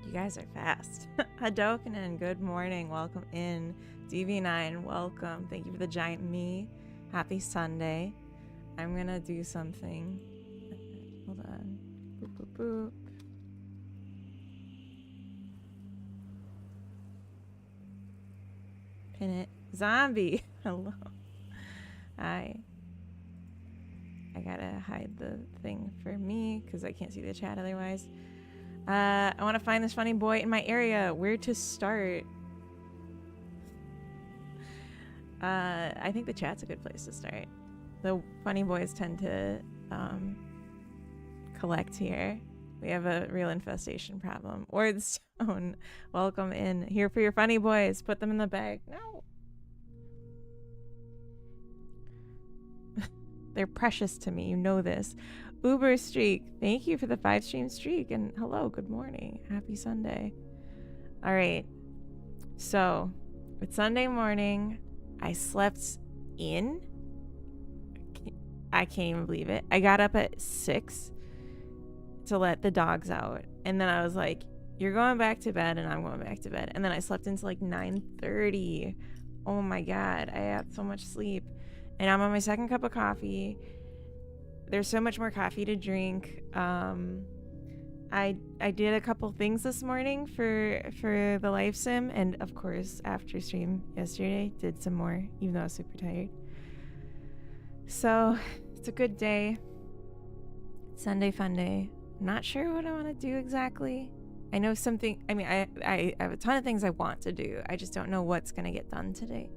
You guys are fast. Hadokenan, good morning. Welcome in. DV9, welcome. Thank you for the giant me. Happy Sunday. I'm going to do something. Hold on. Boop, boop, boop. Pin it. Zombie. Hello. Hi. I gotta hide the thing for me because I can't see the chat otherwise. I want to find this funny boy in my area. Where to start? I think the chat's a good place to start. The funny boys tend to collect here. We have a real infestation problem. Or the stone. Welcome in. Here for your funny boys. Put them in the bag. No. They're precious to me. You know this. Uber Streak, thank you for the 5-stream streak. And hello, good morning. Happy Sunday. All right. So, it's Sunday morning. I slept in. I can't even believe it. I got up at 6 to let the dogs out. And then I was like, you're going back to bed and I'm going back to bed. And then I slept until like 9:30. Oh my God. I had so much sleep. And I'm on my second cup of coffee. There's so much more coffee to drink. I did a couple things this morning for the life sim, and of course after stream yesterday did some more, even though I was super tired. So it's a good day. Sunday fun day. I'm not sure what I want to do exactly. I know something. I mean, I have a ton of things I want to do. I just don't know what's gonna get done today.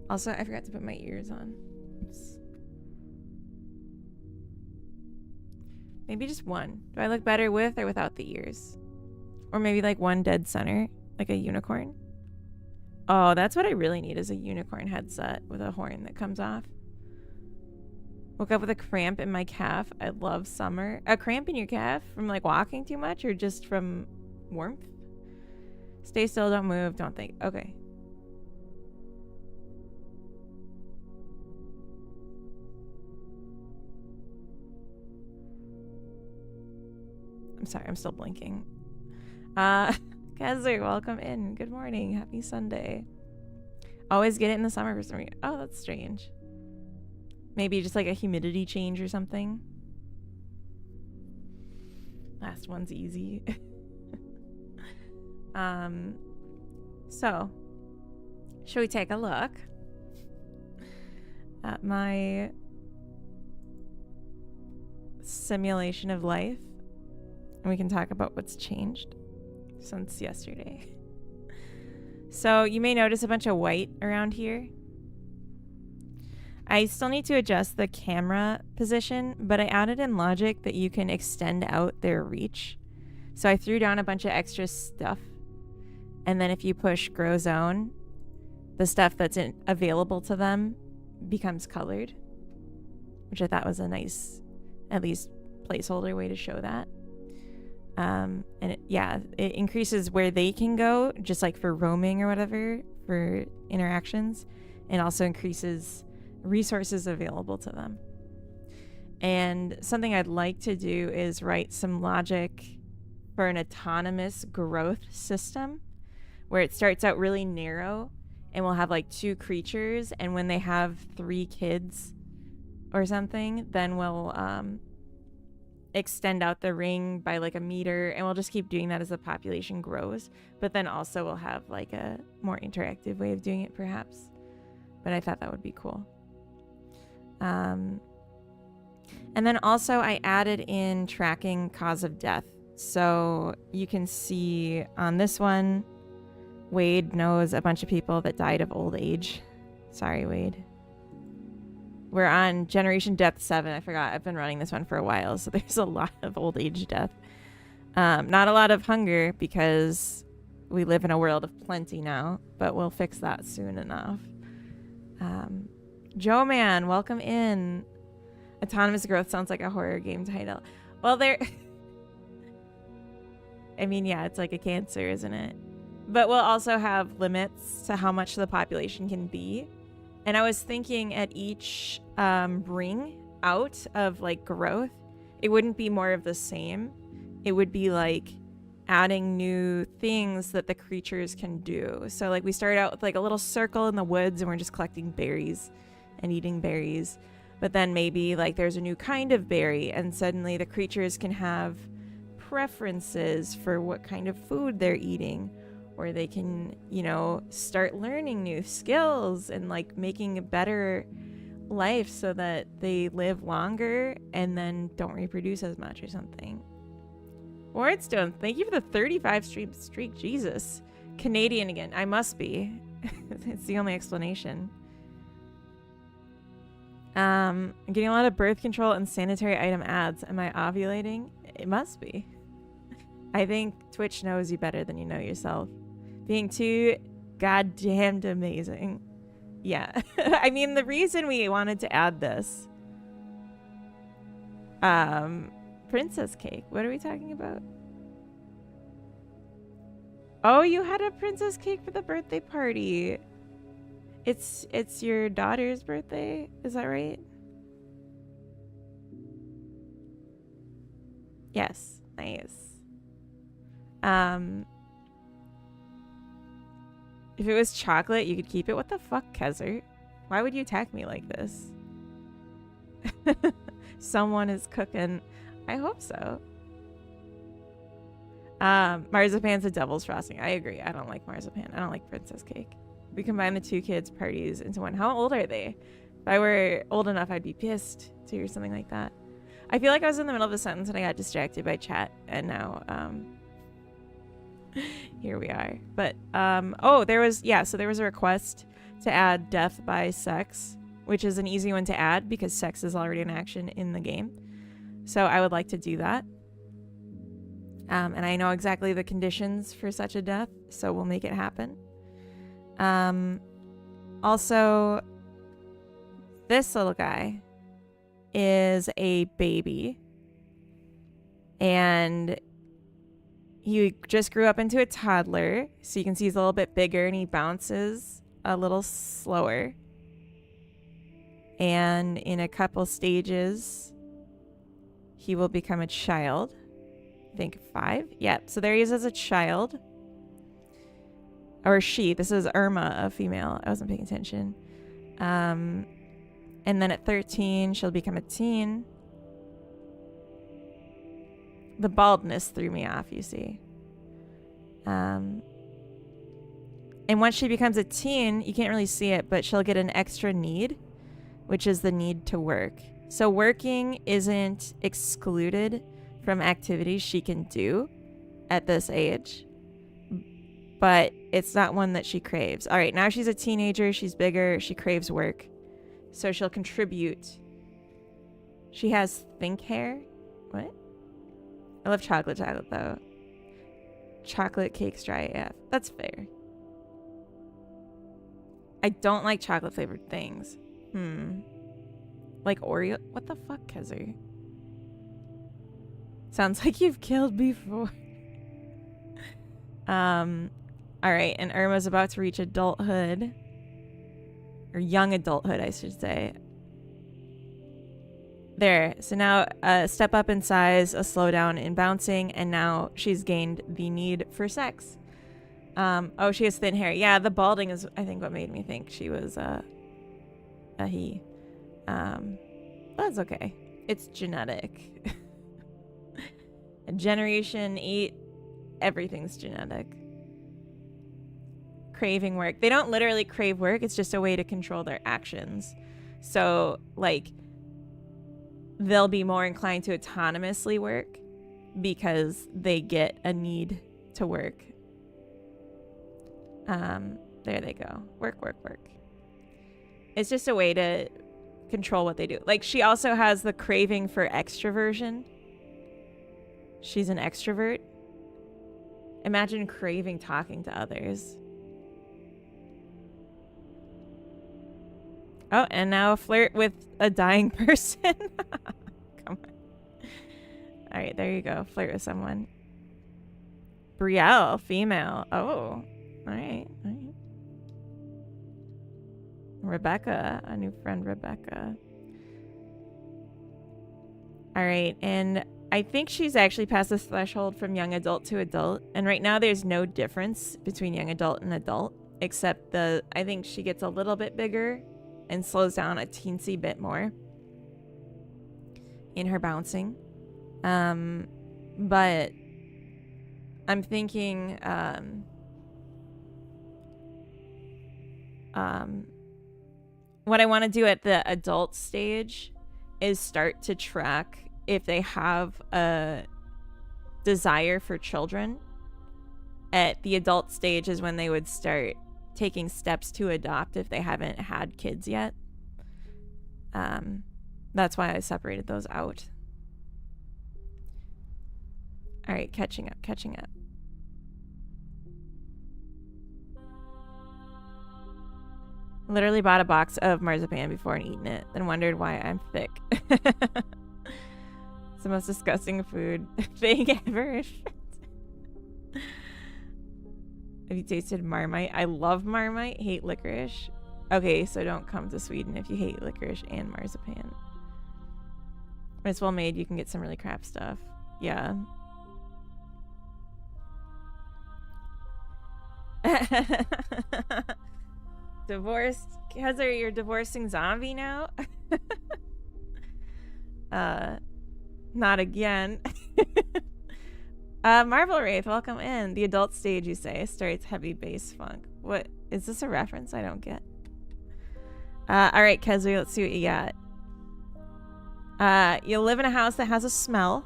Also, I forgot to put my ears on. Oops. Maybe just one. Do I look better with or without the ears? Or maybe like one dead center, like a unicorn. Oh, that's what I really need, is a unicorn headset with a horn that comes off. Woke up with a cramp in my calf. I love summer. A cramp in your calf from like walking too much or just from warmth? Stay still, don't move, don't think. Okay. I'm sorry, I'm still blinking. Kaiser, welcome in. Good morning. Happy Sunday. Always get it in the summer for some reason. Oh, that's strange. Maybe just like a humidity change or something. Last one's easy. So, should we take a look at my simulation of life? And we can talk about what's changed since yesterday. So you may notice a bunch of white around here. I still need to adjust the camera position, but I added in Logic that you can extend out their reach. So I threw down a bunch of extra stuff. And then if you push Grow Zone, the stuff that's available to them becomes colored, which I thought was a nice, at least, placeholder way to show that. And it increases where they can go, just like for roaming or whatever, for interactions, and also increases resources available to them. And something I'd like to do is write some logic for an autonomous growth system where it starts out really narrow and we'll have like 2 creatures, and when they have 3 kids or something, then we'll extend out the ring by like a meter, and we'll just keep doing that as the population grows. But then also we'll have like a more interactive way of doing it perhaps. But I thought that would be cool. And then also I added in tracking cause of death. So you can see on this one, Wade knows a bunch of people that died of old age. Sorry, Wade. We're on Generation Death 7. I forgot. I've been running this one for a while, so there's a lot of old age death. Not a lot of hunger because we live in a world of plenty now, but we'll fix that soon enough. Joe Man, welcome in. Autonomous growth sounds like a horror game title. Well, I mean, yeah, it's like a cancer, isn't it? But we'll also have limits to how much the population can be. And I was thinking at each ring out of like growth, it wouldn't be more of the same. It would be like adding new things that the creatures can do. So like we start out with like a little circle in the woods and we're just collecting berries and eating berries. But then maybe like there's a new kind of berry and suddenly the creatures can have preferences for what kind of food they're eating, or they can, you know, start learning new skills and like making a better life so that they live longer and then don't reproduce as much or something. Wardstone, thank you for the 35 streak. Jesus. Canadian again. I must be. It's the only explanation. I'm getting a lot of birth control and sanitary item ads. Am I ovulating? It must be. I think Twitch knows you better than you know yourself. Being too goddamned amazing. Yeah. I mean, the reason we wanted to add this... princess cake. What are we talking about? Oh, you had a princess cake for the birthday party. It's your daughter's birthday, is that right? Yes, nice. If it was chocolate, you could keep it. What the fuck, Kezer? Why would you attack me like this? Someone is cooking. I hope so. Marzipan's a devil's frosting. I agree. I don't like marzipan. I don't like princess cake. We combine the two kids' parties into one. How old are they? If I were old enough, I'd be pissed to hear something like that. I feel like I was in the middle of a sentence and I got distracted by chat, and now here we are. But oh, there was a request to add death by sex, which is an easy one to add because sex is already an action in the game. So I would like to do that. And I know exactly the conditions for such a death, so we'll make it happen. Also, this little guy is a baby. And he just grew up into a toddler. So you can see he's a little bit bigger and he bounces a little slower. And in a couple stages, he will become a child. I think 5. Yep. So there he is as a child. Or she. This is Irma, a female. I wasn't paying attention. And then at 13, she'll become a teen. The baldness threw me off, you see. And once she becomes a teen, you can't really see it, but she'll get an extra need, which is the need to work. So working isn't excluded from activities she can do at this age, but it's not one that she craves. All right, now she's a teenager, she's bigger, she craves work, so she'll contribute. She has think hair. What? I love chocolate though. Chocolate cakes dry AF. That's fair. I don't like chocolate flavored things. Like Oreo. What the fuck, Kezer? Sounds like you've killed before. Alright, and Irma's about to reach adulthood. Or young adulthood, I should say. There. So now a step up in size, a slowdown in bouncing, and now she's gained the need for sex. Oh, she has thin hair. Yeah, the balding is, I think, what made me think she was a he. That's okay. It's genetic. Generation 8, everything's genetic. Craving work. They don't literally crave work. It's just a way to control their actions. So, like, they'll be more inclined to autonomously work because they get a need to work. There they go. Work. It's just a way to control what they do. Like, she also has the craving for extroversion. She's an extrovert. Imagine craving talking to others. Oh, and now flirt with a dying person. Come on. All right, there you go. Flirt with someone. Brielle, female. Oh, all right. Rebecca, a new friend, Rebecca. All right, and I think she's actually past the threshold from young adult to adult. And right now there's no difference between young adult and adult, except I think she gets a little bit bigger and slows down a teensy bit more in her bouncing. But I'm thinking, what I want to do at the adult stage is start to track if they have a desire for children. At the adult stage is when they would start taking steps to adopt if they haven't had kids yet. That's why I separated those out. All right, catching up. Literally bought a box of marzipan before and eaten it, then wondered why I'm thick. It's the most disgusting food thing ever. Have you tasted Marmite? I love Marmite, hate licorice. Okay, so don't come to Sweden if you hate licorice and marzipan. When it's well made, you can get some really crap stuff. Yeah. Divorced? Heather, you're divorcing zombie now? Not again. Marvel Wraith, welcome in. The adult stage, you say, starts heavy bass funk. What? Is this a reference? I don't get. Alright, Kezri, let's see what you got. You live in a house that has a smell.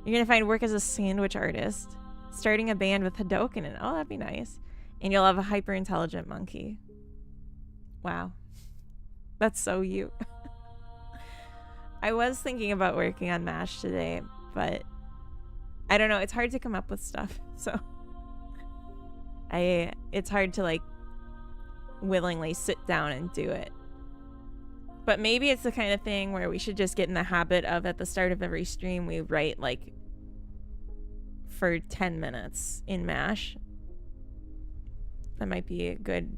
You're gonna find work as a sandwich artist. Starting a band with Hadoken in it. Oh, that'd be nice. And you'll have a hyper-intelligent monkey. Wow. That's so you. I was thinking about working on MASH today, but I don't know. It's hard to come up with stuff. So it's hard to like willingly sit down and do it. But maybe it's the kind of thing where we should just get in the habit of at the start of every stream, we write like for 10 minutes in MASH. That might be a good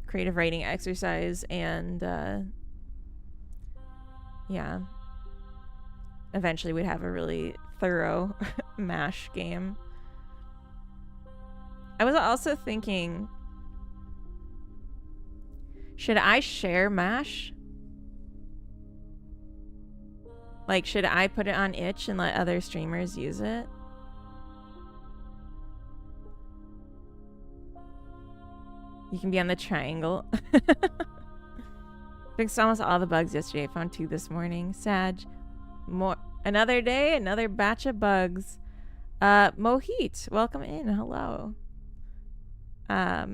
creative writing exercise, and yeah, eventually we'd have a really thorough MASH game. I was also thinking, should I share MASH? Like, should I put it on itch and let other streamers use it? You can be on the triangle. Fixed almost all the bugs yesterday. Found 2 this morning. Sag. More. Another day, another batch of bugs. Mohit, welcome in. Hello. I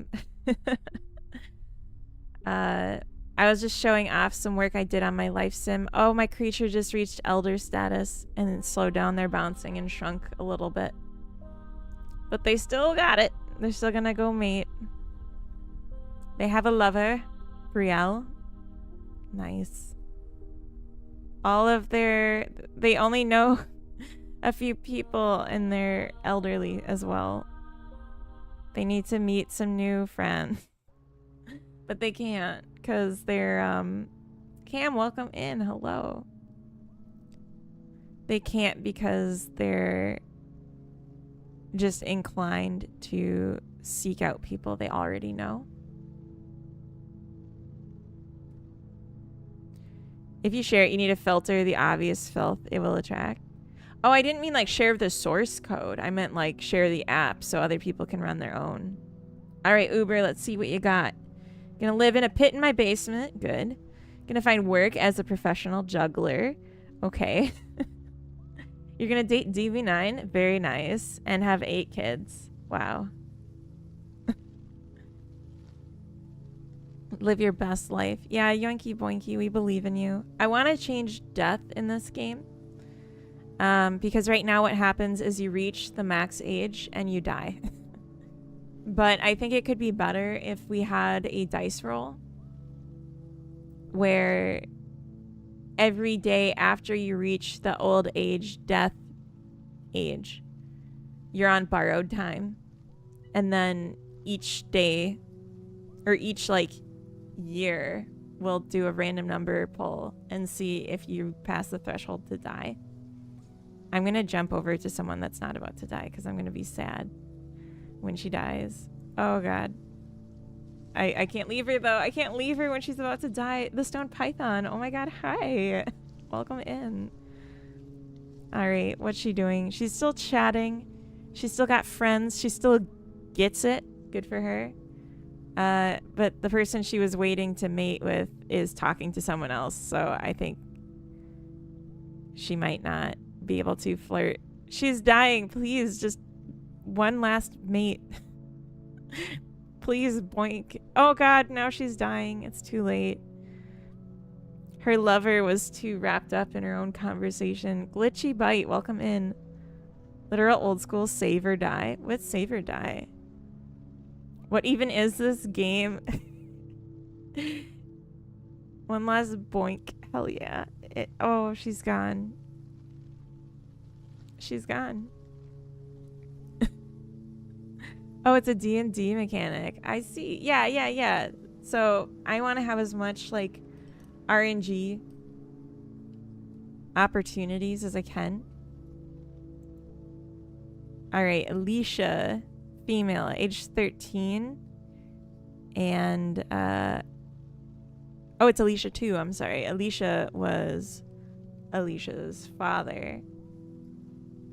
was just showing off some work I did on my life sim. Oh, my creature just reached elder status and slowed down their bouncing and shrunk a little bit. But they still got it. They're still gonna go mate. They have a lover, Brielle. Nice. They only know a few people and they're elderly as well. They need to meet some new friends. But they can't because they're, Cam, welcome in. Hello. They can't because they're just inclined to seek out people they already know. If you share it, you need to filter the obvious filth it will attract. Oh, I didn't mean like share the source code. I meant like share the app so other people can run their own. All right, Uber, let's see what you got. Gonna live in a pit in my basement. Good. Gonna find work as a professional juggler. Okay. You're gonna date DV9. Very nice. And have 8 kids. Wow. Live your best life. Yeah, yoinky boinky, we believe in you. I want to change death in this game. Because right now what happens is you reach the max age and you die. But I think it could be better if we had a dice roll where every day after you reach the old age, death age, you're on borrowed time. And then each day or each like year we'll do a random number pull and see if you pass the threshold to die. I'm going to jump over to someone that's not about to die because I'm going to be sad when she dies. Oh, God. I can't leave her, though. I can't leave her when she's about to die. The stone python. Oh, my God. Hi. Welcome in. All right. What's she doing? She's still chatting. She's still got friends. She still gets it. Good for her. But the person she was waiting to mate with is talking to someone else. So I think she might not be able to flirt. She's dying. Please, just one last mate. Please, boink. Oh, God, now she's dying. It's too late. Her lover was too wrapped up in her own conversation. Glitchy Bite, welcome in. Literal old school save or die. What's save or die? What even is this game? One last boink. Hell yeah. Oh, she's gone. She's gone. Oh, it's a D&D mechanic. I see. Yeah. So I want to have as much like RNG opportunities as I can. All right, Alicia, female, age 13. And, oh, it's Alicia too. I'm sorry. Alicia was Alicia's father.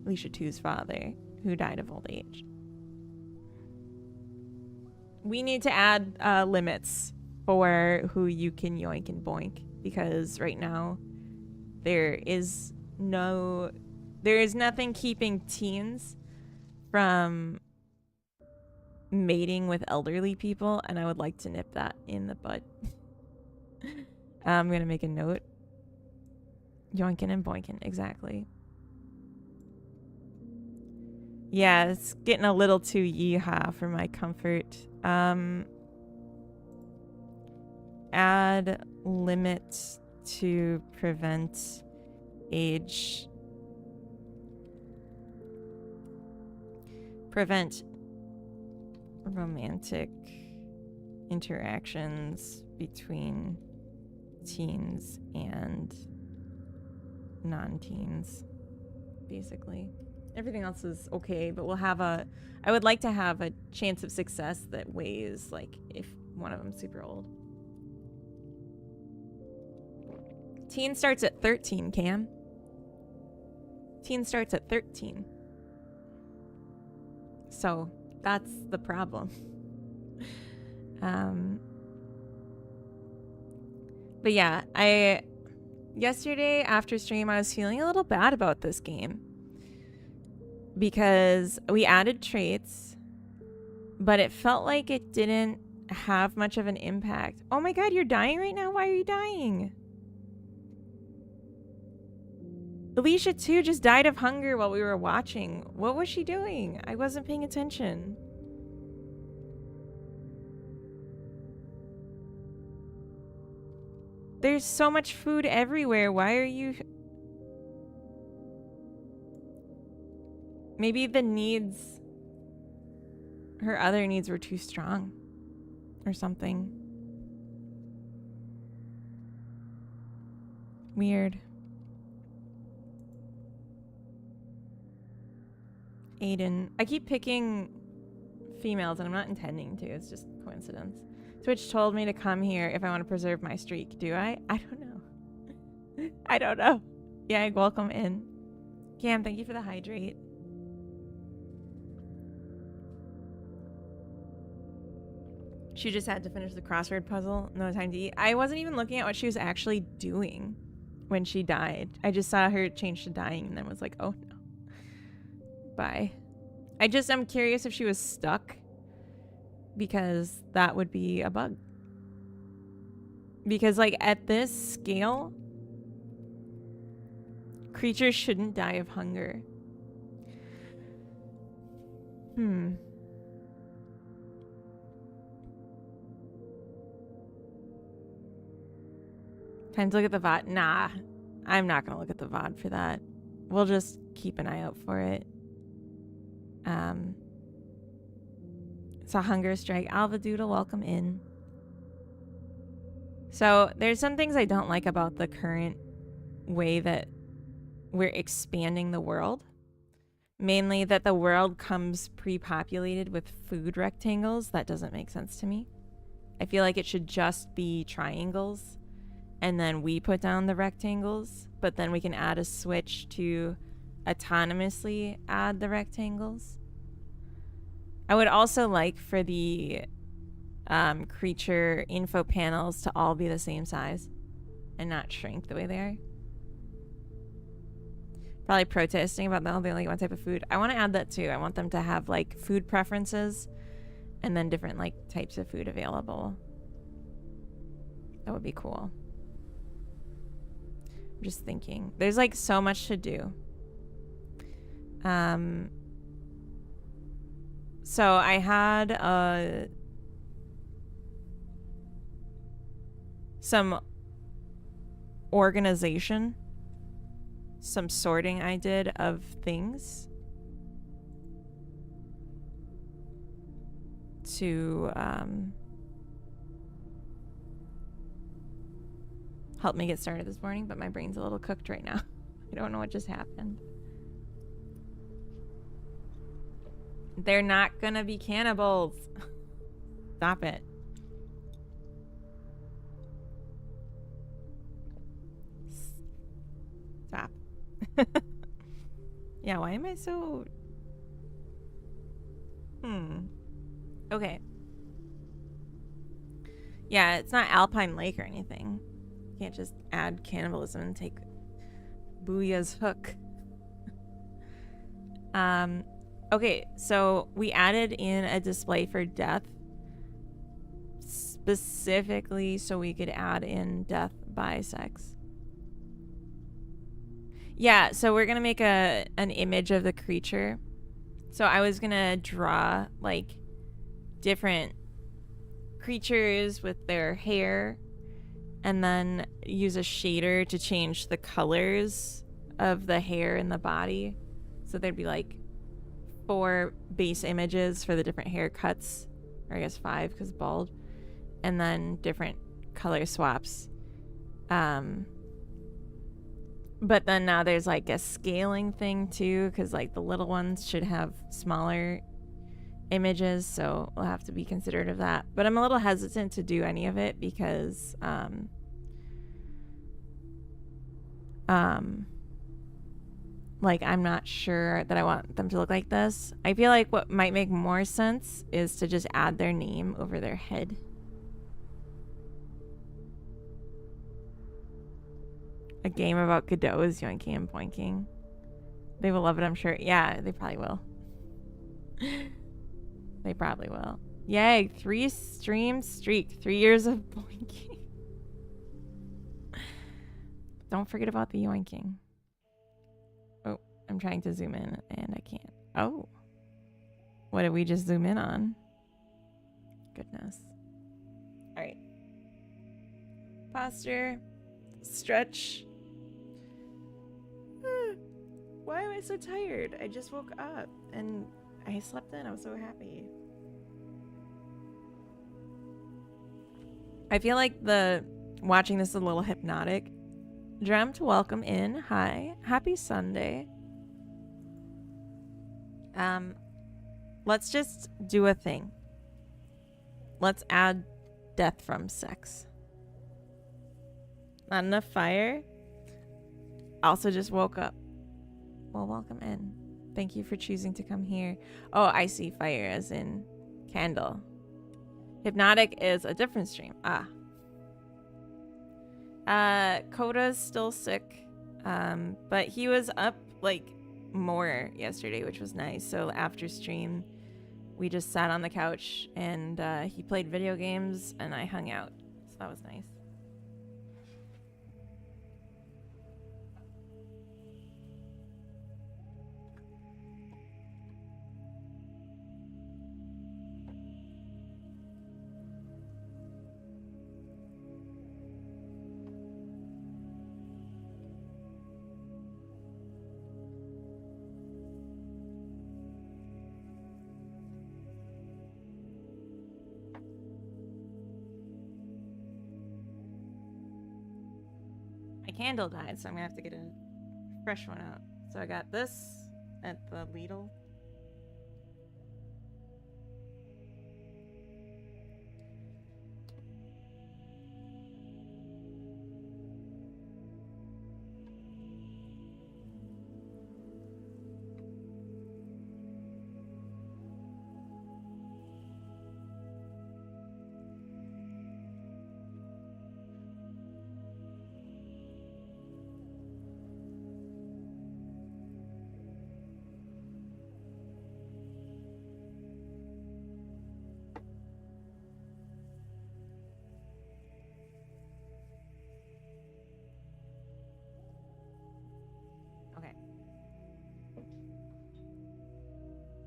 Alicia 2's father, who died of old age. We need to add limits for who you can yoink and boink, because right now there is nothing keeping teens from mating with elderly people, and I would like to nip that in the bud. I'm gonna make a note. Yoinking and boinking, exactly. Yeah, it's getting a little too yeehaw for my comfort. Add limit to prevent age. Prevent romantic interactions between teens and non-teens, basically. Everything else is okay, but I would like to have a chance of success that weighs, like, if one of them's super old. Teen starts at 13, Cam. Teen starts at 13. So, that's the problem. But yeah, yesterday after stream, I was feeling a little bad about this game. Because we added traits, but it felt like it didn't have much of an impact. Oh my God, you're dying right now? Why are you dying? Alicia 2 just died of hunger while we were watching. What was she doing? I wasn't paying attention. There's so much food everywhere. Why are you... Maybe the needs, her other needs were too strong or something. Weird. Aiden. I keep picking females and I'm not intending to. It's just coincidence. Twitch told me to come here if I want to preserve my streak. Do I? I don't know. I don't know. Yeah, welcome in. Cam, thank you for the hydrate. She just had to finish the crossword puzzle. No time to eat. I wasn't even looking at what she was actually doing when she died. I just saw her change to dying and then was like, oh no. Bye. I'm curious if she was stuck, because that would be a bug. Because like at this scale, creatures shouldn't die of hunger. Time to look at the VOD. Nah, I'm not going to look at the VOD for that. We'll just keep an eye out for it. It's a hunger strike. Alva Doodle, welcome in. So there's some things I don't like about the current way that we're expanding the world. Mainly that the world comes pre-populated with food rectangles. That doesn't make sense to me. I feel like it should just be triangles, and then we put down the rectangles, but then we can add a switch to autonomously add the rectangles. I would also like for the creature info panels to all be the same size and not shrink the way they are. Probably protesting about that they only one type of food. I want to add that too. I want them to have like food preferences and then different like types of food available. That would be cool. I'm just thinking. There's like so much to do. So I had some organization, some sorting I did of things to help me get started this morning, but my brain's a little cooked right now. I don't know what just happened. They're not gonna be cannibals. Stop it. Stop. Yeah, why am I so... Okay. Yeah, it's not Alpine Lake or anything. You can't just add cannibalism and take Booyah's hook. Okay, so we added in a display for death specifically so we could add in death by sex. Yeah, so we're gonna make an image of the creature. So I was gonna draw like different creatures with their hair and then use a shader to change the colors of the hair and the body. So there'd be like 4 base images for the different haircuts, or I guess 5 because bald, and then different color swaps. But then now there's like a scaling thing too, because like the little ones should have smaller images, so we'll have to be considerate of that. But I'm a little hesitant to do any of it because like I'm not sure that I want them to look like this. I feel like what might make more sense is to just add their name over their head. A game about Godot's yoinking and boinking. They will love it, I'm sure. Yeah, they probably will. They probably will. Yay, 3 stream streak. 3 years of boinking. Don't forget about the yoinking. Oh, I'm trying to zoom in and I can't. Oh. What did we just zoom in on? Goodness. Alright. Posture. Stretch. Why am I so tired? I just woke up and I slept in. I was so happy. I feel like watching this is a little hypnotic. Dreamt, welcome in. Hi. Happy Sunday. Let's just do a thing. Let's add death from sex. Not enough fire? Also just woke up. Well, welcome in. Thank you for choosing to come here. Oh, I see fire as in candle. Hypnotic is a different stream. Coda's still sick. But he was up like more yesterday, which was nice. So after stream, we just sat on the couch and he played video games and I hung out. So that was nice. Candle died, so I'm gonna have to get a fresh one out. So I got this at the Lidl.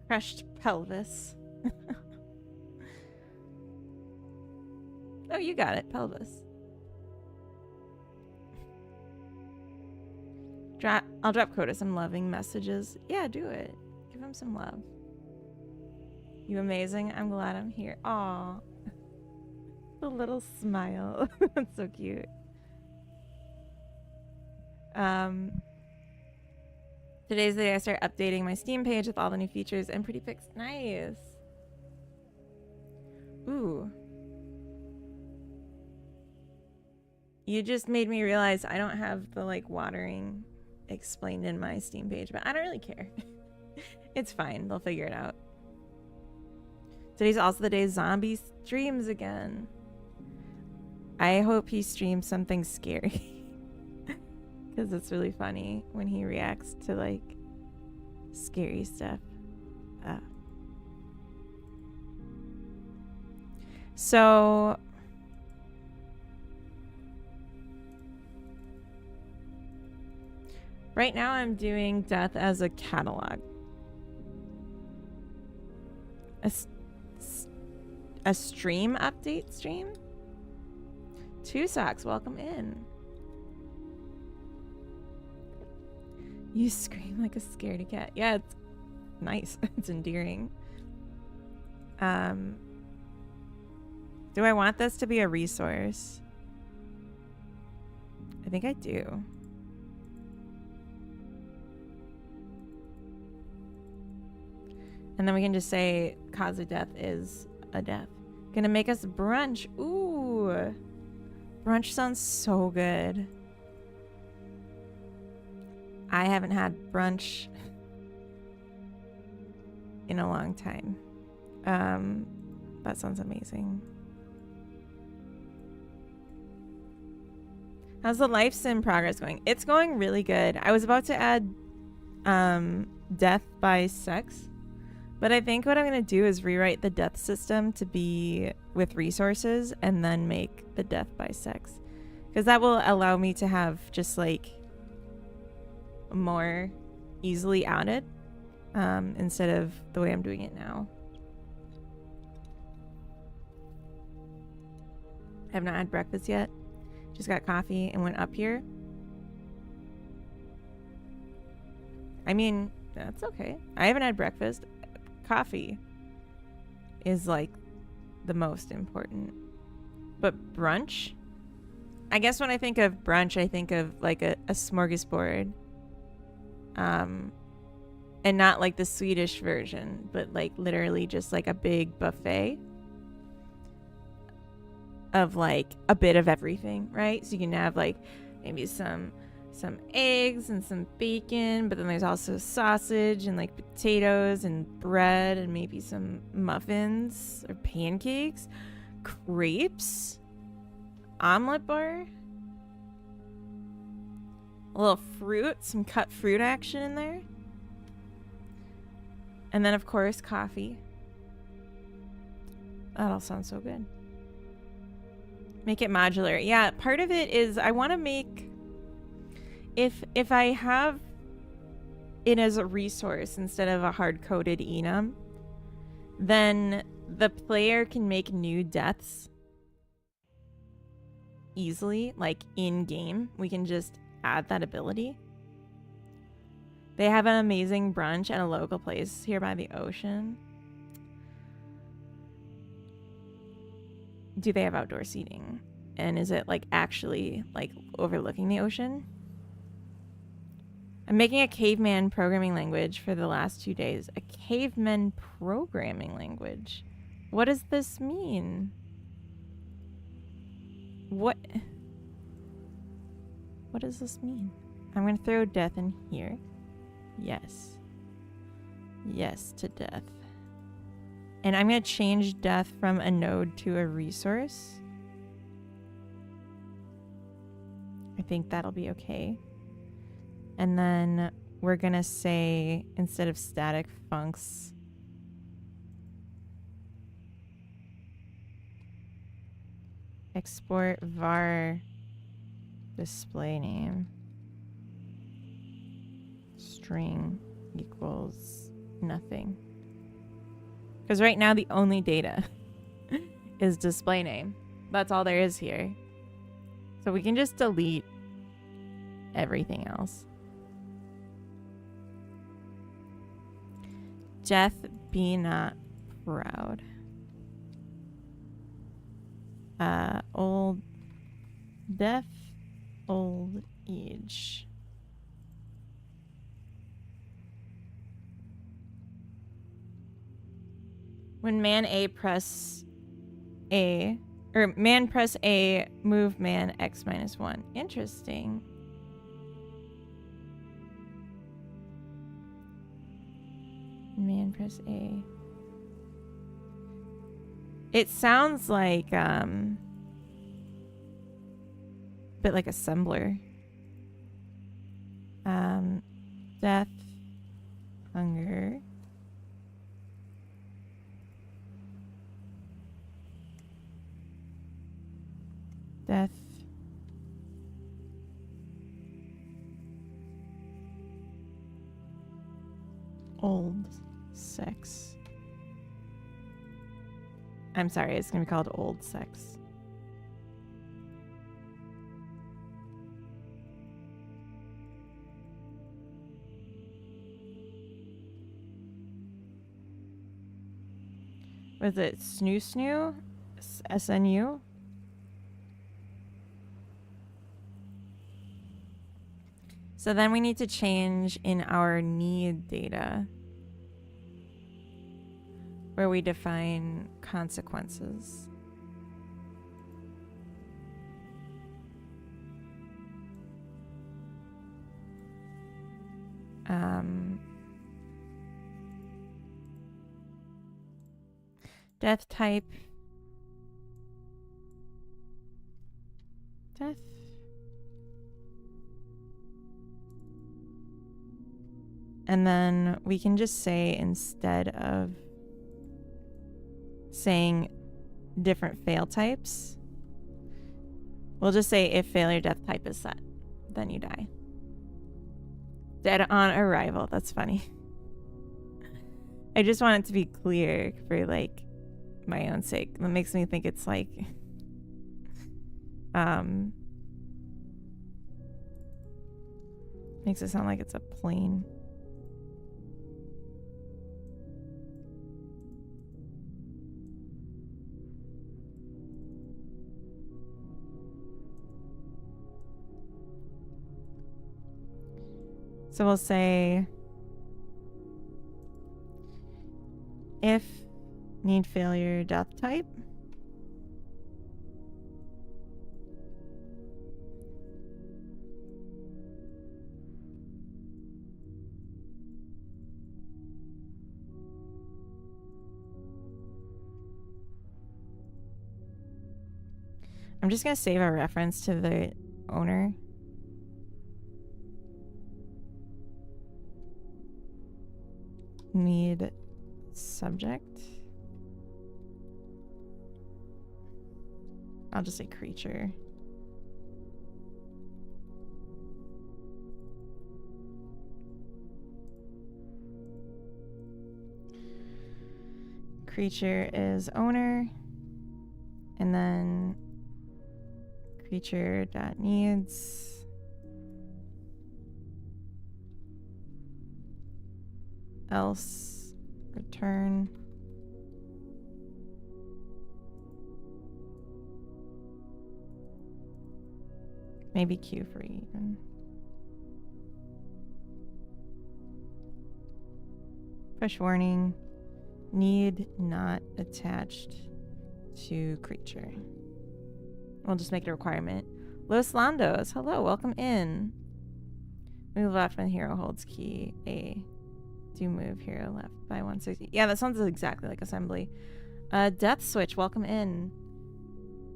Crushed pelvis. Oh, you got it. Pelvis. I'll drop Coda some loving messages. Yeah, do it. Give him some love. You amazing. I'm glad I'm here. Aw. The little smile. That's so cute. Today's the day I start updating my Steam page with all the new features and pretty pics. Nice. Ooh. You just made me realize I don't have the like watering explained in my Steam page, but I don't really care. It's fine. They'll figure it out. Today's also the day Zombie streams again. I hope he streams something scary. Because it's really funny when he reacts to like scary stuff. So right now I'm doing death as a catalog. A stream update stream? Two Socks, welcome in. You scream like a scaredy cat. Yeah, it's nice. It's endearing. Do I want this to be a resource? I think I do. And then we can just say cause of death is a death. Gonna make us brunch. Ooh. Brunch sounds so good. I haven't had brunch in a long time. That sounds amazing. How's the life sim progress going? It's going really good. I was about to add death by sex, but I think what I'm going to do is rewrite the death system to be with resources and then make the death by sex, because that will allow me to have just like more easily added instead of the way I'm doing it now. I have not had breakfast yet. Just got coffee and went up here. I mean, that's okay. I haven't had breakfast. Coffee is like the most important. But brunch? I guess when I think of brunch, I think of like a smorgasbord. And not like the Swedish version, but like literally just like a big buffet of like a bit of everything, right? So you can have like maybe some eggs and some bacon, but then there's also sausage and like potatoes and bread and maybe some muffins or pancakes, crepes, omelet bar, a little fruit, some cut fruit action in there. And then, of course, coffee. That all sounds so good. Make it modular. Yeah, part of it is I want to make... If I have it as a resource instead of a hard-coded enum, then the player can make new deaths easily, like in-game. We can just add that ability. They have an amazing brunch at a local place here by the ocean. Do they have outdoor seating? And is it like actually like overlooking the ocean? I'm making a caveman programming language for the last 2 days. A caveman programming language? What does this mean? What does this mean? I'm going to throw death in here. Yes. Yes to death. And I'm going to change death from a node to a resource. I think that'll be okay. And then we're going to say, instead of static funcs, export var display name string equals nothing. Because right now the only data is display name. That's all there is here. So we can just delete everything else. Death be not proud. Old death, old age. When man A press A, or man press A, move man X -1. Interesting. Man press A. It sounds like, bit like assembler. Death, hunger. Death. Old sex. I'm sorry, it's gonna be called old sex. Was it snoo snoo? SNU? So then we need to change in our need data where we define consequences. Death type. Death. And then we can just say, instead of saying different fail types, we'll just say if failure death type is set, then you die. Dead on arrival. That's funny. I just want it to be clear for like my own sake. That makes me think it's like makes it sound like it's a plane. So we'll say if need failure death type, I'm just going to save a reference to the owner. Need subject. I'll just say creature. Creature is owner, and then creature dot needs else return maybe Q for even. Push warning. Need not attached to creature. We'll just make it a requirement. Los Landos. Hello, welcome in. Move left when hero holds key A. Do move hero left by 160. Yeah, that sounds exactly like assembly. Death Switch, welcome in.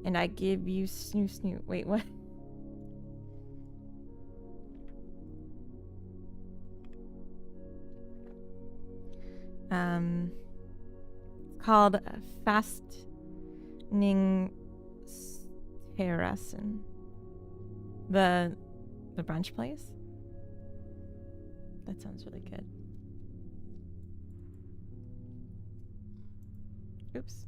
And I give you snoot. Wait, what? It's called Fastening Terrassen. The brunch place? That sounds really good. Oops.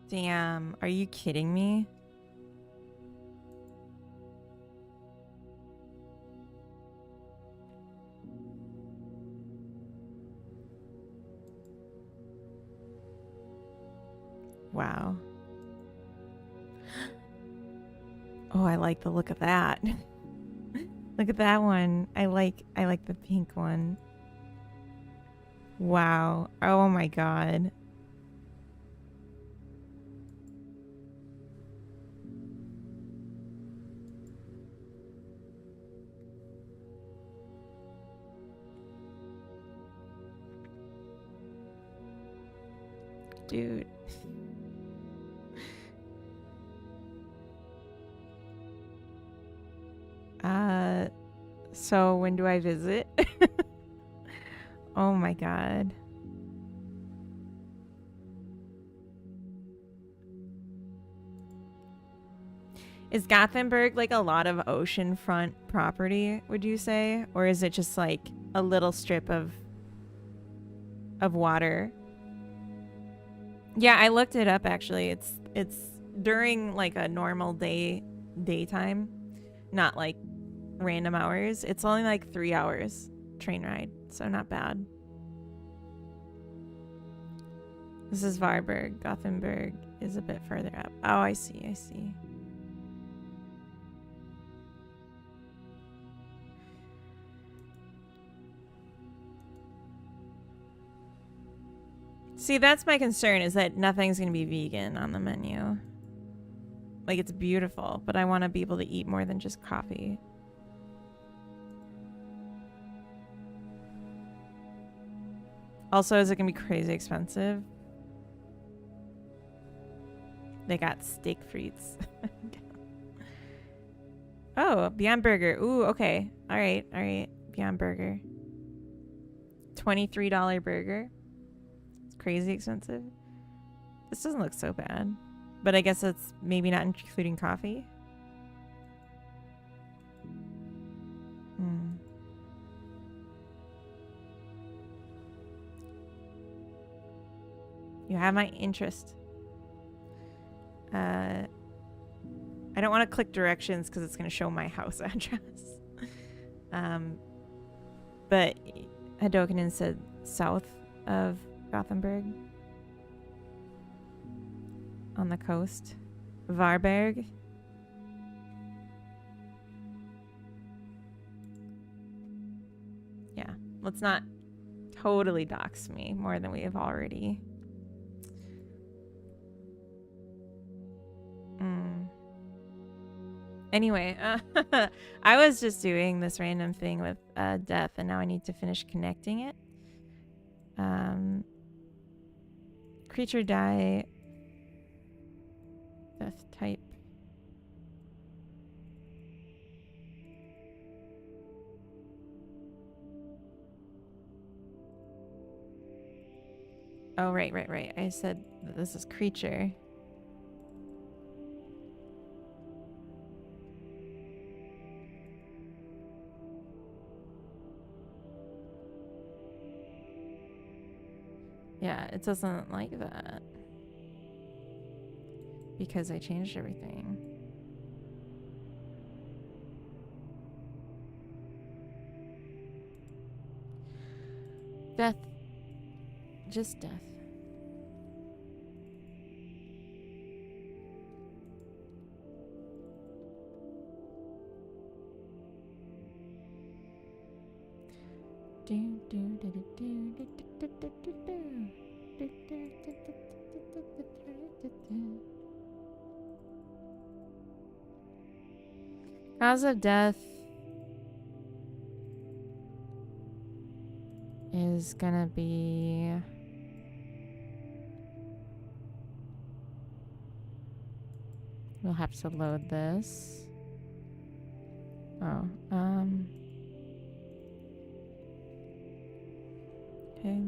Damn, are you kidding me? Wow. Oh, I like the look of that. Look at that one. I like the pink one. Wow. Oh my god. Dude. So when do I visit? Oh my god. Is Gothenburg like a lot of oceanfront property, would you say? Or is it just like a little strip of water? Yeah, I looked it up actually. It's during like a normal daytime, not like random hours. It's only like 3 hours train ride, so not bad. This is Varberg. Gothenburg is a bit further up. Oh, I see. See, that's my concern, is that nothing's going to be vegan on the menu. Like, it's beautiful, but I want to be able to eat more than just coffee. Also, is it going to be crazy expensive? They got steak frites. Oh, Beyond Burger. Ooh, okay. All right. Beyond Burger. $23 burger. Crazy expensive. This doesn't look so bad, but I guess it's maybe not including coffee. You have my interest. I don't want to click directions because it's going to show my house address. But Hadokinen said south of Gothenburg, on the coast. Varberg. Yeah, let's not totally dox me more than we have already. Anyway, I was just doing this random thing with death, and now I need to finish connecting it. Creature die. Death type. Oh, right. I said this is creature. Yeah, it doesn't like that. Because I changed everything. Death Just death. Cause of death is gonna be we'll have to load this. Oh, okay.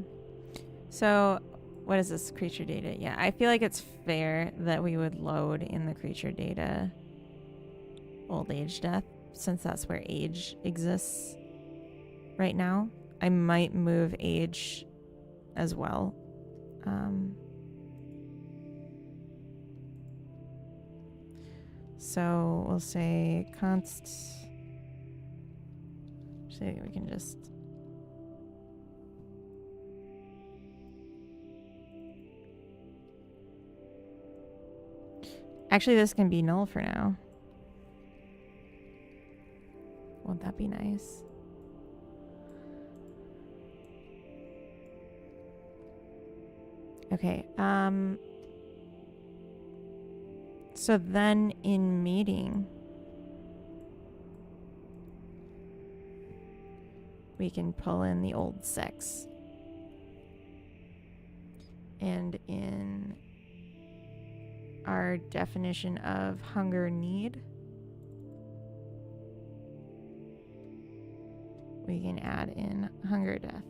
So, what is this creature data? Yeah, I feel like it's fair that we would load in the creature data old age death, since that's where age exists right now. I might move age as well. So we'll say const. So we can just. Actually, this can be null for now. Won't that be nice? Okay, so then in meeting, we can pull in the old sex. And in our definition of hunger need, we can add in hunger death.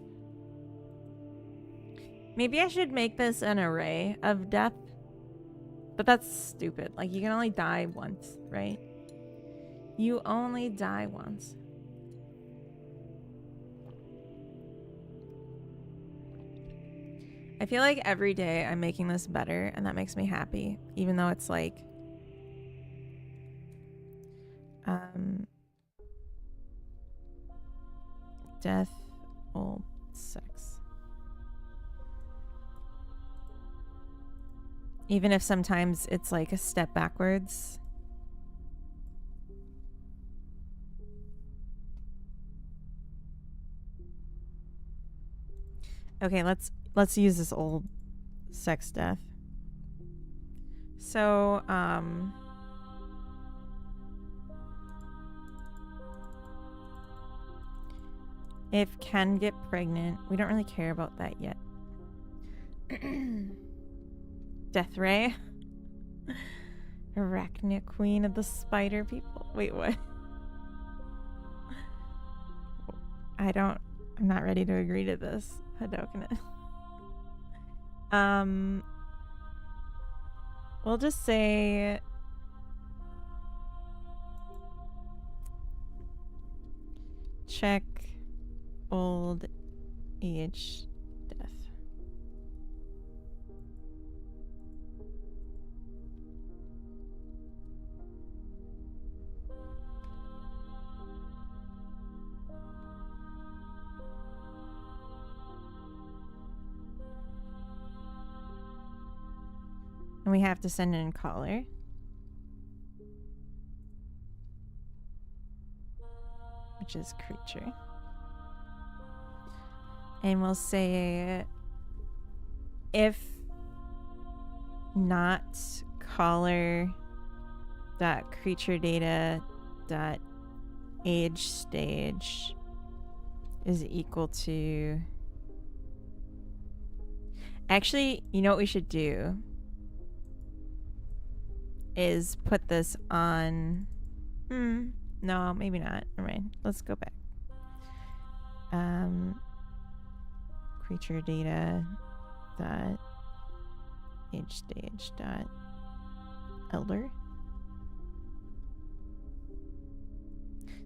Maybe I should make this an array of death, but that's stupid. Like, you can only die once, right? You only die once. I feel like every day I'm making this better, and that makes me happy, even though it's like death, old sex. Even if sometimes it's like a step backwards. Okay, let's use this old sex death. So, if can get pregnant, we don't really care about that yet. Death Ray. Arachnia Queen of the Spider People. Wait, what? I'm not ready to agree to this. Hadouken. We'll just say check old age death. And we have to send in caller. Which is creature. And we'll say if not caller dot creature data dot age stage is equal to. Actually, you know what we should do is put this on. No, maybe not. All right, let's go back. Creature data dot age stage dot elder.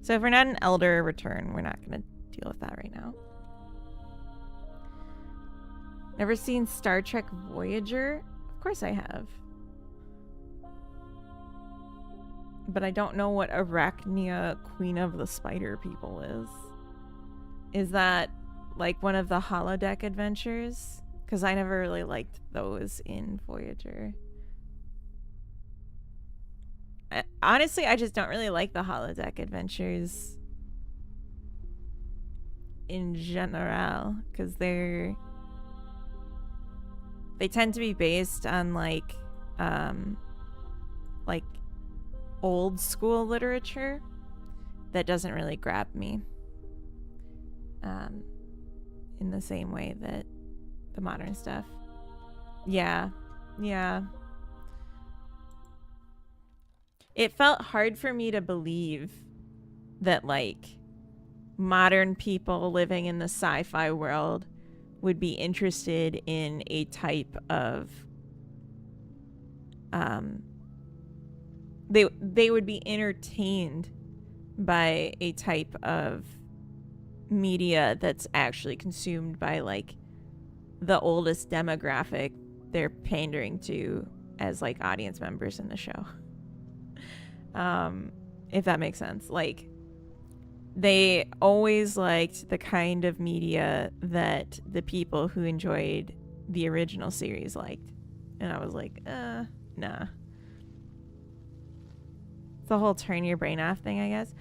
So if we're not an elder return, we're not going to deal with that right now. Never seen Star Trek Voyager? Of course I have. But I don't know what Arachnia Queen of the Spider People is. Is that like one of the holodeck adventures? because I never really liked those in Voyager. Honestly, I just don't really like the holodeck adventures in general, because they tend to be based on like old school literature that doesn't really grab me in the same way that the modern stuff. Yeah. It felt hard for me to believe that like modern people living in the sci-fi world would be interested in a type of they would be entertained by a type of media that's actually consumed by like the oldest demographic they're pandering to as like audience members in the show. If that makes sense. Like, they always liked the kind of media that the people who enjoyed the original series liked. And I was like, nah. It's the whole turn your brain off thing, I guess.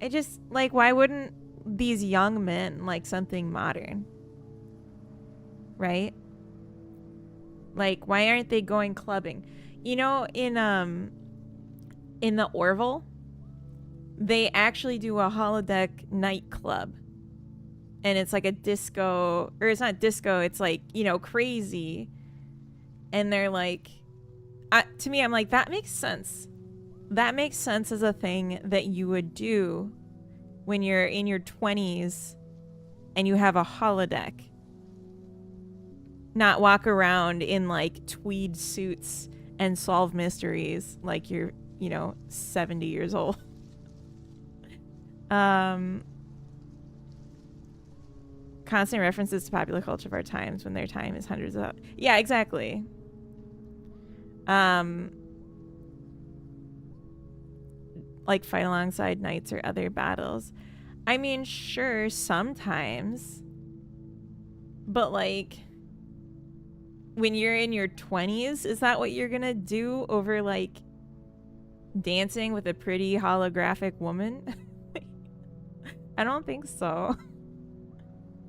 I just, like, why wouldn't these young men like something modern? Right? Like, why aren't they going clubbing? You know, in the Orville, they actually do a holodeck nightclub. And it's like a disco, or it's not disco, it's like, you know, crazy. And they're like, to me, I'm like, that makes sense. That makes sense as a thing that you would do when you're in your 20s and you have a holodeck. Not walk around in like tweed suits and solve mysteries like you're, you know, 70 years old. Constant references to popular culture of our times when their time is hundreds of... Yeah, exactly. Like fight alongside knights or other battles. I mean, sure, sometimes. But like, when you're in your 20s, is that what you're gonna do over like dancing with a pretty holographic woman? I don't think so.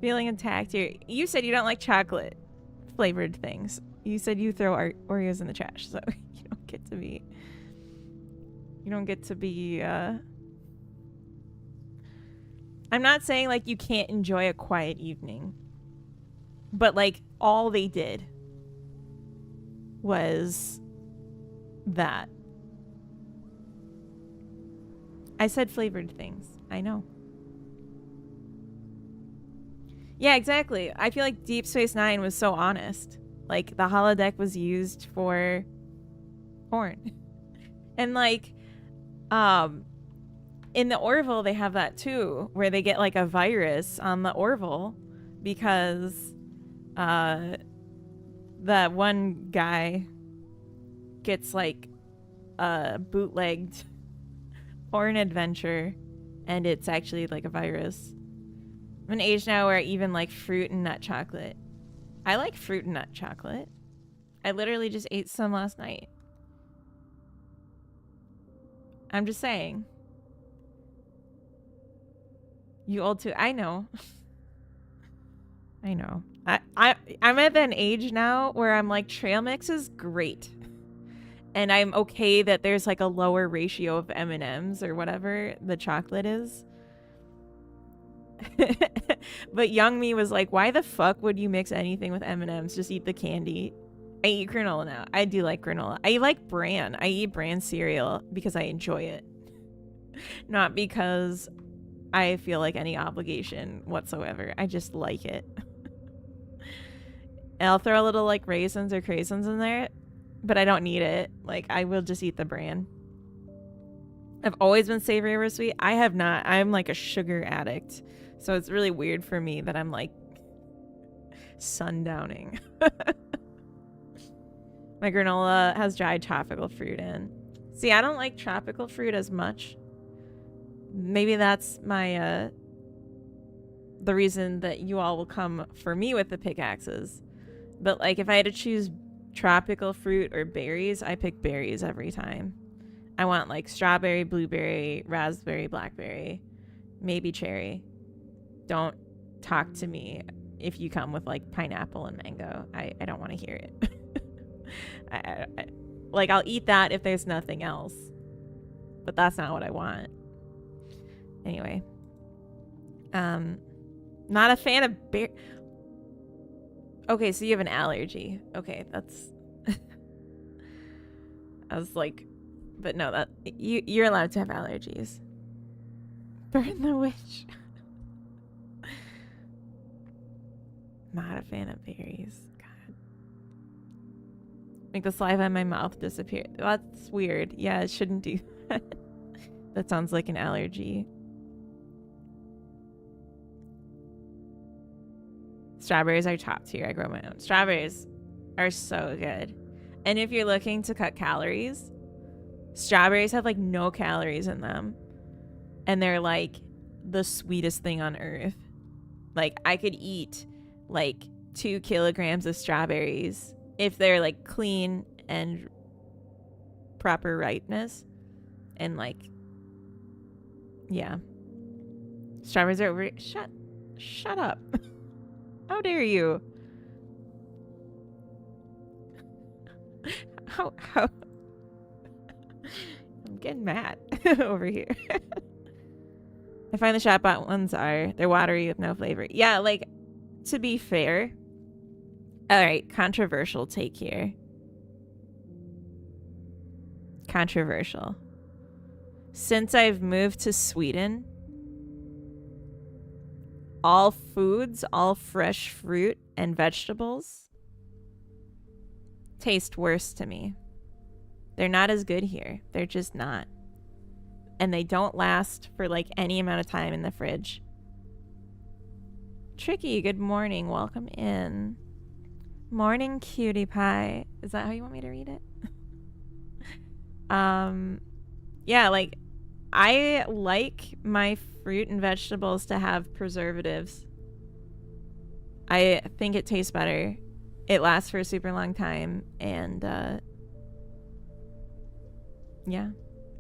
Feeling attacked here. You said you don't like chocolate flavored things. You said you throw Oreos in the trash, so you don't get to be... You don't get to be... I'm not saying, like, you can't enjoy a quiet evening. But, like, all they did was that. I said flavored things. I know. Yeah, exactly. I feel like Deep Space Nine was so honest. Like, the holodeck was used for porn. And, like, in the Orville, they have that, too, where they get, like, a virus on the Orville because, that one guy gets, like, a bootlegged porn adventure, and it's actually, like, a virus. I'm an age now where I even like fruit and nut chocolate. I like fruit and nut chocolate. I literally just ate some last night. I'm just saying. You old too. I know. I know. I'm at an age now where I'm like, trail mix is great. And I'm okay that there's like a lower ratio of M&Ms or whatever the chocolate is. But young me was like, why the fuck would you mix anything with M&Ms? Just eat the candy. I eat granola now. I do like granola. I like bran. I eat bran cereal because I enjoy it. Not because I feel like any obligation whatsoever. I just like it. And I'll throw a little like raisins or craisins in there, but I don't need it. Like, I will just eat the bran. I've always been savory over sweet. I have not. I'm like a sugar addict. So it's really weird for me that I'm like sundowning. My granola has dried tropical fruit in. See, I don't like tropical fruit as much. Maybe that's my the reason that you all will come for me with the pickaxes. But like if I had to choose tropical fruit or berries, I pick berries every time. I want like strawberry, blueberry, raspberry, blackberry, maybe cherry. Don't talk to me if you come with like pineapple and mango. I don't want to hear it. Like I'll eat that if there's nothing else, but that's not what I want. Anyway, not a fan of bear. Okay, so you have an allergy. Okay, that's. I was like, but no, that you're allowed to have allergies. Burn the witch. Not a fan of berries. God. Make the saliva in my mouth disappear. That's weird. Yeah, it shouldn't do that. That sounds like an allergy. Strawberries are top tier. I grow my own. Strawberries are so good. And if you're looking to cut calories, strawberries have like no calories in them. And they're like the sweetest thing on earth. Like I could eat like 2 kilograms of strawberries if they're like clean and proper ripeness. And like, yeah. Strawberries are over. Shut up. How dare you? How I'm getting mad over here. I find the shop bought ones they're watery with no flavor. Yeah, like to be fair. Alright, controversial take here. Controversial. Since I've moved to Sweden, all foods, all fresh fruit and vegetables taste worse to me. They're not as good here. They're just not. And they don't last for like any amount of time in the fridge. Tricky, good morning. Welcome in. Morning, cutie pie. Is that how you want me to read it? Yeah, like I like my fruit and vegetables to have preservatives. I think it tastes better. It lasts for a super long time. And yeah.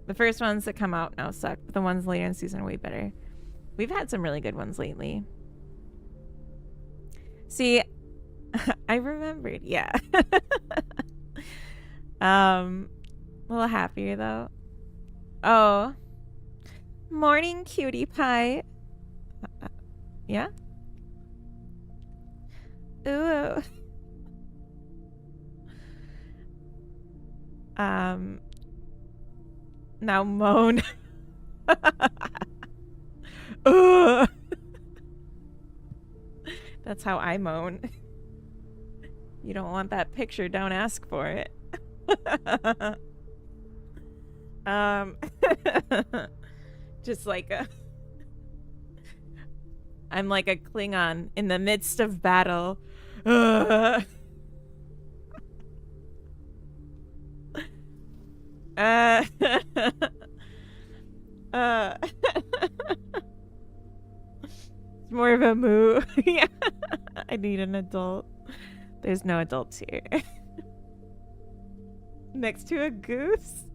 The first ones that come out now suck, but the ones later in the season are way better. We've had some really good ones lately. See, I remembered. Yeah. A little happier though. Oh. Morning, cutie pie. Yeah? Ooh. Now moan. Ugh. That's how I moan. You don't want that picture, don't ask for it. Just like I'm like a Klingon in the midst of battle. It's more of a moo. Yeah. I need an adult. There's no adults here. Next to a goose?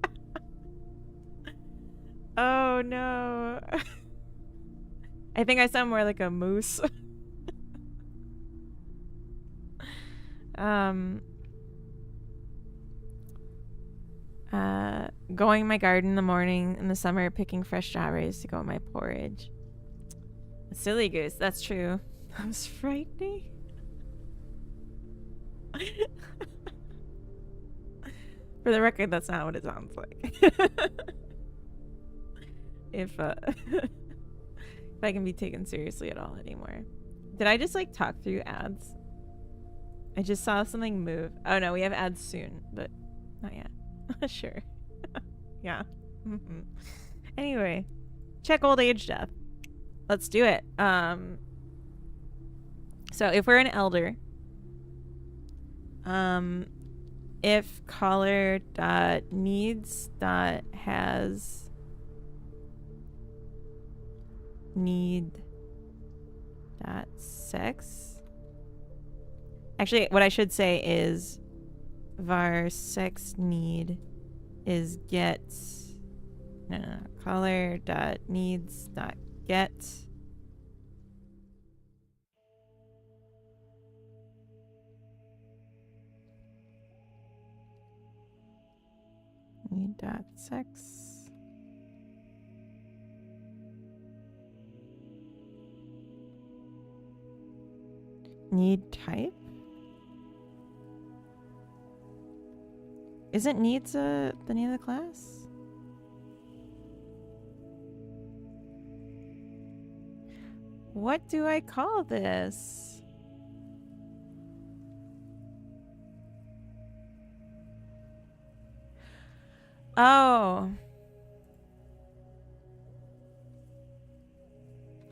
Oh no. I think I sound more like a moose. Going in my garden in the morning in the summer, picking fresh strawberries to go in my porridge. A silly goose, that's true. That was frightening. For the record, that's not what it sounds like. If I can be taken seriously at all anymore. Did I just like talk through ads? I just saw something move. Oh no, we have ads soon, but not yet. Sure. Yeah. Anyway, check old age death. Let's do it. So if we're an elder, if caller.needs.has need.sex Actually, what I should say is var sex need is get color dot needs dot get need dot sex need type. Isn't needs the name of the class? What do I call this? Oh.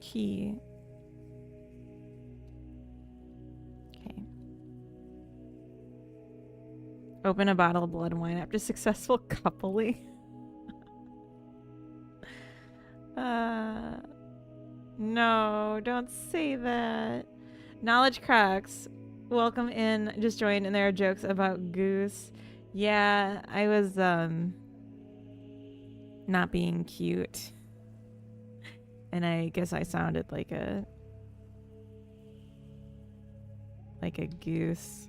Key. Okay. Open a bottle of blood and wine after successful coupling. No, don't say that. Knowledge Crocs, welcome in. Just joined, and there are jokes about Goose. Yeah, I was not being cute, and I guess I sounded like a goose.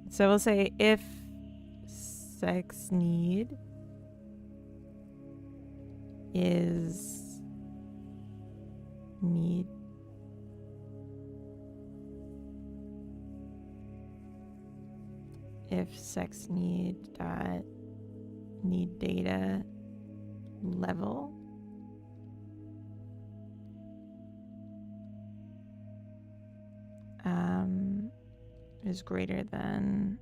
So we'll say if sex need is need if sex need dot need data level is greater than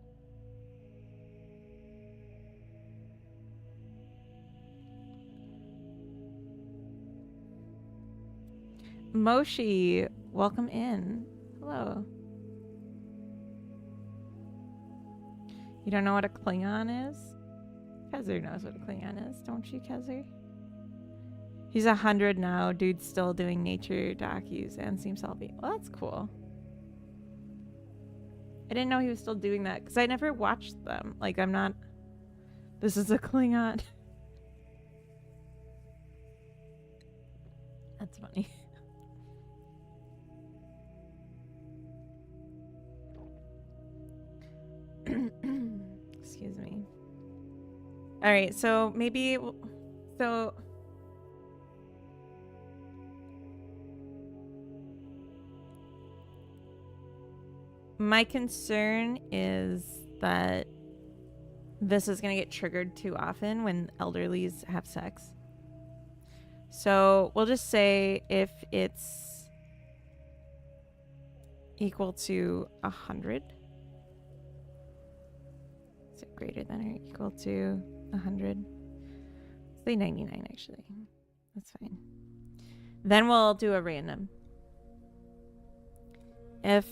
Moshi, welcome in. Hello. You don't know what a Klingon is? Kezer knows what a Klingon is, don't you, Kezer? He's 100 now. Dude's still doing nature docus and seems healthy. Well, that's cool. I didn't know he was still doing that because I never watched them. Like, I'm not... This is a Klingon. That's funny. Excuse me. All right, so maybe... So... My concern is that this is going to get triggered too often when elderlies have sex. So we'll just say if it's equal to 100. Is it greater than or equal to 100? Say 99 actually. That's fine. Then we'll do a random. If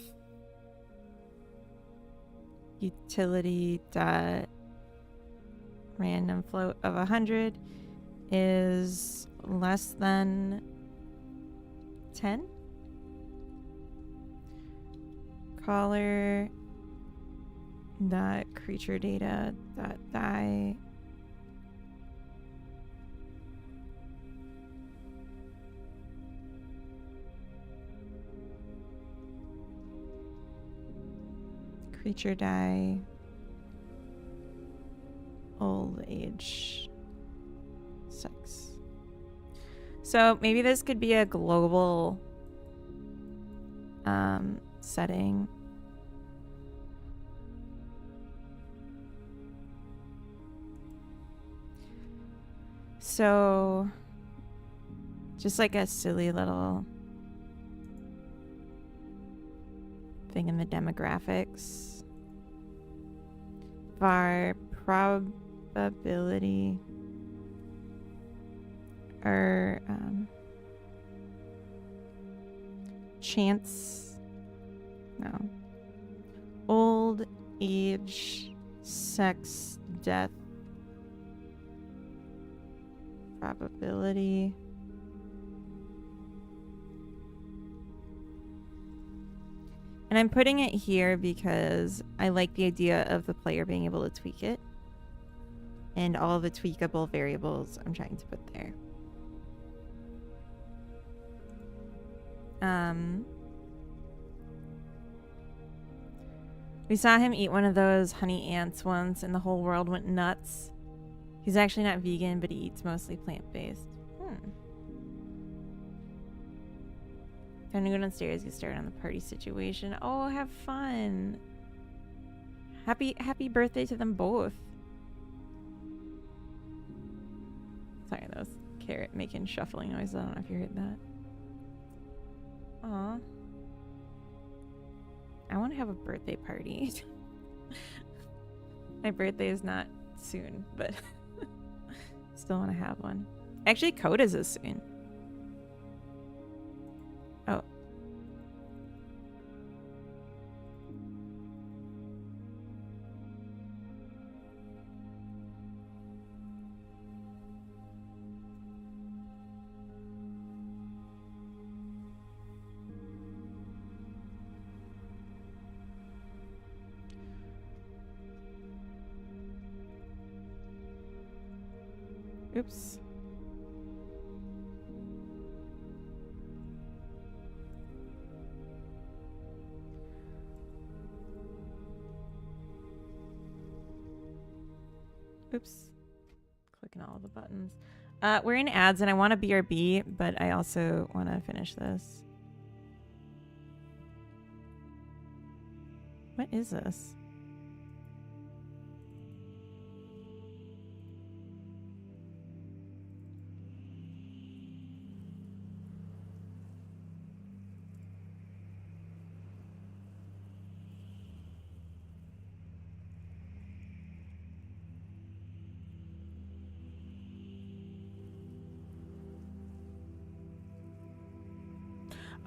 utility dot random float of 100 is less than 10, caller dot creature data dot die creature die old age sex. So maybe this could be a global setting. So just like a silly little thing in the demographics. Var probability or chance, no, old age sex death probability And I'm putting it here because I like the idea of the player being able to tweak it. And all the tweakable variables I'm trying to put there. We saw him eat one of those honey ants once and the whole world went nuts. He's actually not vegan, but he eats mostly plant-based. Time to go downstairs, get started on the party situation. Oh, have fun. Happy birthday to them both. Sorry, that was Carrot making shuffling noises. I don't know if you heard that. Aw. I want to have a birthday party. My birthday is not soon, but still want to have one. Actually, Coda's is soon. Oh. Oops. Oops. Clicking all of the buttons. We're in ads and I want a BRB, but I also want to finish this. What is this?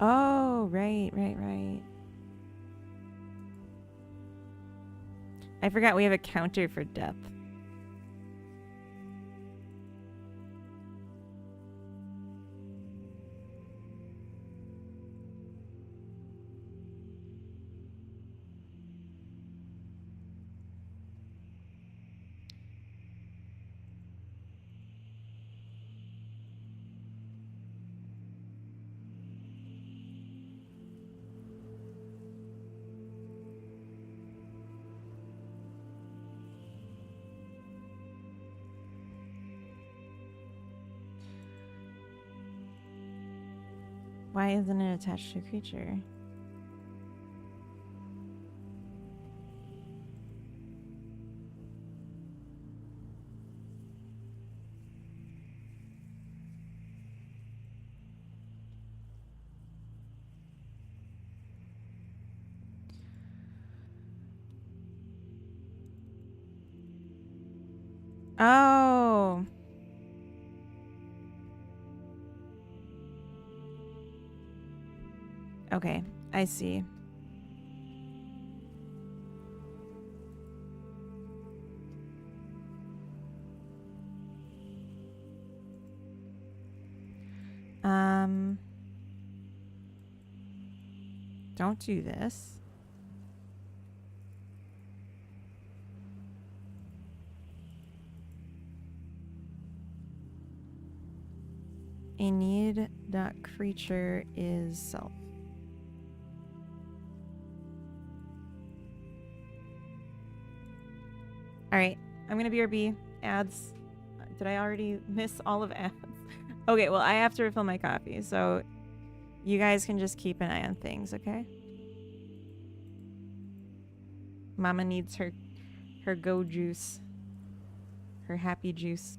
Oh, right. I forgot we have a counter for depth. Why isn't it attached to a creature? Oh. Okay, I see. Don't do this. A need dot creature is self. All right, I'm gonna BRB ads. Did I already miss all of ads? Okay, well I have to refill my coffee, so you guys can just keep an eye on things, okay? Mama needs her go juice, her happy juice.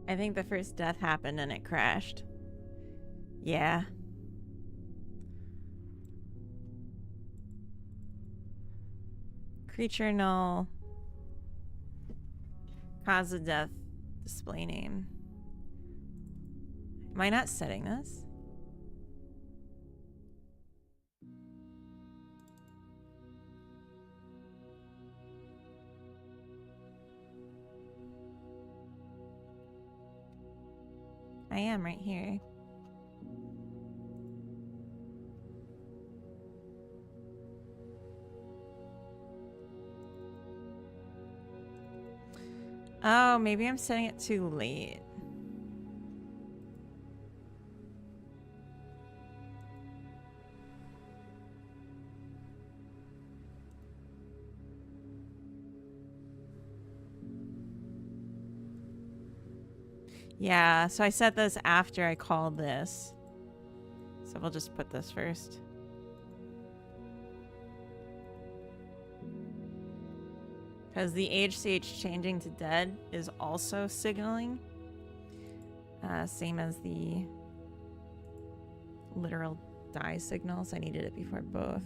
I think the first death happened and it crashed. Yeah. Creature null. Cause of death. Display name. Am I not setting this? I am right here. Oh, maybe I'm setting it too late. Yeah, so I set this after I called this. So we'll just put this first. Because the HCH changing to dead is also signaling. Same as the literal die signals. I needed it before both.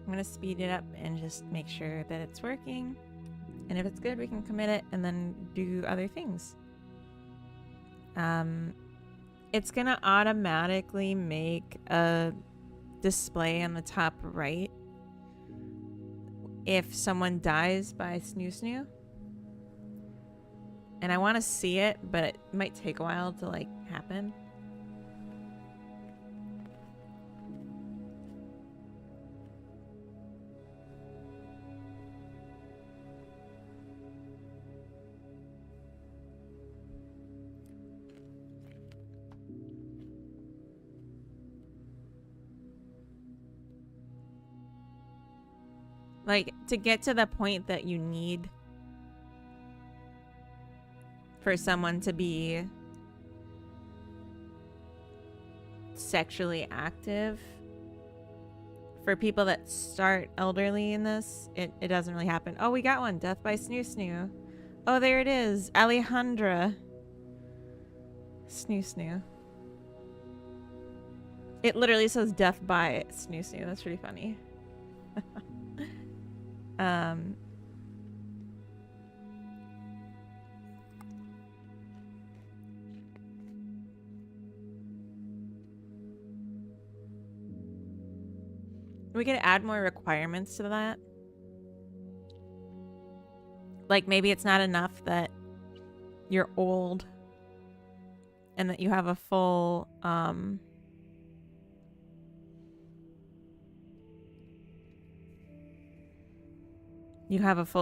I'm gonna speed it up and just make sure that it's working. And if it's good, we can commit it and then do other things. It's gonna automatically make a display on the top right if someone dies by snoo snoo. And I want to see it, but it might take a while to like happen. Like, to get to the point that you need for someone to be sexually active, for people that start elderly in this, it doesn't really happen. Oh, we got one. Death by snoo snoo. Oh, there it is. Alejandra. Snoo snoo. It literally says death by snoo snoo. That's pretty funny. We could add more requirements to that. Like maybe it's not enough that you're old and that you have a full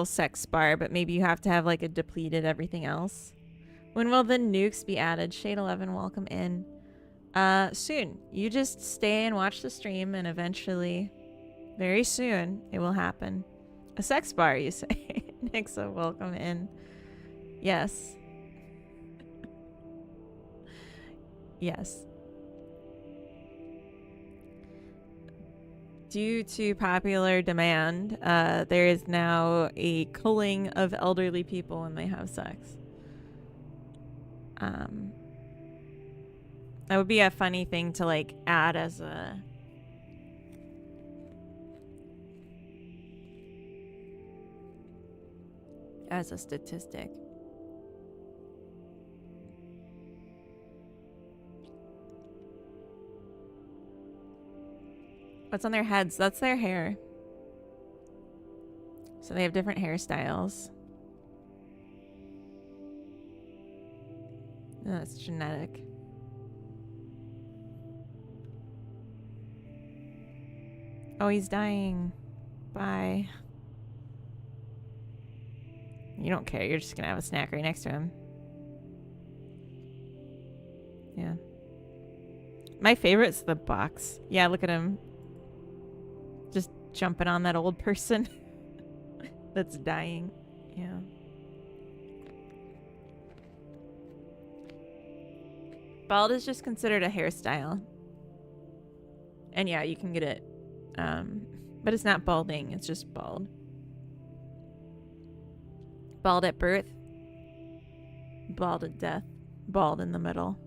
sex bar, but maybe you have to have like a depleted everything else. When will the nukes be added? Shade 11, welcome in. Soon. You just stay and watch the stream and eventually, very soon, it will happen. A sex bar, you say? Nixa, welcome in. Yes. Yes. Due to popular demand, there is now a culling of elderly people when they have sex. That would be a funny thing to like add as a statistic. What's on their heads? That's their hair. So they have different hairstyles. No, it's genetic. Oh, he's dying. Bye. You don't care. You're just gonna have a snack right next to him. Yeah. My favorite's the box. Yeah, look at him. Just jumping on that old person that's dying. Yeah. Bald is just considered a hairstyle. And yeah, you can get it. But it's not balding, it's just bald. Bald at birth. Bald at death. Bald in the middle.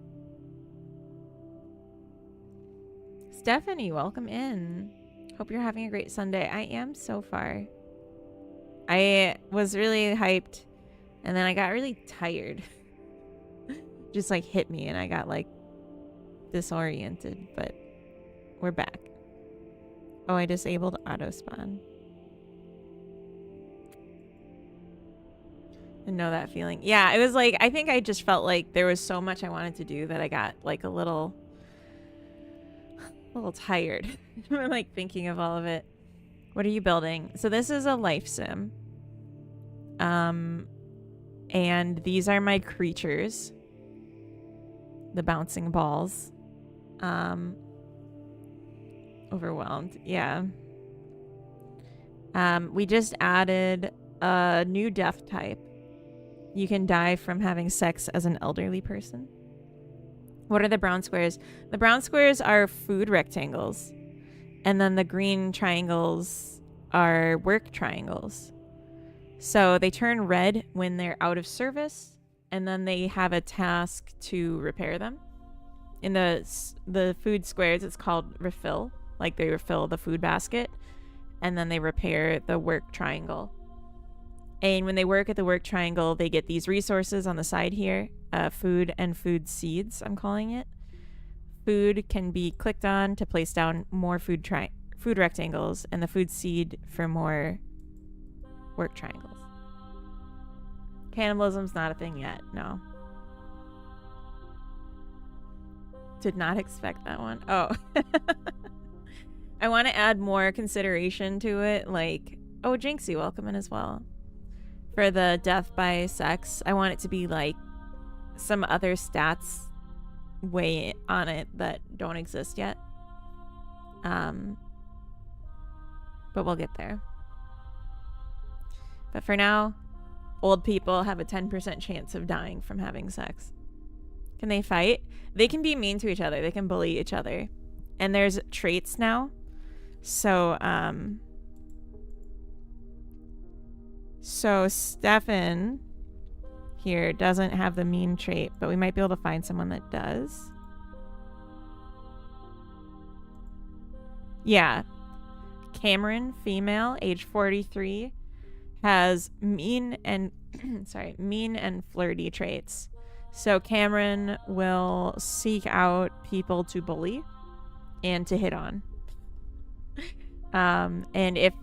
Stephanie, welcome in. Hope you're having a great Sunday. I am so far. I was really hyped, and then I got really tired. Just like hit me, and I got like disoriented, but we're back. Oh, I disabled auto spawn. I know that feeling. Yeah, it was like, I think I just felt like there was so much I wanted to do that I got like a little tired. I'm like thinking of all of it. What are you building? So this is a life sim. And these are my creatures. The bouncing balls. Overwhelmed. Yeah. We just added a new death type. You can die from having sex as an elderly person. What are the brown squares? The brown squares are food rectangles. And then the green triangles are work triangles. So they turn red when they're out of service. And then they have a task to repair them. In the food squares, it's called refill. Like they refill the food basket. And then they repair the work triangle. And when they work at the work triangle, they get these resources on the side here. Food and food seeds, I'm calling it. Food can be clicked on to place down more food rectangles, and the food seed for more work triangles. Cannibalism's not a thing yet, no. Did not expect that one. Oh. I want to add more consideration to it, like, oh, Jinxie, welcome in as well. For the death by sex, I want it to be like some other stats way on it that don't exist yet. But we'll get there. But for now, old people have a 10% chance of dying from having sex. Can they fight? They can be mean to each other. They can bully each other. And there's traits now. So Stefan here doesn't have the mean trait, but we might be able to find someone that does. Yeah. Cameron, female, age 43, has mean and mean and flirty traits. So Cameron will seek out people to bully and to hit on. And if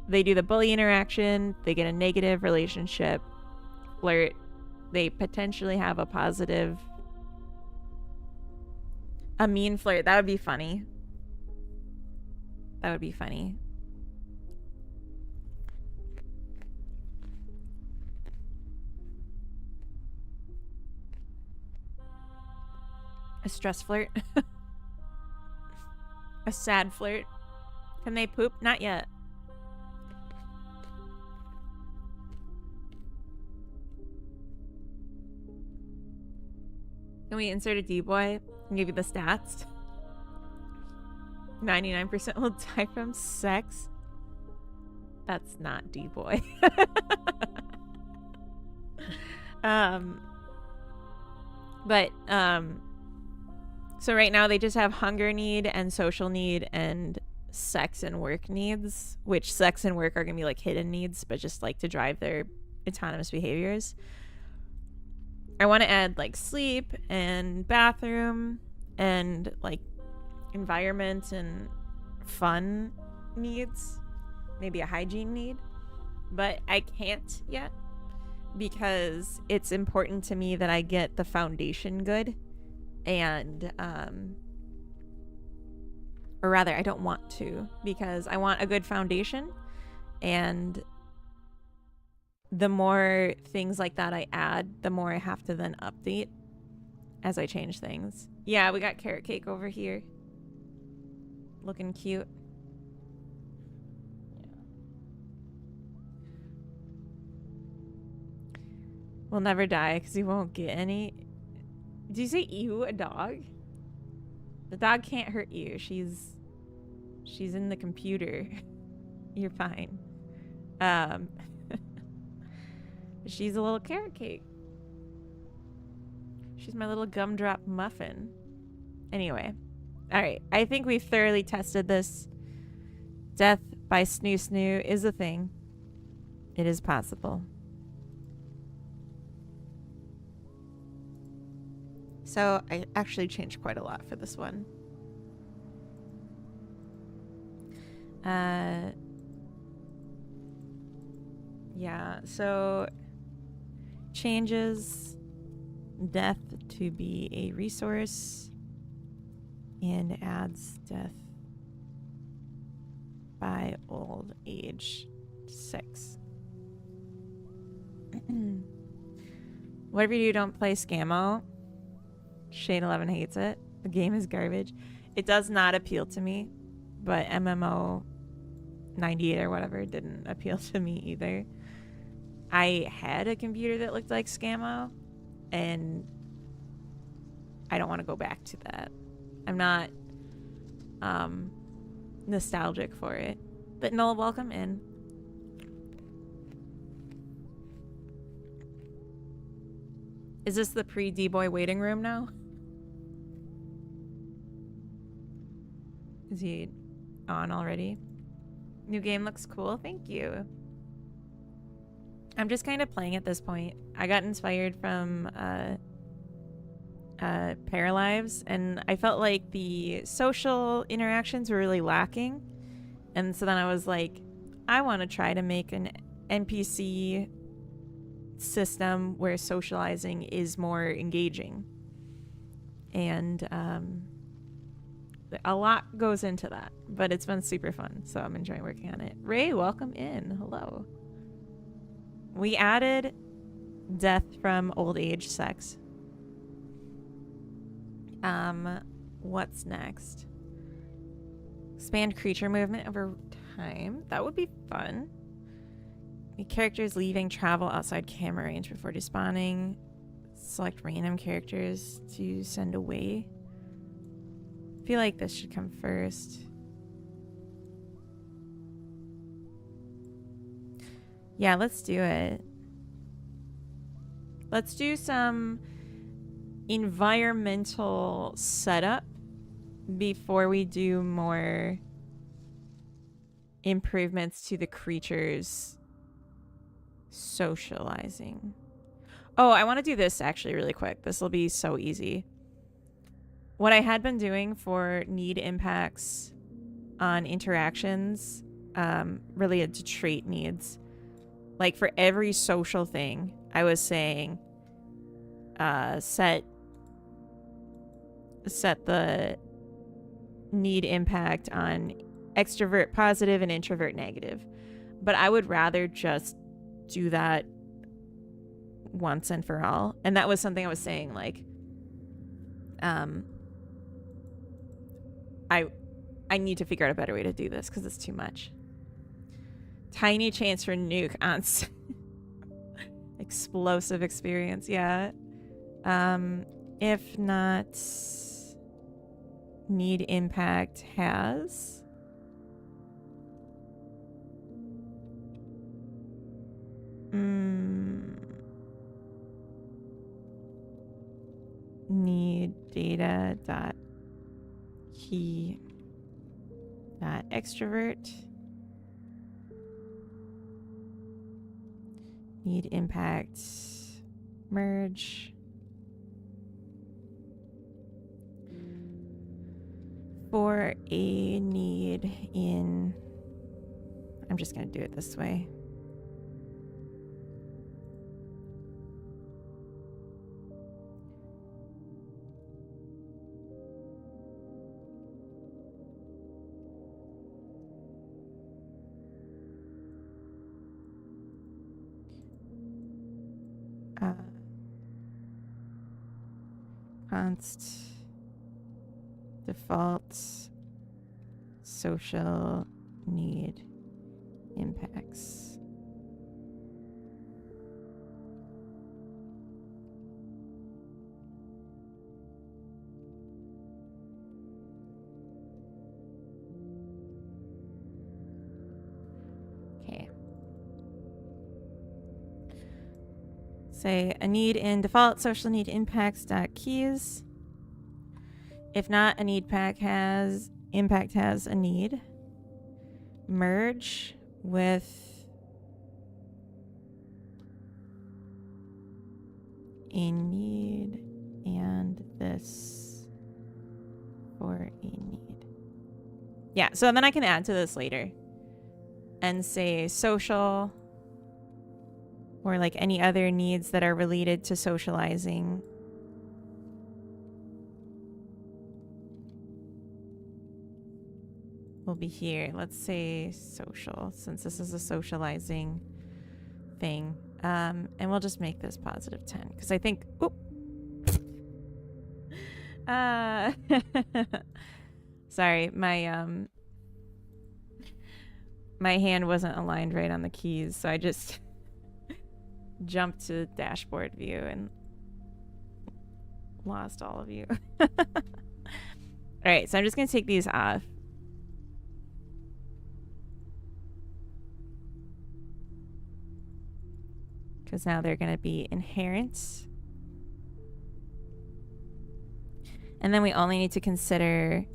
they do the bully interaction, they get a negative relationship. Flirt, they potentially have a positive. A mean flirt, that would be funny. That would be funny. A stress flirt. A sad flirt. Can they poop? Not yet. Can we insert a D-boy and give you the stats? 99% will die from sex. That's not D-boy. So right now they just have hunger need and social need and sex and work needs, which sex and work are gonna be like hidden needs, but just like to drive their autonomous behaviors. I want to add like sleep and bathroom and like environment and fun needs, maybe a hygiene need, but I can't yet because it's important to me that I get the foundation good, and or rather I don't want to, because I want a good foundation, and the more things like that I add, the more I have to then update. as I change things. Yeah, we got carrot cake over here. Looking cute. We'll never die because he won't get any. Did you say you, a dog? The dog can't hurt you. She's in the computer. You're fine. She's a little carrot cake. She's my little gumdrop muffin. Anyway. Alright. I think we've thoroughly tested this. Death by snoo snoo is a thing. It is possible. So I actually changed quite a lot for this one. Yeah, so changes death to be a resource and adds death by old age 6. Whatever you do, don't play Scammo. Shade 11 hates it. The game is garbage. It does not appeal to me, but MMO 98 or whatever didn't appeal to me either. I had a computer that looked like Scammo, and I don't want to go back to that. I'm not nostalgic for it. But Noel, welcome in. Is this the pre-D-Boy waiting room now? Is he on already? New game looks cool. Thank you. I'm just kind of playing at this point. I got inspired from Paralives, and I felt like the social interactions were really lacking. And so then I was like, I want to try to make an NPC system where socializing is more engaging. And a lot goes into that, but it's been super fun, so I'm enjoying working on it. Ray, welcome in. Hello. We added death from old age sex. What's next? Expand creature movement over time. That would be fun. The characters leaving travel outside camera range before despawning. Select random characters to send away. I feel like this should come first. Yeah, let's do it. Let's do some environmental setup before we do more improvements to the creatures socializing. Oh, I want to do this actually really quick. This will be so easy. What I had been doing for need impacts on interactions related to trait needs, like for every social thing, I was saying set the need impact on extrovert positive and introvert negative. But I would rather just do that once and for all. And that was something I was saying, like, I need to figure out a better way to do this because it's too much. Tiny chance for nuke on explosive experience, yeah. If not, need impact has. Need data dot key dot extrovert. Need impact merge. For a need in, I'm just going to do it this way. Const default social need impacts. Okay. Say a need in default social need impacts dot keys. If not, a need pack has impact has a need. Merge with a need and this for a need. Yeah, so then I can add to this later and say social or like any other needs that are related to socializing. Will be here. Let's say social, since this is a socializing thing. And we'll just make this positive 10 because I think, oop. Sorry, my hand wasn't aligned right on the keys, so I just jumped to dashboard view and lost all of you. All right, so I'm just gonna take these off. Because now they're going to be inherent. And then we only need to consider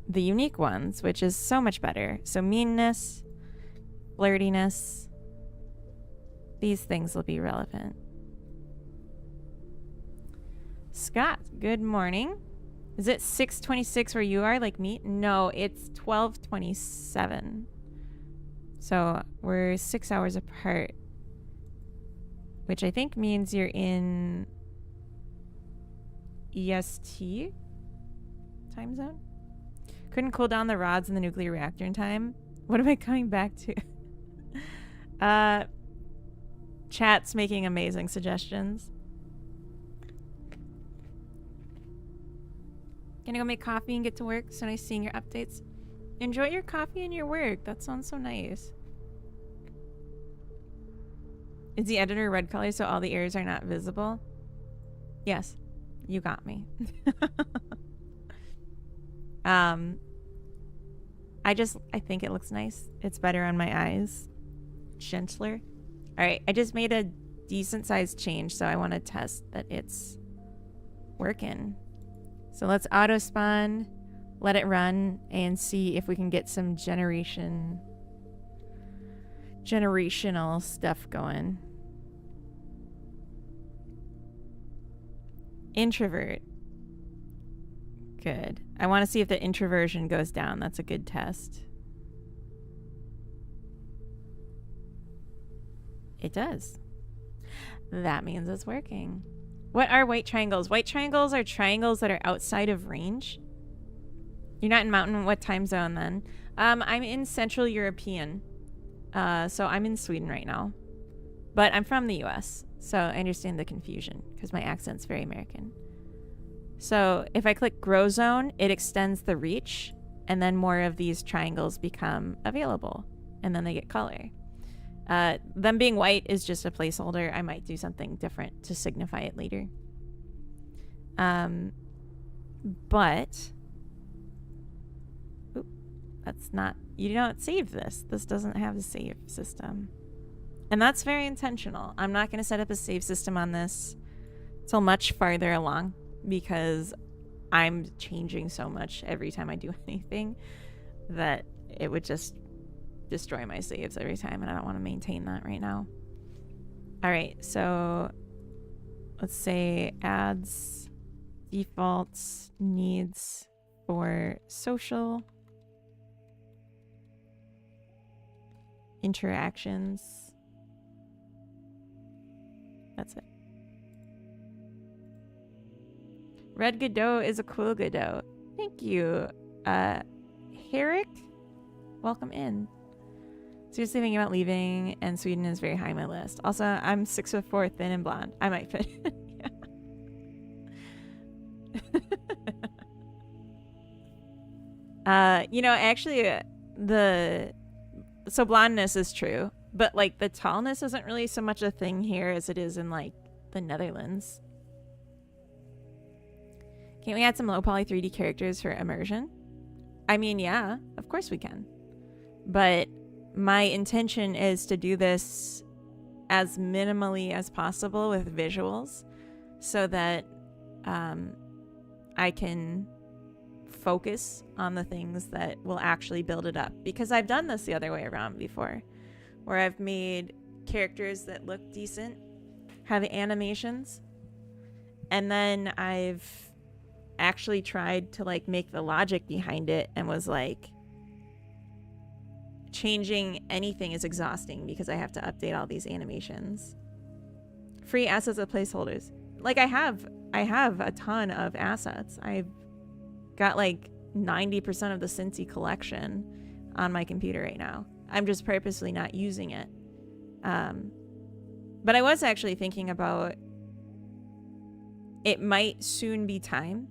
the unique ones, which is so much better. So meanness, flirtiness, these things will be relevant. Scott, good morning. Is it 6:26 where you are, like me? No, it's 12:27. So we're 6 hours apart. Which I think means you're in EST time zone. Couldn't cool down the rods in the nuclear reactor in time. What am I coming back to? Chat's making amazing suggestions. Gonna go make coffee and get to work. So nice seeing your updates. Enjoy your coffee and your work. That sounds so nice. Is the editor red color so all the errors are not visible? Yes, you got me. I think it looks nice. It's better on my eyes. Gentler. All right, I just made a decent sized change, so I want to test that it's working. So let's auto spawn, let it run, and see if we can get some generational stuff going. Introvert. Good. I want to see if the introversion goes down. That's a good test. It does. That means it's working. What are white triangles? White triangles are triangles that are outside of range. You're not in Mountain. What time zone then? I'm in Central European. So I'm in Sweden right now, but I'm from the US, so I understand the confusion because my accent's very American. So if I click grow zone, it extends the reach, and then more of these triangles become available, and then they get color. Them being white is just a placeholder. I might do something different to signify it later. But that's not, you don't save this. This doesn't have a save system. And that's very intentional. I'm not going to set up a save system on this till much farther along because I'm changing so much every time I do anything that it would just destroy my saves every time, and I don't want to maintain that right now. All right, so let's say adds defaults needs for social interactions. That's it. Red Godot is a cool Godot. Thank you. Herrick, welcome in. Seriously thinking about leaving, and Sweden is very high on my list. Also, I'm 6'4", thin and blonde. I might fit. Yeah. You know, actually, so blondness is true, but like the tallness isn't really so much a thing here as it is in like the Netherlands. Can't we add some low poly 3D characters for immersion? I mean, yeah, of course we can. But my intention is to do this as minimally as possible with visuals so that I can focus on the things that will actually build it up. Because I've done this the other way around before, where I've made characters that look decent, have animations, and then I've actually tried to like make the logic behind it and was like, changing anything is exhausting because I have to update all these animations. Free assets as placeholders. Like I have a ton of assets. I've got like 90% of the Cincy collection on my computer right now. I'm just purposely not using it. But I was actually thinking about it might soon be time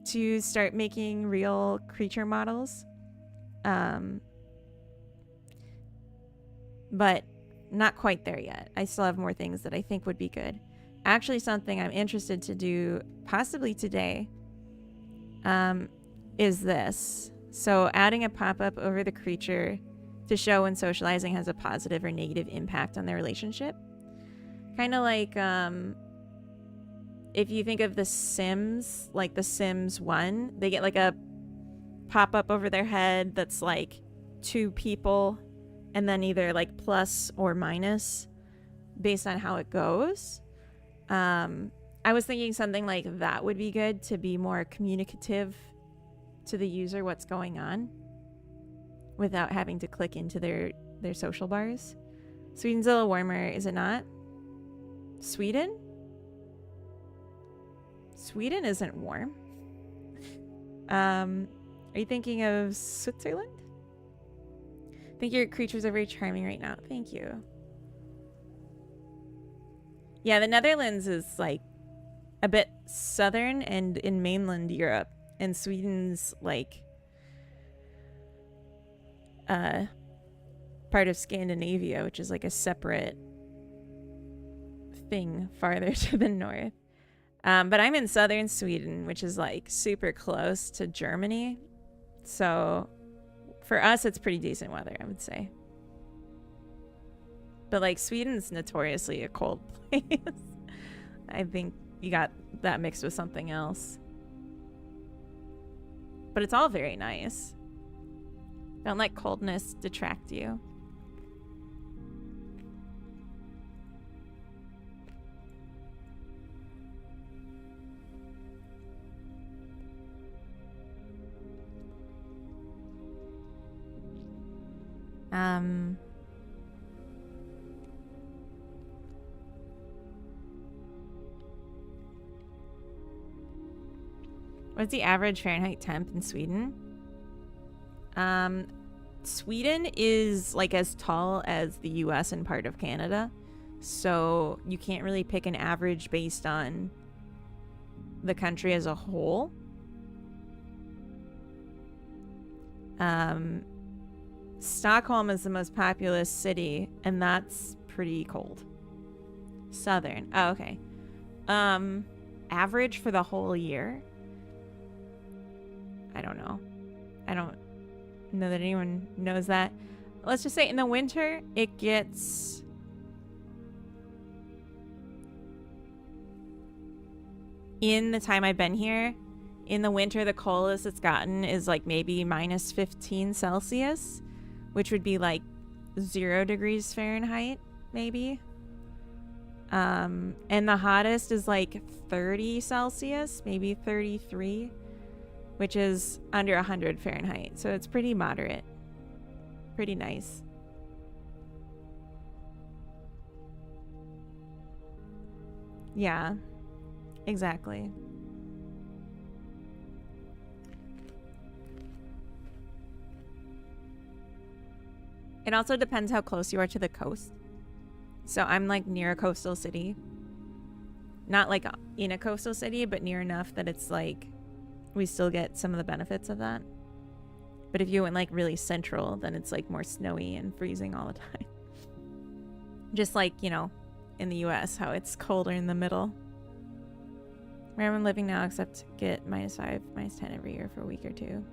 to start making real creature models. But not quite there yet. I still have more things that I think would be good. Actually, something I'm interested to do possibly today is this. So adding a pop-up over the creature to show when socializing has a positive or negative impact on their relationship. Kind of like if you think of The Sims, like The Sims 1, they get like a pop-up over their head that's like 2 people and then either like plus or minus based on how it goes. I was thinking something like that would be good to be more communicative to the user what's going on without having to click into their social bars. Sweden's a little warmer, is it not? Sweden? Sweden isn't warm. Are you thinking of Switzerland? I think your creatures are very charming right now. Thank you. Yeah, the Netherlands is like a bit southern and in mainland Europe, and Sweden's like part of Scandinavia, which is like a separate thing farther to the north. But I'm in southern Sweden, which is like super close to Germany. So for us, it's pretty decent weather, I would say. But like Sweden's notoriously a cold place. I think you got that mixed with something else. But it's all very nice. Don't let coldness detract you. What's the average Fahrenheit temp in Sweden? Sweden is like as tall as the US and part of Canada. So you can't really pick an average based on the country as a whole. Stockholm is the most populous city, and that's pretty cold. Southern. Oh, okay. Average for the whole year? I don't know. I don't know that anyone knows that. Let's just say in the winter, it gets... In the time I've been here, in the winter, the coldest it's gotten is like maybe minus 15 Celsius, which would be like 0 degrees Fahrenheit, maybe. And the hottest is like 30 Celsius, maybe 33, which is under 100 Fahrenheit. So it's pretty moderate. Pretty nice. Yeah, exactly. It also depends how close you are to the coast. So I'm like near a coastal city. Not like in a coastal city, but near enough that it's like we still get some of the benefits of that. But if you went like really central, then it's like more snowy and freezing all the time. Just like, you know, in the US, how it's colder in the middle. Where I'm living now, except get -5, -10 every year for a week or two.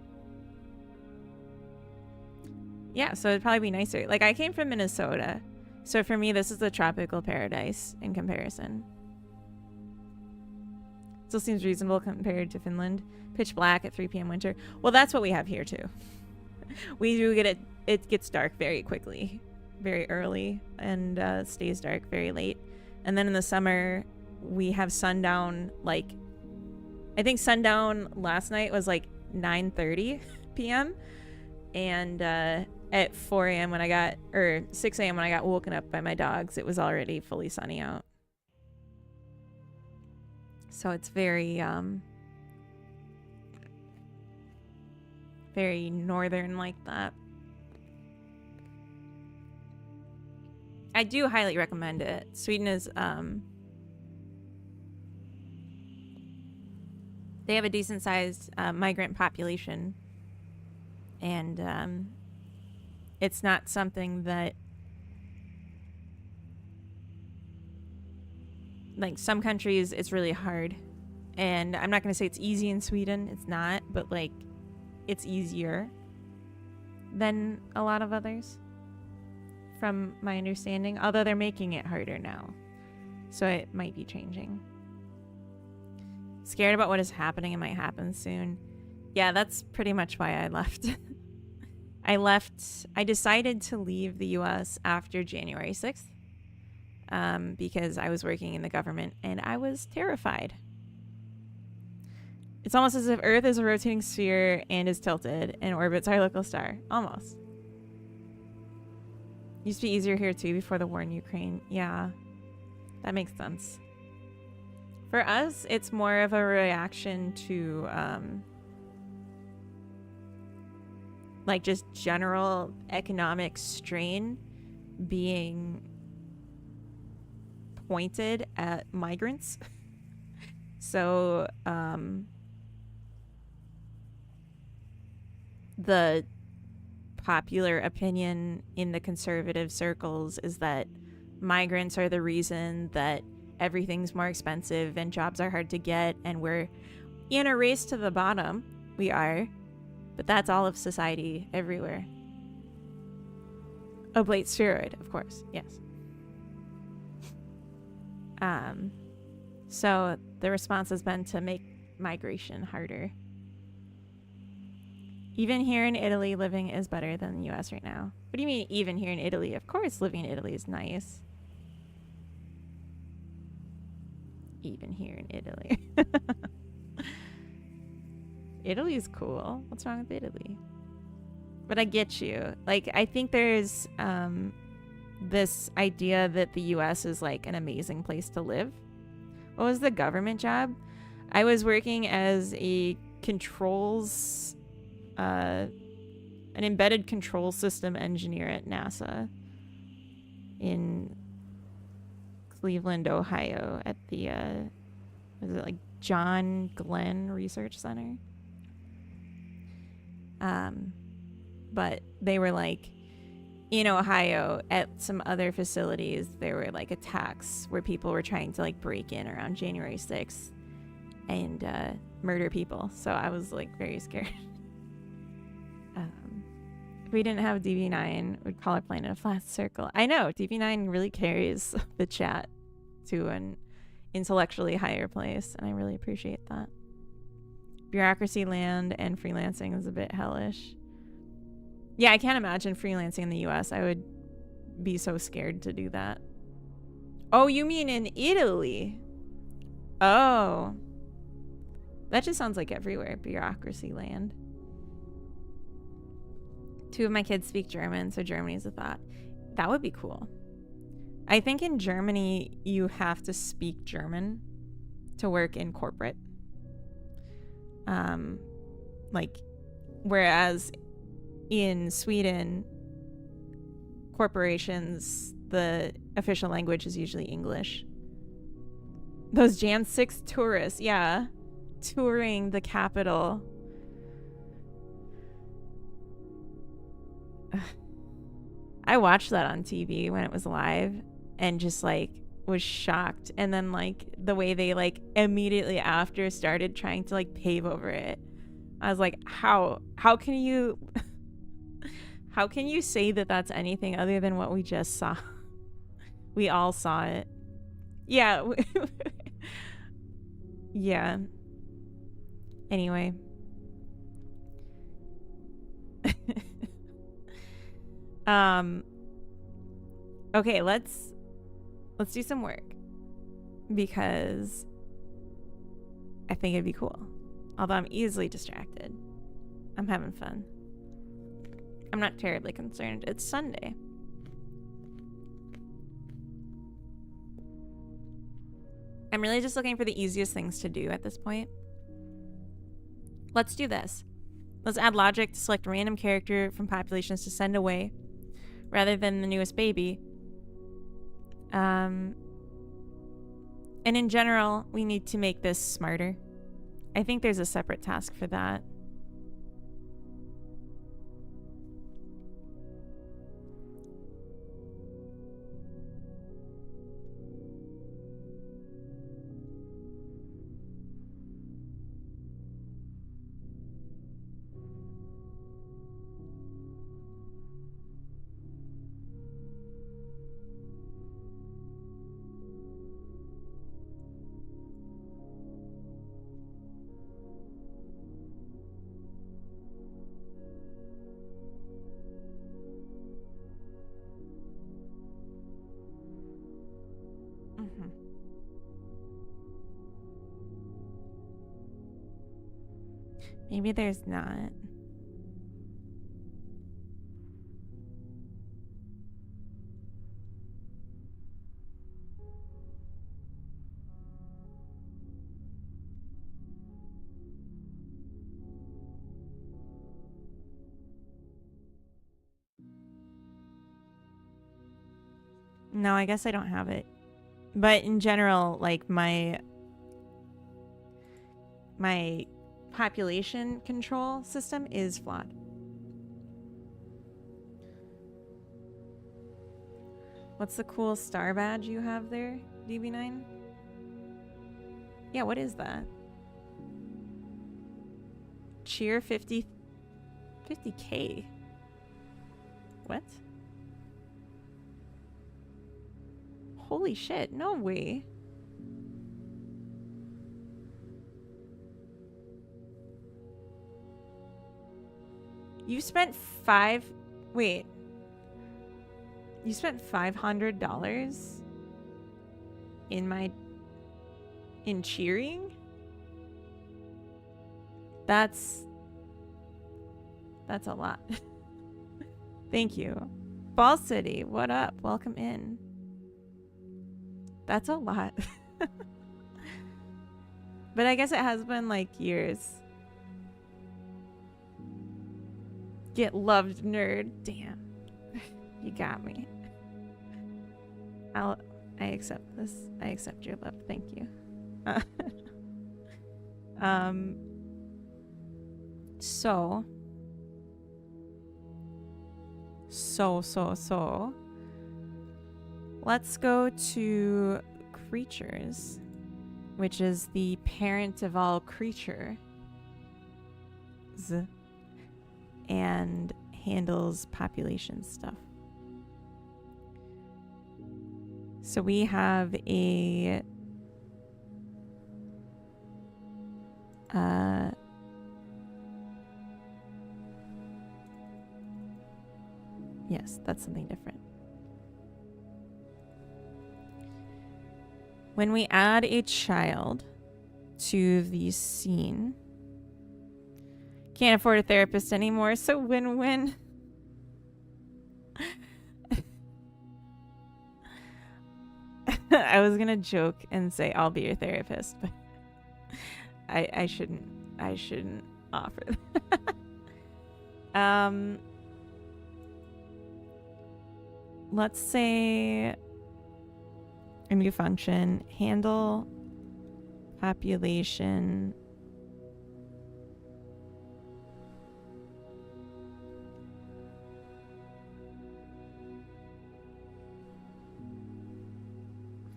Yeah, so it'd probably be nicer. Like, I came from Minnesota, so for me, this is the tropical paradise in comparison. Still seems reasonable compared to Finland. Pitch black at 3 p.m. winter. Well, that's what we have here too. We do get it gets dark very quickly, very early, and stays dark very late. And then in the summer, we have sundown, like, I think sundown last night was like 9:30 p.m. And at 4 a.m. when I got, or 6 a.m. when I got woken up by my dogs, it was already fully sunny out. So it's very, very northern like that. I do highly recommend it. Sweden is, they have a decent sized migrant population, and it's not something that, like, some countries it's really hard, and I'm not going to say it's easy in Sweden, it's not, but like it's easier than a lot of others from my understanding, although they're making it harder now, so it might be changing. Scared about what is happening and might happen soon. Yeah, that's pretty much why I left. I decided to leave the US after January 6th because I was working in the government and I was terrified. It's almost as if Earth is a rotating sphere and is tilted and orbits our local star. Almost. Used to be easier here too before the war in Ukraine. Yeah, that makes sense. For us, it's more of a reaction to like just general economic strain being pointed at migrants. So the popular opinion in the conservative circles is that migrants are the reason that everything's more expensive and jobs are hard to get, and we're in a race to the bottom. We are, but that's all of society everywhere. Oblate spheroid, of course, yes. So the response has been to make migration harder. Even here in Italy, living is better than the US right now. What do you mean, even here in Italy? Of course, living in Italy is nice. Even here in Italy. Italy is cool. What's wrong with Italy? But I get you. Like, I think there's this idea that the US is like an amazing place to live. What was the government job? I was working as a controls, an embedded control system engineer at NASA in Cleveland, Ohio, at the was it like John Glenn Research Center? But they were like in Ohio at some other facilities. There were like attacks where people were trying to like break in around January 6th and murder people. So I was like very scared. If we didn't have DB9, we'd call our planet a flat circle. I know, DB9 really carries the chat to an intellectually higher place, and I really appreciate that. Bureaucracy land and freelancing is a bit hellish. Yeah, I can't imagine freelancing in the US. I would be so scared to do that. Oh, you mean in Italy? Oh. That just sounds like everywhere, bureaucracy land. 2 of my kids speak German, so Germany's a thought. That would be cool. I think in Germany, you have to speak German to work in corporate. Like, whereas in Sweden, corporations, the official language is usually English. Those Jan 6 tourists, yeah. Touring the capital. I watched that on TV when it was live and just like was shocked. And then like the way they like immediately after started trying to like pave over it. I was like, how can you how can you say that that's anything other than what we just saw? We all saw it. Yeah. Yeah. Anyway. Okay, let's do some work because I think it'd be cool. Although I'm easily distracted. I'm having fun. I'm not terribly concerned. It's Sunday. I'm really just looking for the easiest things to do at this point. Let's do this. Let's add logic to select a random character from populations to send away rather than the newest baby. And in general, we need to make this smarter. I think there's a separate task for that. Maybe there's not. No, I guess I don't have it. But in general, like my population control system is flawed. What's the cool star badge you have there, DB9? Yeah, what is that? Cheer 50K. What? Holy shit, no way. You spent wait. You spent $500 in cheering? That's a lot. Thank you. Ball City, what up? Welcome in. That's a lot. But I guess it has been like years. Get loved, nerd. Damn. You got me. I accept this. I accept your love. Thank you. So. Let's go to creatures, which is the parent of all creatures and handles population stuff. So we have a yes, that's something different. When we add a child to the scene, can't afford a therapist anymore, so win-win. I was gonna joke and say I'll be your therapist, but I shouldn't offer that. Let's say a new function, handle population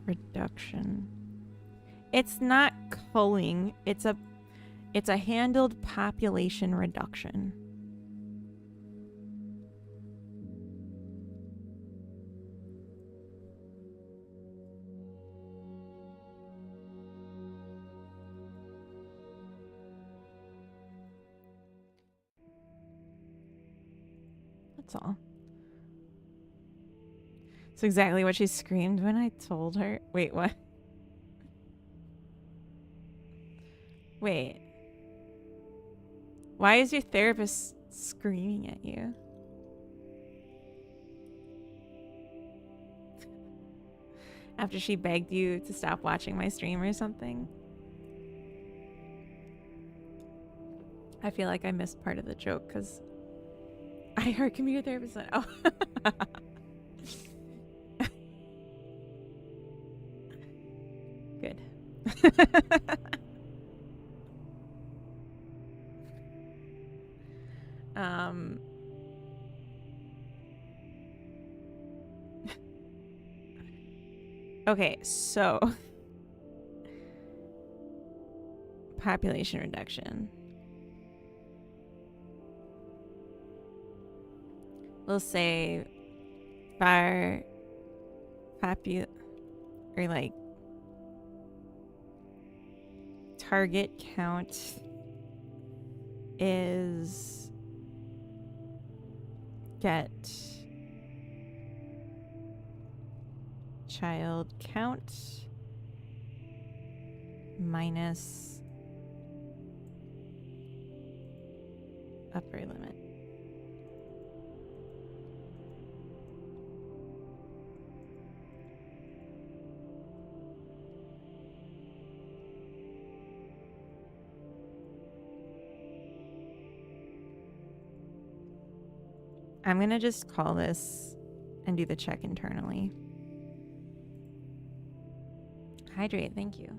reduction. It's not culling. It's a handled population reduction. That's all. It's exactly what she screamed when I told her. Wait, what? Wait. Why is your therapist screaming at you? After she begged you to stop watching my stream or something? I feel like I missed part of the joke because I heard computer therapist. Oh. Good. Okay, so population reduction. We'll say our or like target count is get child count minus upper limit. I'm gonna just call this and do the check internally. Hydrate, thank you.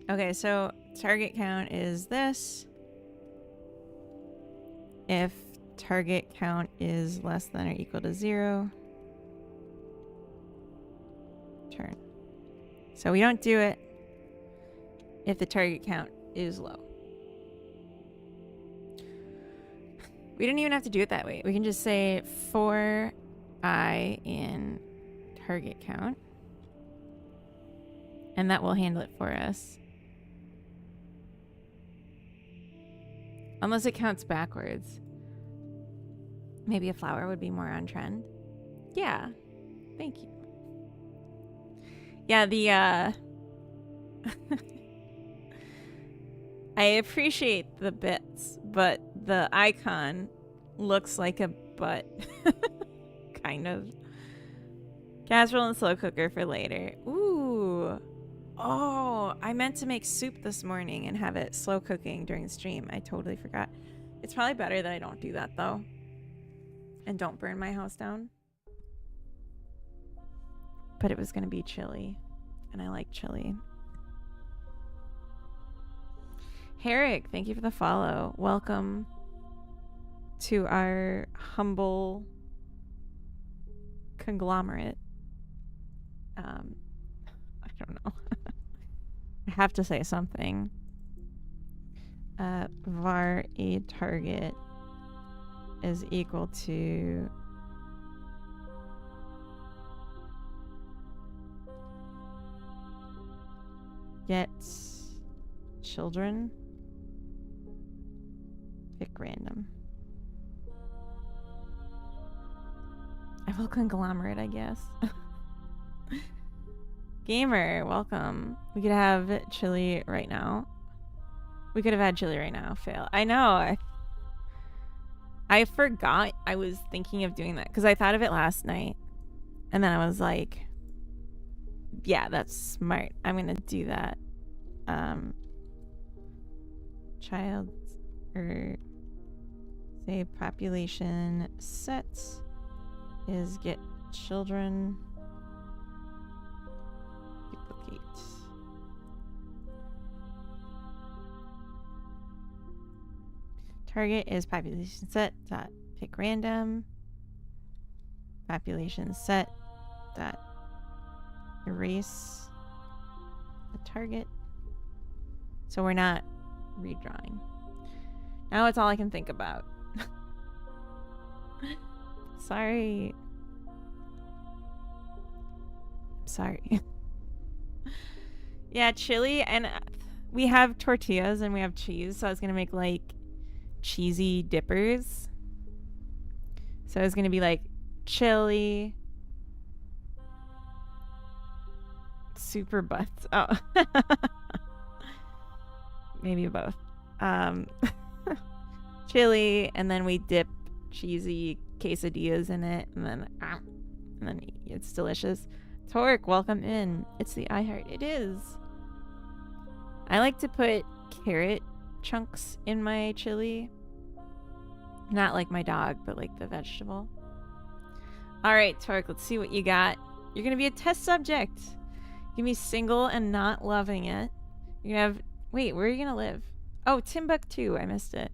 Okay, so target count is this. If target count is less than or equal to 0, turn. So we don't do it if the target count is low. We don't even have to do it that way. We can just say for I in target count, and that will handle it for us. Unless it counts backwards. Maybe a flower would be more on trend. Yeah. Thank you. Yeah, the I appreciate the bits, but the icon looks like a butt. Kind of. Casserole and slow cooker for later. Ooh. Oh, I meant to make soup this morning and have it slow cooking during stream. I totally forgot. It's probably better that I don't do that though. And don't burn my house down. But it was going to be chili. And I like chili. Herrick, thank you for the follow. Welcome to our humble conglomerate. I don't know. I have to say something. Var a target is equal to get children, pick random. I will conglomerate, I guess. Gamer, welcome. We could have chili right now. We could have had chili right now. Fail. I know. I forgot I was thinking of doing that because I thought of it last night. And then I was like, yeah, that's smart. I'm going to do that. Child or Say population set is get children duplicate. Target is population set dot pick random. Population set dot erase the target. So we're not redrawing. Now it's all I can think about. Sorry. Sorry. Yeah, chili, and we have tortillas and we have cheese, so I was gonna make like cheesy dippers. So it's gonna be like chili, super butts. Oh, maybe both. Chili, and then we dip cheesy quesadillas in it, and then it's delicious. Torque, welcome in. It's the iHeart. It is. I like to put carrot chunks in my chili. Not like my dog, but like the vegetable. All right, Torque, let's see what you got. You're going to be a test subject. You're going to be single and not loving it. You're going to have... Wait, where are you going to live? Oh, Timbuktu. I missed it.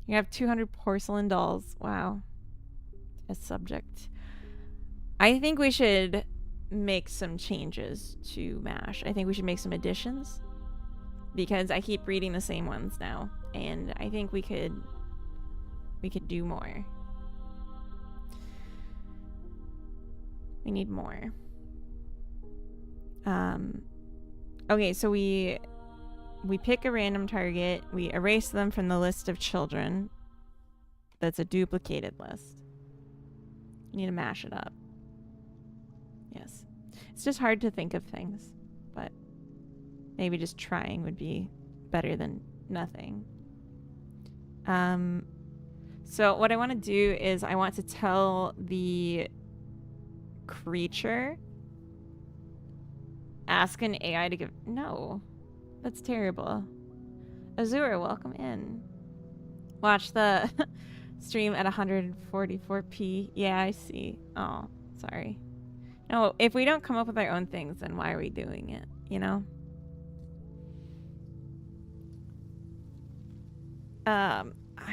You have 200 porcelain dolls. Wow. Test subject. I think we should make some changes to MASH. I think we should make some additions. Because I keep reading the same ones now. And I think we could do more. We need more. Okay, so we pick a random target. We erase them from the list of children. That's a duplicated list. You need to mash it up. Yes. It's just hard to think of things, but maybe just trying would be better than nothing. So what I want to do is I want to tell the creature, ask an AI to give... No, that's terrible. Azura, welcome in. Watch the stream at 144p. Yeah, I see. Oh, sorry. No, if we don't come up with our own things, then why are we doing it, you know? I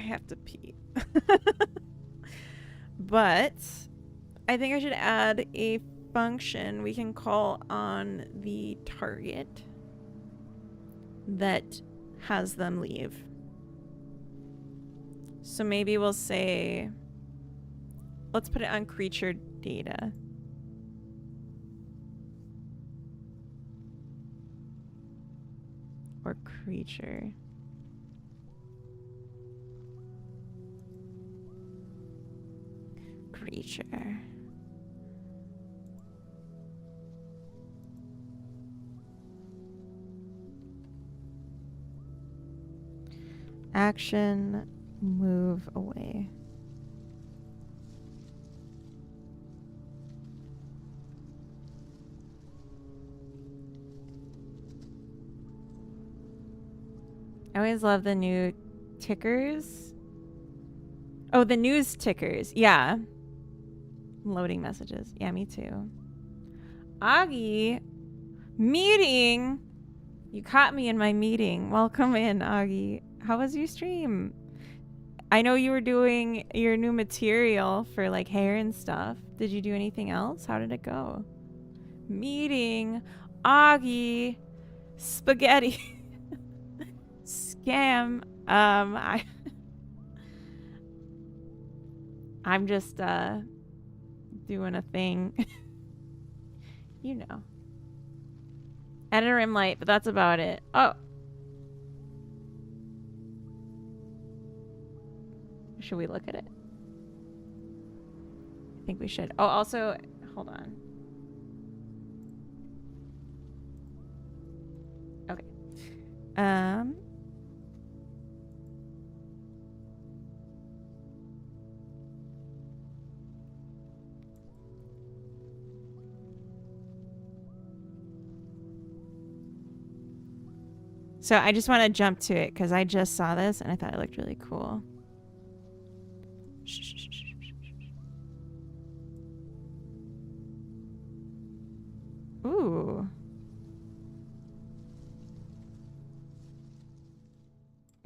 have to pee. But I think I should add a function we can call on the target that has them leave. So maybe we'll say, let's put it on creature data. Or creature. Creature. Action, move away. I always love the new tickers. Oh, the news tickers. Yeah. Loading messages. Yeah, me too. Augie. Meeting. You caught me in my meeting. Welcome in, Augie. How was your stream? I know you were doing your new material for like hair and stuff. Did you do anything else? How did it go? Meeting. Augie. Spaghetti. Scam. I'm just doing a thing. You know. And a rim light, but that's about it. Oh. Should we look at it? I think we should. Oh, also, hold on. Okay. So I just want to jump to it because I just saw this and I thought it looked really cool.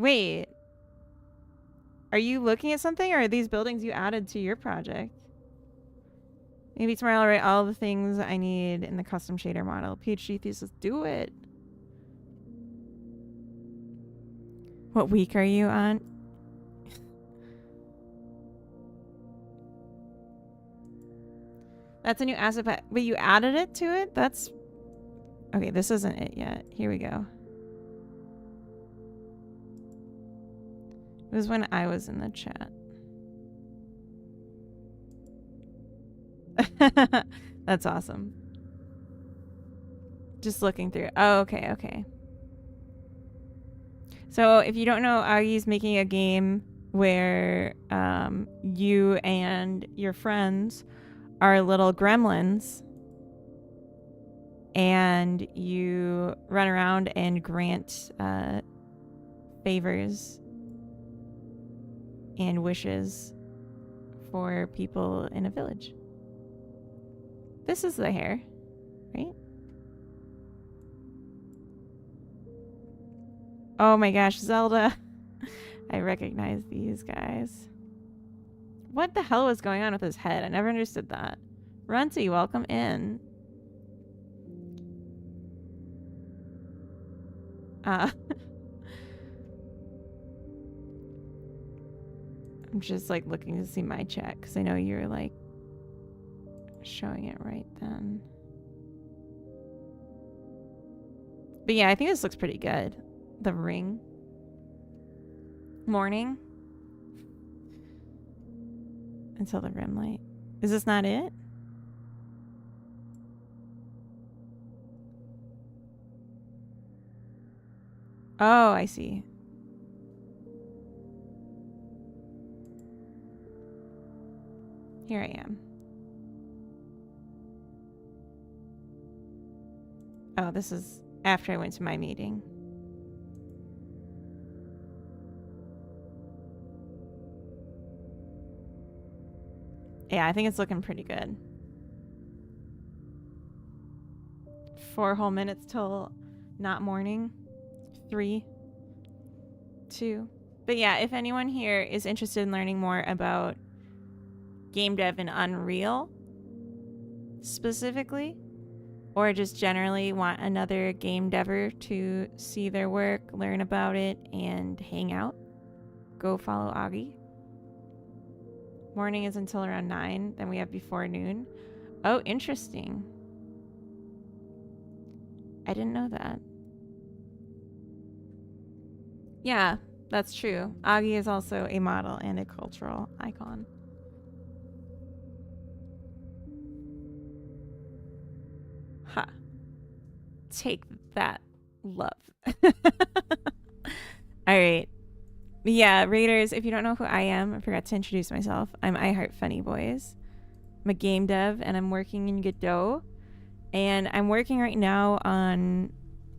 Wait. Are you looking at something, or are these buildings you added to your project? Maybe tomorrow I'll write all the things I need in the custom shader model. PhD thesis, do it. What week are you on? That's a new asset, but you added it to it? That's... Okay, this isn't it yet. Here we go. It was when I was in the chat. That's awesome. Just looking through. Oh, okay, okay. So if you don't know, Agi's making a game where you and your friends are little gremlins, and you run around and grant favors and wishes for people in a village. This is the hair, right? Oh my gosh, Zelda. I recognize these guys. What the hell was going on with his head? I never understood that. Runty, welcome in. I'm just like looking to see my chat because I know you're like showing it right then. But yeah, I think this looks pretty good. The ring. Morning. Until the rim light. Is this not it? Oh, I see. Here I am. Oh, this is after I went to my meeting. Yeah, I think it's looking pretty good. 4 whole minutes till not morning. 3, 2. But yeah, if anyone here is interested in learning more about game dev in Unreal specifically, or just generally want another game dever to see their work, learn about it, and hang out, go follow Agi. Morning is until around 9. Then we have before noon. Oh, interesting. I didn't know that. Yeah, that's true. Agi is also a model and a cultural icon. Ha. Take that, love. All right. Yeah, Raiders, if you don't know who I am, I forgot to introduce myself. I'm I Heart Funny Boys. I'm a game dev, and I'm working in Godot. And I'm working right now on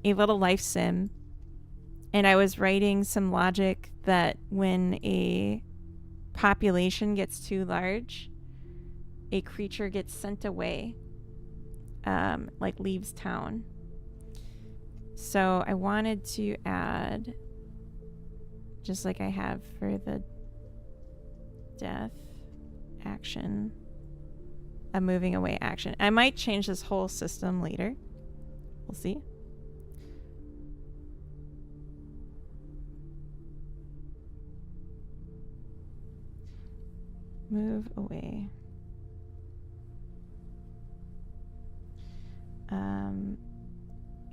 a little life sim. And I was writing some logic that when a population gets too large, a creature gets sent away, like leaves town. So I wanted to add, just like I have for the death action, a moving away action. I might change this whole system later. We'll see. Move away.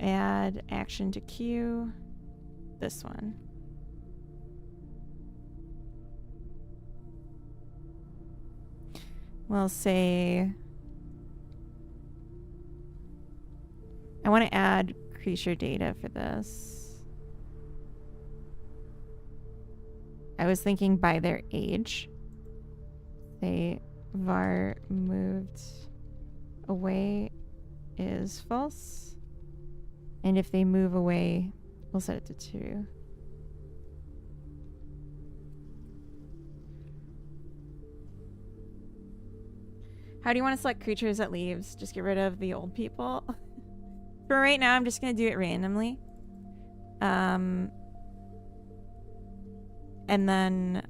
Add action to queue. This one. We'll say I want to add creature data for this. I was thinking by their age. Say var moved away is false. And if they move away, we'll set it to 2. How do you want to select creatures that leaves? Just get rid of the old people? For right now, I'm just going to do it randomly. And then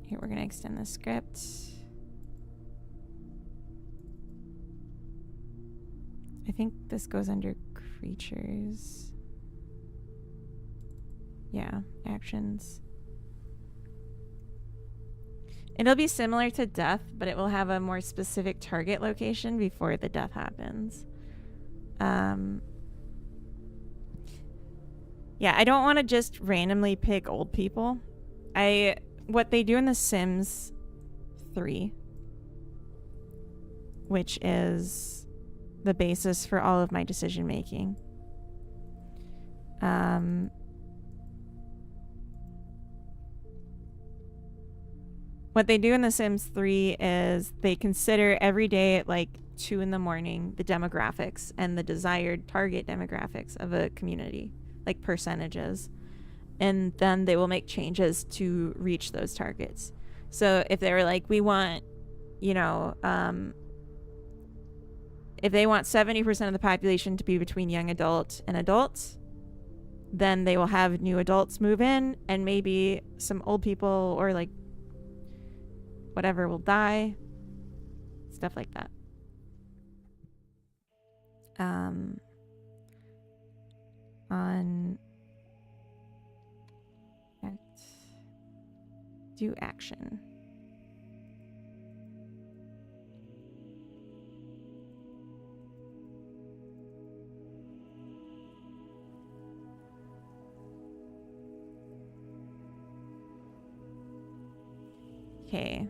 here, we're going to extend the script. I think this goes under creatures. Yeah, actions. It'll be similar to death, but it will have a more specific target location before the death happens. Yeah, I don't want to just randomly pick old people. What they do in The Sims 3, which is the basis for all of my decision making. What they do in The Sims 3 is they consider every day at like 2 in the morning the demographics and the desired target demographics of a community, like percentages. And then they will make changes to reach those targets. So if they were like, we want, you know, if they want 70% of the population to be between young adult and adults, then they will have new adults move in and maybe some old people or like whatever will die. Stuff like that. On do action. Okay.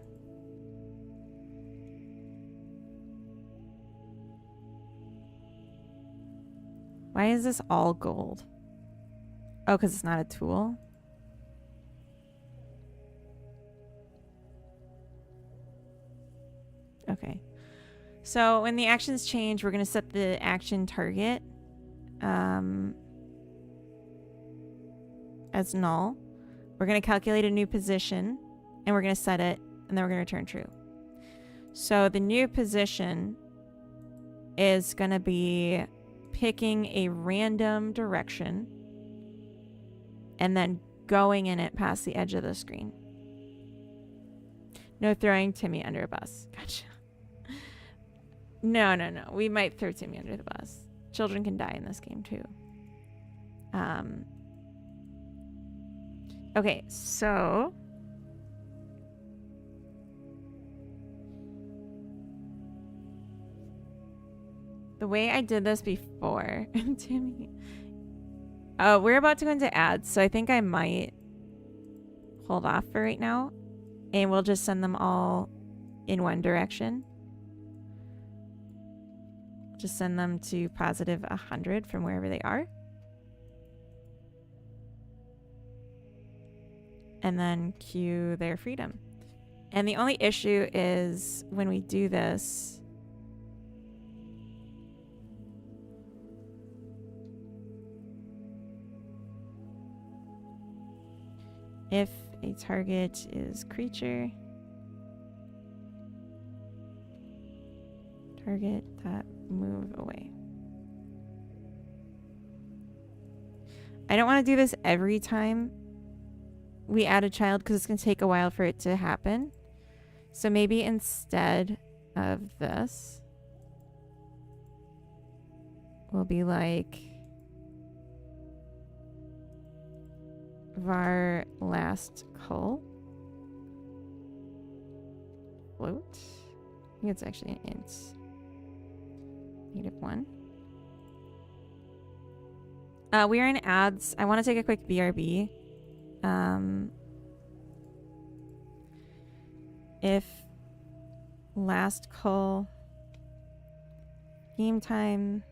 Why is this all gold? Oh, because it's not a tool? Okay. So when the actions change, we're going to set the action target as null. We're going to calculate a new position, and we're going to set it, and then we're going to return true. So the new position is going to be picking a random direction and then going in it past the edge of the screen. No throwing Timmy under a bus. Gotcha. No. We might throw Timmy under the bus. Children can die in this game too. Okay, so the way I did this before, Timmy. We're about to go into ads, so I think I might hold off for right now, and we'll just send them all in one direction. Just send them to positive 100 from wherever they are. And then cue their freedom. And the only issue is when we do this, if a target is creature, target that move away. I don't want to do this every time we add a child because it's going to take a while for it to happen. So maybe instead of this, we'll be like var last call float. I think it's actually an int. -1. We are in ads. I want to take a quick BRB. If last call game time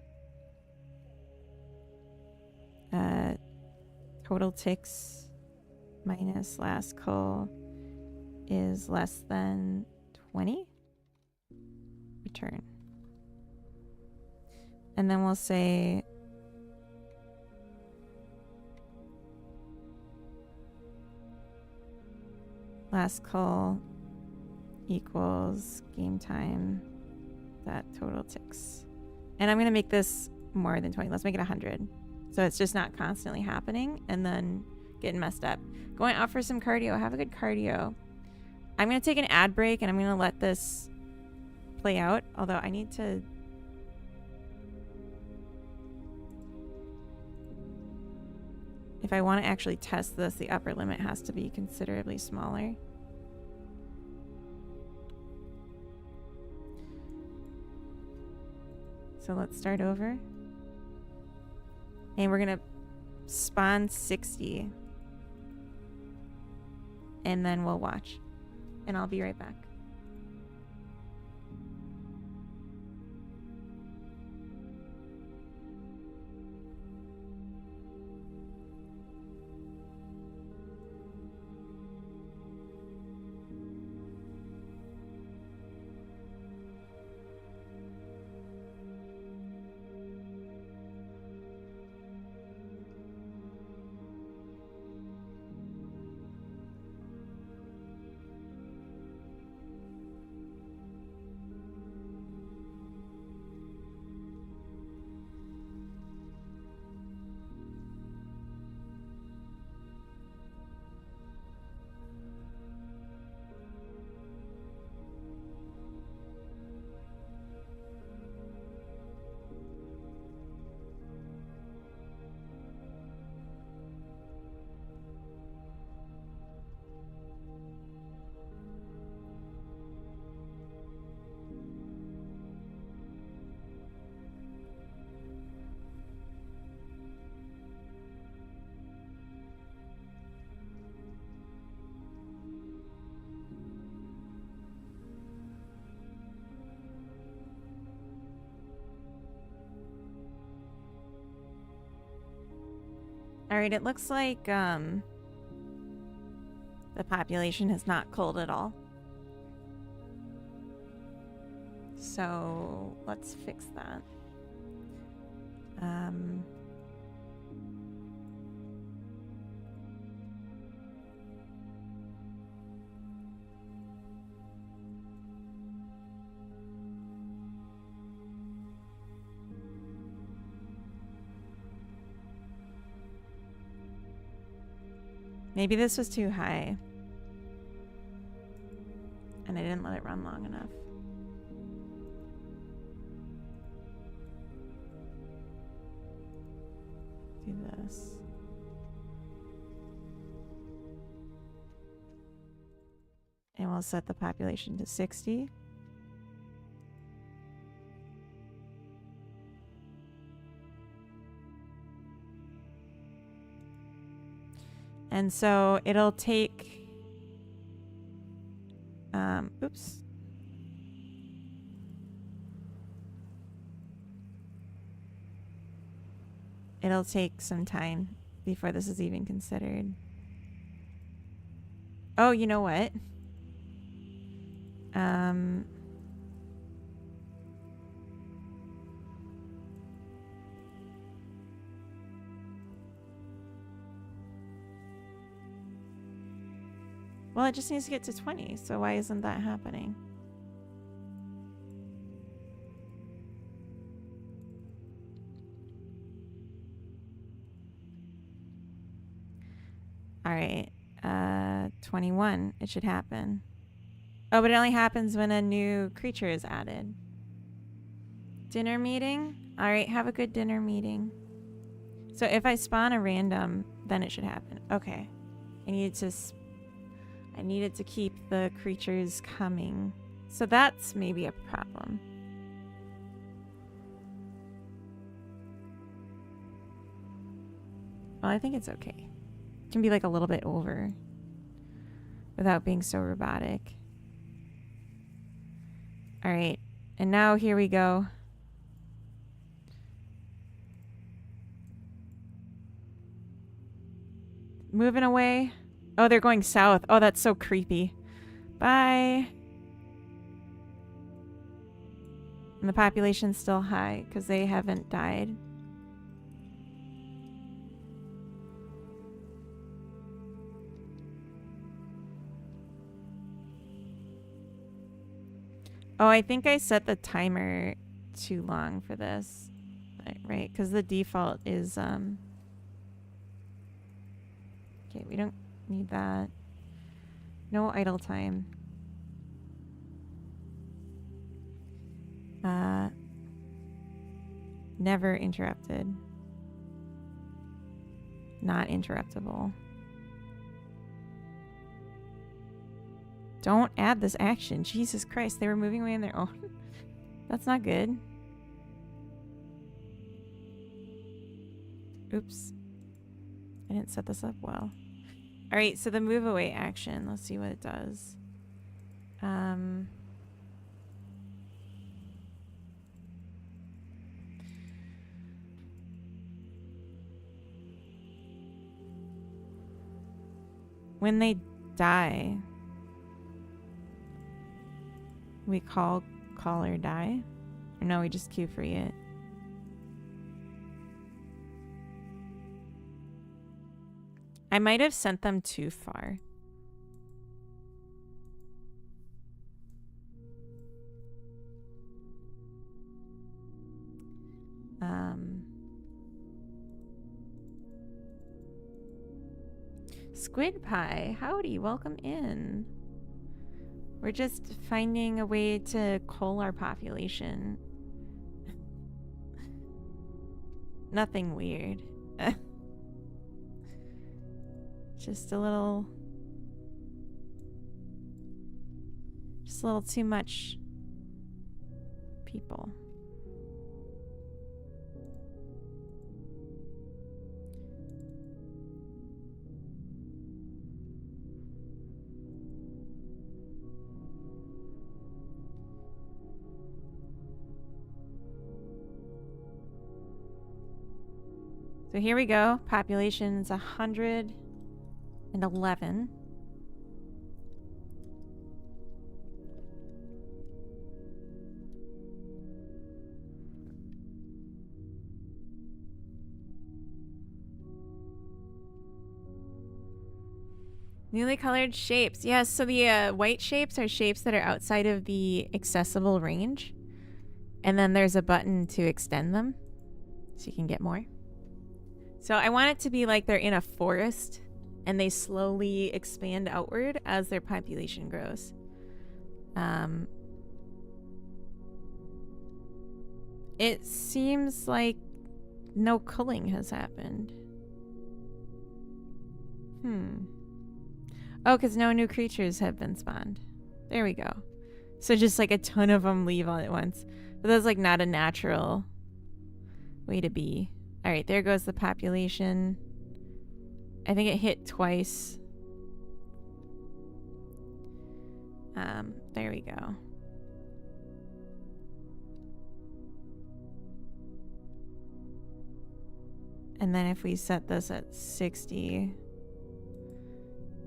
total ticks minus last call is less than 20, return. And then we'll say last call equals game time that total ticks. And I'm going to make this more than 20. Let's make it 100. So it's just not constantly happening. And then Getting messed up. Going out for some cardio. Have a good cardio. I'm going to take an ad break and I'm going to let this play out. Although I need to... If I want to actually test this, the upper limit has to be considerably smaller. So let's start over. And we're going to spawn 60. And then we'll watch. And I'll be right back. Alright, it looks like the population has not cooled at all. So let's fix that. Maybe this was too high. And I didn't let it run long enough. Do this. And we'll set the population to 60. And so it'll take, oops. It'll take some time before this is even considered. Oh, you know what? Well, it just needs to get to 20, so why isn't that happening? All right, 21, it should happen. Oh, but it only happens when a new creature is added. Dinner meeting? All right, have a good dinner meeting. So if I spawn a random, then it should happen. Okay, I needed to keep the creatures coming. So that's maybe a problem. Well, I think it's okay. It can be like a little bit over without being so robotic. All right, and now here we go. Moving away. Oh, they're going south. Oh, that's so creepy. Bye. And the population's still high because they haven't died. Oh, I think I set the timer too long for this. Right, because the default is Okay, we don't need that. No idle time. Never interrupted. Not interruptible. Don't add this action. Jesus Christ, they were moving away on their own. That's not good. Oops. I didn't set this up well. All right, so the move away action. Let's see what it does. When they die, we call or die? Or no, we just queue free it. I might have sent them too far. Squid Pie, howdy, welcome in. We're just finding a way to cull our population. Nothing weird. Just a little too much people. So here we go. Population's 111. Newly colored shapes. Yes, so the white shapes are shapes that are outside of the accessible range. And then there's a button to extend them so you can get more. So I want it to be like they're in a forest and they slowly expand outward as their population grows. It seems like no culling has happened. Oh, because no new creatures have been spawned. There we go. So just like a ton of them leave all at once. But that's like not a natural way to be. All right, there goes the population. I think it hit twice. There we go. And then if we set this at 60,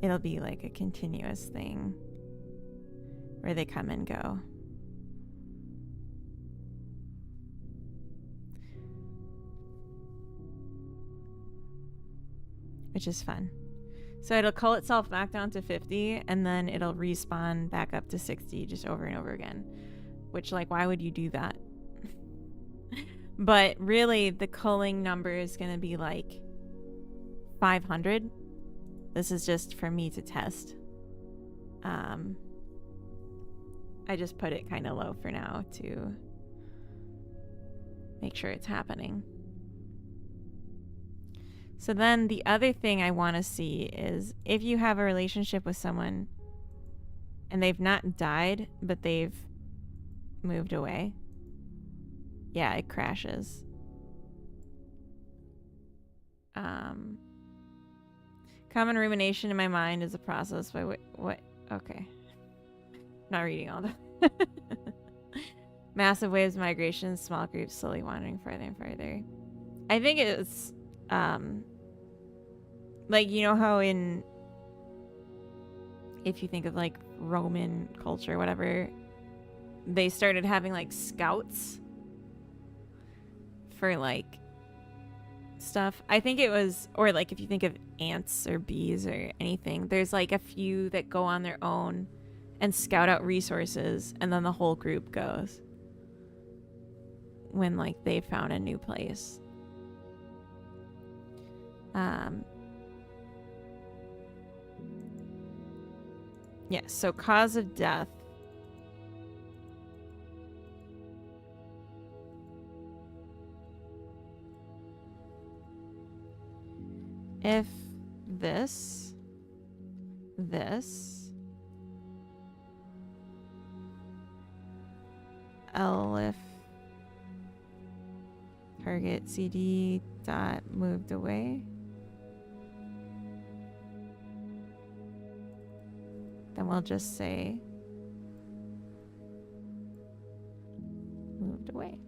it'll be like a continuous thing where they come and go. Which is fun. So it'll cull itself back down to 50 and then it'll respawn back up to 60 just over and over again. Which, like, why would you do that? But really, the culling number is going to be like 500. This is just for me to test. I just put it kind of low for now to make sure it's happening. So then the other thing I want to see is if you have a relationship with someone and they've not died, but they've moved away. Yeah, it crashes. Common rumination in my mind is a process by what? Okay. Not reading all that. Massive waves, migration, small groups slowly wandering further and further. I think it's like, you know how if you think of like Roman culture, whatever, they started having like scouts for like stuff. I think it was, or like if you think of ants or bees or anything, there's like a few that go on their own and scout out resources, and then the whole group goes when like they found a new place. Yes, so cause of death. If this, elif target CD dot moved away, then we'll just say moved away.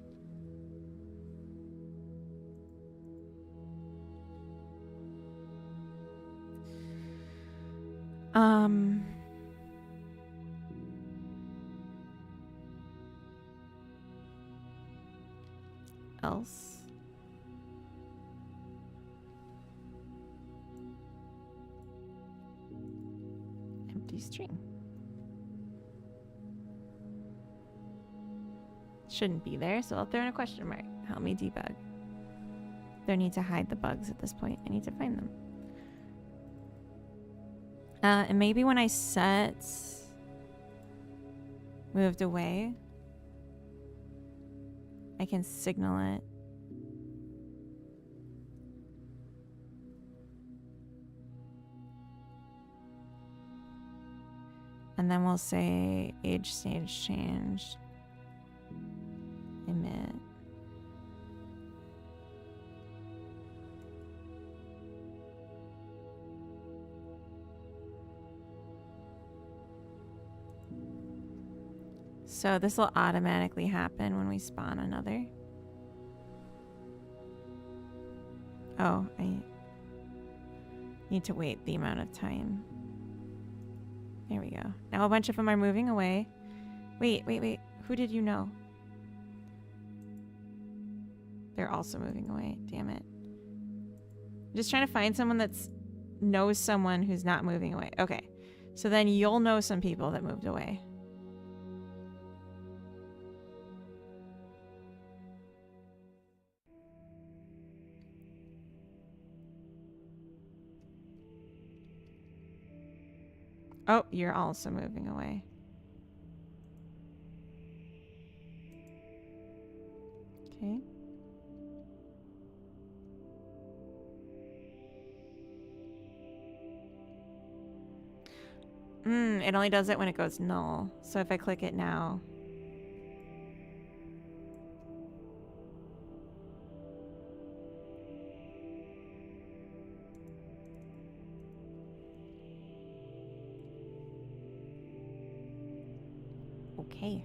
Else empty string. Shouldn't be there, so I'll throw in a question mark. Help me debug. Don't need to hide the bugs at this point. I need to find them. And maybe when I set moved away, I can signal it. And then we'll say age stage change, emit. So this will automatically happen when we spawn another. Oh, I need to wait the amount of time. There we go. Now a bunch of them are moving away. Wait. Who did you know? They're also moving away. Damn it. I'm just trying to find someone that's knows someone who's not moving away. Okay. So then you'll know some people that moved away. Oh, you're also moving away. Okay. It only does it when it goes null. So if I click it now. Okay.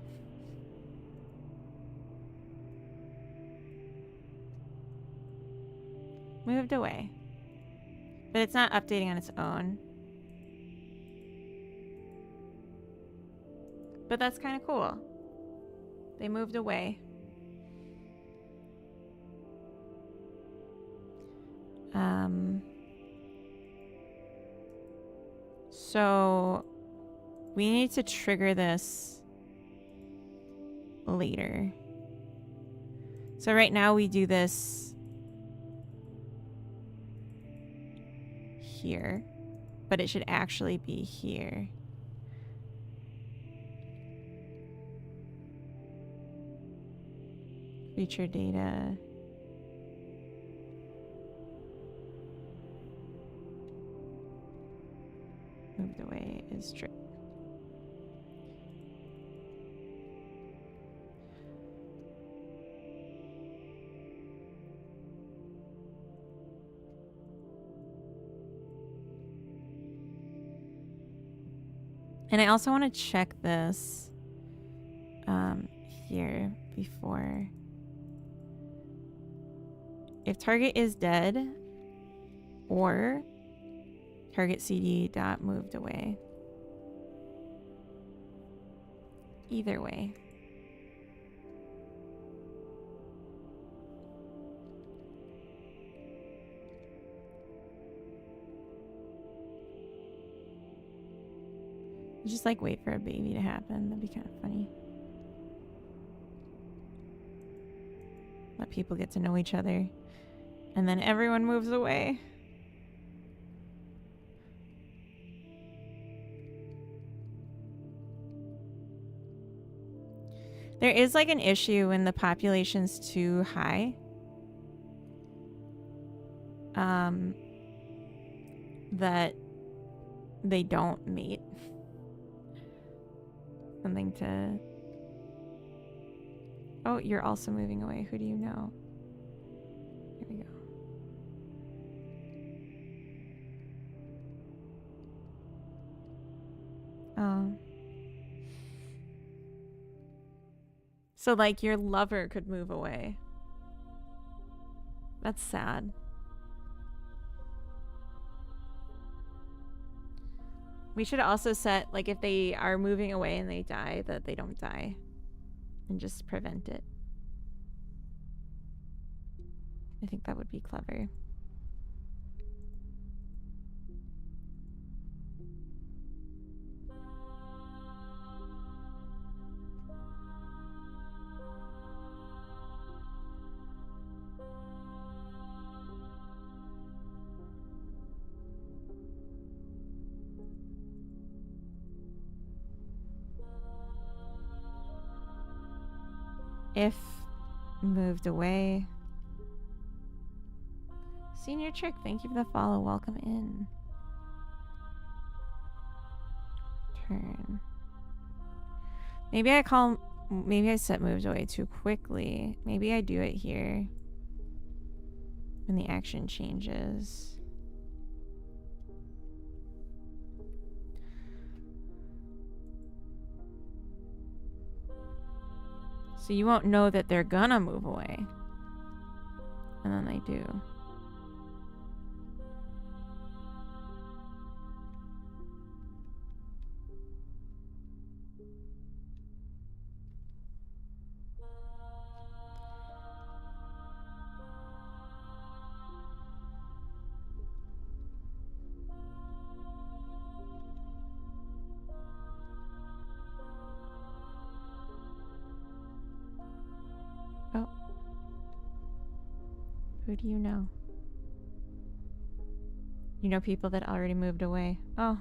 Moved away. But it's not updating on its own. But that's kind of cool. They moved away. So we need to trigger this later. So right now we do this here, but it should actually be here. Feature data. Moved away is true. And I also want to check this here before. If target is dead or target CD dot moved away. Either way. Just like wait for a baby to happen. That'd be kind of funny. Let people get to know each other. And then everyone moves away. There is like an issue when the population's too high. That they don't mate. Something to... Oh, you're also moving away. Who do you know? Here we go. Oh. So, like, your lover could move away. That's sad. We should also set, like, if they are moving away and they die, that they don't die. And just prevent it. I think that would be clever. If moved away. Senior Trick, thank you for the follow. Welcome in. Turn. Maybe I set moved away too quickly. Maybe I do it here when the action changes. So you won't know that they're gonna move away. And then they do. Oh. Who do you know? You know people that already moved away. Oh.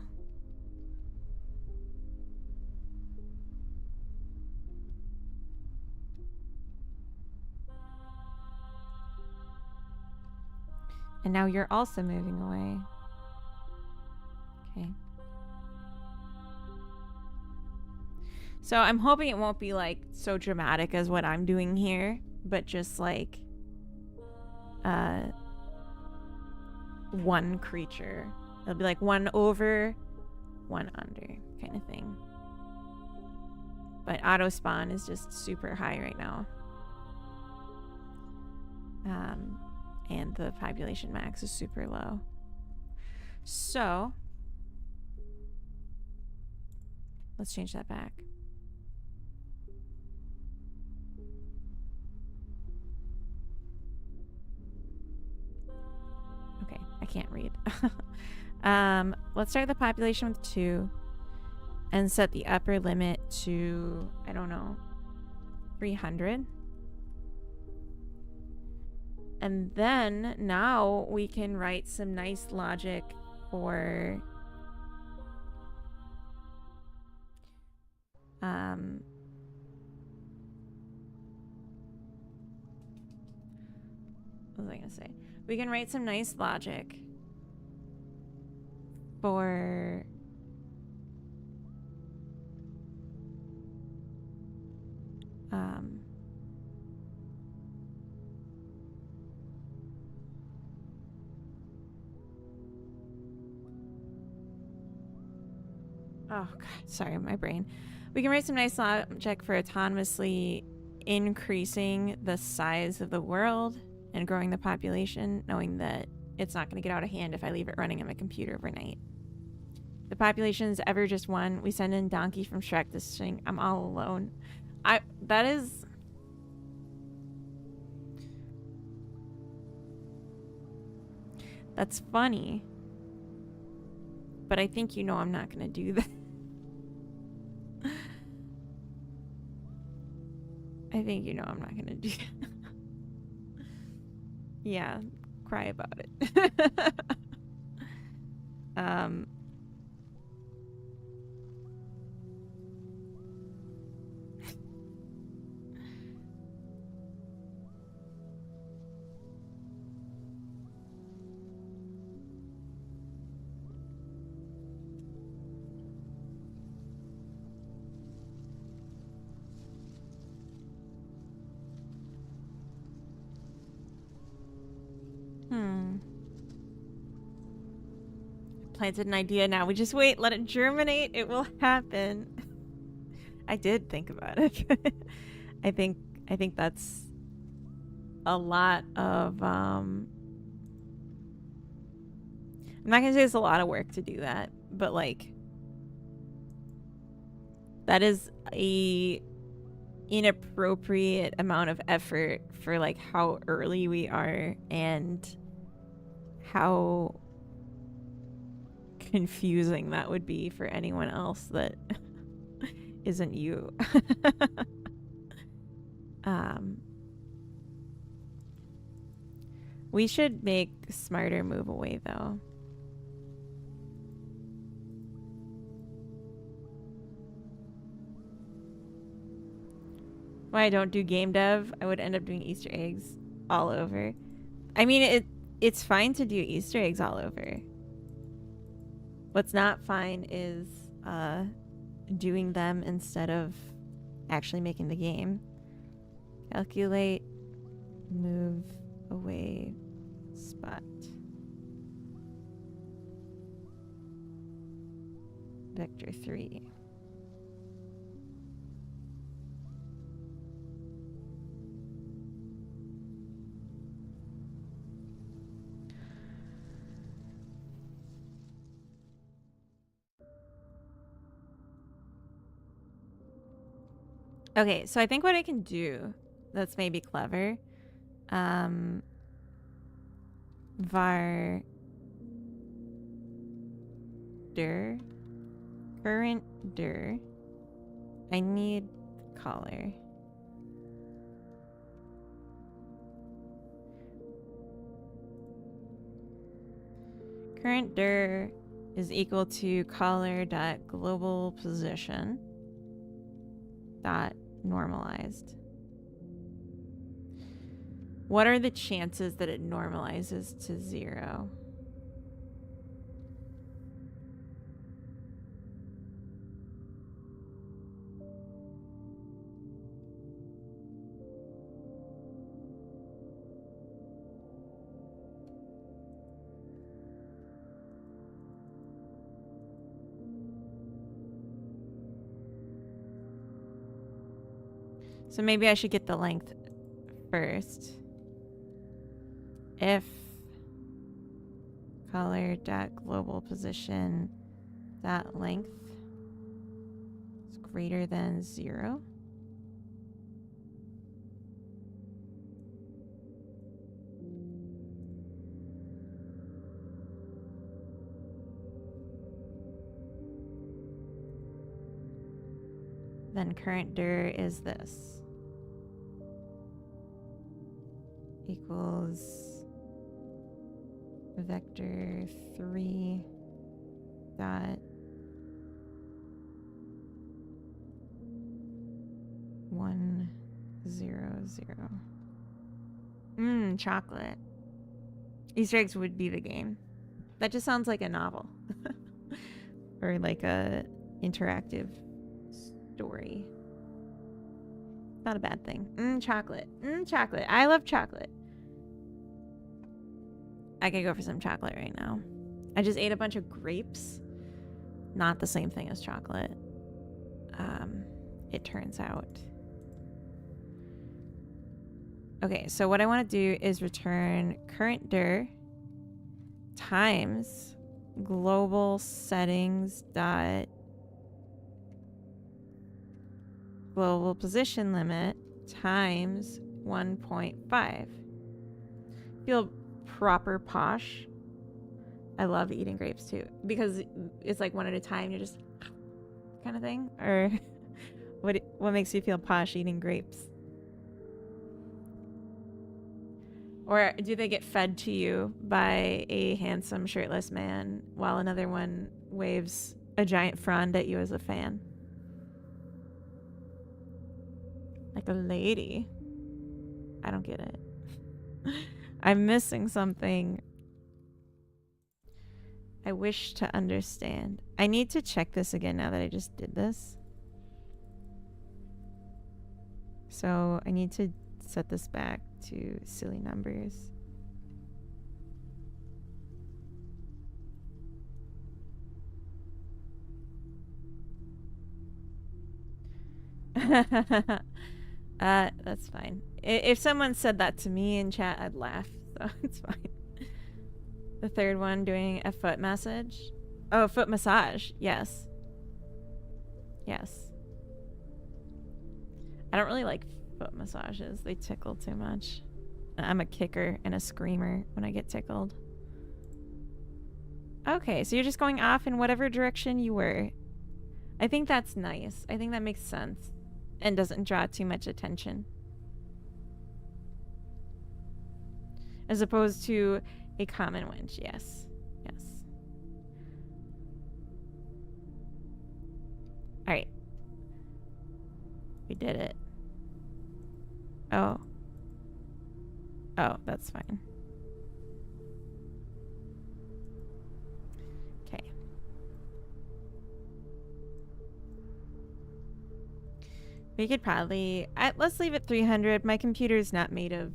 And now you're also moving away. Okay. So I'm hoping it won't be like so dramatic as what I'm doing here, but just like one creature. It'll be like one over, one under kind of thing. But auto spawn is just super high right now. And the population max is super low. So let's change that back. Okay, I can't read. Let's start the population with 2 and set the upper limit to, I don't know, 300. And then now we can write some nice logic for what was I gonna say? We can write some nice logic for oh god, sorry, my brain. We can write some nice logic for autonomously increasing the size of the world and growing the population, knowing that it's not going to get out of hand if I leave it running on my computer overnight. The population is ever just one. We send in Donkey from Shrek to sing I'm all alone. That's funny. But I think you know I'm not going to do that. I think you know I'm not going to do that. Yeah, cry about it. planted an idea. Now we just wait, let it germinate. It will happen. I did think about it. I think that's a lot of I'm not gonna say it's a lot of work to do that, but like that is a inappropriate amount of effort for like how early we are and how confusing that would be for anyone else that isn't you. We should make Smarter move away though. Why I don't do game dev, I would end up doing Easter eggs all over. I mean, it's fine to do Easter eggs all over. What's not fine is doing them instead of actually making the game. Calculate, move away, spot. Vector 3. Okay, so I think what I can do that's maybe clever, var dir current dir. I need color. Current dir is equal to color dot global position dot normalized. What are the chances that it normalizes to 0? So maybe I should get the length first. If color dot global position dot length is greater than 0, then current dir is this. Equals vector 3 dot 1 0 0. Chocolate. Easter eggs would be the game. That just sounds like a novel. Or like a interactive story. Not a bad thing. Chocolate. Chocolate. I love chocolate. I could go for some chocolate right now. I just ate a bunch of grapes. Not the same thing as chocolate. It turns out. Okay, so what I want to do is return current dir times global settings dot global position limit times 1.5. Feel proper posh. I love eating grapes too because it's like one at a time. You're just kind of thing. Or what makes you feel posh eating grapes? Or do they get fed to you by a handsome shirtless man while another one waves a giant frond at you as a fan? Like a lady. I don't get it. I'm missing something. I wish to understand. I need to check this again now that I just did this. So I need to set this back to silly numbers. That's fine. If someone said that to me in chat, I'd laugh. So it's fine. The third one, doing a foot massage. Oh, foot massage. Yes. Yes. I don't really like foot massages. They tickle too much. I'm a kicker and a screamer when I get tickled. Okay, so you're just going off in whatever direction you were. I think that's nice. I think that makes sense and doesn't draw too much attention. As opposed to a common winch, yes. Yes. Alright. We did it. Oh. Oh, that's fine. Okay. We could probably... let's leave it 300. My computer's not made of,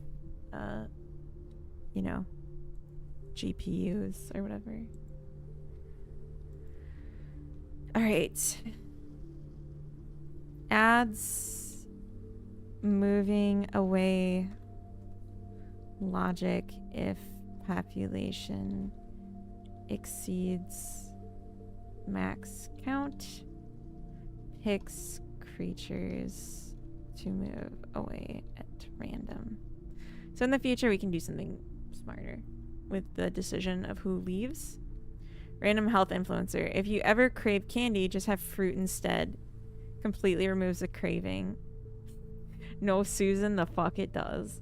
you know, GPUs or whatever. Alright. Adds moving away logic if population exceeds max count. Picks creatures to move away at random. So in the future we can do something smarter with the decision of who leaves. Random health influencer. If you ever crave candy, just have fruit instead. Completely removes the craving. No, Susan, the fuck it does.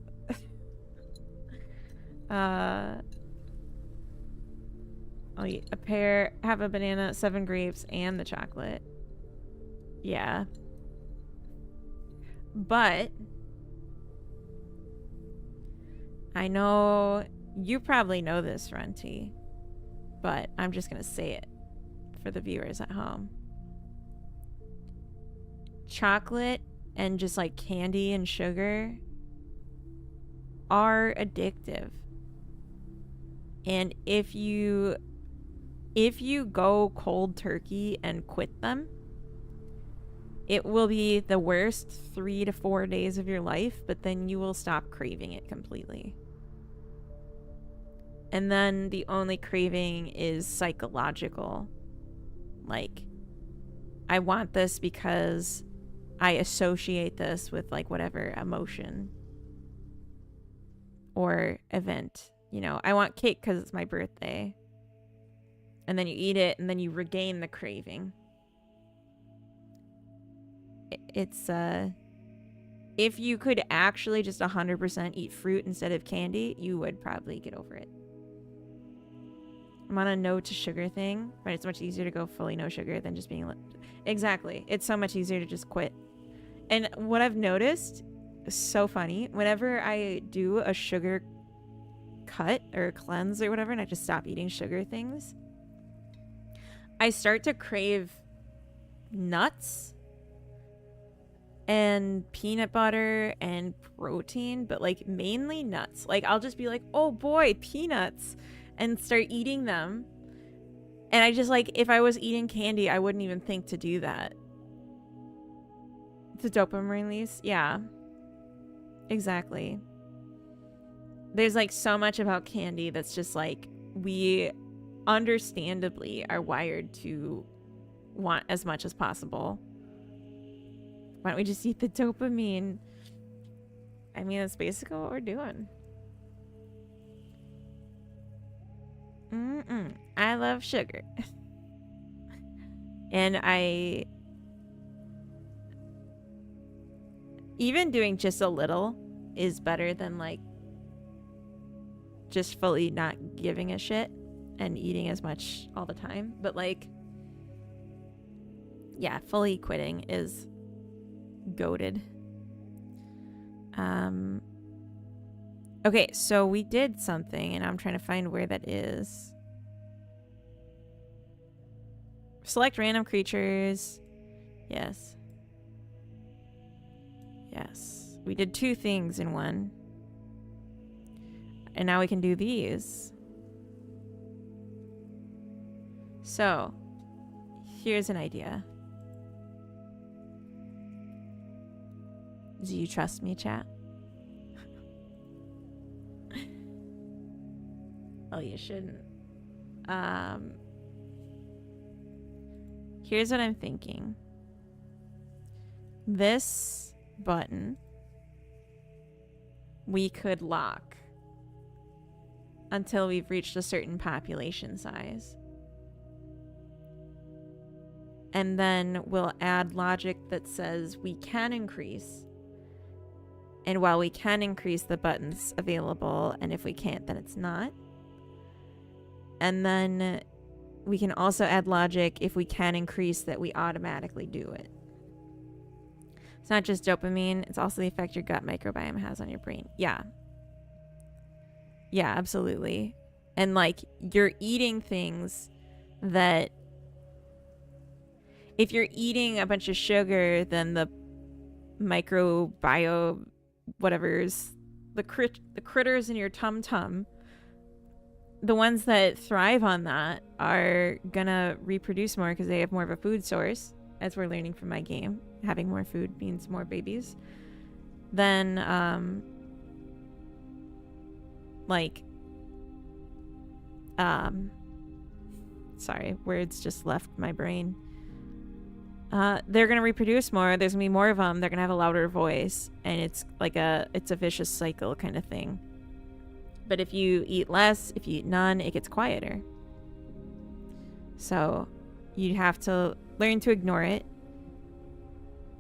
I'll eat a pear, have a banana, 7 grapes, and the chocolate. Yeah. But I know you probably know this, Runty, but I'm just gonna say it for the viewers at home. Chocolate and just like candy and sugar are addictive. And if you go cold turkey and quit them, it will be the worst 3 to 4 days of your life, but then you will stop craving it completely. And then the only craving is psychological. Like, I want this because I associate this with like whatever emotion or event. You know, I want cake because it's my birthday. And then you eat it and then you regain the craving. It's, if you could actually just 100% eat fruit instead of candy, you would probably get over it. I'm on a no to sugar thing, but it's much easier to go fully no sugar than just being... Exactly. It's so much easier to just quit. And what I've noticed is so funny. Whenever I do a sugar cut or cleanse or whatever, and I just stop eating sugar things, I start to crave nuts and peanut butter and protein, but like mainly nuts. Like I'll just be like, oh boy, peanuts, and start eating them. And I just like, if I was eating candy, I wouldn't even think to do that. It's a dopamine release. Yeah, exactly. There's like so much about candy that's just like, we understandably are wired to want as much as possible. Why don't we just eat the dopamine? I mean, that's basically what we're doing. I love sugar. And I... even doing just a little is better than like just fully not giving a shit and eating as much all the time. But like, yeah, fully quitting is goated. Okay, so we did something and I'm trying to find where that is. Select random creatures. Yes. Yes. We did 2 things in one. And now we can do these. So, here's an idea. Do you trust me, chat? Oh, you shouldn't. Here's what I'm thinking. This button we could lock until we've reached a certain population size. And then we'll add logic that says we can increase. And while we can increase, the button's available, and if we can't, then it's not. And then we can also add logic if we can increase that we automatically do it. It's not just dopamine, it's also the effect your gut microbiome has on your brain. Yeah. Yeah, absolutely. And like, you're eating things that, if you're eating a bunch of sugar, then the microbiome, whatever's, the critters in your tum-tum, the ones that thrive on that are gonna reproduce more because they have more of a food source, as we're learning from my game. Having more food means more babies. Then, sorry, words just left my brain. They're gonna reproduce more. There's gonna be more of them. They're gonna have a louder voice, and it's like it's a vicious cycle kind of thing. But if you eat less, if you eat none, it gets quieter. So you have to learn to ignore it,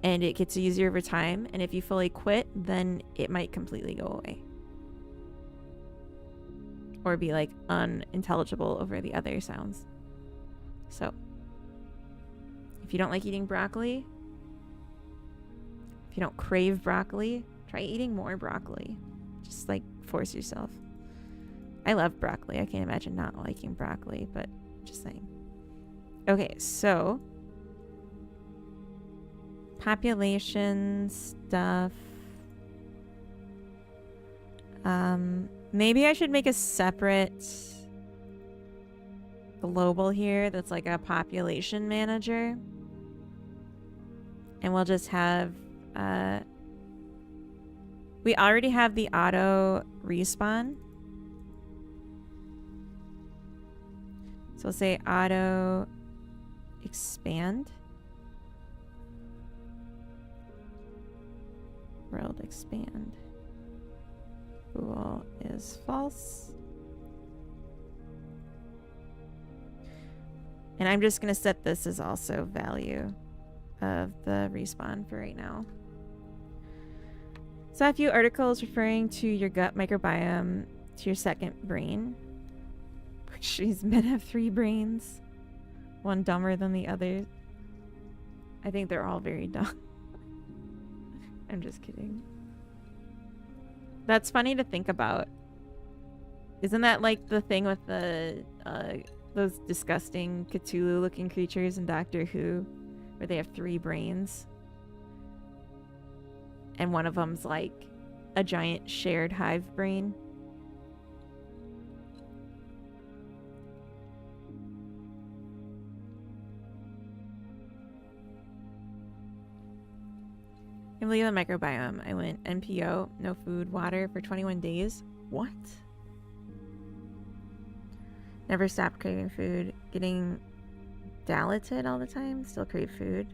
and it gets easier over time. And if you fully quit, then it might completely go away, or be like unintelligible over the other sounds. So if you don't like eating broccoli, if you don't crave broccoli, try eating more broccoli. Just like force yourself. I love broccoli. I can't imagine not liking broccoli, but just saying. Okay, so population stuff. Maybe I should make a separate global here that's like a population manager. And we'll just have, we already have the auto respawn. So we'll say auto expand. World expand. Bool is false. And I'm just going to set this as also value of the respawn for right now. Saw a few articles referring to your gut microbiome to your second brain. Which these men have 3 brains. One dumber than the other. I think they're all very dumb. I'm just kidding. That's funny to think about. Isn't that like the thing with the those disgusting Cthulhu-looking creatures in Doctor Who, where they have 3 brains, and one of them's like a giant shared hive brain? I believe the microbiome. I went NPO, no food, water for 21 days. What? Never stopped craving food. Getting dilated all the time. Still crave food.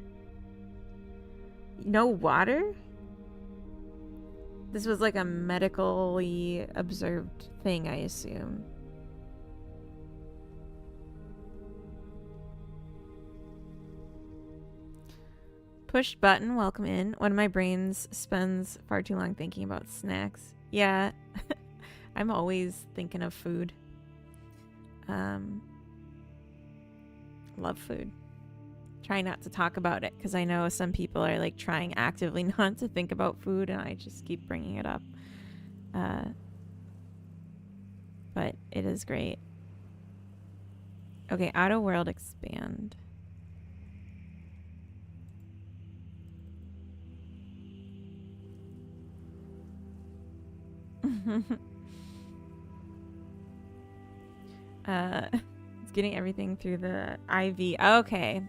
No water? This was like a medically observed thing, I assume. Push button, welcome in. One of my brains spends far too long thinking about snacks. Yeah, I'm always thinking of food. Love food. Try not to talk about it, because I know some people are like trying actively not to think about food, and I just keep bringing it up. But it is great. Okay, auto world expand. It's getting everything through the IV. Okay.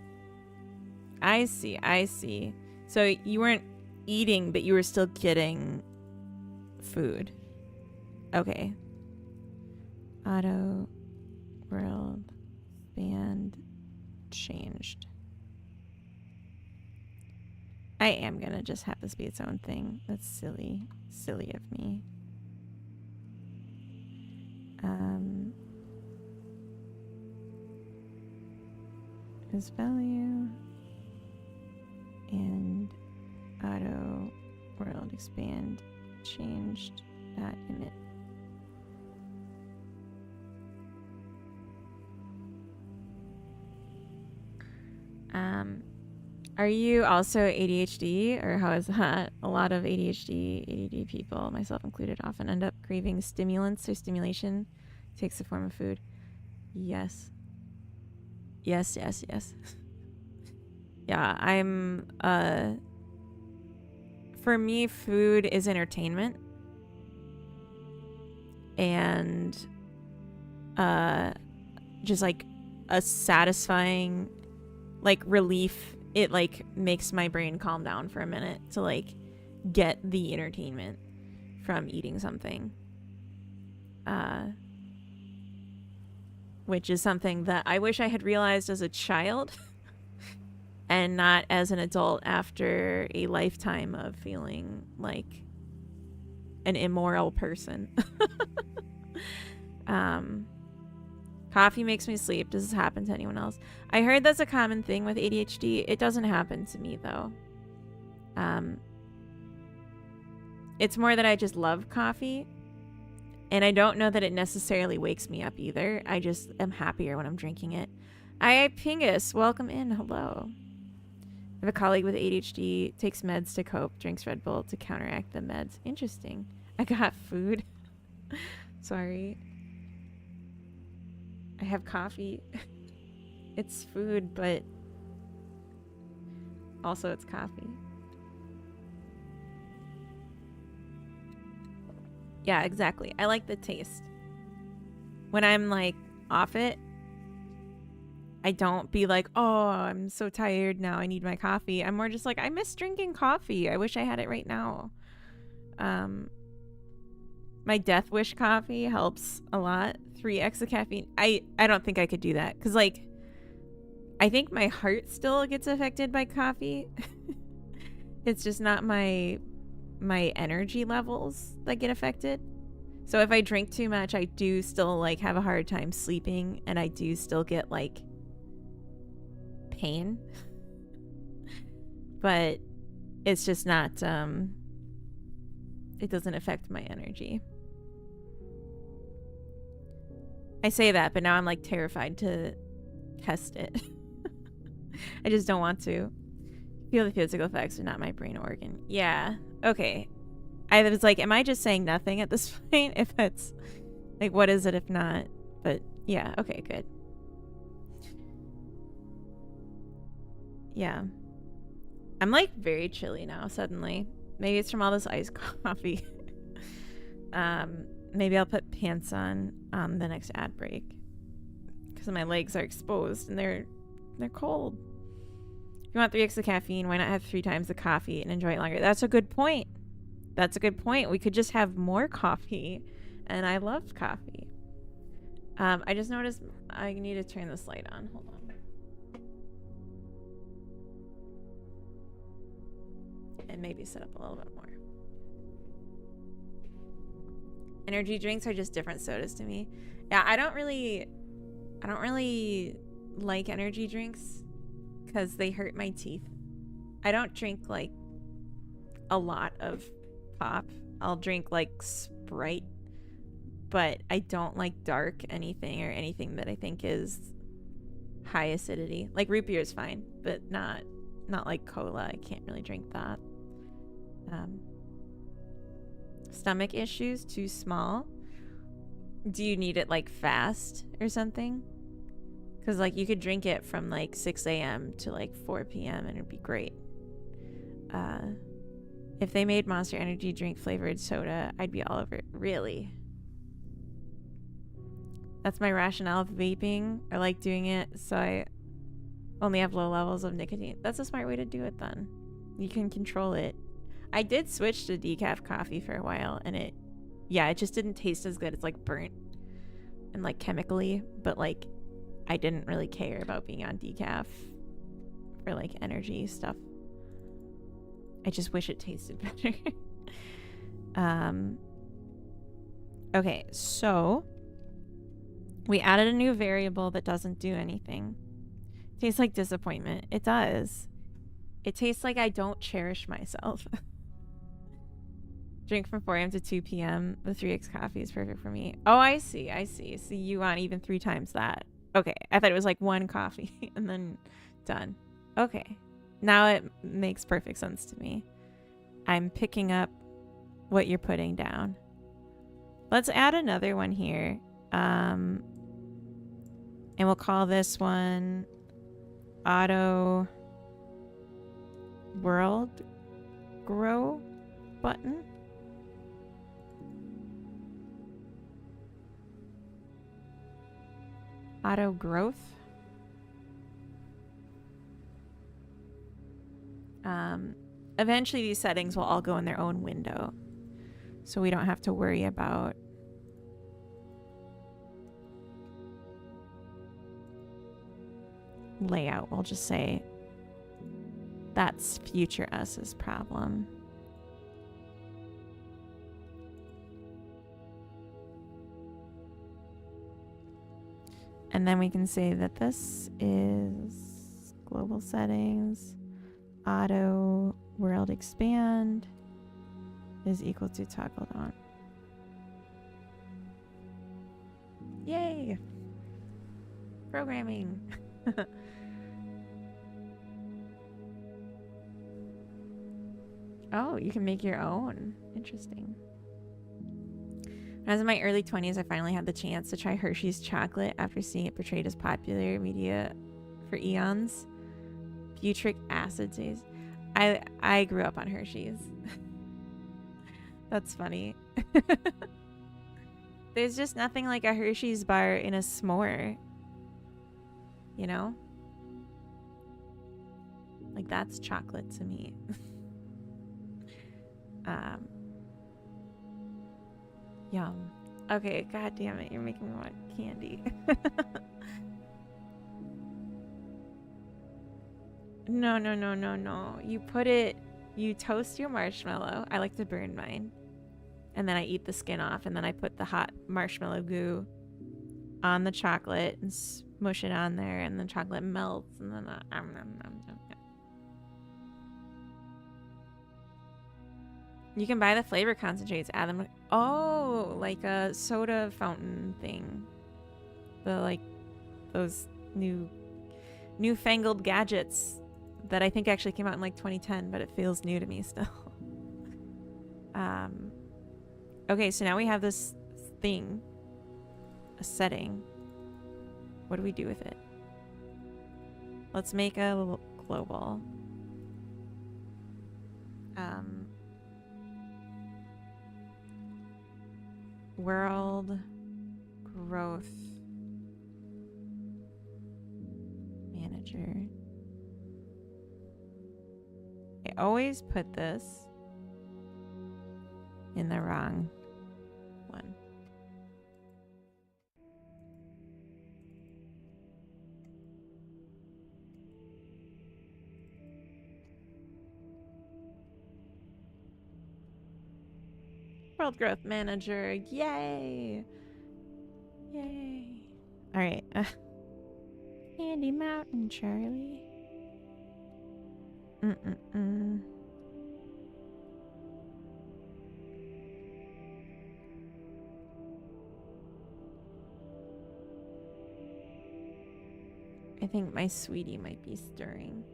I see. So you weren't eating, but you were still getting food. Okay. Auto world band changed. I am gonna just have this be its own thing. That's silly. Silly of me. Is value and auto world expand changed that init. Are you also ADHD, or how is that? A lot of ADD people, myself included, often end up craving stimulants or stimulation takes the form of food. Yes. Yes. Yeah, I'm, for me, food is entertainment. And, just like a satisfying, like, relief. It like makes my brain calm down for a minute to like get the entertainment from eating something. Which is something that I wish I had realized as a child and not as an adult after a lifetime of feeling like an immoral person. Coffee makes me sleep. Does this happen to anyone else? I heard that's a common thing with ADHD. It doesn't happen to me, though. It's more that I just love coffee. And I don't know that it necessarily wakes me up either. I just am happier when I'm drinking it. Pingus, welcome in. Hello. I have a colleague with ADHD, takes meds to cope, drinks Red Bull to counteract the meds. Interesting. I got food. Sorry. I have coffee. It's food, but also it's coffee. Yeah, exactly. I like the taste. When I'm like off it, I don't be like, oh, I'm so tired now, I need my coffee. I'm more just like, I miss drinking coffee. I wish I had it right now. My Death Wish coffee helps a lot. 3x of caffeine. I don't think I could do that because like I think my heart still gets affected by coffee. It's just not my energy levels that get affected. So if I drink too much, I do still like have a hard time sleeping, and I do still get like pain. But it's just not it doesn't affect my energy. I say that, but now I'm like terrified to test it. I just don't want to. Feel the physical effects are not my brain organ. Yeah. Okay. I was like, am I just saying nothing at this point? If it's like, what is it if not? But yeah. Okay, good. Yeah. I'm like very chilly now suddenly. Maybe it's from all this iced coffee. Maybe I'll put pants on the next ad break because my legs are exposed and they're cold. If you want 3x of caffeine, why not have 3 times the coffee and enjoy it longer? That's a good point. That's a good point. We could just have more coffee, and I love coffee. I just noticed I need to turn this light on. Hold on. And maybe set up a little bit more. Energy drinks are just different sodas to me. Yeah, I don't really like energy drinks because they hurt my teeth. I don't drink like a lot of pop. I'll drink like Sprite, but I don't like dark anything or anything that I think is high acidity. Like root beer is fine, but not like cola. I can't really drink that. Stomach issues, too small. Do you need it like fast or something? Because like you could drink it from like 6 a.m. to like 4 p.m. and it'd be great. If they made Monster Energy drink flavored soda, I'd be all over it. Really? That's my rationale of vaping. I like doing it so I only have low levels of nicotine. That's a smart way to do it then. You can control it. I did switch to decaf coffee for a while, and it just didn't taste as good. It's like burnt and like chemically, but like I didn't really care about being on decaf for like energy stuff. I just wish it tasted better. Okay, so we added a new variable that doesn't do anything. It tastes like disappointment. It does. It tastes like I don't cherish myself. Drink from 4 a.m. to 2 p.m. The 3x coffee is perfect for me. Oh, I see. So you want even 3 times that. Okay, I thought it was like 1 coffee and then done. Okay, now it makes perfect sense to me. I'm picking up what you're putting down. Let's add another one here. And we'll call this one Auto World Grow button. Auto growth. Eventually these settings will all go in their own window, so we don't have to worry about layout. We'll just say that's future us's problem. And then we can say that this is global settings, auto world expand is equal to toggled on. Yay! Programming. Oh, you can make your own. Interesting. When I was in my early 20s, I finally had the chance to try Hershey's chocolate after seeing it portrayed as popular media for eons. Butyric acid taste. I grew up on Hershey's. That's funny. There's just nothing like a Hershey's bar in a s'more. You know? Like, that's chocolate to me. Yum. Okay, god damn it, you're making me want candy. No. You toast your marshmallow. I like to burn mine. And then I eat the skin off, and then I put the hot marshmallow goo on the chocolate and smush it on there, and the chocolate melts, and then you can buy the flavor concentrates, add them. Oh, like a soda fountain thing. The like those newfangled gadgets that I think actually came out in like 2010, but it feels new to me still. Okay, so now we have this thing, a setting. What do we do with it? Let's make a global. World growth manager. I always put this in the wrong one. World growth manager. Yay. Yay. All right. Candy Mountain, Charlie. I think my sweetie might be stirring.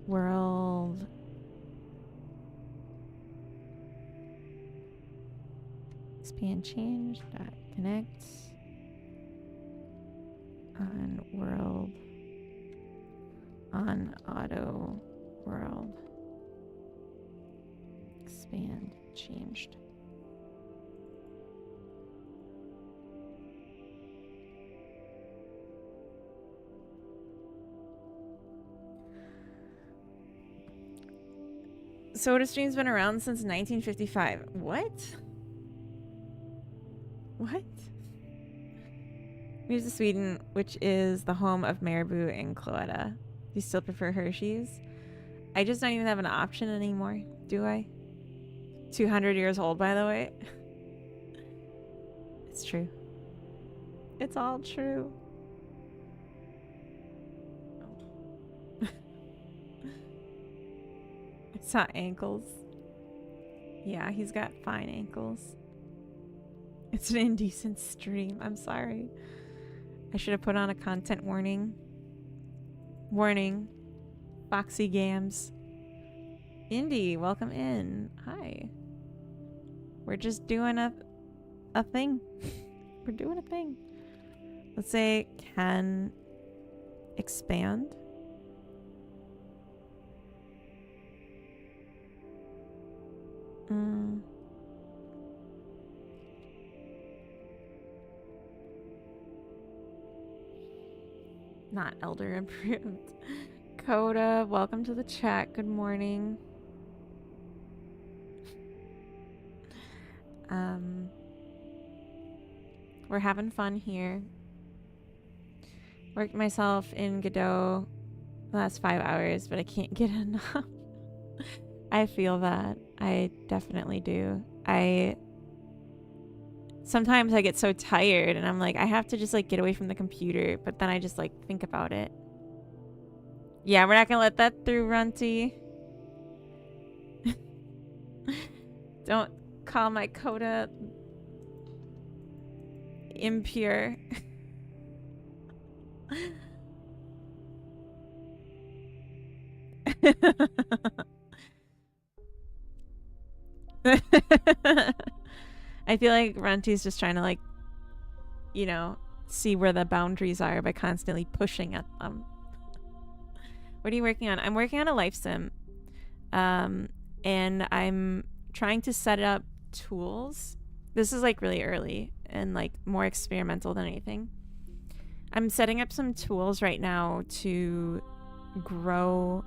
World expand change dot connect on world on auto world expand changed. SodaStream's been around since 1955. What? What? Here's to Sweden, which is the home of Marabou and Cloetta. Do you still prefer Hershey's? I just don't even have an option anymore, do I? 200 years old, by the way. It's true. It's all true. I saw ankles. Yeah, he's got fine ankles. It's an indecent stream. I'm sorry. I should have put on a content warning. Warning. Foxy Gams. Indy, welcome in. Hi. We're just doing a thing. We're doing a thing. Let's say can expand. Not elder improved. Coda, welcome to the chat. Good morning. We're having fun here. Worked myself in Godot the last 5 hours, but I can't get enough. I feel that. I definitely do. Sometimes I get so tired and I'm like, I have to just like get away from the computer, but then I just like think about it. Yeah, we're not gonna let that through, Runty. Don't call my Coda impure. I feel like Runty's just trying to like, you know, see where the boundaries are by constantly pushing at them. What are you working on? I'm working on a life sim. And I'm trying to set up tools. This is like really early and like more experimental than anything. I'm setting up some tools right now to grow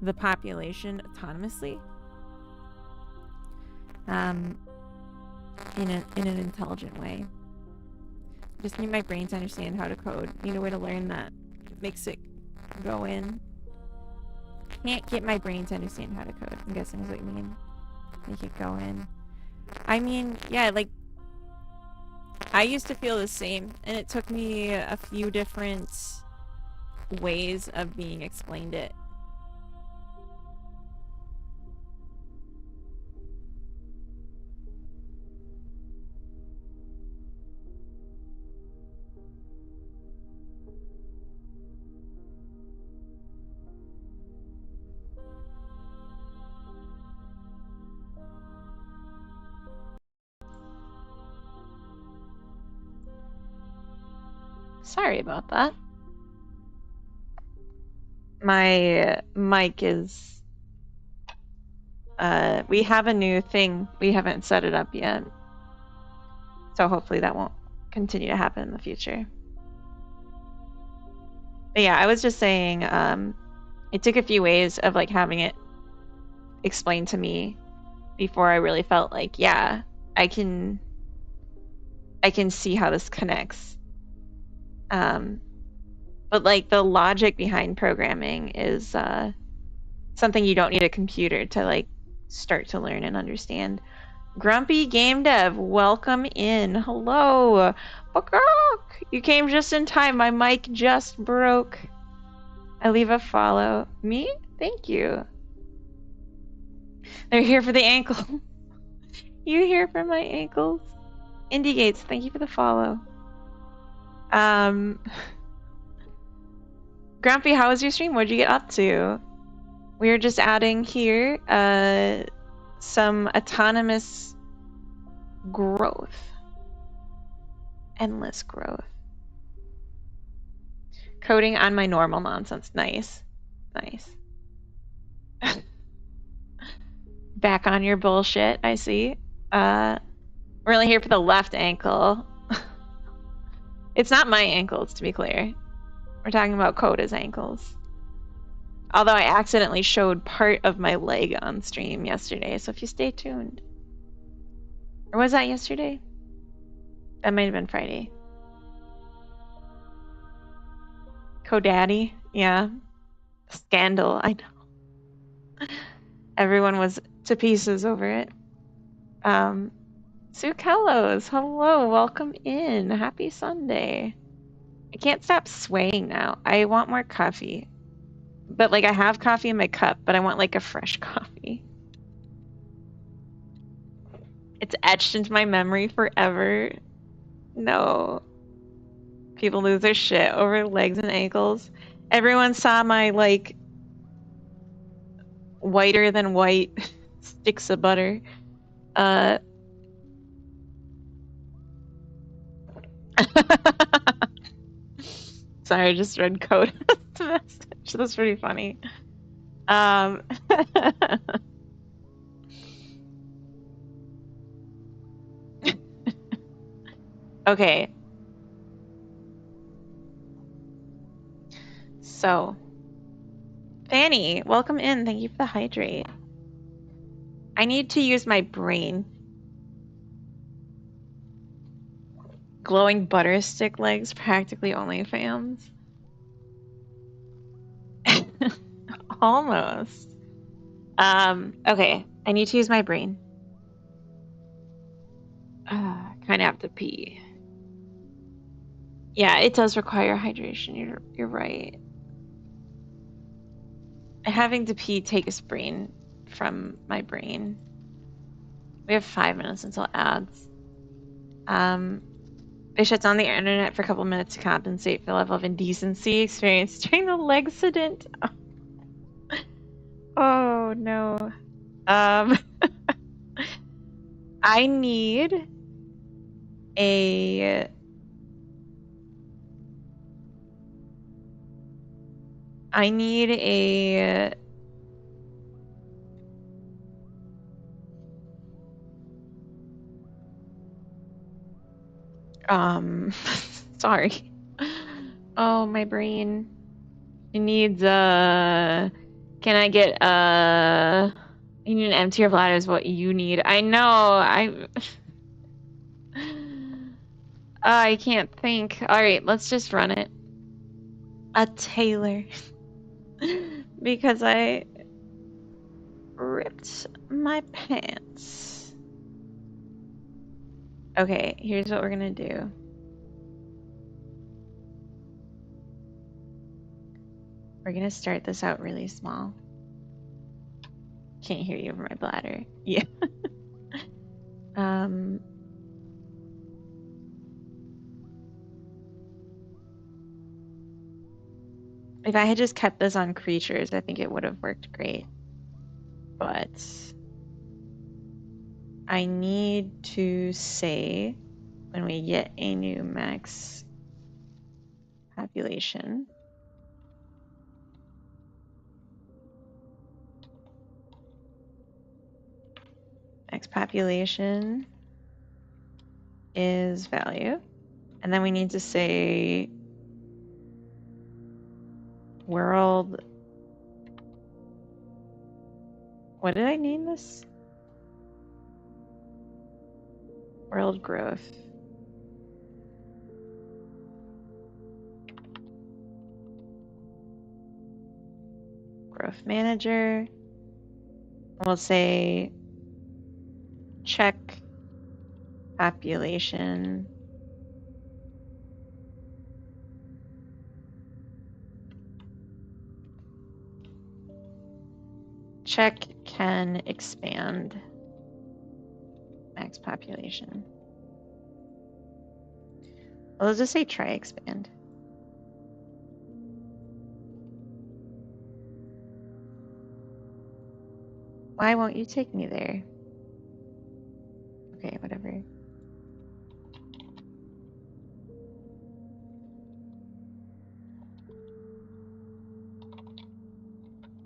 the population autonomously. In an intelligent way. Just need my brain to understand how to code. Need a way to learn that makes it go in. Can't get my brain to understand how to code, I'm guessing is what you mean. Make it go in. I mean, yeah, like I used to feel the same, and it took me a few different ways of being explained it. Sorry about that. My mic is... we have a new thing. We haven't set it up yet. So hopefully that won't continue to happen in the future. But yeah, I was just saying, it took a few ways of like having it explained to me before I really felt like, yeah, I can see how this connects. But like the logic behind programming is something you don't need a computer to like start to learn and understand. Grumpy Game Dev, welcome in. Hello. You came just in time. My mic just broke. I leave a follow. Me? Thank you. They're here for the ankle. You here for my ankles? Indie Gates, thank you for the follow. Grumpy, how was your stream? What'd you get up to? We are just adding here some autonomous growth. Endless growth. Coding on my normal nonsense. Nice. Nice. Back on your bullshit, I see. We're only here for the left ankle. It's not my ankles, to be clear. We're talking about Coda's ankles. Although I accidentally showed part of my leg on stream yesterday, so if you stay tuned. Or was that yesterday? That might have been Friday. Co-daddy? Yeah. Scandal, I know. Everyone was to pieces over it. Sue Kellos, hello, welcome in. Happy Sunday. I can't stop swaying now. I want more coffee. But like I have coffee in my cup, but I want like a fresh coffee. It's etched into my memory forever. No. People lose their shit over legs and ankles. Everyone saw my like whiter than white sticks of butter. Sorry, I just read code message. That's pretty funny. Okay. So, Fanny, welcome in. Thank you for the hydrate. I need to use my brain. Glowing butter stick legs, practically OnlyFans. Almost. Okay. I need to use my brain. Kind of have to pee. Yeah, it does require hydration. You're right. Having to pee takes brain from my brain. We have 5 minutes until ads. They shut down the internet for a couple minutes to compensate for the level of indecency experienced during the leg incident. Oh no. I need a sorry. Oh, my brain. It needs can I get you need an emptier bladder is what you need. I know. I can't think. All right, let's just run it. A tailor. Because I ripped my pants. Okay, here's what we're gonna do. We're gonna start this out really small. Can't hear you over my bladder. Yeah. If I had just kept this on creatures, I think it would have worked great. But I need to say when we get a new max population. Max population is value. And then we need to say world. What did I name this? World growth. Growth manager. We'll say check population. Check can expand max population. Well, let's just say try expand. Why won't you take me there? Okay, whatever.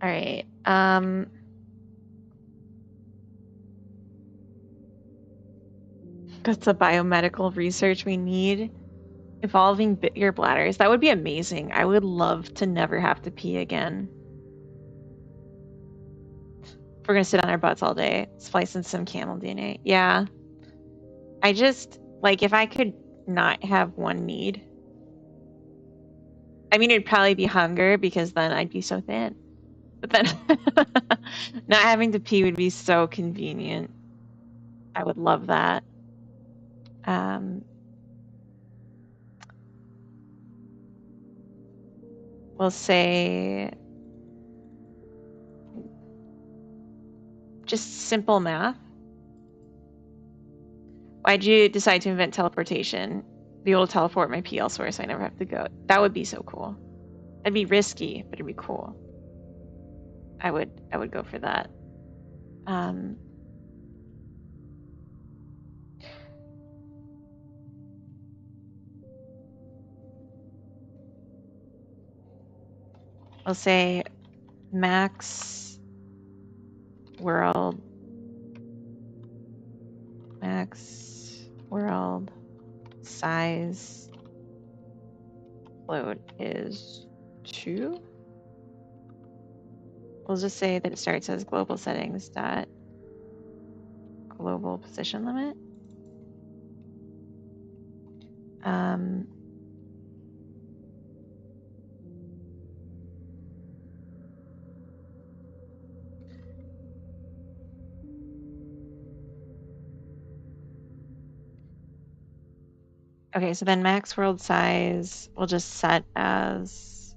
All right. That's the biomedical research we need. Evolving your bladders. That would be amazing. I would love to never have to pee again. we're gonna sit on our butts all day, splicing some camel DNA. Yeah. I just, like, if I could not have one need, I mean, it'd probably be hunger because then I'd be so thin. But then not having to pee would be so convenient. I would love that. We'll say just simple math. Why'd you decide to invent teleportation? Be able to teleport my pee elsewhere so I never have to go. That would be so cool. It'd be risky, but it'd be cool. I would go for that. I'll say max world size float is 2. We'll just say that it starts as global settings dot global position limit. Okay, so then max world size we'll just set as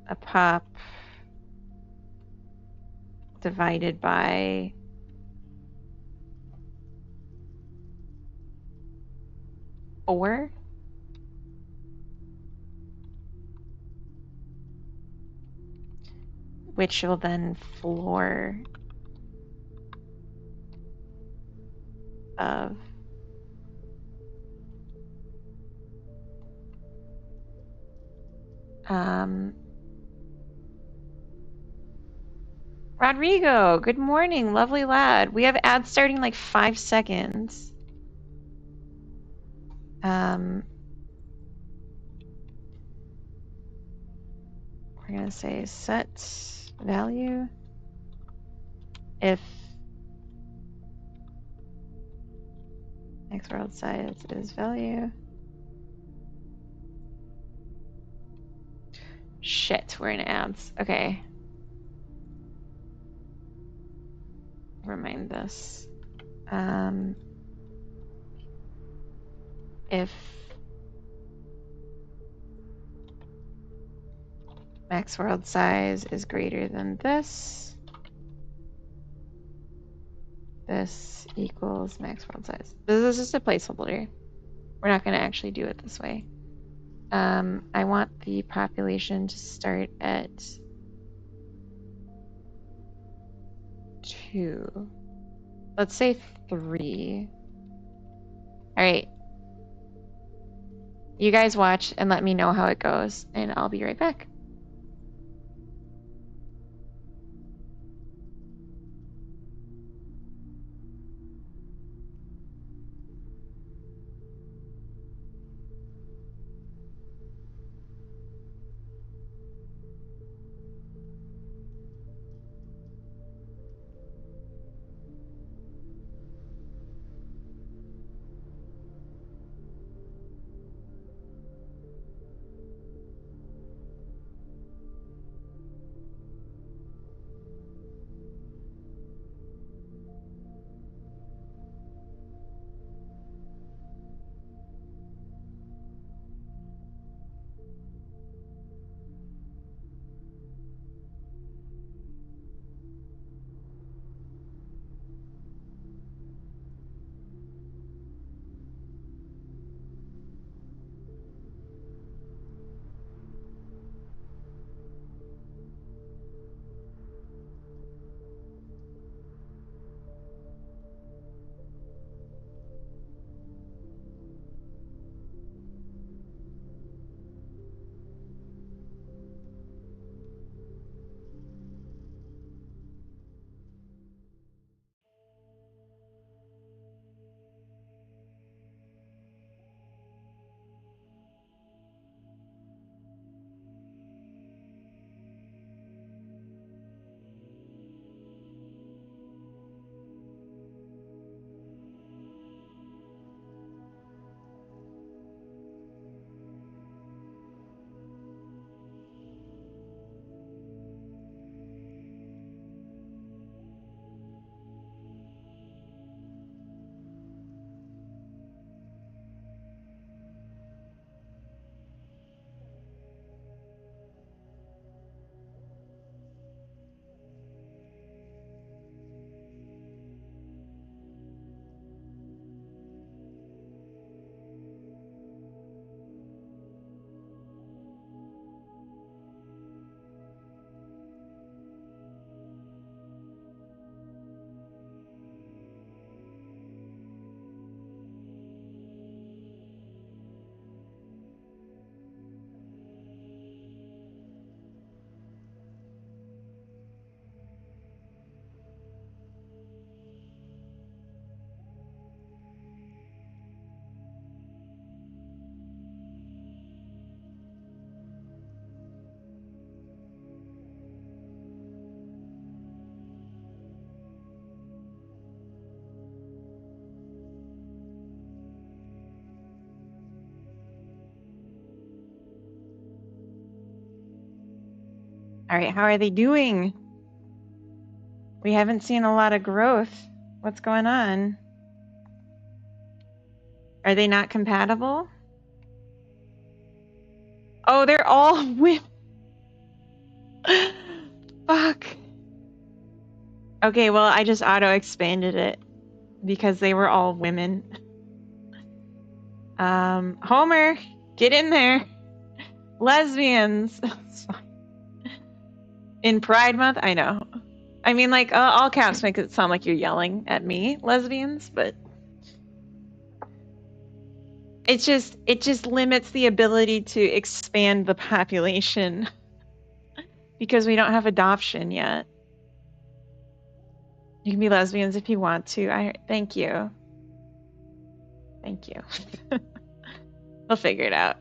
a pop divided by 4. Which will then floor of Rodrigo, good morning, lovely lad. We have ads starting like 5 seconds. We're gonna say set value if next world size is value. Shit, we're in ads. Okay. Never mind this. If max world size is greater than this equals max world size. This is just a placeholder. We're not going to actually do it this way. I want the population to start at 2. Let's say 3. All right. You guys watch and let me know how it goes, and I'll be right back. All right, how are they doing? We haven't seen a lot of growth. What's going on? Are they not compatible? Oh, they're all women. Fuck. Okay, well, I just auto-expanded it because they were all women. Homer, get in there. Lesbians. In Pride Month? I know. I mean, like, all caps make it sound like you're yelling at me, lesbians, but it just limits the ability to expand the population because we don't have adoption yet. You can be lesbians if you want to. Thank you. Thank you. We'll figure it out.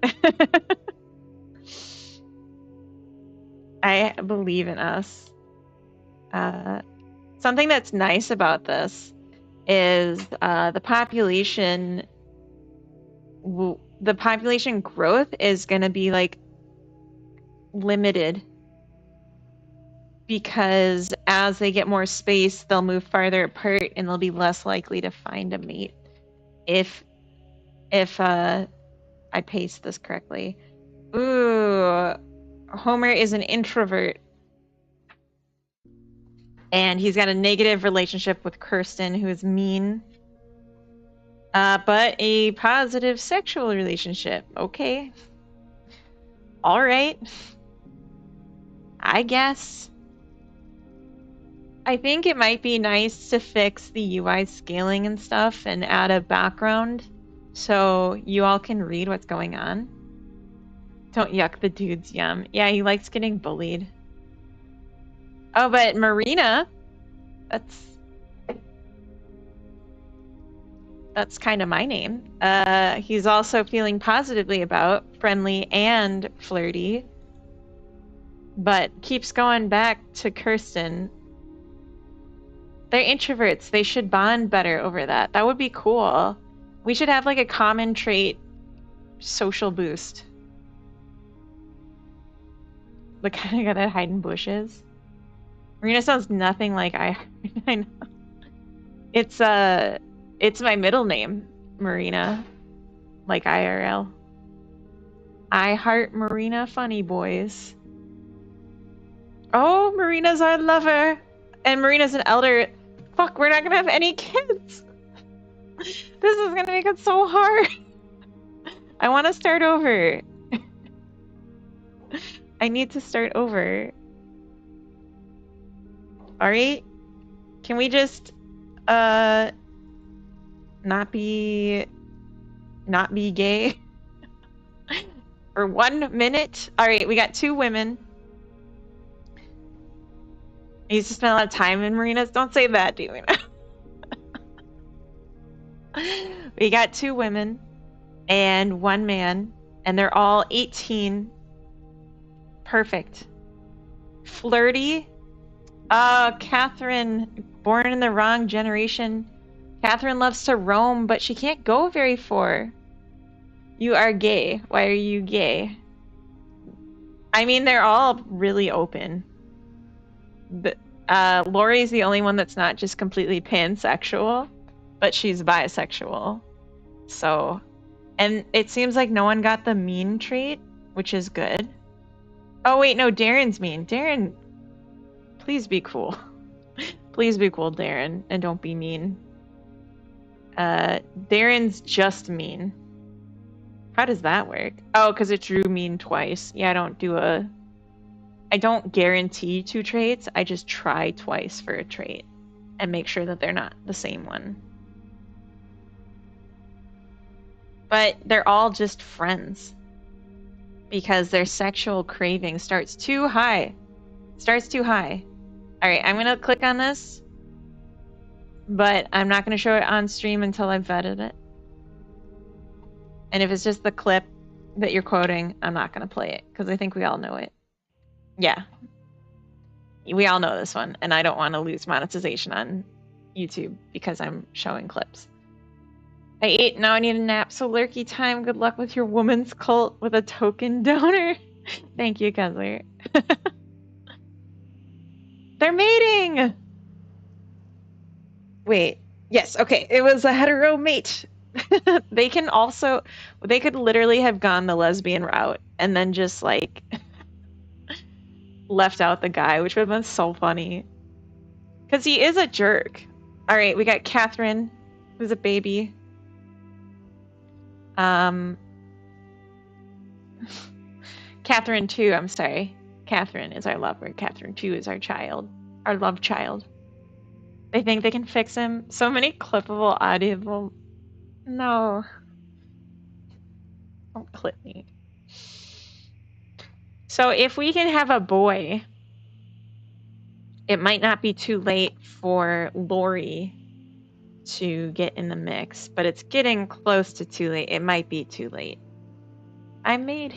I believe in us. Something that's nice about this is the population growth is going to be like limited because as they get more space, they'll move farther apart and they'll be less likely to find a mate if I paste this correctly. Ooh, Homer is an introvert. And he's got a negative relationship with Kirsten, who is mean. But a positive sexual relationship. Okay. All right. I guess. I think it might be nice to fix the UI scaling and stuff and add a background so you all can read what's going on. Don't yuck the dude's yum. Yeah, he likes getting bullied. Oh, but Marina, that's kind of my name. He's also feeling positively about friendly and flirty, but keeps going back to Kirsten. They're introverts. They should bond better over that. That would be cool. We should have like a common trait social boost. Look, I gotta hide in bushes. Marina sounds nothing like I know. It's my middle name, Marina. Like IRL. I heart Marina funny boys. Oh, Marina's our lover. And Marina's an elder. Fuck, we're not gonna have any kids. This is gonna make it so hard. I want to start over. I need to start over. Alright? Can we just not be gay for 1 minute? Alright, we got 2 women. I used to spend a lot of time in marinas. Don't say that, Delina. We got 2 women and 1 man, and they're all 18. Perfect. Flirty. Catherine, born in the wrong generation. Catherine loves to roam, but she can't go very far. You are gay. Why are you gay? I mean, they're all really open. But Lori's the only one that's not just completely pansexual, but she's bisexual. So, and it seems like no one got the mean trait, which is good. Oh wait, no, Darren's mean. Darren, please be cool. Please be cool, Darren, and don't be mean. Darren's just mean. How does that work? Oh, because it drew mean twice. Yeah, I don't guarantee 2 traits. I just try twice for a trait and make sure that they're not the same one. But they're all just friends because their sexual craving starts too high. All right, I'm going to click on this, but I'm not going to show it on stream until I've vetted it. And if it's just the clip that you're quoting, I'm not going to play it because I think we all know it. Yeah. We all know this one, and I don't want to lose monetization on YouTube because I'm showing clips. I ate, now I need a nap, so lurky time. Good luck with your woman's cult with a token donor. Thank you, Kessler. They're mating! Wait. Yes, okay. It was a hetero mate. They could literally have gone the lesbian route and then just like left out the guy, which would have been so funny. Because he is a jerk. All right, we got Catherine, who's a baby. Catherine 2, I'm sorry. Catherine is our lover. Catherine 2 is our child. Our love child. They think they can fix him. So many clippable, audible. No. Don't clip me. So if we can have a boy, it might not be too late for Lori to get in the mix, but it's getting close to too late. It might be too late. I made...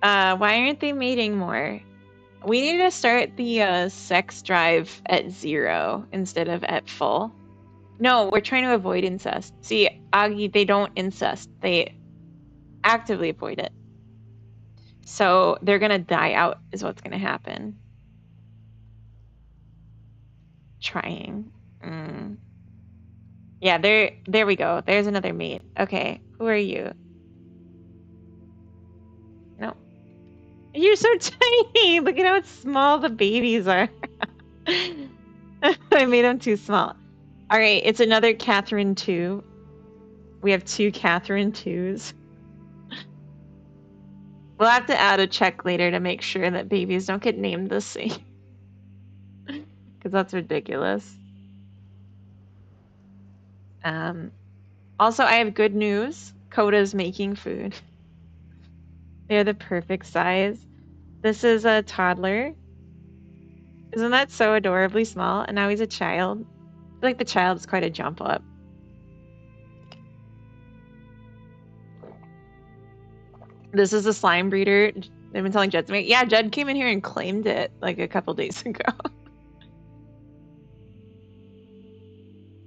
why aren't they mating more? We need to start the sex drive at 0 instead of at full. No, we're trying to avoid incest. See, Augie, they don't incest. They actively avoid it. So they're gonna die out is what's gonna happen. Trying. Yeah, there we go. There's another mate. Okay, who are you? No. You're so tiny! Look at how small the babies are. I made them too small. Alright, it's another Catherine 2. We have 2 Catherine 2s. We'll have to add a check later to make sure that babies don't get named the same. Because that's ridiculous. Also, I have good news. Coda's making food. They're the perfect size. This is a toddler. Isn't that so adorably small? And now he's a child. I feel like the child is quite a jump up. This is a slime breeder. They've been telling Jed to make. Yeah, Jed came in here and claimed it like a couple days ago.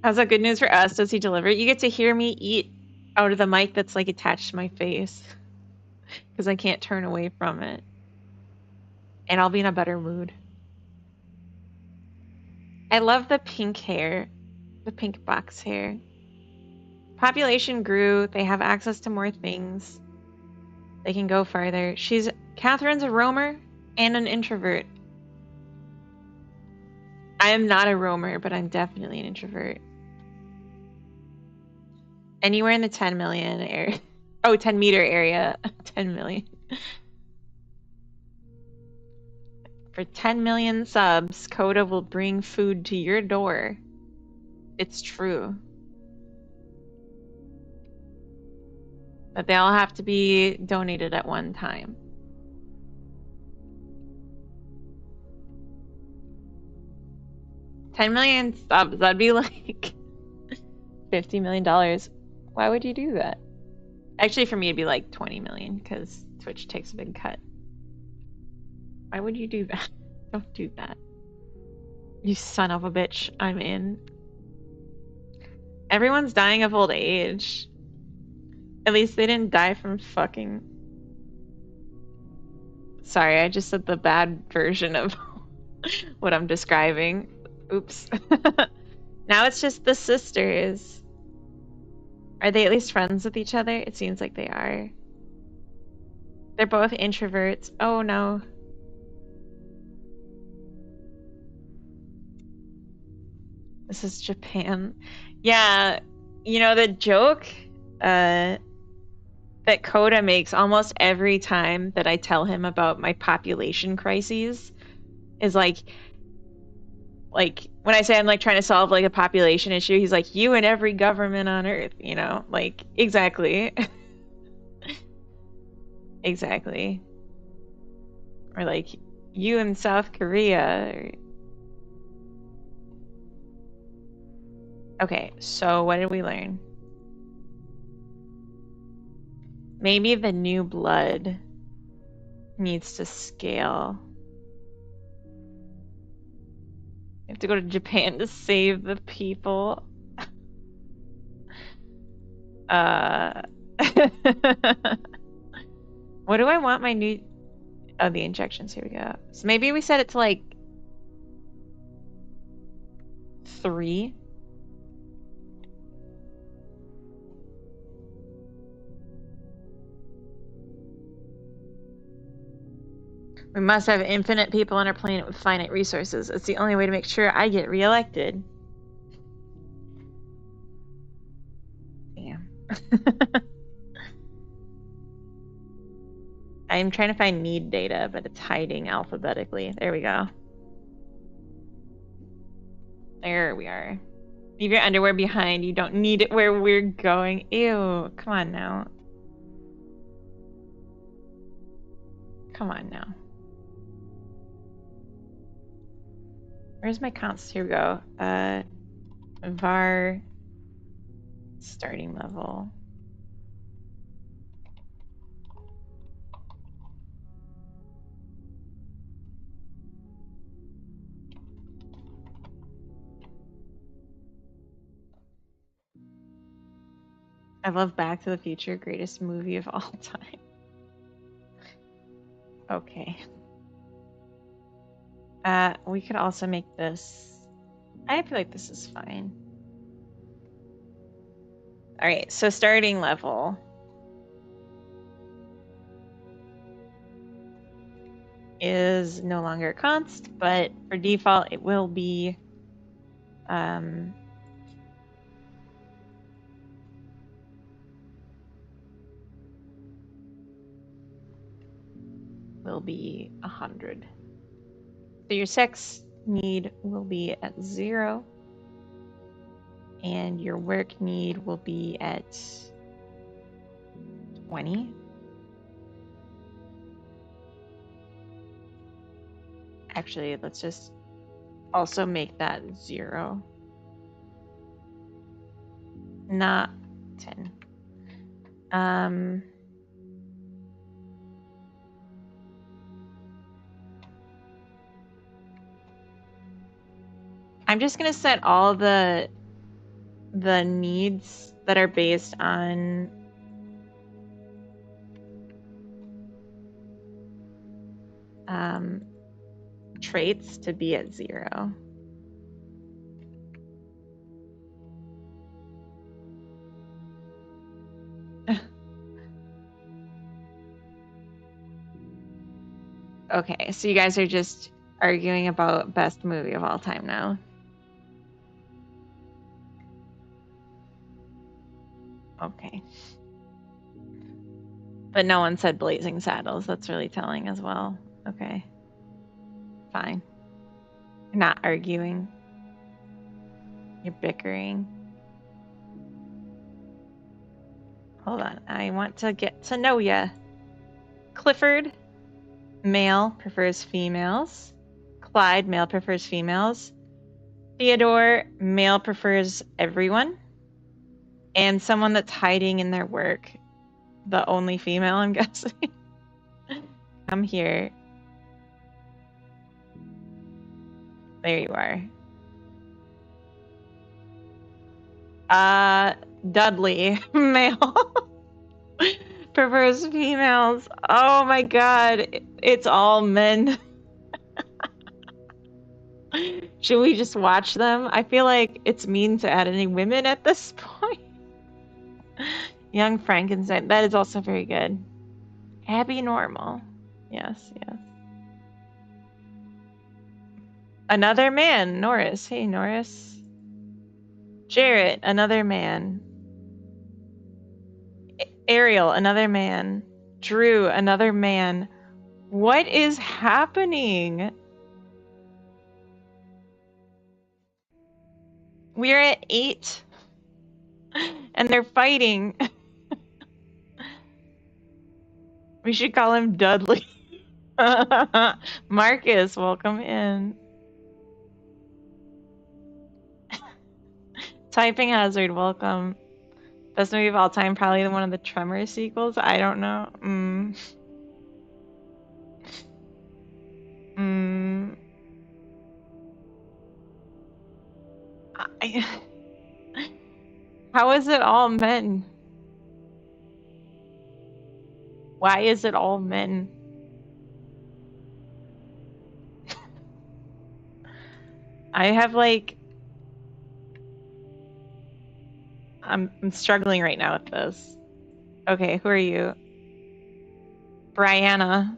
How's that good news for us? Does he deliver? You get to hear me eat out of the mic that's like attached to my face. Because I can't turn away from it. And I'll be in a better mood. I love the pink hair. The pink box hair. Population grew. They have access to more things. They can go farther. Catherine's a roamer and an introvert. I am not a roamer, but I'm definitely an introvert. Anywhere in the 10 million area. Oh, 10 meter area. 10 million. For 10 million subs, Coda will bring food to your door. It's true. But they all have to be donated at one time. $10 million subs, that'd be like $50 million. Why would you do that? Actually, for me, it'd be like 20 million because Twitch takes a big cut. Why would you do that? Don't do that. You son of a bitch. I'm in. Everyone's dying of old age. At least they didn't die from fucking... Sorry, I just said the bad version of what I'm describing. Oops. Now it's just the sisters. Are they at least friends with each other? It seems like they are. They're both introverts. Oh no. This is Japan. Yeah, you know, the joke that Coda makes almost every time that I tell him about my population crises is like when I say I'm like trying to solve like a population issue, he's like, you and every government on earth, you know, like exactly. Exactly. Or like you in South Korea. Or... Okay, so what did we learn? Maybe the new blood needs to scale. We have to go to Japan to save the people. What do I want my new... Oh, the injections. Here we go. So maybe we set it to like 3. We must have infinite people on our planet with finite resources. It's the only way to make sure I get reelected. Damn. I'm trying to find need data, but it's hiding alphabetically. There we go. There we are. Leave your underwear behind. You don't need it where we're going. Ew. Come on now. Come on now. Where's my counts? Here we go. var starting level. I love Back to the Future, greatest movie of all time. Okay. We could also make this. I feel like this is fine. All right, so starting level. Is no longer a const, but for default it will be will be 100. So your sex need will be at 0, and your work need will be at 20. Actually, let's just also make that 0. Not 10. I'm just gonna set all the needs that are based on traits to be at 0. Okay, so you guys are just arguing about best movie of all time now. Okay. But no one said Blazing Saddles. That's really telling as well. Okay. Fine. You're not arguing. You're bickering. Hold on. I want to get to know ya. Clifford, male, prefers females. Clyde, male, prefers females. Theodore, male, prefers everyone. And someone that's hiding in their work. The only female, I'm guessing. Come here. There you are. Dudley, male, prefers females. Oh my god, it's all men. Should we just watch them? I feel like it's mean to add any women at this point. Young Frankenstein, that is also very good. Abby Normal. Yes, yes. Another man, Norris. Hey, Norris. Jarrett, another man. Ariel, another man. Drew, another man. What is happening? We're at 8. And they're fighting. We should call him Dudley. Marcus, welcome in. Typing Hazard, welcome. Best movie of all time, probably one of the Tremor sequels. I don't know. How is it all men? Why is it all men? I have like I'm struggling right now with this. Okay, who are you? Brianna.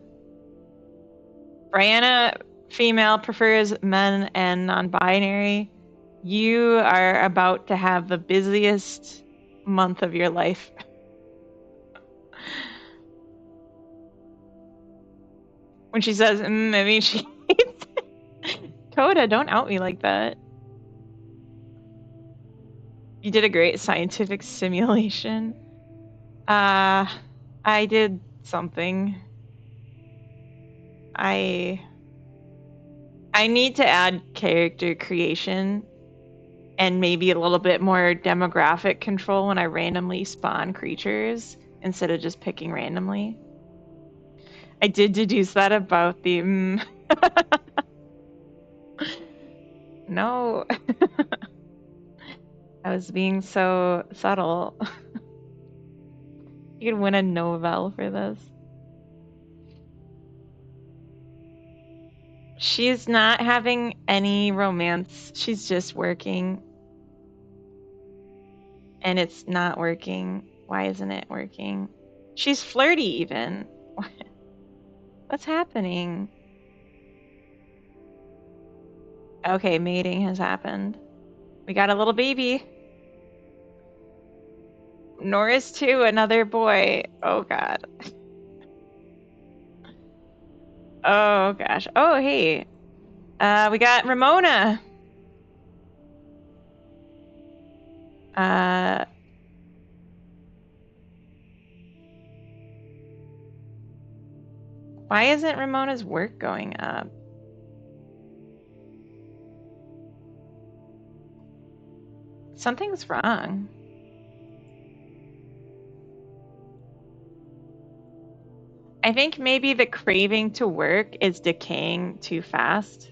Brianna, female, prefers men and non-binary. You are about to have the busiest month of your life. When she says, maybe she hates it. Coda, don't out me like that. You did a great scientific simulation. I did something. I need to add character creation and maybe a little bit more demographic control when I randomly spawn creatures instead of just picking randomly. I did deduce that about the No. I was being so subtle. You could win a Nobel for this. She's not having any romance. She's just working. And it's not working. Why isn't it working? She's flirty even. What's happening? Okay, mating has happened. We got a little baby. Norris too, another boy. Oh god. Oh gosh. Oh hey. We got Ramona. Why isn't Ramona's work going up? Something's wrong. I think maybe the craving to work is decaying too fast,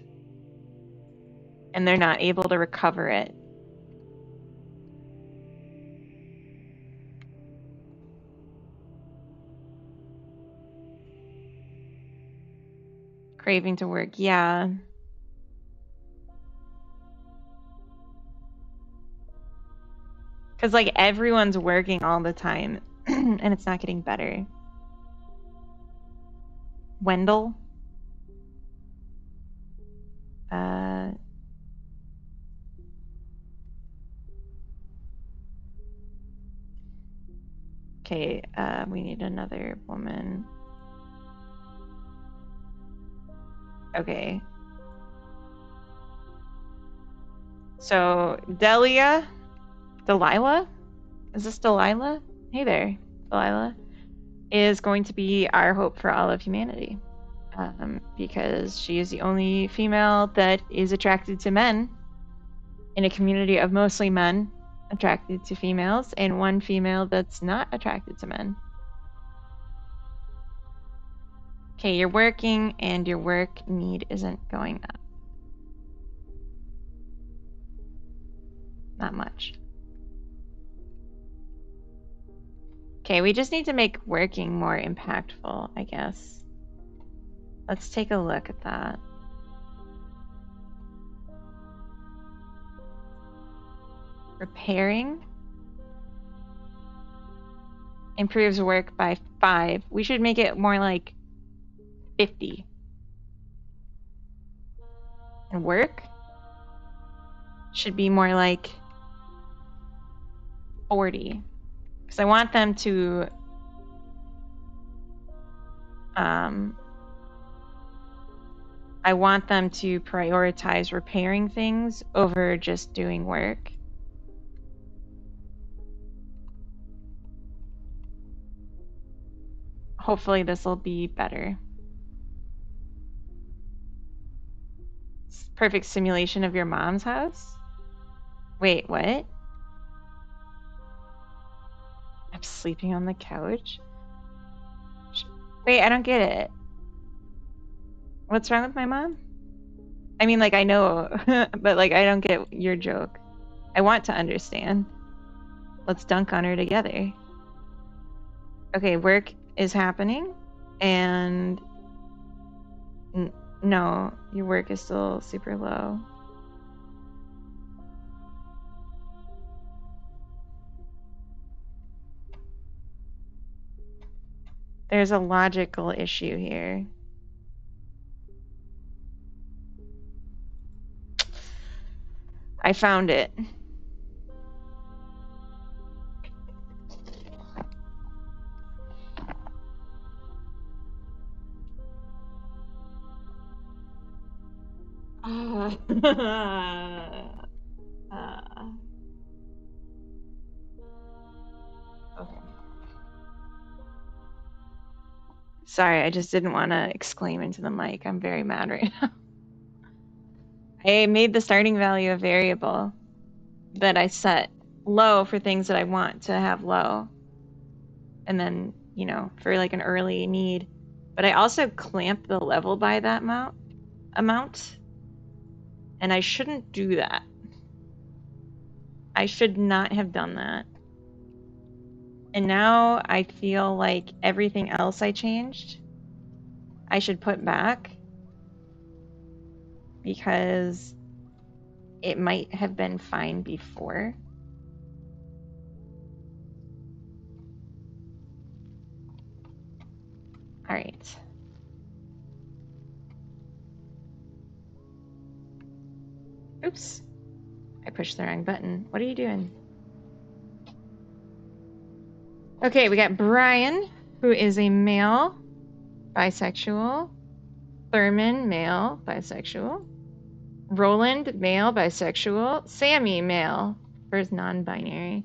and they're not able to recover it. Craving to work, yeah. Because, like, everyone's working all the time, and it's not getting better. Wendell? Okay, we need another woman. Okay. So, Delilah? Is this Delilah? Hey there, Delilah. Is going to be our hope for all of humanity. Because she is the only female that is attracted to men in a community of mostly men attracted to females, and one female that's not attracted to men. Okay, you're working, and your work need isn't going up. Not much. Okay, we just need to make working more impactful, I guess. Let's take a look at that. Repairing improves work by 5. We should make it more like 50. And work should be more like 40. Because I want them to prioritize repairing things over just doing work. Hopefully this will be better. Perfect simulation of your mom's house? Wait, what? I'm sleeping on the couch? Wait, I don't get it. What's wrong with my mom? I mean, like, I know, but, like, I don't get your joke. I want to understand. Let's dunk on her together. Okay, work is happening, and no, your work is still super low. There's a logical issue here. I found it. Okay. Sorry, I just didn't want to exclaim into the mic. I'm very mad right now. I made the starting value a variable that I set low for things that I want to have low. And then, you know, for like an early need. But I also clamped the level by that amount. And I shouldn't do that. I should not have done that. And now I feel like everything else I changed, I should put back because it might have been fine before. All right. Oops. I pushed the wrong button. What are you doing? Okay, we got Brian, who is a male, bisexual. Thurman, male, bisexual. Roland, male, bisexual. Sammy, male, first non-binary.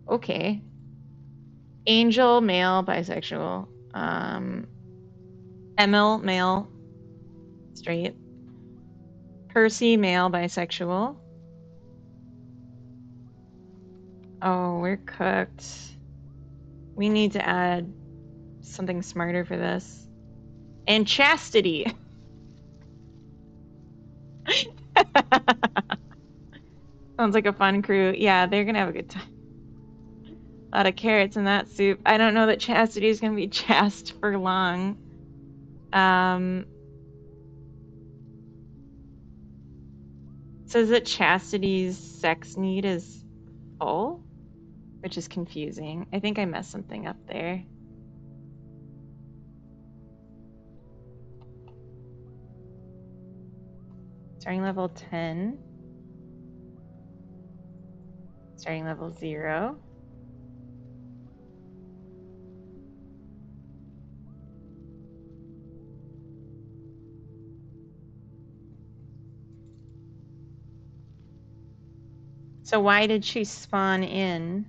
Okay. Angel, male, bisexual. Emil, male, straight. Percy, male, bisexual. Oh, we're cooked. We need to add something smarter for this. And Chastity. Sounds like a fun crew. Yeah, they're gonna have a good time. A lot of carrots in that soup. I don't know that Chastity is gonna be chaste for long. Says that Chastity's sex need is full, which is confusing. I think I messed something up there. Starting level 10. Starting level 0. So why did she spawn in?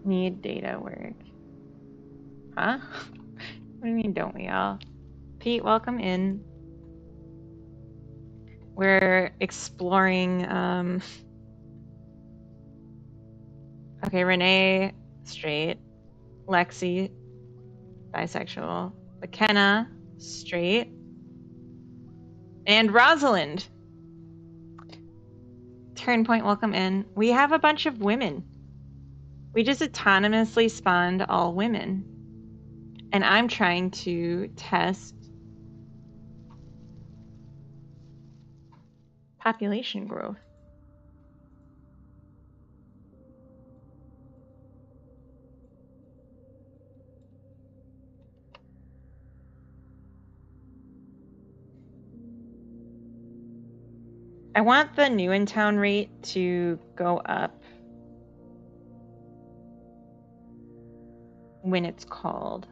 Need data work. Huh? What do you mean, don't we all? Pete, welcome in. We're exploring, okay, Renee, straight. Lexi, bisexual. McKenna, straight. And Rosalind. Turnpoint, welcome in. We have a bunch of women. We just autonomously spawned all women. And I'm trying to test population growth. I want the new in town rate to go up when it's called.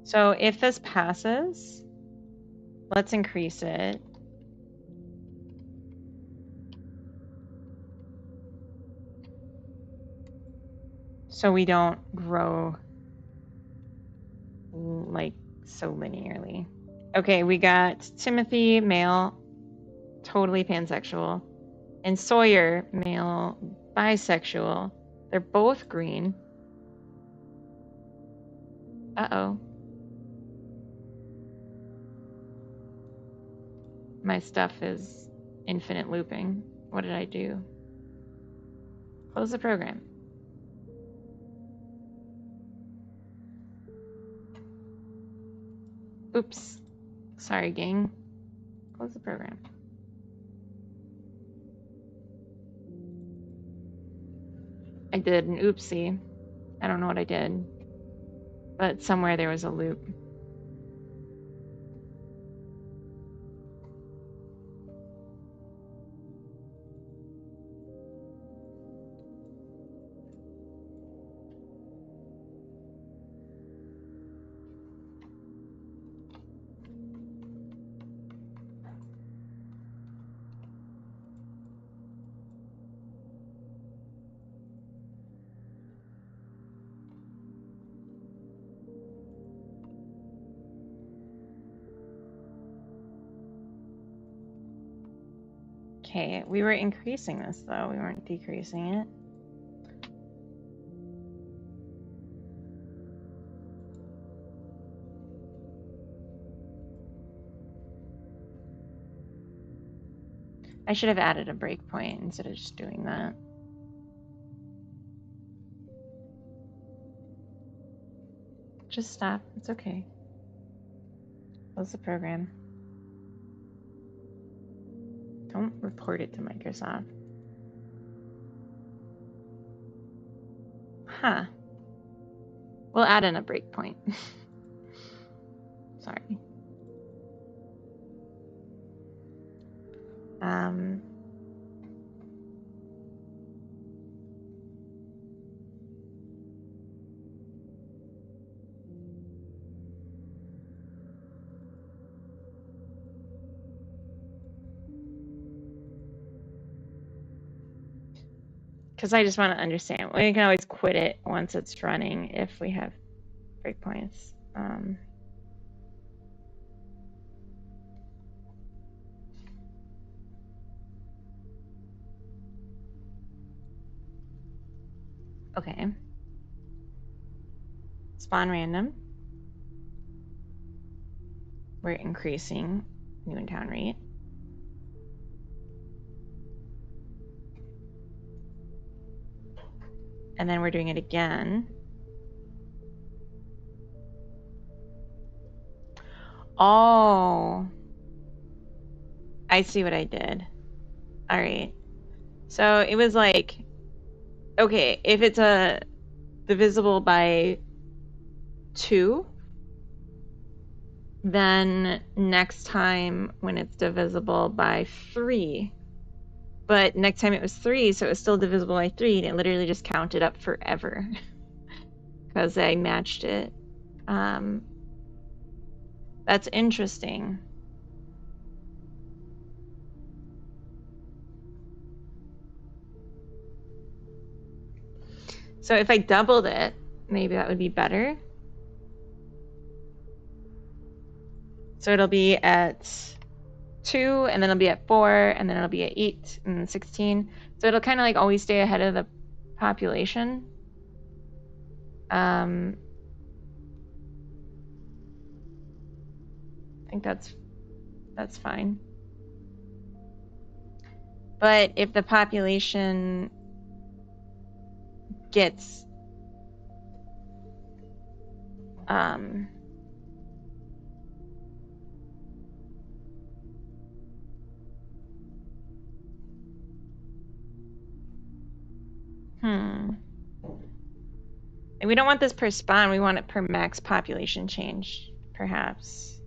So if this passes, let's increase it. So we don't grow like so linearly. Okay, we got Timothy, male, totally pansexual, and Sawyer, male, bisexual. They're both green. Uh-oh. My stuff is infinite looping. What did I do? Close the program. Oops. Sorry, gang. Close the program. I did an oopsie. I don't know what I did. But somewhere there was a loop. Okay, we were increasing this though, we weren't decreasing it. I should have added a breakpoint instead of just doing that. Just stop, it's okay. Close the program. Don't report it to Microsoft. Huh. We'll add in a breakpoint. Sorry. Because I just want to understand. We can always quit it once it's running if we have breakpoints. Okay. Spawn random. We're increasing new in town rate. And then we're doing it again. Oh, I see what I did. All right. So it was like, okay, if it's divisible by 2, then next time when it's divisible by 3, but next time it was 3, so it was still divisible by 3, and it literally just counted up forever because I matched it. That's interesting. So if I doubled it, maybe that would be better. So it'll be at 2, and then it'll be at 4, and then it'll be at 8 and 16. So it'll kind of like always stay ahead of the population. I think that's fine. But if the population gets we don't want this per spawn, we want it per max population change, perhaps.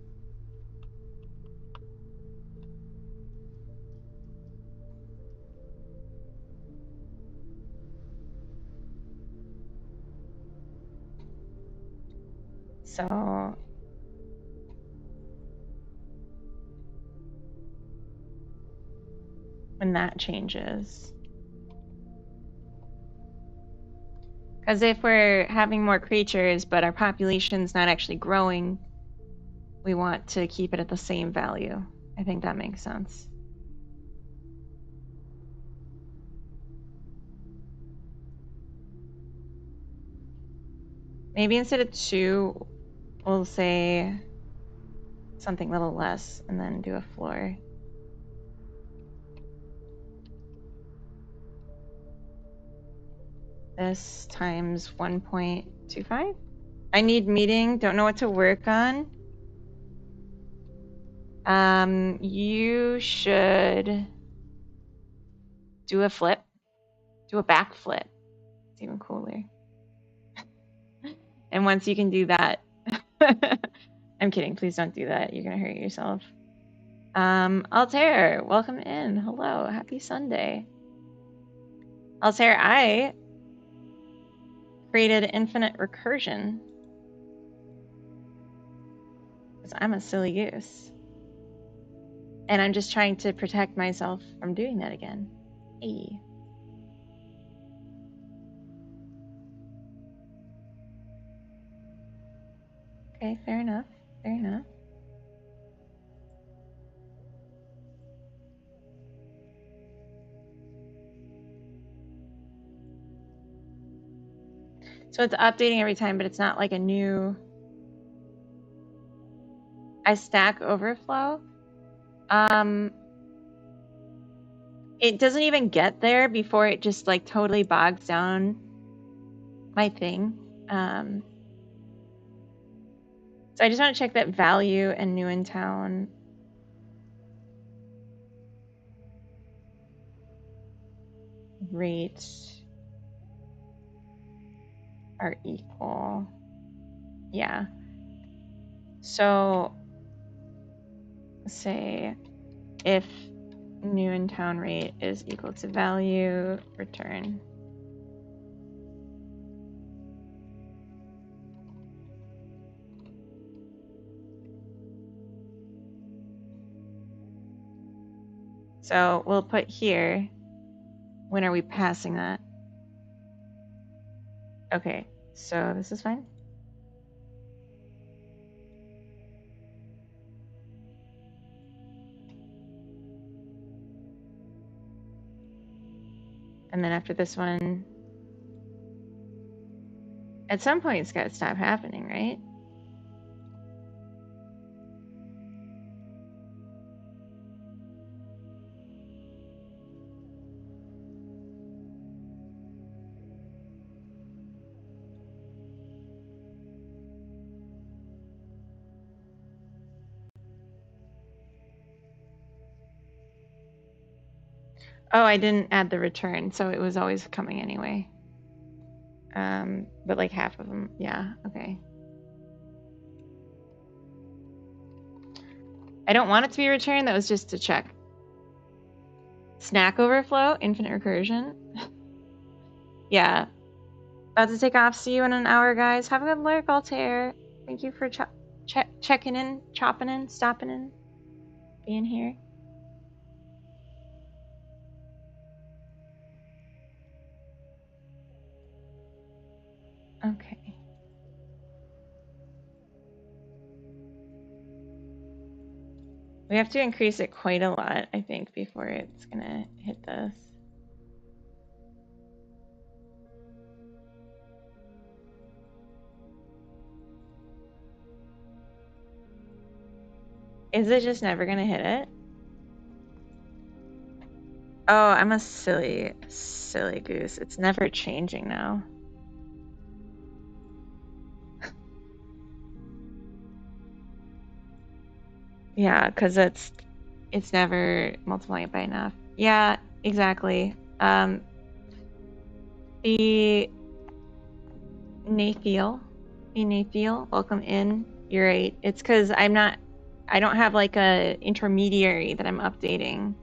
So when that changes. Because if we're having more creatures, but our population's not actually growing, we want to keep it at the same value. I think that makes sense. Maybe instead of 2, we'll say something a little less and then do a floor. This times 1.25. I need meeting, don't know what to work on. You should do a flip. Do a back flip. It's even cooler. And once you can do that, I'm kidding. Please don't do that. You're going to hurt yourself. Altair, welcome in. Hello. Happy Sunday. Altair, I created infinite recursion because I'm a silly goose. And I'm just trying to protect myself from doing that again. Hey. Okay, fair enough. Fair enough. So it's updating every time, but it's not like a new... I Stack Overflow. It doesn't even get there before it just like totally bogs down my thing. So I just want to check that value and new in town rates are equal. Yeah. So say if new in town rate is equal to value, return. So we'll put here, when are we passing that? Okay, so this is fine. And then after this one, at some point it's got to stop happening, right? Oh, I didn't add the return, so it was always coming anyway. But like half of them, yeah, okay. I don't want it to be returned, that was just to check. Snack overflow, infinite recursion. Yeah. About to take off, see you in an hour, guys. Have a good lurk, Altair. Thank you for checking in, chopping in, stopping in, being here. Okay. We have to increase it quite a lot, I think, before it's gonna hit this. Is it just never gonna hit it? Oh, I'm a silly goose. It's never changing now. Yeah, because it's never multiplying it by enough. Yeah, exactly. The Nathiel, welcome in. You're right. It's because I don't have like a intermediary that I'm updating,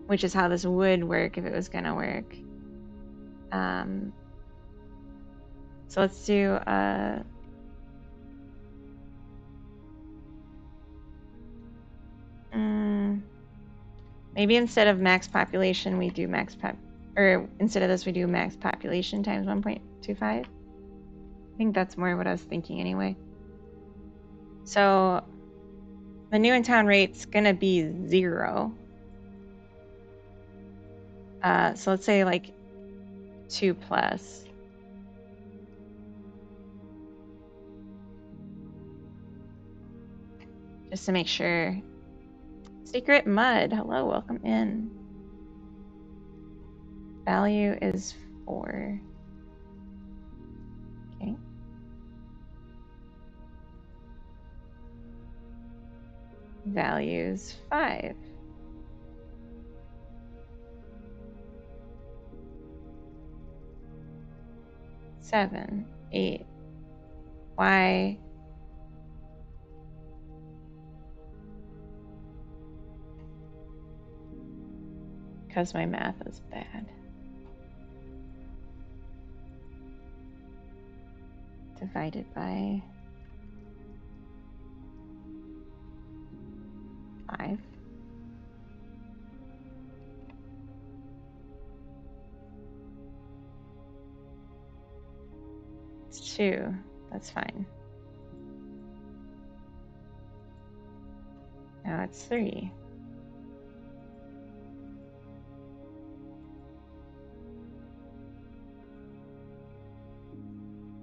which is how this would work if it was gonna work. So let's do maybe instead of max population we do instead of this we do max population times 1.25. I think that's more what I was thinking anyway. So the new in town rate's gonna be 0. So let's say like 2 plus. Just to make sure. Secret Mud, hello, welcome in. Value is 4. Okay. values 5. Seven, 8. Why? Because my math is bad. Divided by 5. It's 2. That's fine. Now it's 3.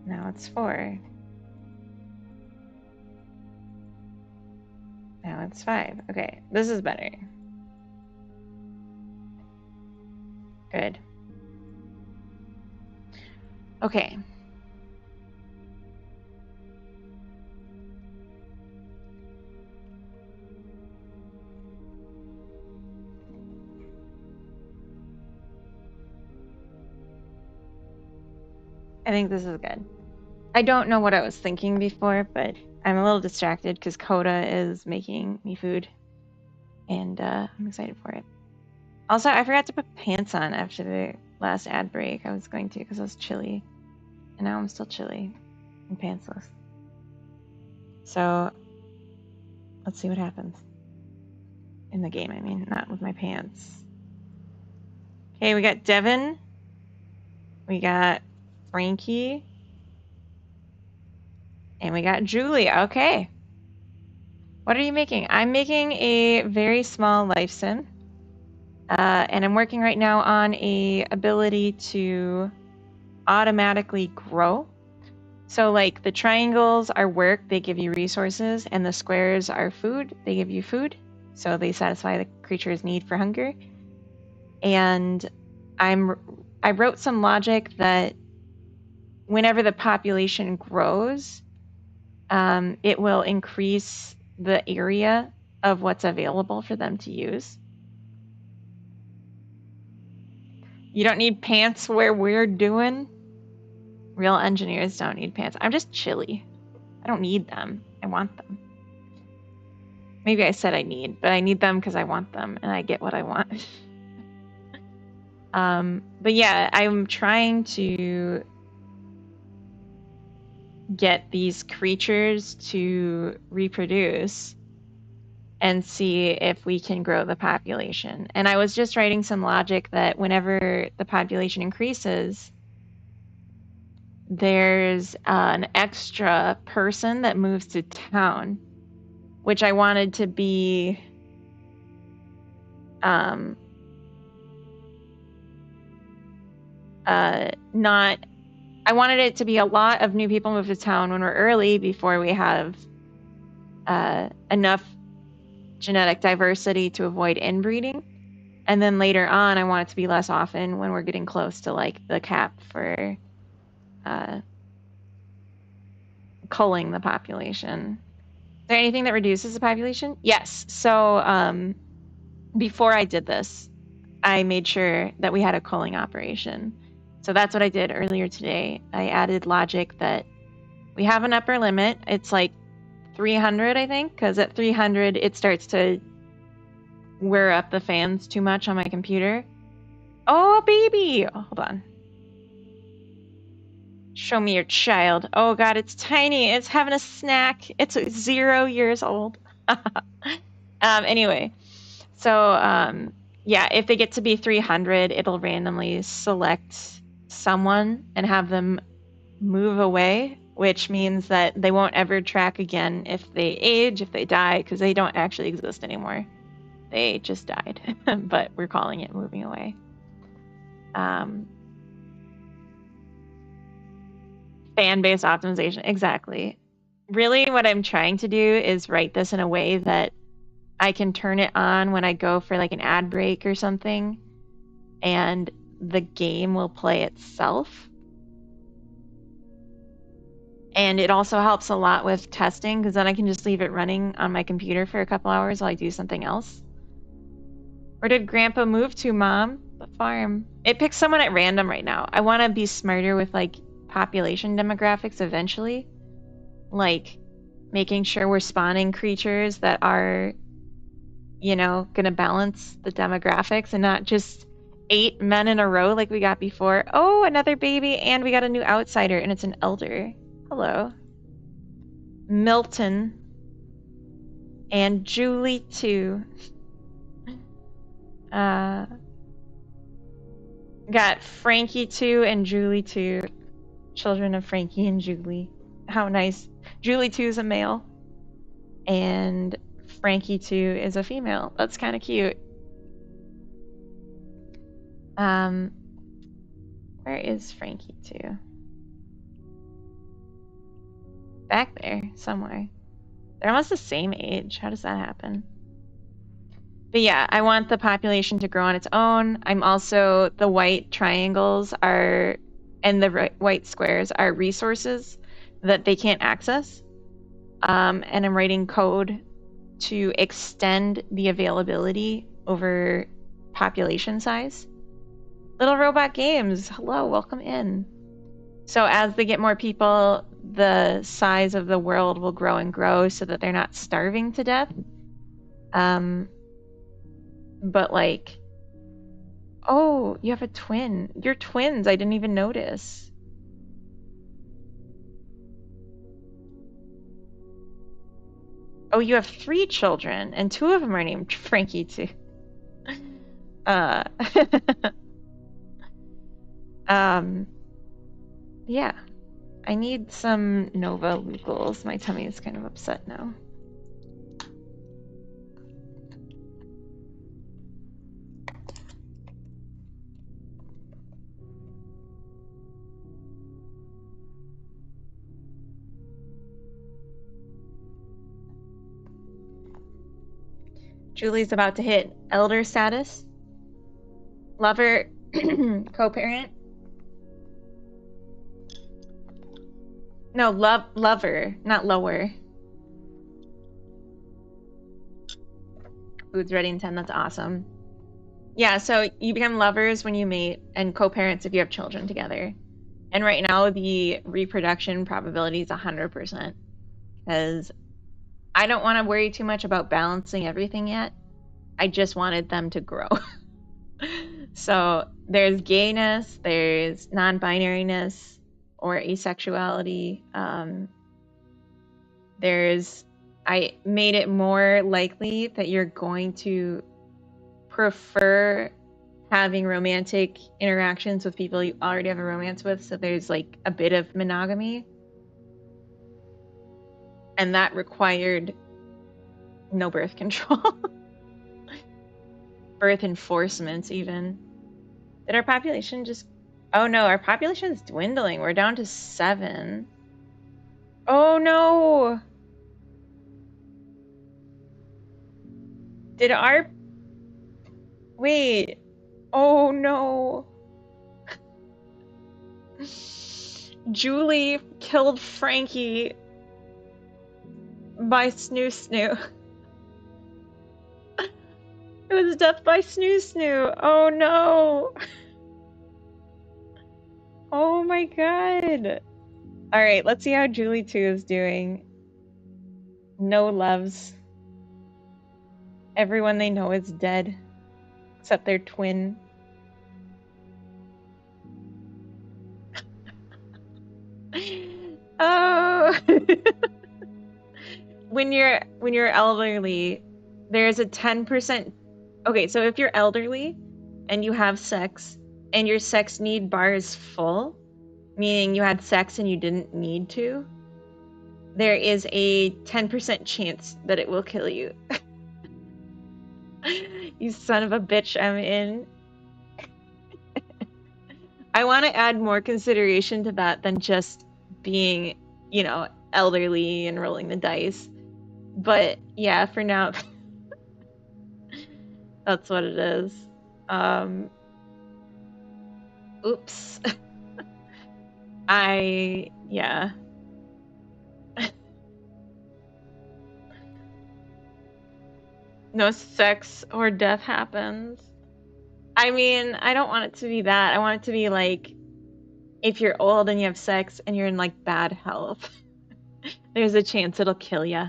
Now it's 4. Now it's 5. Okay, this is better. Good. Okay. I think this is good. I don't know what I was thinking before, but I'm a little distracted because Coda is making me food, and I'm excited for it. Also, I forgot to put pants on after the last ad break. I was going to because I was chilly, and now I'm still chilly and pantsless. So let's see what happens in the game. I mean, not with my pants. Okay, we got Devin. We got Frankie. And we got Julie. Okay. What are you making? I'm making a very small life sim. And I'm working right now on a ability to automatically grow. So like the triangles are work, they give you resources, and the squares are food, they give you food. So they satisfy the creature's need for hunger. And I wrote some logic that whenever the population grows, it will increase the area of what's available for them to use. You don't need pants where we're doing. Real engineers don't need pants. I'm just chilly. I don't need them. I want them. Maybe I said I need, but I need them because I want them and I get what I want. But yeah, I'm trying to get these creatures to reproduce and see if we can grow the population. And I was just writing some logic that whenever the population increases, there's an extra person that moves to town, which I wanted to be not, I wanted it to be a lot of new people move to town when we're early before we have enough genetic diversity to avoid inbreeding. And then later on, I want it to be less often when we're getting close to like the cap for culling the population. Is there anything that reduces the population? Yes. So before I did this, I made sure that we had a culling operation. So that's what I did earlier today. I added logic that we have an upper limit. It's like 300, I think, because at 300, it starts to wear up the fans too much on my computer. Oh, baby! Oh, hold on. Show me your child. Oh, God, it's tiny. It's having a snack. It's 0 years old. Anyway, so, yeah, if they get to be 300, it'll randomly select someone and have them move away, which means that they won't ever track again if they age, if they die, because they don't actually exist anymore. They just died, but we're calling it moving away. Fan-based optimization, exactly. Really, what I'm trying to do is write this in a way that I can turn it on when I go for like an ad break or something, and the game will play itself. And it also helps a lot with testing because then I can just leave it running on my computer for a couple hours while I do something else. Where did Grandpa move to, Mom? The farm. It picks someone at random right now. I want to be smarter with like population demographics eventually. Like making sure we're spawning creatures that are, you know, gonna balance the demographics and not just 8 men in a row like we got before. Oh, another baby, and we got a new outsider, and it's an elder. Hello. Milton. And Julie, too. Got Frankie, too, and Julie, too. Children of Frankie and Julie. How nice. Julie, too, is a male. And Frankie, too, is a female. That's kind of cute. Where is Frankie, too? Back there, somewhere. They're almost the same age. How does that happen? But yeah, I want the population to grow on its own. I'm also, the white triangles are, and the white squares are resources that they can't access. And I'm writing code to extend the availability over population size. Little Robot Games, hello, welcome in. So as they get more people, the size of the world will grow and grow so that they're not starving to death. But like, oh, you have a twin. You're twins, I didn't even notice. Oh, you have 3 children, and 2 of them are named Frankie too. Yeah. I need some Nova Lucals. My tummy is kind of upset now. Julie's about to hit elder status. Lover, co-parent. No, lover, not lower. Food's ready in 10, that's awesome. Yeah, so you become lovers when you mate and co-parents if you have children together. And right now the reproduction probability is 100% because I don't want to worry too much about balancing everything yet. I just wanted them to grow. So there's gayness, there's non-binariness or asexuality. I made it more likely that you're going to prefer having romantic interactions with people you already have a romance with. So there's like a bit of monogamy. And that required no birth control. Birth enforcements even. Did our population just... Oh no, our population is dwindling. We're down to 7. Oh no! Did our... Wait. Oh no. Julie killed Frankie by Snoo Snoo. It was death by Snoo Snoo. Oh no. Oh my god. Alright, let's see how Julie 2 is doing. No loves. Everyone they know is dead. Except their twin. Oh. When you're elderly, there's a 10%. Okay, so if you're elderly and you have sex and your sex need bar is full, meaning you had sex and you didn't need to, there is a 10% chance that it will kill you. You son of a bitch, I'm in. I want to add more consideration to that than just being, you know, elderly and rolling the dice. But yeah, for now, that's what it is. Oops. Yeah. no sex or death happens. I mean, I don't want it to be that. I want it to be like if you're old and you have sex and you're in like bad health, there's a chance it'll kill you.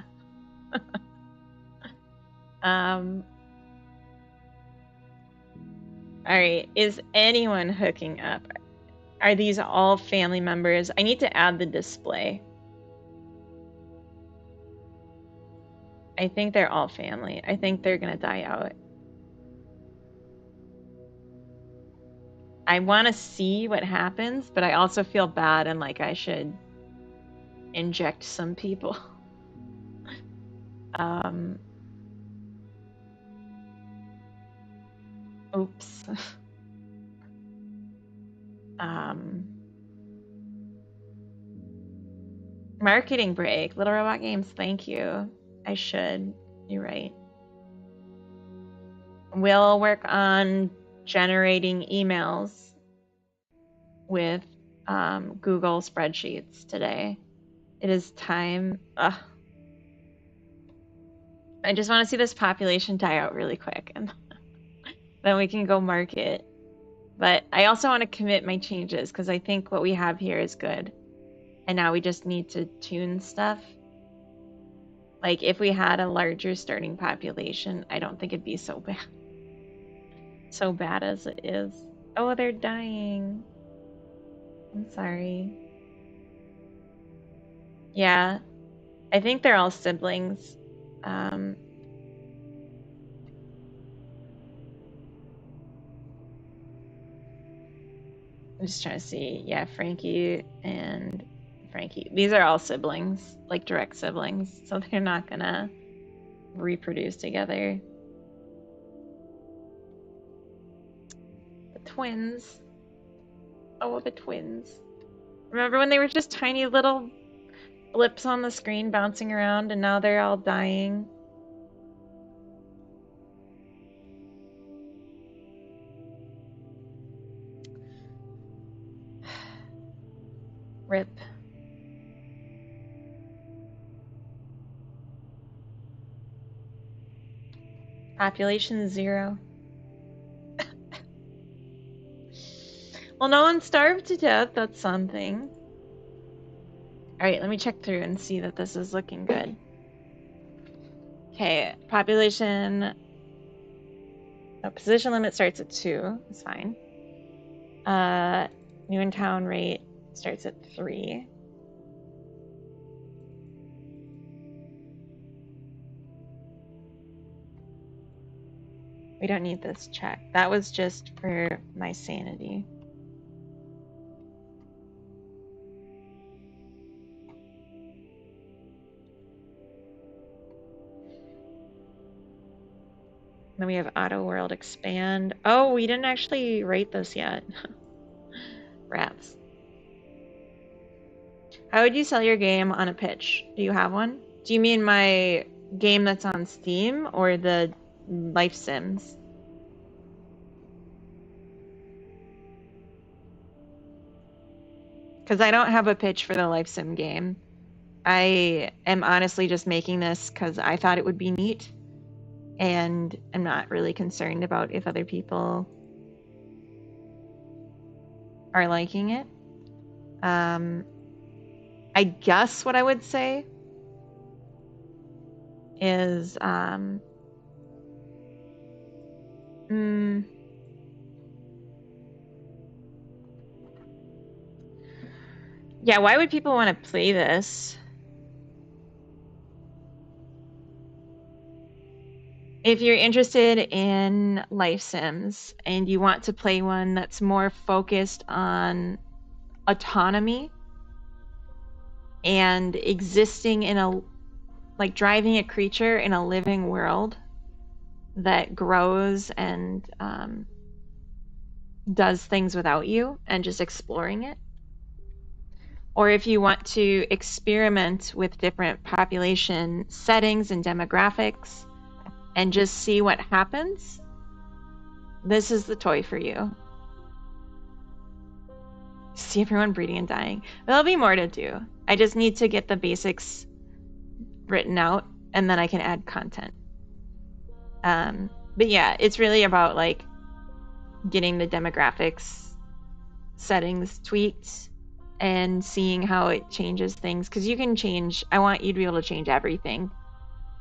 All right, is anyone hooking up? Are these all family members? I need to add the display. I think they're all family. I think they're gonna die out. I want to see what happens, but I also feel bad and like I should inject some people. Oops. Marketing break. Little Robot Games, thank you. I should. You're right. We'll work on generating emails with Google spreadsheets today. It is time. Ugh. I just want to see this population die out really quick, and then we can go market. But I also want to commit my changes because I think what we have here is good. And now we just need to tune stuff. Like if we had a larger starting population, I don't think it'd be so bad. So bad as it is. Oh, they're dying. I'm sorry. Yeah, I think they're all siblings. I'm just trying to see. Yeah, Frankie and Frankie. These are all siblings, like direct siblings, so they're not gonna reproduce together. The twins. Oh, the twins. Remember when they were just tiny little blips on the screen bouncing around and now they're all dying? Rip. Population 0. Well, no one starved to death. That's something. All right, let me check through and see that this is looking good. Okay, population. Oh, position limit starts at 2. That's fine. New in town rate starts at 3. We don't need this check. That was just for my sanity. Then we have auto world expand. Oh, we didn't actually rate this yet. Rats. How would you sell your game on a pitch? Do you have one? Do you mean my game that's on Steam or the Life Sims? Because I don't have a pitch for the Life Sim game. I am honestly just making this because I thought it would be neat. And I'm not really concerned about if other people are liking it. I guess what I would say is yeah, why would people want to play this? If you're interested in Life Sims and you want to play one that's more focused on autonomy and existing in a, like driving a creature in a living world that grows and does things without you and just exploring it. Or if you want to experiment with different population settings and demographics and just see what happens, this is the toy for you. See everyone breeding and dying. There'll be more to do. I just need to get the basics written out and then I can add content. But yeah, it's really about like getting the demographics settings tweaked and seeing how it changes things. Because you can change, I want you to be able to change everything.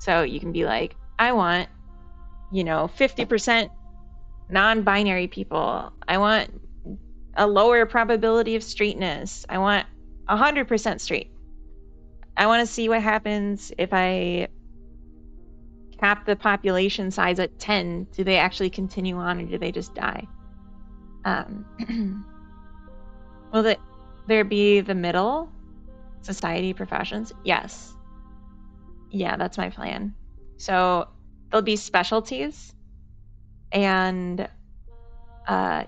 So you can be like, I want, 50% non-binary people. I want a lower probability of straightness. I want 100% straight. I want to see what happens if I cap the population size at 10. Do they actually continue on or do they just die? Will there be the middle? Society, professions? Yes. Yeah, that's my plan. So there'll be specialties and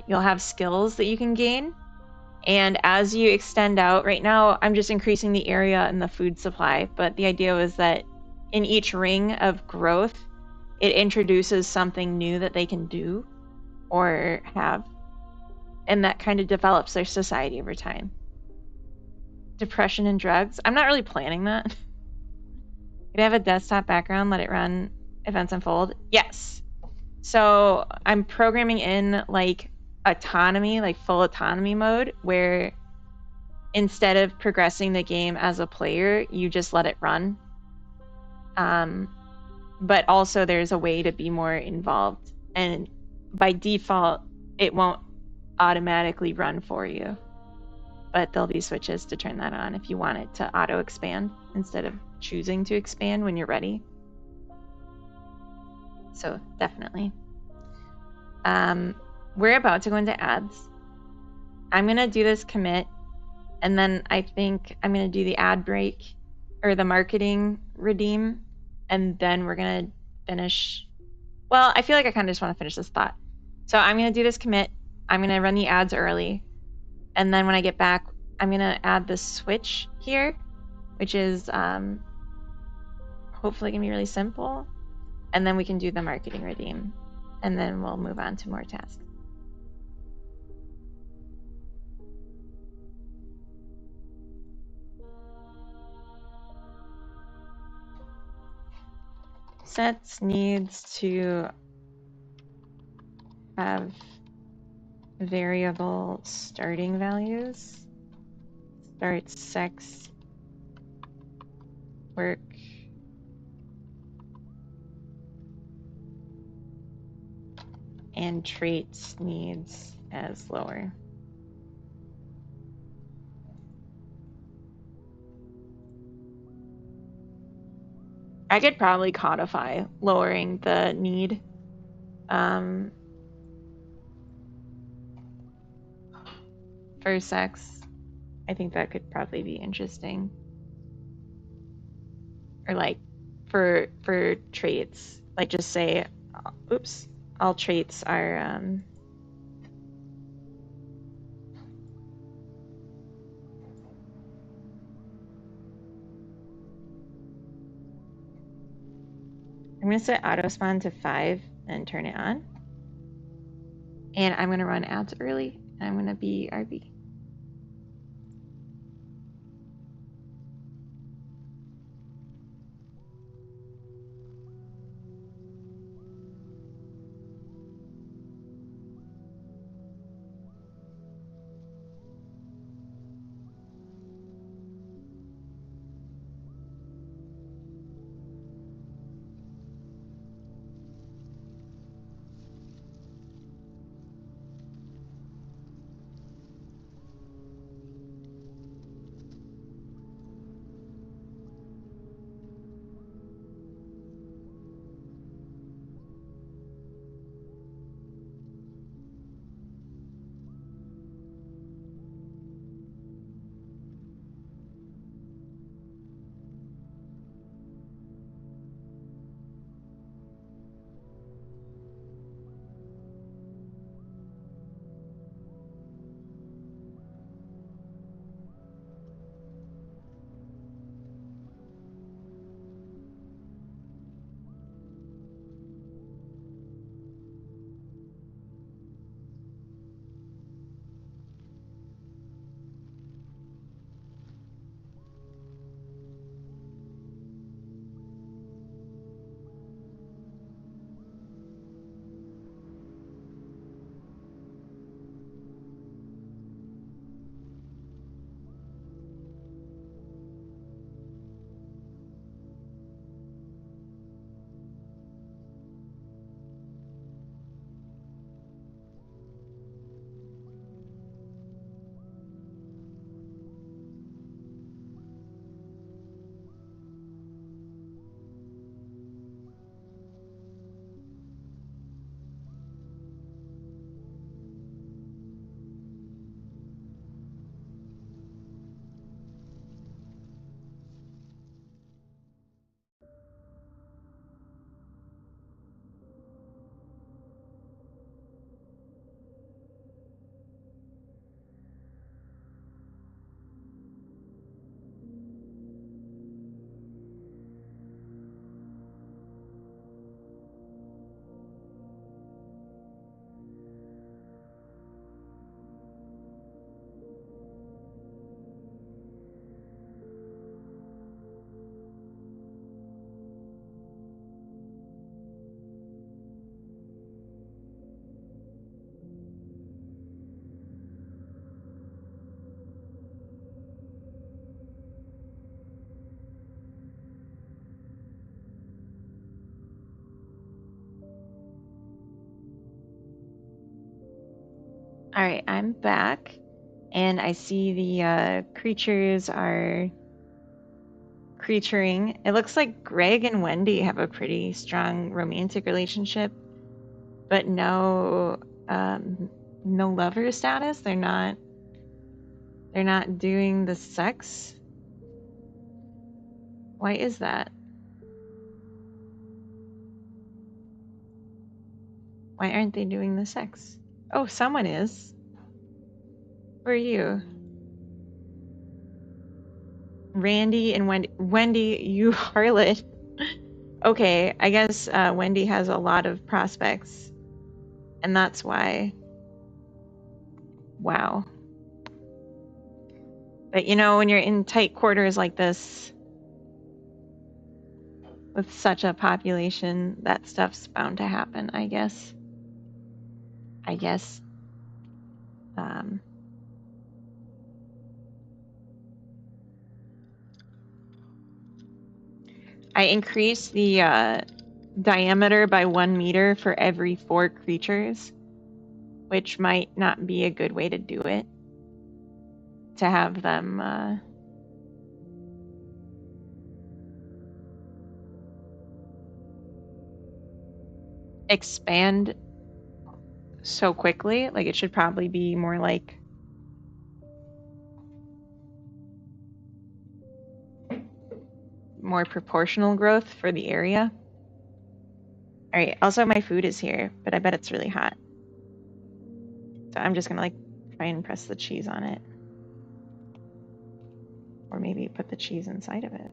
you'll have skills that you can gain. And as you extend out, right now I'm just increasing the area and the food supply, but the idea was that in each ring of growth, it introduces something new that they can do or have, and that kind of develops their society over time. Depression and drugs. I'm not really planning that. Could I have a desktop background, let it run, events unfold? Yes. So I'm programming in like autonomy, like full autonomy mode, where instead of progressing the game as a player, you just let it run. But also there's a way to be more involved. And by default, it won't automatically run for you. But there'll be switches to turn that on if you want it to auto expand instead of choosing to expand when you're ready. So definitely. We're about to go into ads. I'm going to do this commit, and then I think I'm going to do the ad break or the marketing redeem, and then we're going to finish. Well, I feel like I kind of just want to finish this thought. So I'm going to do this commit. I'm going to run the ads early. And then when I get back, I'm going to add the switch here, which is hopefully going to be really simple. And then we can do the marketing redeem. And then we'll move on to more tasks. Sets needs to have variable starting values. Start, sex, work, and traits needs as lower. I could probably codify lowering the need. For sex, I think that could probably be interesting. Or like for traits, like just say, oops, all traits are I'm going to set auto spawn to 5 and turn it on. And I'm going to run ads early. And I'm going to be RB. Alright, I'm back. And I see the creatures are creaturing. It looks like Greg and Wendy have a pretty strong romantic relationship, but no no lover status. They're not doing the sex. Why is that? Why aren't they doing the sex? Oh, someone is. Who are you? Randy and Wendy. Wendy, you harlot. Okay, I guess Wendy has a lot of prospects, and that's why. Wow. But you know, when you're in tight quarters like this, with such a population, that stuff's bound to happen, I guess. Um, I increase the diameter by 1 meter for every 4 creatures, which might not be a good way to do it. To have them expand so quickly. Like, it should probably be more like more proportional growth for the area. All right, also my food is here, but I bet it's really hot. So I'm just gonna like try and press the cheese on it. Or maybe put the cheese inside of it.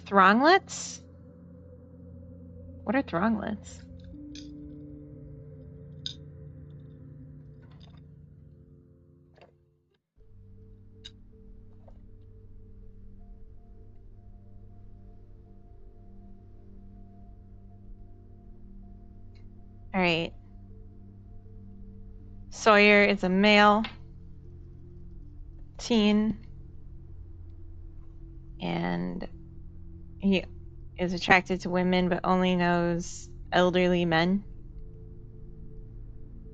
Thronglets? What are thronglets? All right. Sawyer is a male teen, and he is attracted to women but only knows elderly men.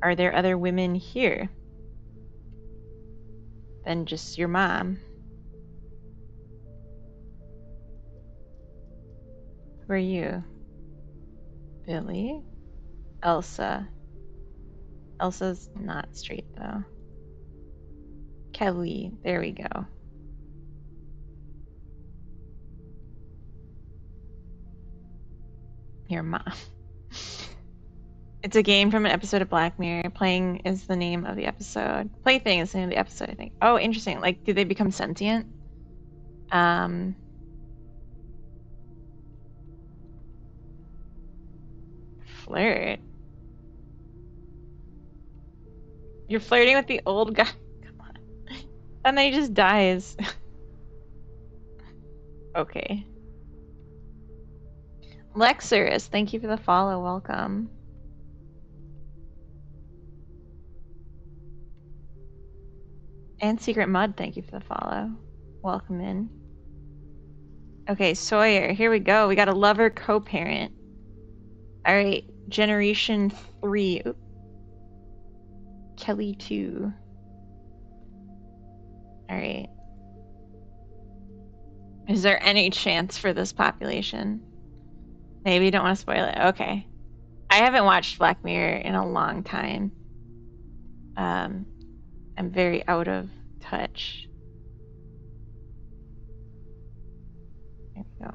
Are there other women here than just your mom? Who are you? Billy? Elsa. Elsa's not straight though. Kelly. There we go. Your mom. It's a game from an episode of Black Mirror. Playing is the name of the episode. Plaything is the name of the episode, I think. Oh, interesting. Like, do they become sentient? Flirt. You're flirting with the old guy. Come on. And then he just dies. Okay. Lexurus, thank you for the follow. Welcome. And Secret Mud, thank you for the follow. Welcome in. Okay, Sawyer, here we go. We got a lover co-parent. All right, Generation 3. Oop. Kelly 2. All right. Is there any chance for this population? Maybe you don't want to spoil it. Okay. I haven't watched Black Mirror in a long time. I'm very out of touch. There we go.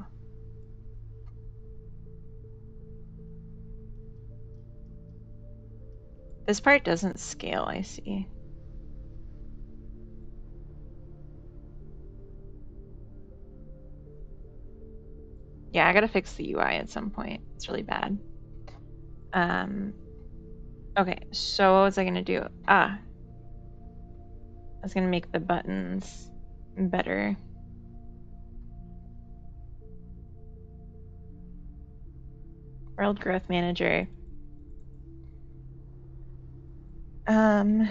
This part doesn't scale, I see. Yeah, I gotta fix the UI at some point. It's really bad. Okay, so what was I gonna do? I was gonna make the buttons better. World Growth Manager. Um,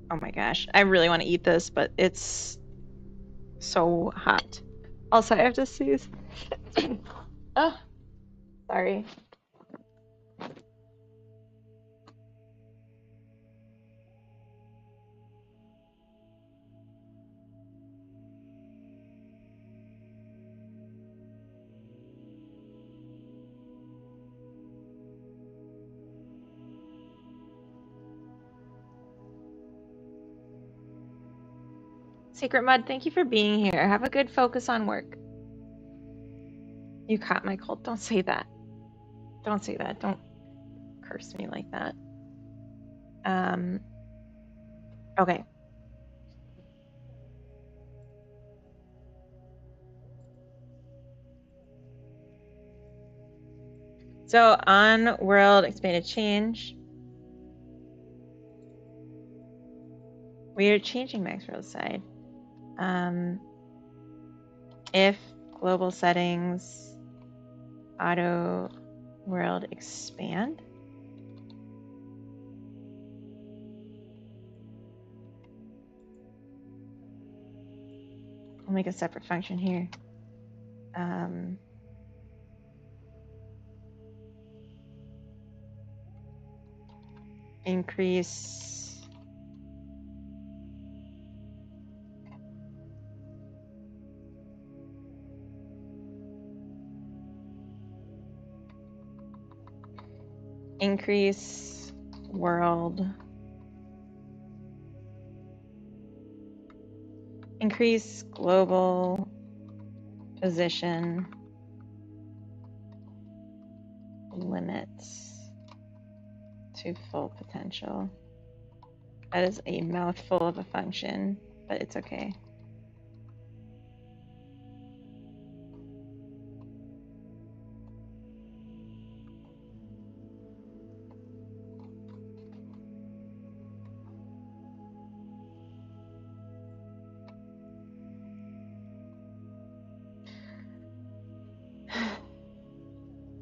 oh my gosh, I really want to eat this, but it's so hot. Also, I have to sneeze. Oh, sorry. Secret Mud, thank you for being here. Have a good focus on work. You caught my cold. Don't say that. Don't say that. Don't curse me like that. Okay. So on world expanded change, we are changing max world side. If global settings auto world expand, we'll make a separate function here. Increase world, increase global position limits to full potential. That is a mouthful of a function, but it's okay.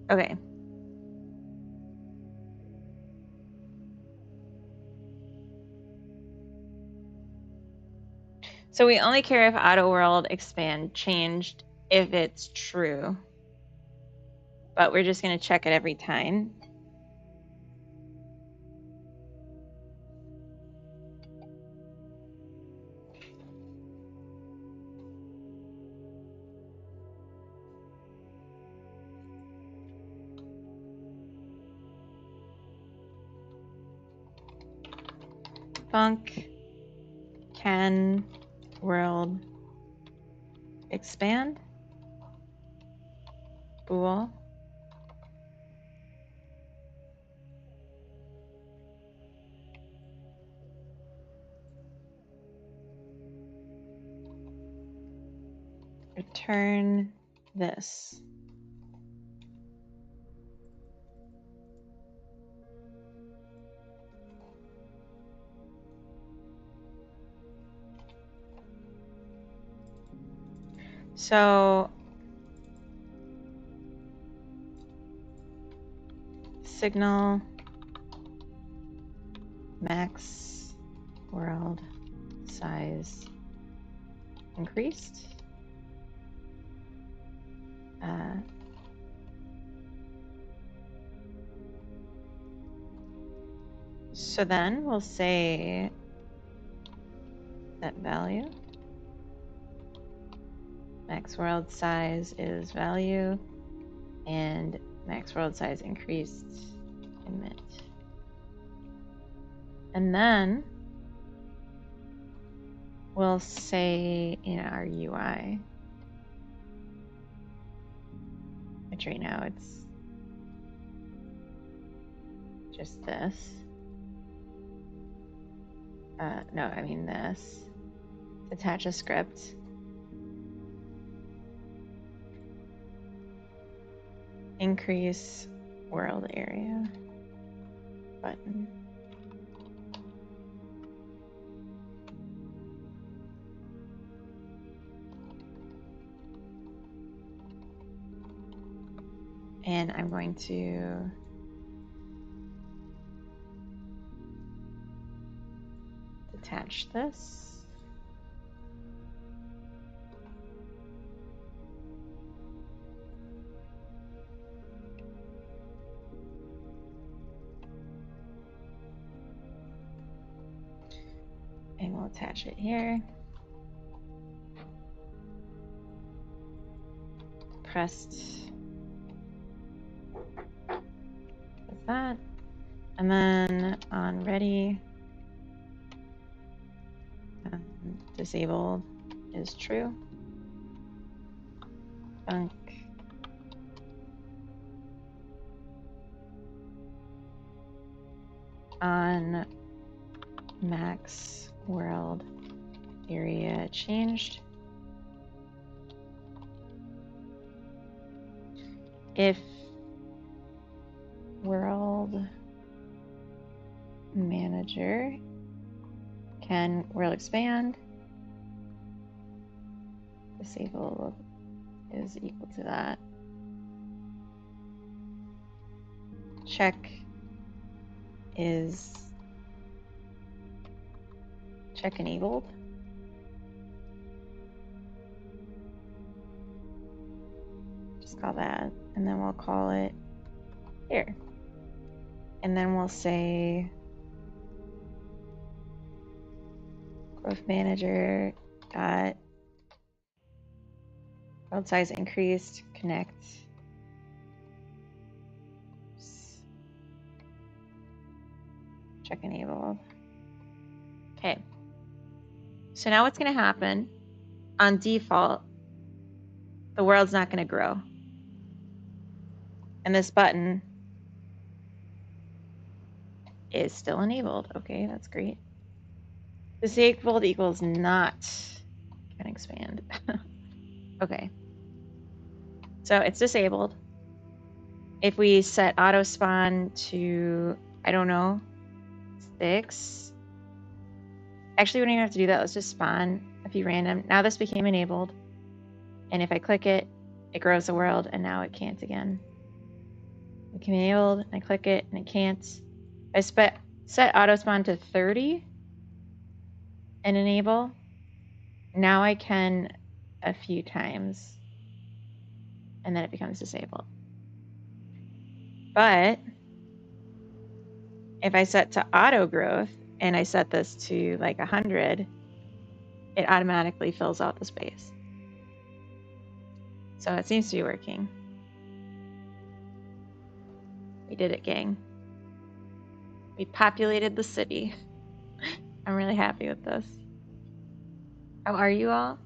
Okay. So we only care if auto world expand changed if it's true. But we're just going to check it every time. Func can world expand? Bool. Return this. So signal max world size increased. So then we'll say that value. Max world size is value, and max world size increased emit. And then we'll say in our UI, which right now it's just this. No, I mean this. Attach a script. Increase world area button. And I'm going to detach this. And we'll attach it here. Pressed with that. And then on ready, disabled is true. Bunk. On max world area changed. If world manager can world expand, disabled is equal to that. Check is check enabled. Just call that, and then we'll call it here. And then we'll say growth manager dot world size increased, connect. Check enabled. Okay. So now what's going to happen? On default, the world's not going to grow. And this button is still enabled. Okay, that's great. Disabled equals not can expand. Okay. So it's disabled. If we set auto spawn to, I don't know, 6. Actually, we don't even have to do that. Let's just spawn a few random. Now this became enabled. And if I click it, it grows the world, and now it can't again. It became enabled, and I click it, and it can't. I set auto spawn to 30 and enable. Now I can a few times, and then it becomes disabled. But if I set to auto growth and I set this to like 100, it automatically fills out the space. So it seems to be working. We did it, gang. We populated the city. I'm really happy with this. How are you all?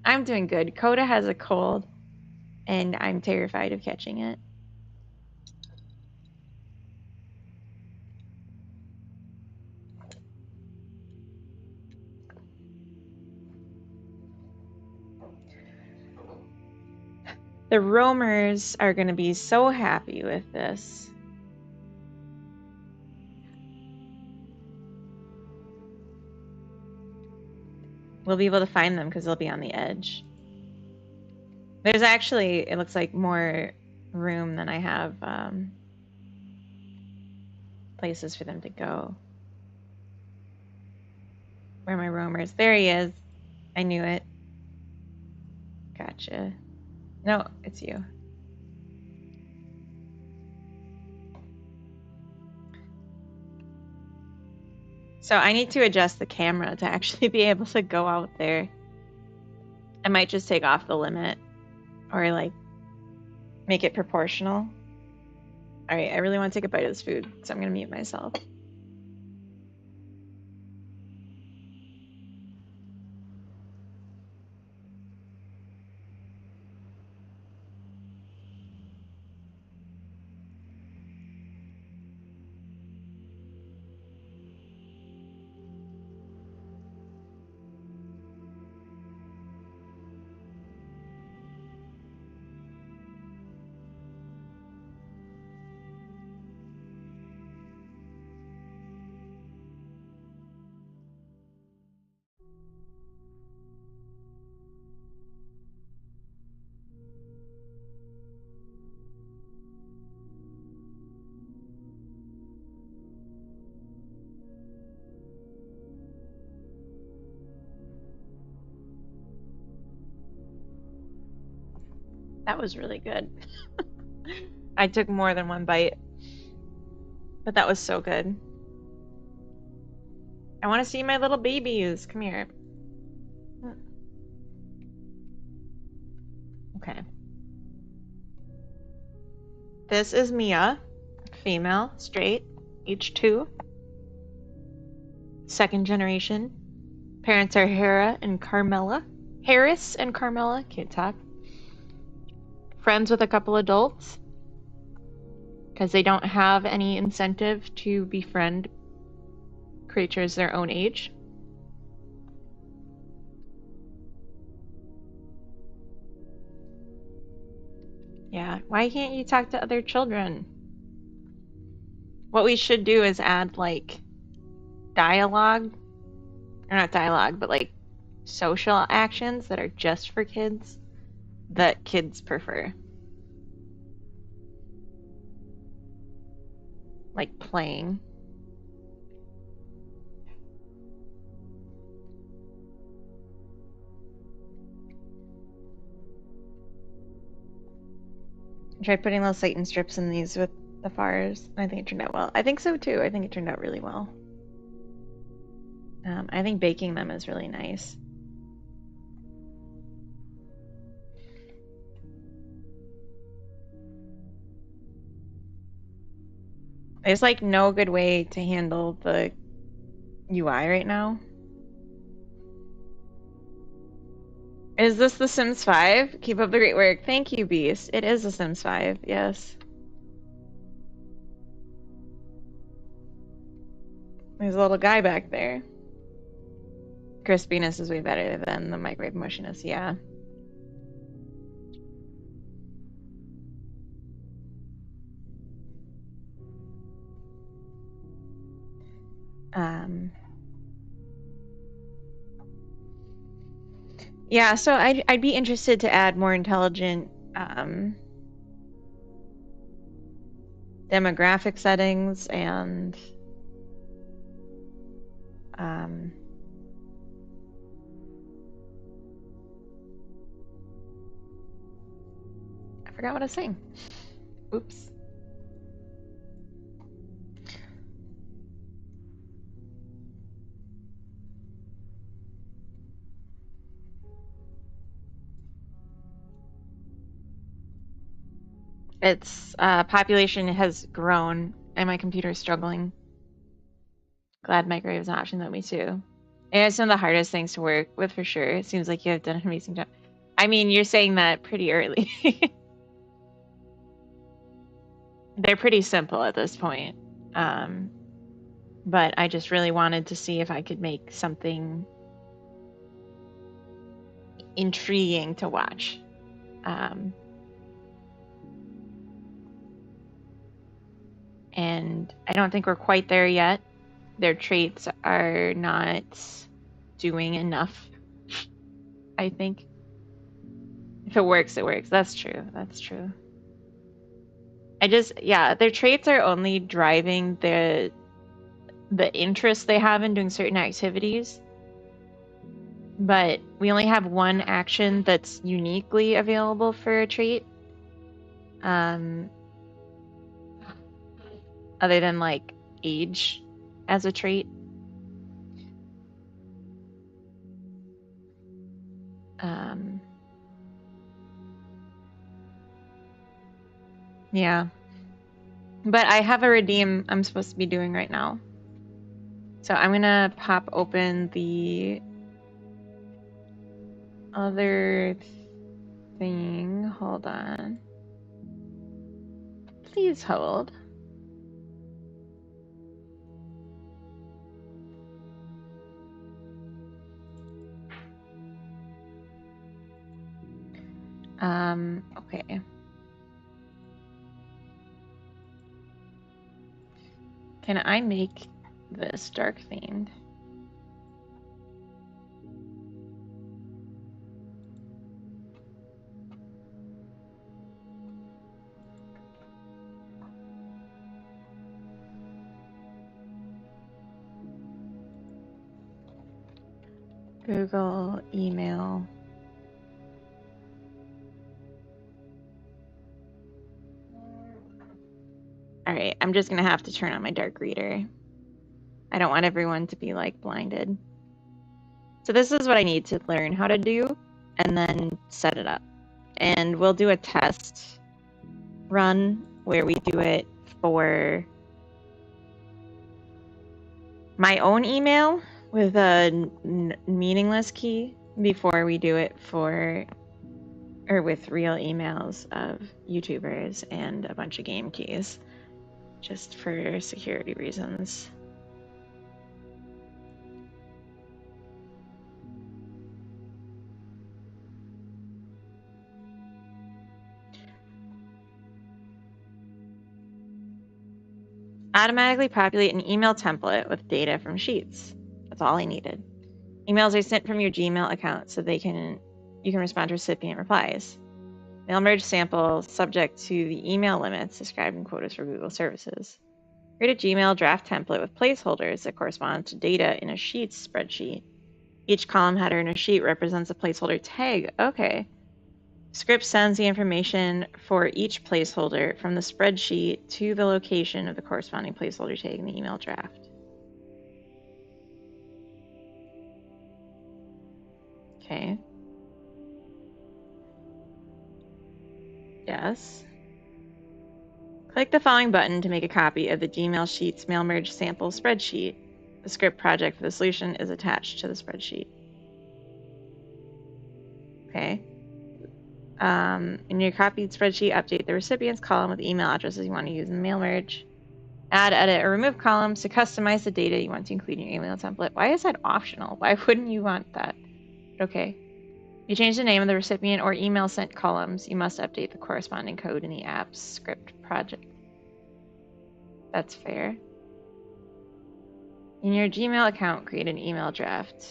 I'm doing good. Coda has a cold, and I'm terrified of catching it. The roamers are going to be so happy with this. We'll be able to find them because they'll be on the edge. There's actually, it looks like, more room than I have places for them to go. Where are my roamers? There he is. I knew it. Gotcha. No, it's you. So I need to adjust the camera to actually be able to go out there. I might just take off the limit or like make it proportional. All right, I really want to take a bite of this food, so I'm going to mute myself. That was really good. I took more than one bite, but that was so good. I want to see my little babies. Come here. Okay. This is Mia, female, straight, age 2, second generation. Parents are Harris and Carmela. Can't talk. Friends with a couple adults, because they don't have any incentive to befriend creatures their own age. Yeah, why can't you talk to other children? What we should do is add like dialogue, or not dialogue, but like social actions that are just for kids that kids prefer. Like playing. I tried putting little Satan strips in these with the fars. I think it turned out well. I think so too. I think it turned out really well. I think baking them is really nice. There's like no good way to handle the UI right now. Is this The Sims 5? Keep up the great work. Thank you, Beast. It is The Sims 5, yes. There's a little guy back there. Crispiness is way better than the microwave mushiness, yeah. Yeah, so I'd be interested to add more intelligent demographic settings and I forgot what I was saying. Oops. Its population has grown and my computer is struggling. Glad microwave is an option though, me too. It's some of the hardest things to work with for sure. It seems like you have done an amazing job. I mean, you're saying that pretty early. They're pretty simple at this point. But I just really wanted to see if I could make something intriguing to watch. And I don't think we're quite there yet. Their traits are not doing enough, I think. If it works, it works. That's true. That's true. Their traits are only driving the interest they have in doing certain activities. But we only have one action that's uniquely available for a trait. Other than like age as a trait. Yeah. But I have a redeem I'm supposed to be doing right now. So I'm gonna pop open the other thing. Hold on. Please hold. Okay. Can I make this dark themed? Google, email. All right, I'm just gonna have to turn on my dark reader. I don't want everyone to be like blinded. So this is what I need to learn how to do and then set it up. And we'll do a test run where we do it for my own email with a meaningless key before we do it for, or with real emails of YouTubers and a bunch of game keys, just for security reasons. Automatically populate an email template with data from Sheets. That's all I needed. Emails are sent from your Gmail account so you can respond to recipient replies. Mail merge sample subject to the email limits described in quotas for Google services. Create a Gmail draft template with placeholders that correspond to data in a Sheets spreadsheet. Each column header in a sheet represents a placeholder tag. Okay. Script sends the information for each placeholder from the spreadsheet to the location of the corresponding placeholder tag in the email draft. Okay. Yes. Click the following button to make a copy of the Gmail Sheets mail merge sample spreadsheet. The script project for the solution is attached to the spreadsheet. Okay. In your copied spreadsheet, update the recipient's column with email addresses you want to use in the mail merge. Add, edit, or remove columns to customize the data you want to include in your email template. Why is that optional? Why wouldn't you want that? Okay. If you change the name of the recipient or email sent columns, you must update the corresponding code in the app's script project. That's fair. In your Gmail account, create an email draft.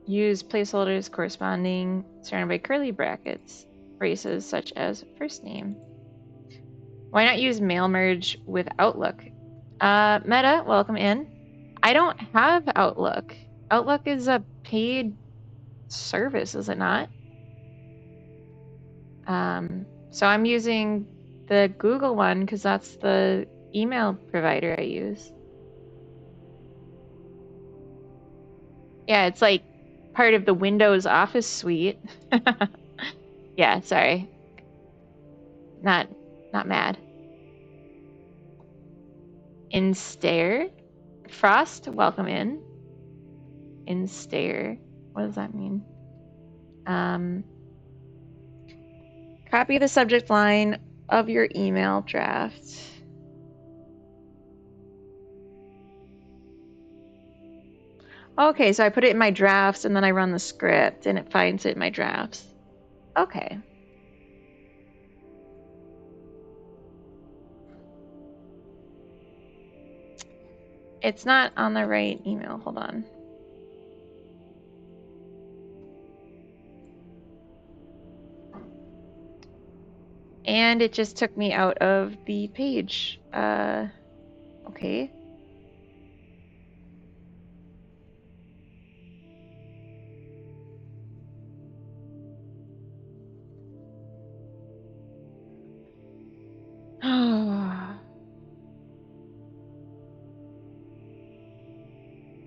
Use placeholders corresponding surrounded by curly brackets, phrases such as first name. Why not use mail merge with Outlook? Meta, welcome in. I don't have Outlook. Outlook is a paid service, is it not? So I'm using the Google one because that's the email provider I use. Yeah, it's like part of the Windows Office suite. Yeah, sorry. Not mad. Instare? Frost, welcome in. Instare. What does that mean? Copy the subject line of your email draft. Okay, so I put it in my drafts and then I run the script and it finds it in my drafts. Okay. It's not on the right email. Hold on. And it just took me out of the page. Okay.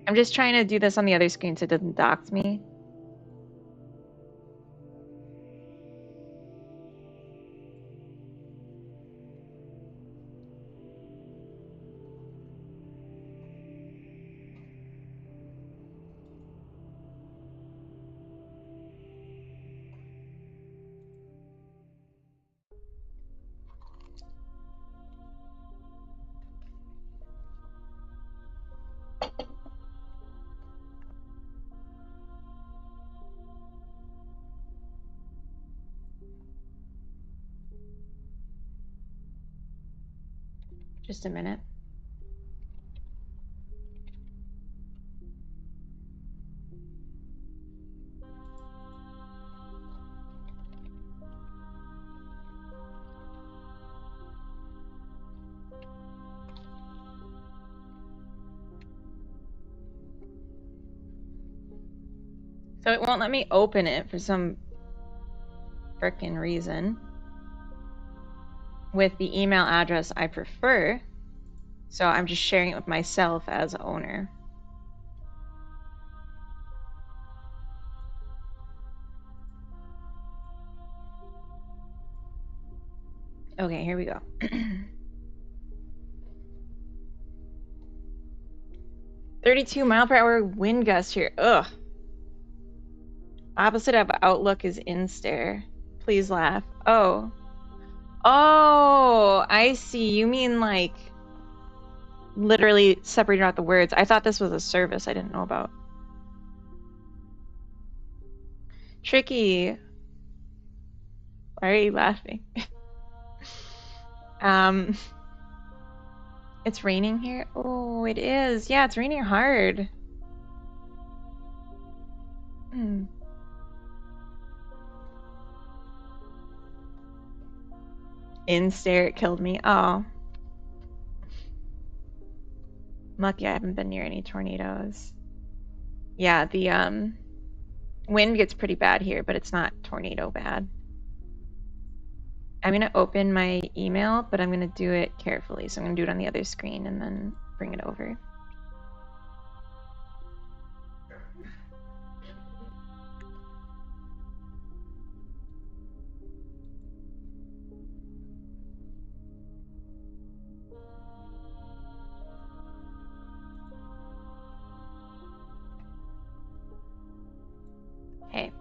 I'm just trying to do this on the other screen so it doesn't dox me. Just a minute. So it won't let me open it for some frickin' reason. with the email address I prefer. So I'm just sharing it with myself as owner. Okay, here we go. 32-mile-per-hour wind gust here. Ugh. Opposite of outlook is in-stare. Please laugh. Oh. Oh, I see. You mean like literally separating out the words. I thought this was a service I didn't know about. Tricky. Why are you laughing? It's raining here. Oh, it is. Yeah, it's raining hard. In-stare, it killed me. Oh. I'm lucky I haven't been near any tornadoes. Yeah, the wind gets pretty bad here, but it's not tornado bad. I'm gonna open my email, but I'm gonna do it carefully. So I'm gonna do it on the other screen and then bring it over. Okay.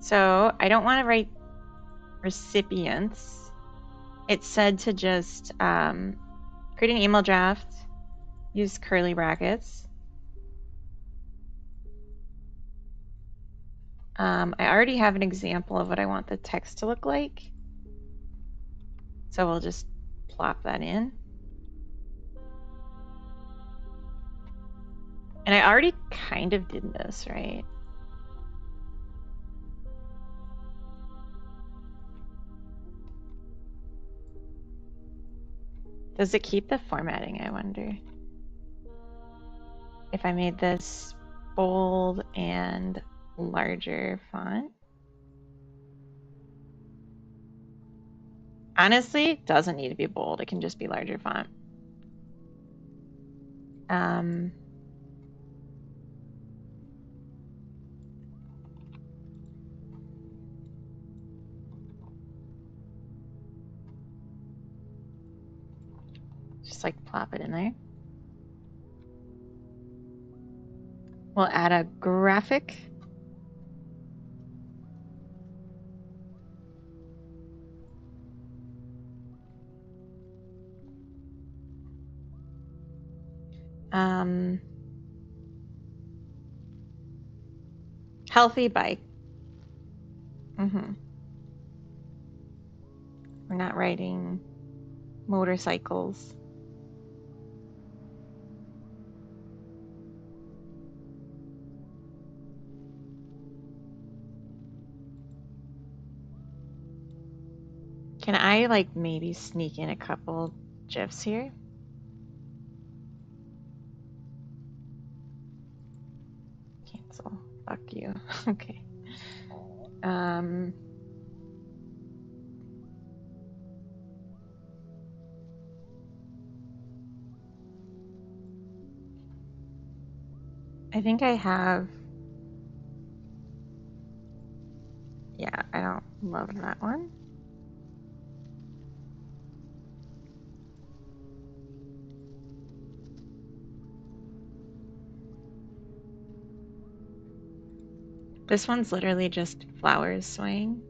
So I don't want to write recipients. It said to just create an email draft, use curly brackets. I already have an example of what I want the text to look like. So we'll just plop that in. And I already kind of did this, right? Does it keep the formatting, I wonder? If I made this bold and larger font. Honestly, it doesn't need to be bold. It can just be larger font. Just like plop it in there. We'll add a graphic. Healthy bike. We're not riding motorcycles. Can I like maybe sneak in a couple GIFs here? Cancel. Fuck you. Okay. I think I have. Yeah, I don't love that one. This one's literally just flowers swaying.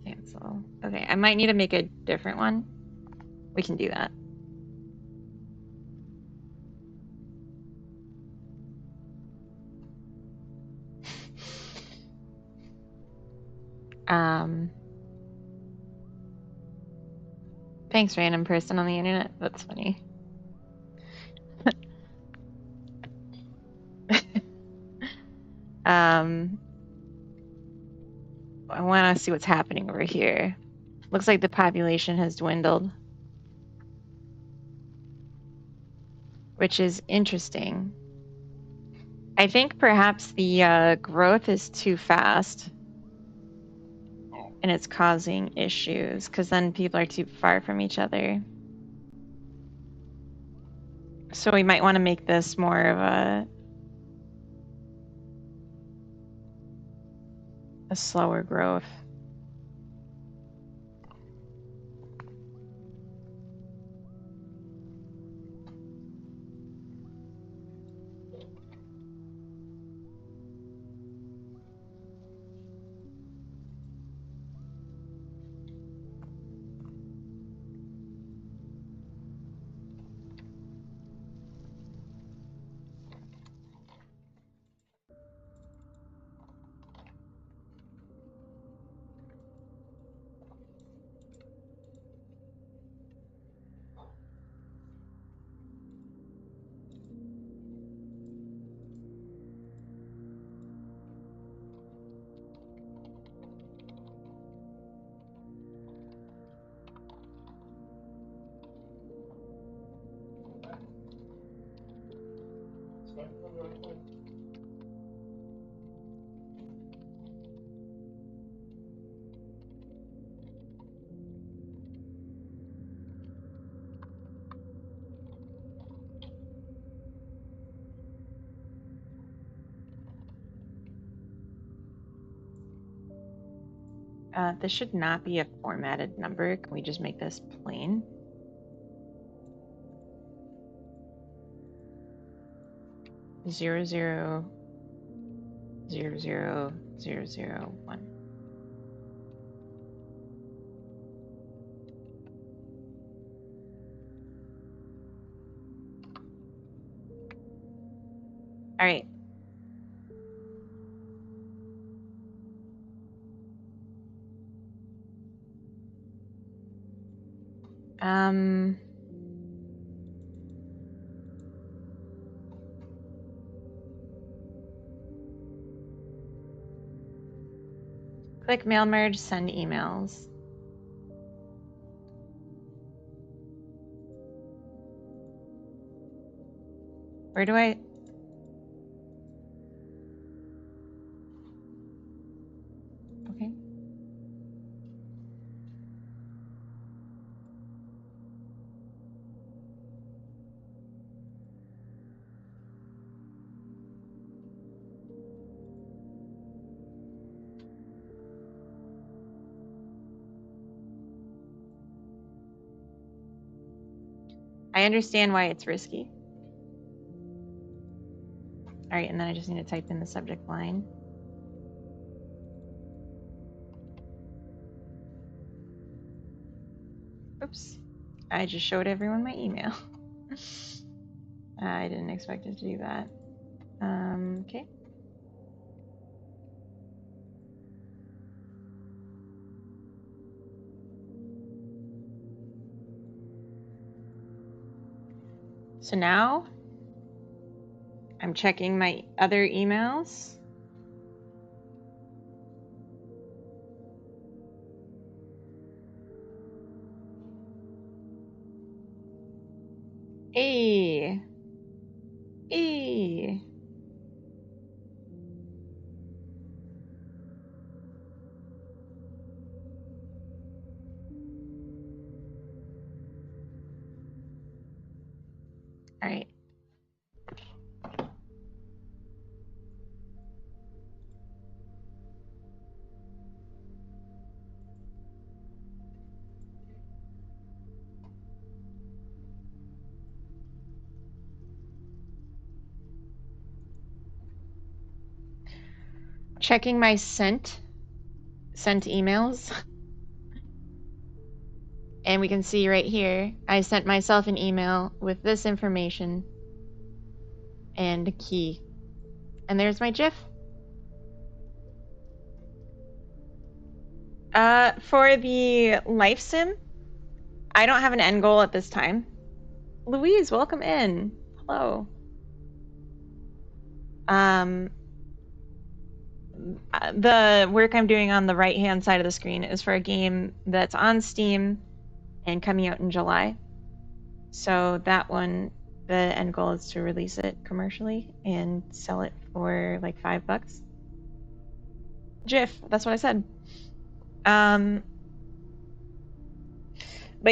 Cancel. Okay, I might need to make a different one. We can do that. Thanks, random person on the internet. That's funny. I want to see what's happening over here. Looks like the population has dwindled, which is interesting. I think perhaps the growth is too fast. and it's causing issues because then people are too far from each other. So we might want to make this more of a slower growth. This should not be a formatted number. Can we just make this plain? Zero zero 00001. All right. Click mail merge, send emails. Where do I? Okay. I understand why it's risky. All right, and then I just need to type in the subject line. Oops. I just showed everyone my email. I didn't expect it to do that. Okay. So now I'm checking my other emails. Hey. Hey. All right. Checking my sent emails. And we can see right here, I sent myself an email with this information and a key. And there's my GIF. For the life sim, I don't have an end goal at this time. Louise, welcome in. Hello. The work I'm doing on the right-hand side of the screen is for a game that's on Steam and coming out in July. So that one, the end goal is to release it commercially and sell it for like $5. GIF, that's what I said. But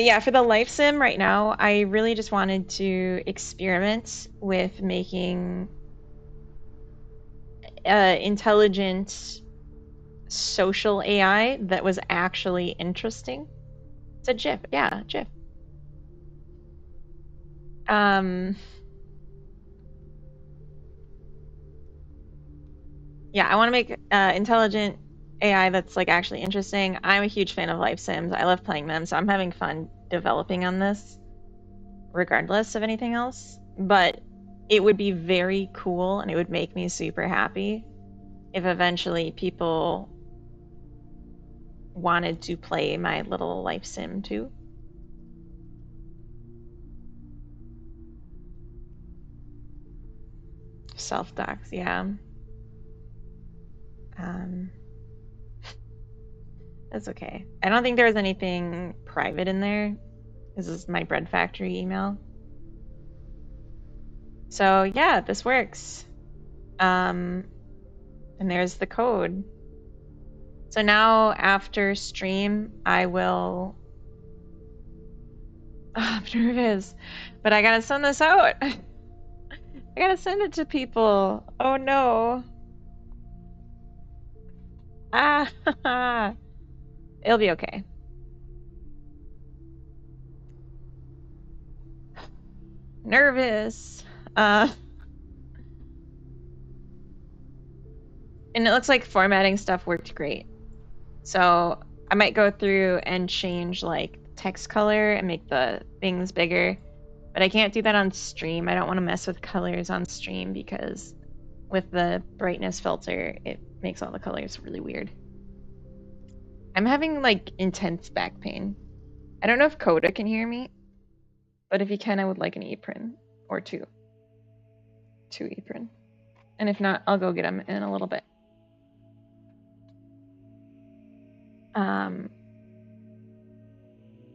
yeah, for the life sim right now, I really just wanted to experiment with making intelligent social AI that was actually interesting. It's a GIF, yeah, GIF. Yeah, I want to make intelligent AI that's like actually interesting. I'm a huge fan of life sims. I love playing them, so I'm having fun developing on this, regardless of anything else. But it would be very cool and it would make me super happy if eventually people wanted to play my little life sim too. Self-docs, yeah. Um, that's okay. I don't think there was anything private in there. This is my bread factory email. So yeah, this works. And there's the code. So now after stream, I will. Oh, I'm nervous, but I gotta send this out. I gotta send it to people. Oh no. Ah, it'll be okay. Nervous. And it looks like formatting stuff worked great. So I might go through and change like text color and make the things bigger, but I can't do that on stream. I don't want to mess with colors on stream because with the brightness filter, it makes all the colors really weird. I'm having like intense back pain. I don't know if Coda can hear me, but if you can, I would like an apron or two. Two apron. And if not, I'll go get them in a little bit.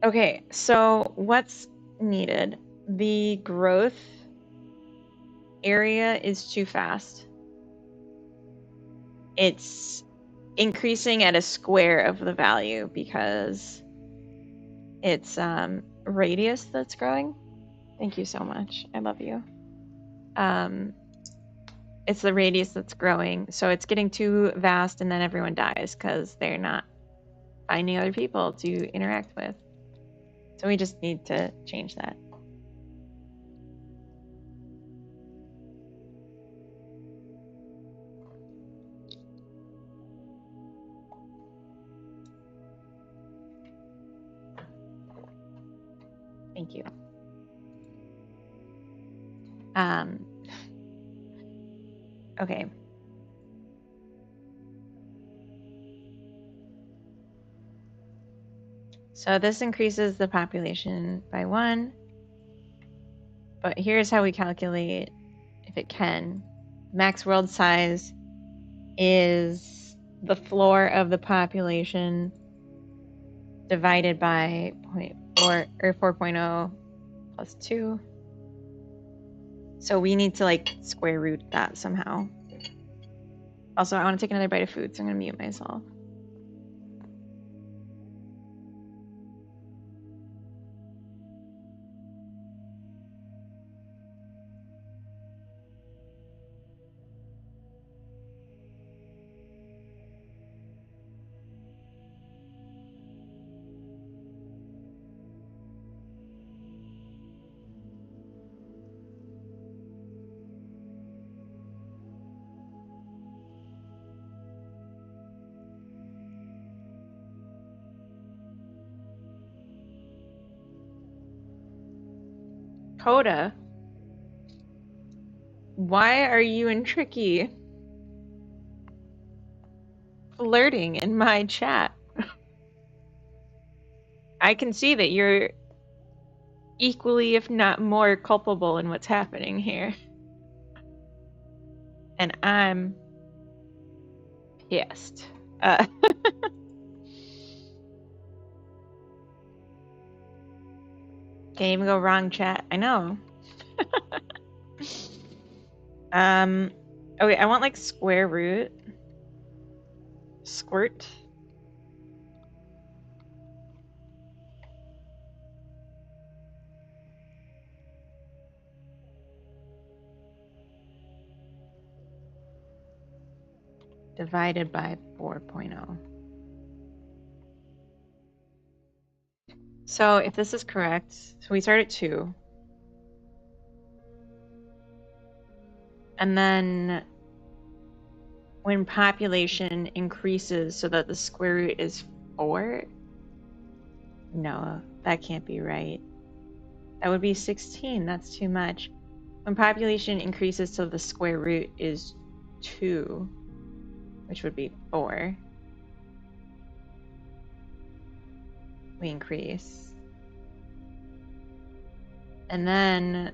Okay, so what's needed? The growth area is too fast. It's increasing at a square of the value because it's radius that's growing. Thank you so much. I love you. It's the radius that's growing, so it's getting too vast and then everyone dies because they're not finding other people to interact with. So we just need to change that. Thank you. Okay. So this increases the population by 1. But here's how we calculate if it can. Max world size is the floor of the population divided by 0.4 or 4.0 plus 2. So we need to like square root that somehow. Also, I want to take another bite of food, so I'm going to mute myself. Coda, why are you and Tricky flirting in my chat? I can see that you're equally, if not more, culpable in what's happening here. And I'm pissed. Can't even go wrong, chat. I know. Okay, I want like square root. Squirt. divided by 4.0. So if this is correct, so we start at 2. And then when population increases so that the square root is 4, no, that can't be right. That would be 16. That's too much. When population increases so the square root is 2, which would be 4, we increase. And then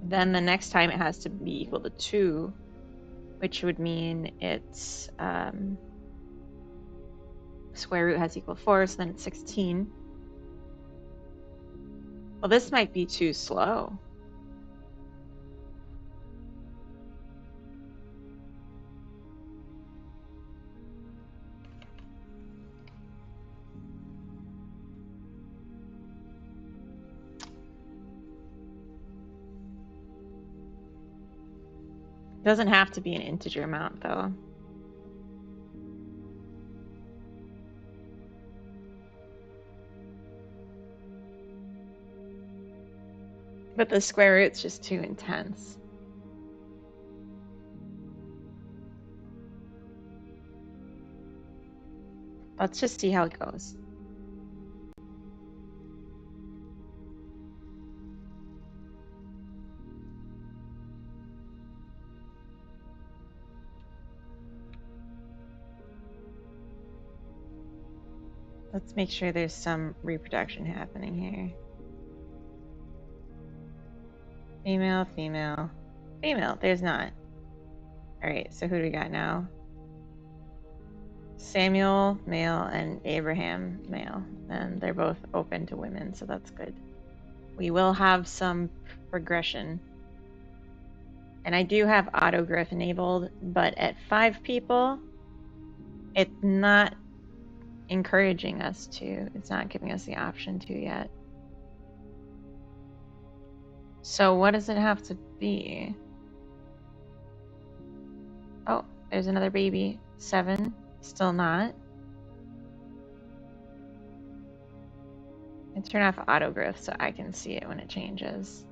the next time it has to be equal to 2, which would mean it's square root has equal 4, so then it's 16. Well, this might be too slow. It doesn't have to be an integer amount, though. But the square root's just too intense. Let's just see how it goes. Let's make sure there's some reproduction happening here. Female, female, female. There's not. All right, so who do we got now? Samuel, male, and Abraham, male. And they're both open to women, so that's good. We will have some progression. And I do have autograph enabled, but at 5 people, it's not encouraging us to. It's not giving us the option to yet. So what does it have to be? Oh, there's another baby. 7, still not. And turn off autograph so I can see it when it changes.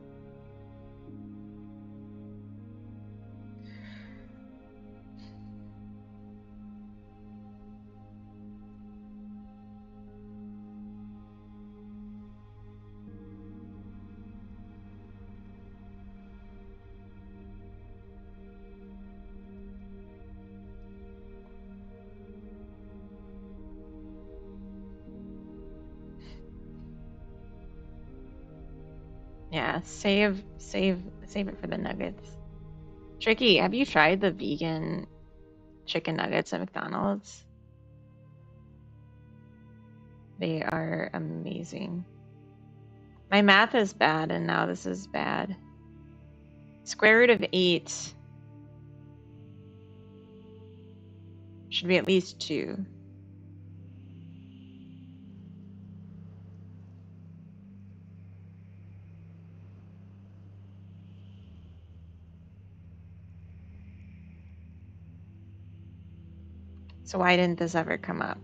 Yeah, save it for the nuggets. Tricky, have you tried the vegan chicken nuggets at McDonald's? They are amazing. My math is bad, and now this is bad. Square root of 8 should be at least 2. So why didn't this ever come up?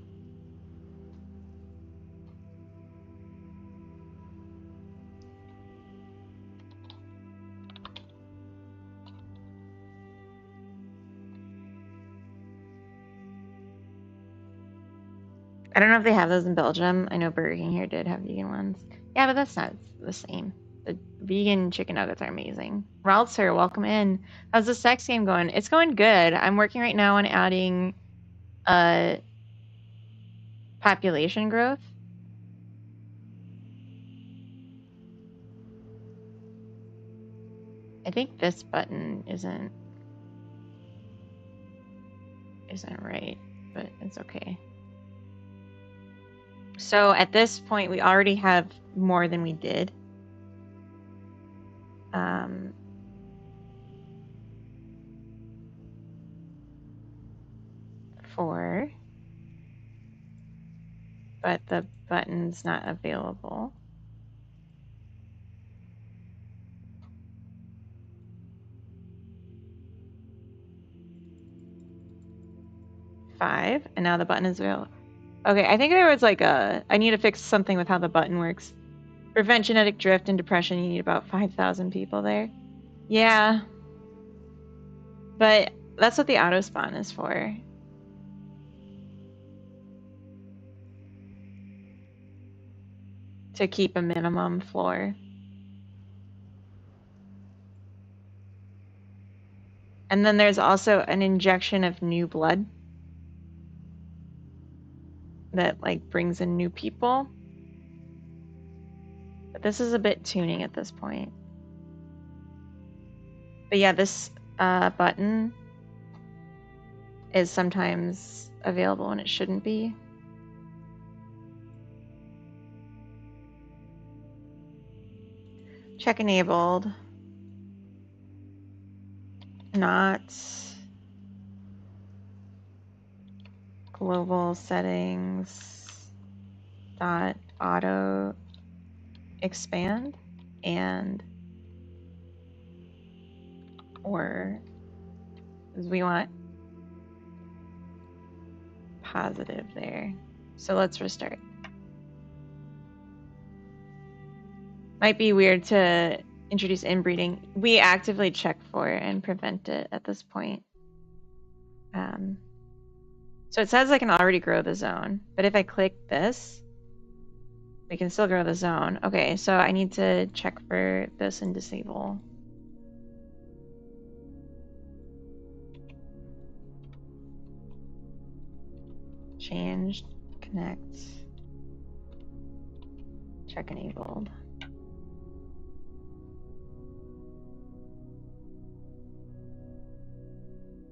I don't know if they have those in Belgium. I know Burger King here did have vegan ones. Yeah, but that's not the same. The vegan chicken nuggets are amazing. Raltzer, welcome in. How's the sex game going? It's going good. I'm working right now on adding population growth. I think this button isn't right, but it's okay. So at this point, we already have more than we did. 4, but the button's not available. 5, and now the button is available. Okay, I think there was like I need to fix something with how the button works. Prevent genetic drift and depression, you need about 5,000 people there. Yeah. But that's what the auto spawn is for. To keep a minimum floor. And then there's also an injection of new blood that like brings in new people. But this is a bit tuning at this point. But yeah, this button is sometimes available when it shouldn't be. Check enabled. Not global settings dot auto expand and or we want positive there. So let's restart. Might be weird to introduce inbreeding. We actively check for and prevent it at this point. So it says I can already grow the zone, but if I click this, we can still grow the zone. Okay, so I need to check for this and disable. Changed, connect, check enabled.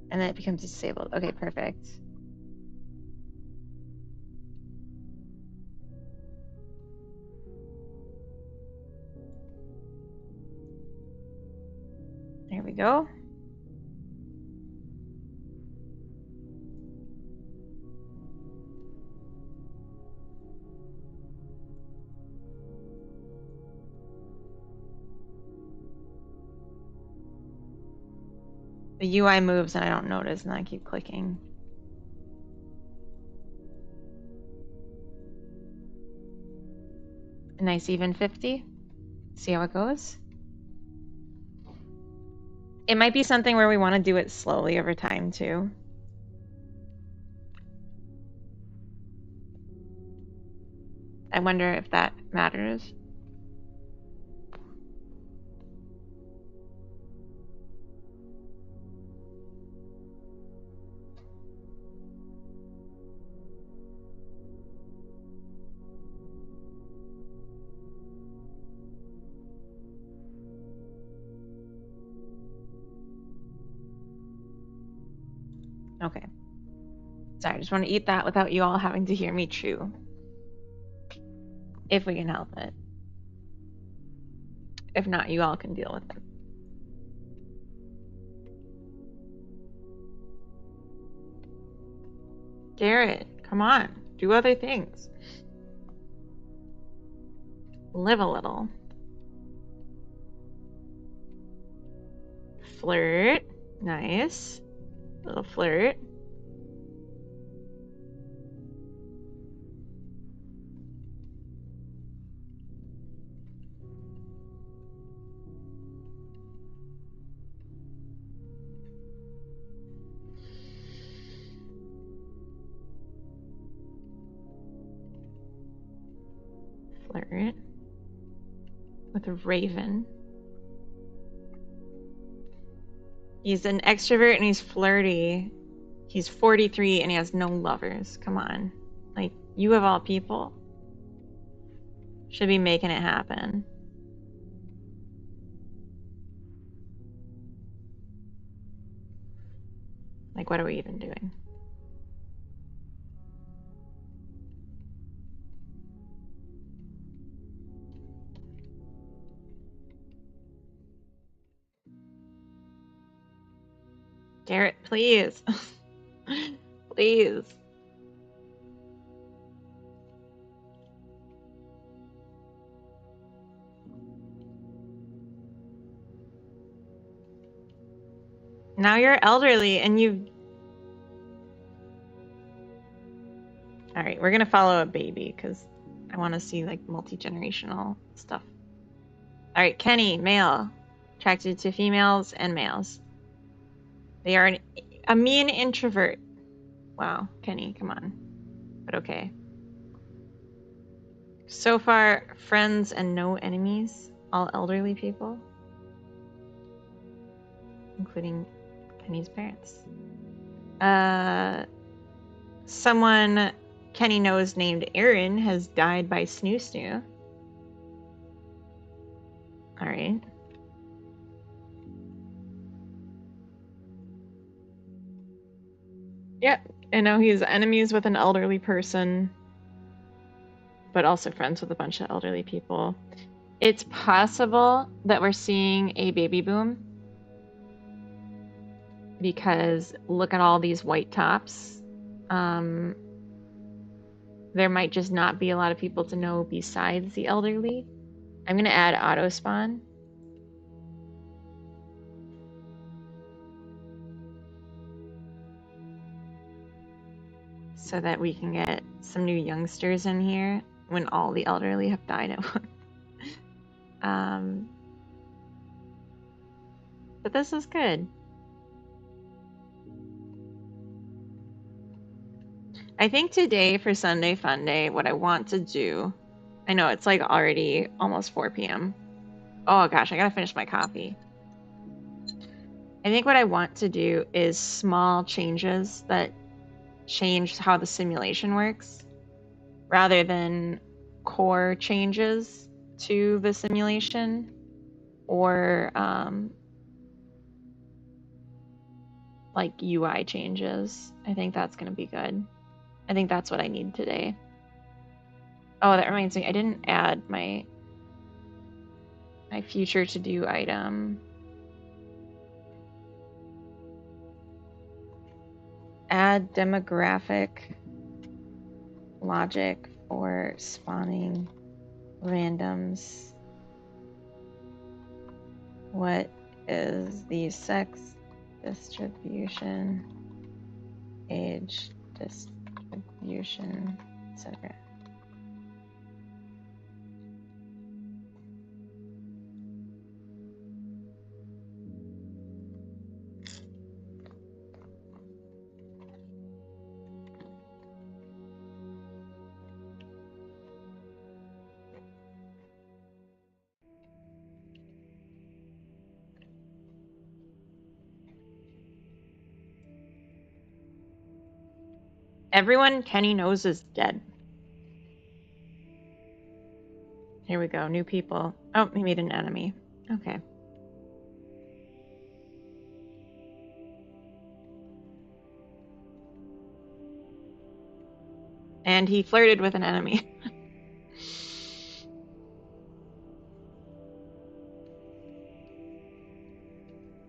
And then it becomes disabled. Okay, perfect. There we go. The UI moves and I don't notice, and I keep clicking. A nice even 50. See how it goes. It might be something where we want to do it slowly over time too. I wonder if that matters. Okay. Sorry, I just want to eat that without you all having to hear me chew. If we can help it. If not, you all can deal with it. Garrett, come on. Do other things. Live a little. Flirt. Nice. Little flirt. Flirt. With a raven. He's an extrovert and he's flirty. He's 43 and he has no lovers. Come on. Like, you of all people should be making it happen. Like, what are we even doing? Garrett, please. Please. Now you're elderly and you Alright, we're gonna follow a baby because I want to see like multi-generational stuff. Alright, Kenny, male. Attracted to females and males. They are a mean introvert. Wow, Kenny, come on. But okay. So far, friends and no enemies. All elderly people. Including Kenny's parents. Someone Kenny knows named Aaron has died by Snoo Snoo. Alright. Yep, I know he's enemies with an elderly person, but also friends with a bunch of elderly people. It's possible that we're seeing a baby boom because look at all these white tops. There might just not be a lot of people to know besides the elderly. I'm going to add auto spawn. So that we can get some new youngsters in here when all the elderly have died at once. But this is good. I think today for Sunday Fun Day, what I want to do, I know it's like already almost 4 p.m. Oh gosh, I gotta finish my coffee. I think what I want to do is small changes that change how the simulation works rather than core changes to the simulation or like UI changes. I think that's going to be good. I think that's what I need today. Oh, that reminds me, I didn't add my future to-do item. Add demographic logic for spawning randoms. What is the sex distribution, age distribution, etc.? Everyone Kenny knows is dead. Here we go, new people. Oh, he made an enemy. Okay. And he flirted with an enemy.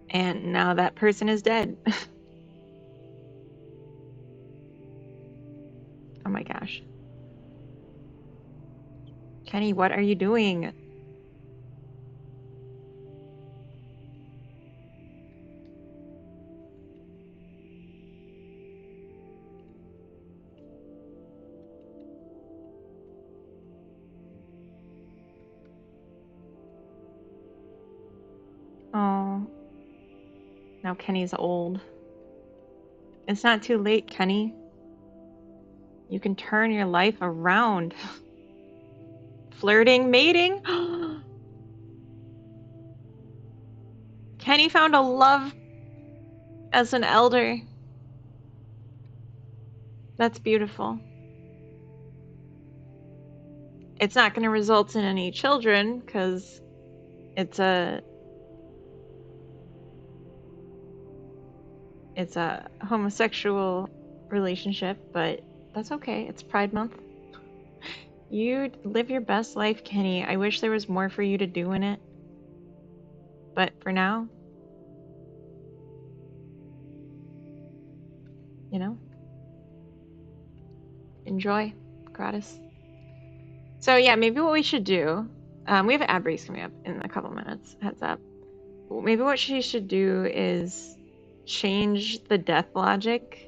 And now that person is dead. Oh my gosh. Kenny, what are you doing? Oh. Now Kenny's old. It's not too late, Kenny. You can turn your life around. Flirting, mating. Kenny found a love as an elder. That's beautiful. It's not going to result in any children because it's a homosexual relationship, but that's okay. It's Pride Month. You live your best life, Kenny. I wish there was more for you to do in it. But for now, you know, enjoy. Gratis. So yeah, maybe what we should do, we have ad breaks coming up in a couple minutes, heads up. Maybe what she should do is change the death logic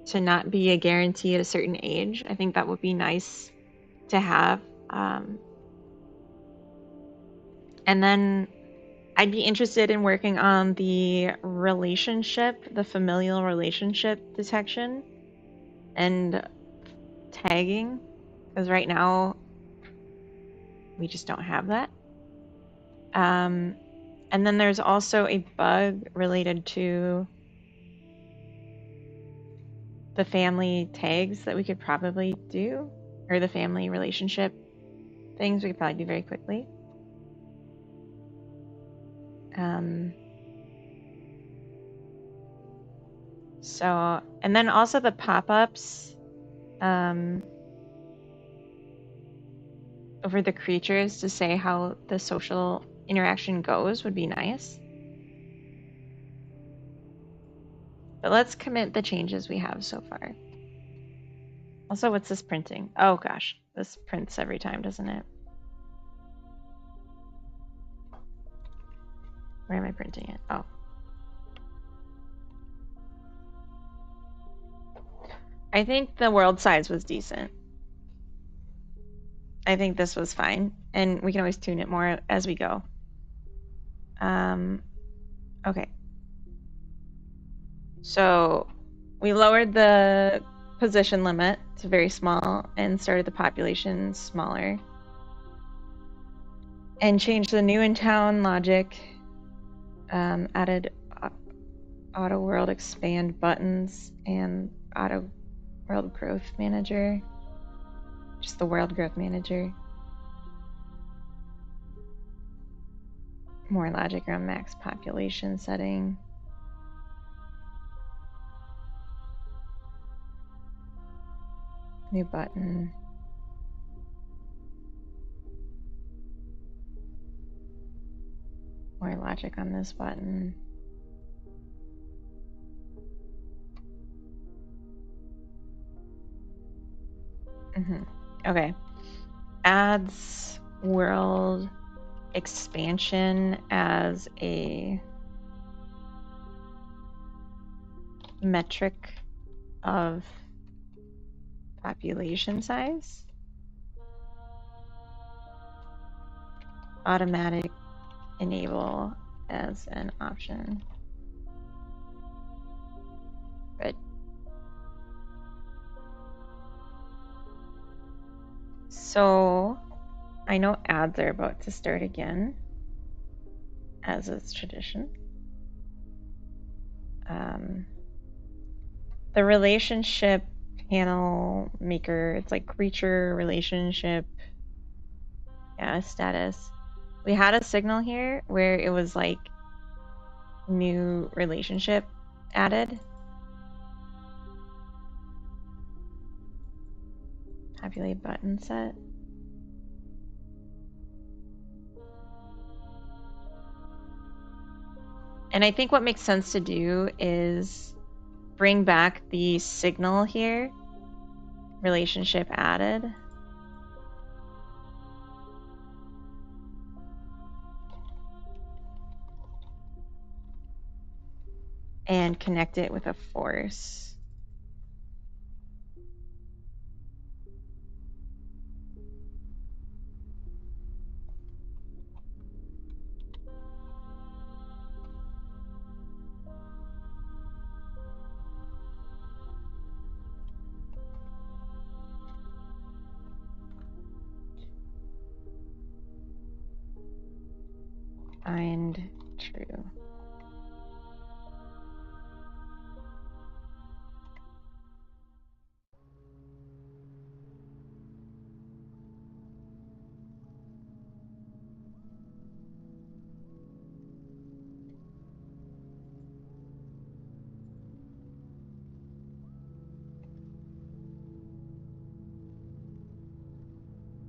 to not be a guarantee at a certain age. I think that would be nice to have. And then I'd be interested in working on the relationship, the familial relationship detection and tagging, because right now we just don't have that. And then there's also a bug related to the family tags that we could probably do, or the family relationship things we could probably do very quickly. So, and then also the pop-ups over the creatures to say how the social interaction goes would be nice. But let's commit the changes we have so far. Also, what's this printing? Oh gosh, this prints every time, doesn't it? Where am I printing it? Oh. I think the world size was decent. I think this was fine. And we can always tune it more as we go. Okay. So we lowered the position limit to very small and started the population smaller. And changed the new in town logic. Added auto world expand buttons and auto world growth manager. Just the world growth manager. More logic around max population setting. New button. More logic on this button. Okay. Adds world expansion as a metric of population size. Automatic enable as an option. Good. So I know ads are about to start again, as is tradition. The relationship panel maker, it's like creature relationship, yeah, status. We had a signal here where it was like new relationship added. Populate button set. And I think what makes sense to do is bring back the signal here, relationship added. And connect it with a force. Find true.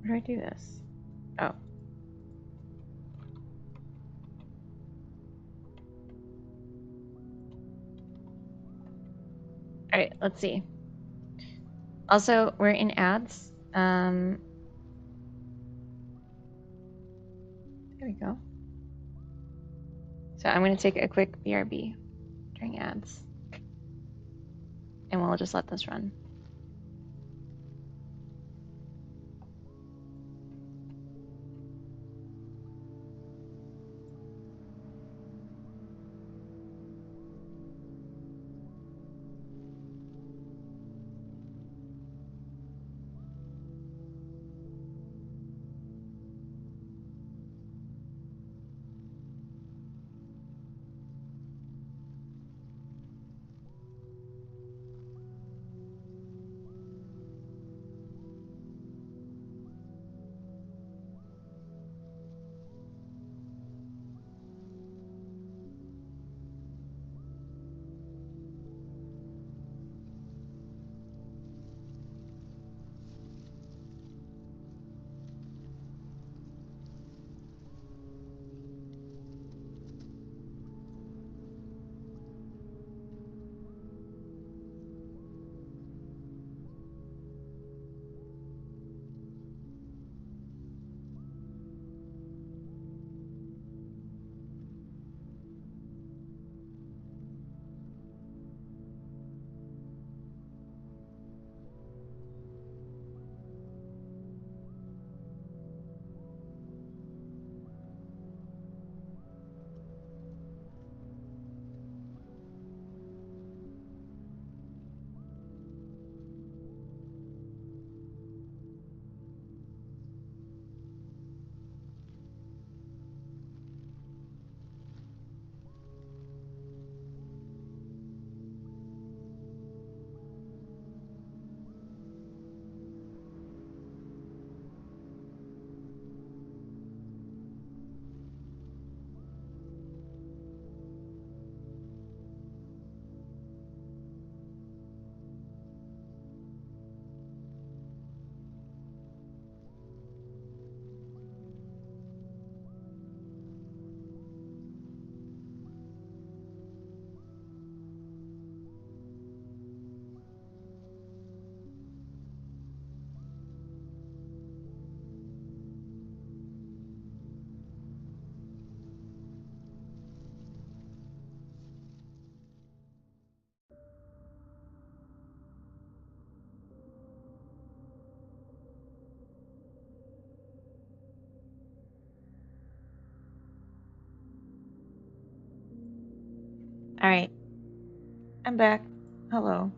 Where do I do this? Oh. All right, let's see. Also, we're in ads. There we go. So I'm going to take a quick BRB during ads. and we'll just let this run. All right, I'm back. Hello.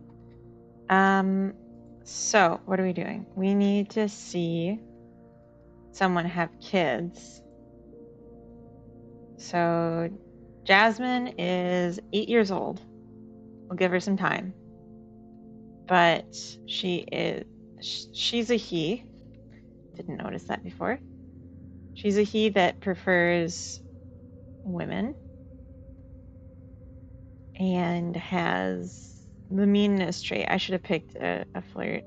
So what are we doing? We need to see someone have kids. So Jasmine is 8 years old. We'll give her some time. But she's a he. Didn't notice that before. She's a he that prefers women and has the meanness trait. I should have picked a flirt.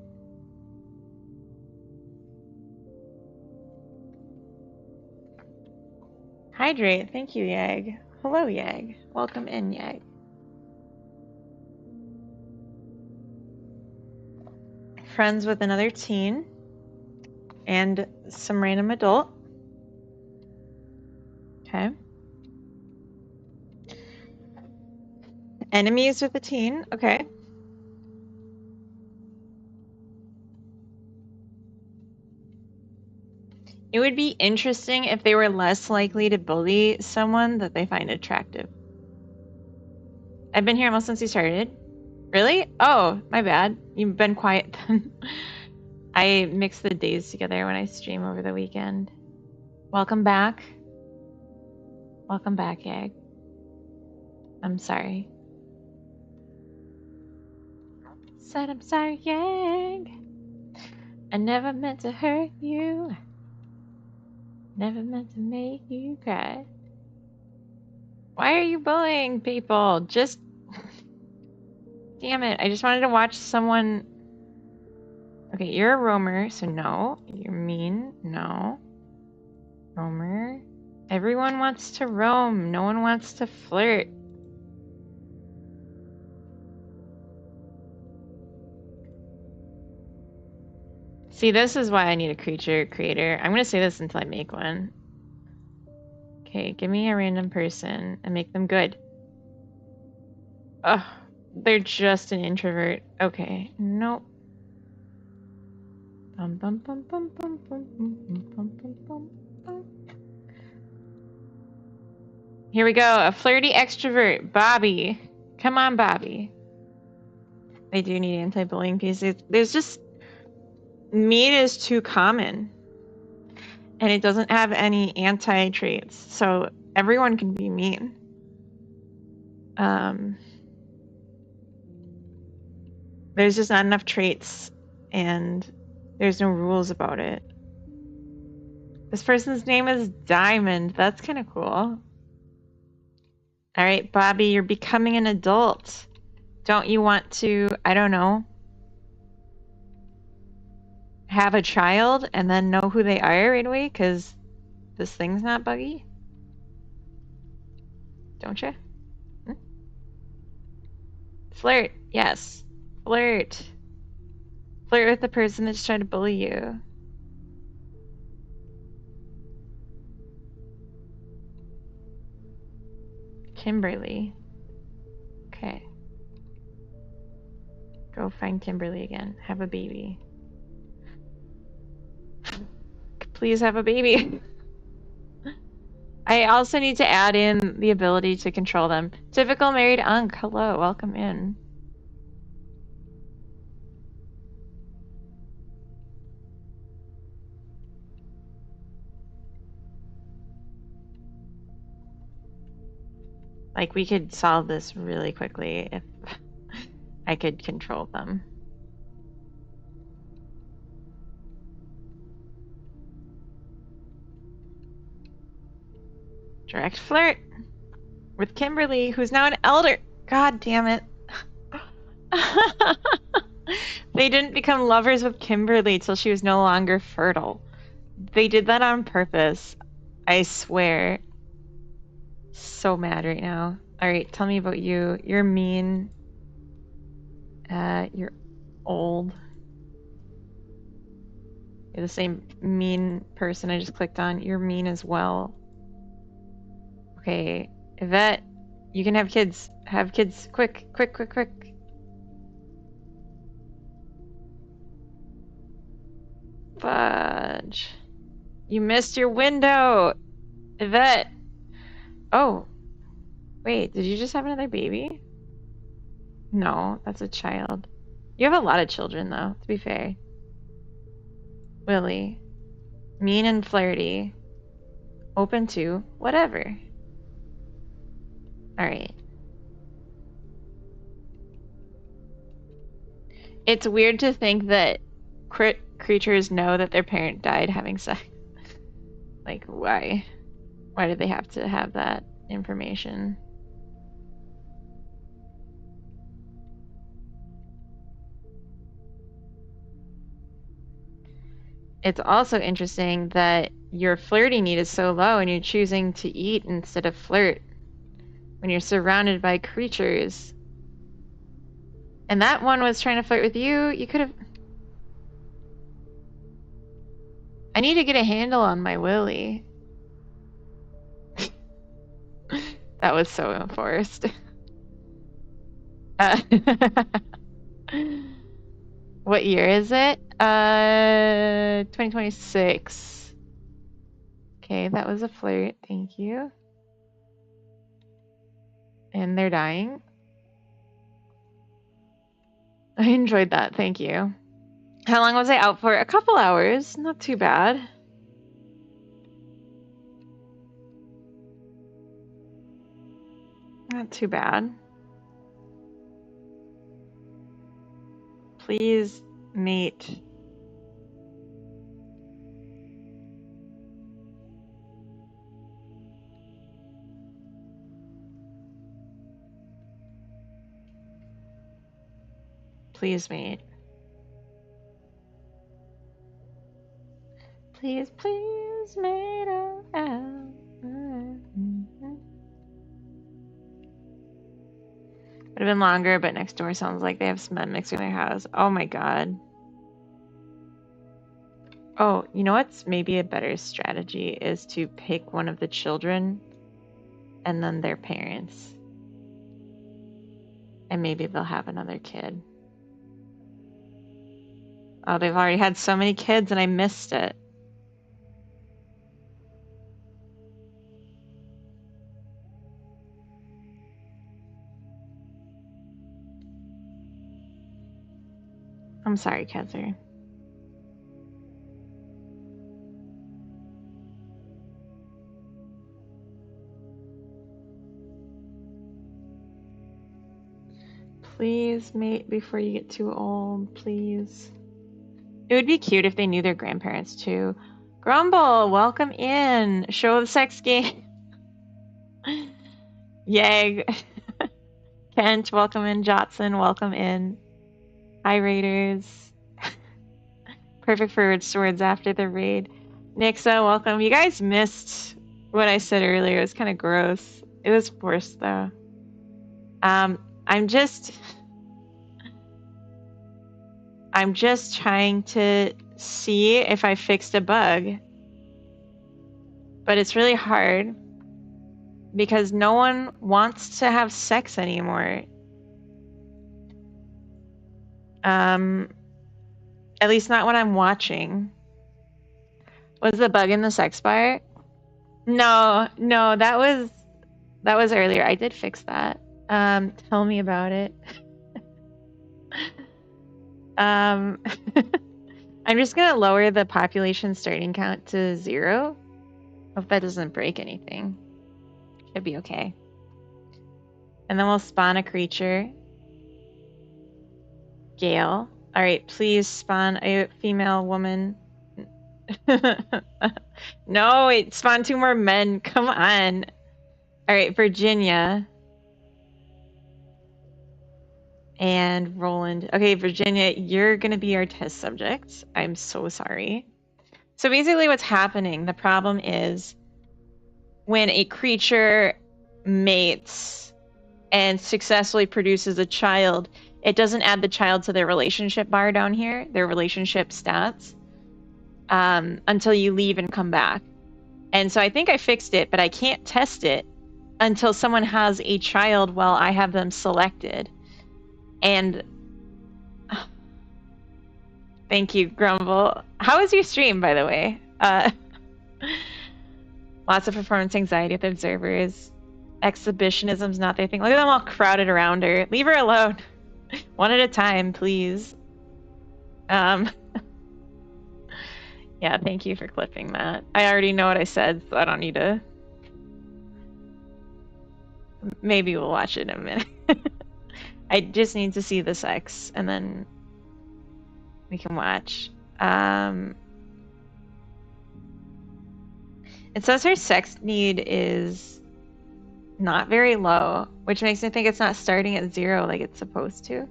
Hydrate. Thank you, Yag. Hello, Yag. Welcome in, Yag. Friends with another teen and some random adult. Okay. Enemies with a teen. Okay. It would be interesting if they were less likely to bully someone that they find attractive. I've been here almost since you started. Really? Oh, my bad. You've been quiet then. I mix the days together when I stream over the weekend. Welcome back. Welcome back, Egg. I'm sorry. Said I'm sorry, Egg. I never meant to hurt you. Never meant to make you cry. Why are you bullying people? Just... Damn it. I just wanted to watch someone... Okay, you're a roamer, so no. You're mean. No. Roamer. Everyone wants to roam. No one wants to flirt. See, this is why I need a creature creator. I'm going to say this until I make one. Okay, give me a random person and make them good. Ugh. They're just an introvert. Okay. Nope. Bum, bum, bum, bum, bum, bum, bum, bum, bum, bum, bum. Here we go. A flirty extrovert. Bobby. Come on, Bobby. They do need anti-bullying pieces. There's just... mean is too common. And it doesn't have any anti-traits. So everyone can be mean. There's just not enough traits. And there's no rules about it. This person's name is Diamond. That's kind of cool. All right, Bobby, you're becoming an adult. Don't you want to, I don't know, have a child and then know who they are right away because this thing's not buggy? Don't you? Hmm? Flirt. Yes. Flirt. Flirt with the person that's trying to bully you. Kimberly. Okay. Go find Kimberly again. Have a baby. Please have a baby. I also need to add in the ability to control them. Typical married unk. Hello, welcome in. Like, we could solve this really quickly if I could control them. Direct flirt with Kimberly, who's now an elder. God damn it. They didn't become lovers with Kimberly till she was no longer fertile. They did that on purpose. I swear. So mad right now. Alright, tell me about you. You're mean. You're old. You're the same mean person I just clicked on. You're mean as well. Okay, Yvette, you can have kids. Have kids. Quick, quick, quick, quick. Fudge. You missed your window. Yvette. Oh. Wait, did you just have another baby? No, that's a child. You have a lot of children, though, to be fair. Willie. Mean and flirty. Open to whatever. Alright. It's weird to think that creatures know that their parent died having sex. Like, why? Why did they have to have that information? It's also interesting that your flirty need is so low and you're choosing to eat instead of flirt when you're surrounded by creatures. And that one was trying to flirt with you. You could have... I need to get a handle on my Willy. That was so enforced. What year is it? 2026. Okay, that was a flirt. Thank you. And they're dying. I enjoyed that. Thank you. How long was I out for? A couple hours. Not too bad. Not too bad. Please mate. Please mate. Please, please mate. Would have been longer, but next door sounds like they have cement mixing in their house. Oh my god. Oh, you know what's maybe a better strategy is to pick one of the children and then their parents. And maybe they'll have another kid. Oh, they've already had so many kids and I missed it. I'm sorry, Ketzer. Please mate before you get too old, please. It would be cute if they knew their grandparents too. Grumble, welcome in. Show the sex game. Yay. Kent, welcome in. Jotson, welcome in. Hi, Raiders. Perfect for swords after the raid. Nixa, welcome. You guys missed what I said earlier. It was kind of gross. It was forced, though. I'm just trying to see if I fixed a bug. But it's really hard because no one wants to have sex anymore. At least not when I'm watching. Was the bug in the sex bar? No, that was earlier. I did fix that. Tell me about it. I'm just gonna lower the population starting count to 0. Hope that doesn't break anything. Should be okay. And then we'll spawn a creature. Gale. Alright, please spawn a female woman. No, it spawned 2 more men. Come on. Alright, Virginia. And Roland. Okay, Virginia, you're gonna be our test subject. I'm so sorry. So basically what's happening, the problem is when a creature mates and successfully produces a child, it doesn't add the child to their relationship bar down here, their relationship stats, until you leave and come back. And so I think I fixed it, but I can't test it until someone has a child while I have them selected. And thank you, Grumble. How was your stream, by the way? Lots of performance anxiety with observers. Exhibitionism's not their thing. Look at them all crowded around her. Leave her alone. One at a time, please. Yeah, thank you for clipping that. I already know what I said, so I don't need to. Maybe we'll watch it in a minute. I just need to see the sex, and then we can watch. It says her sex need is not very low, which makes me think it's not starting at 0 like it's supposed to.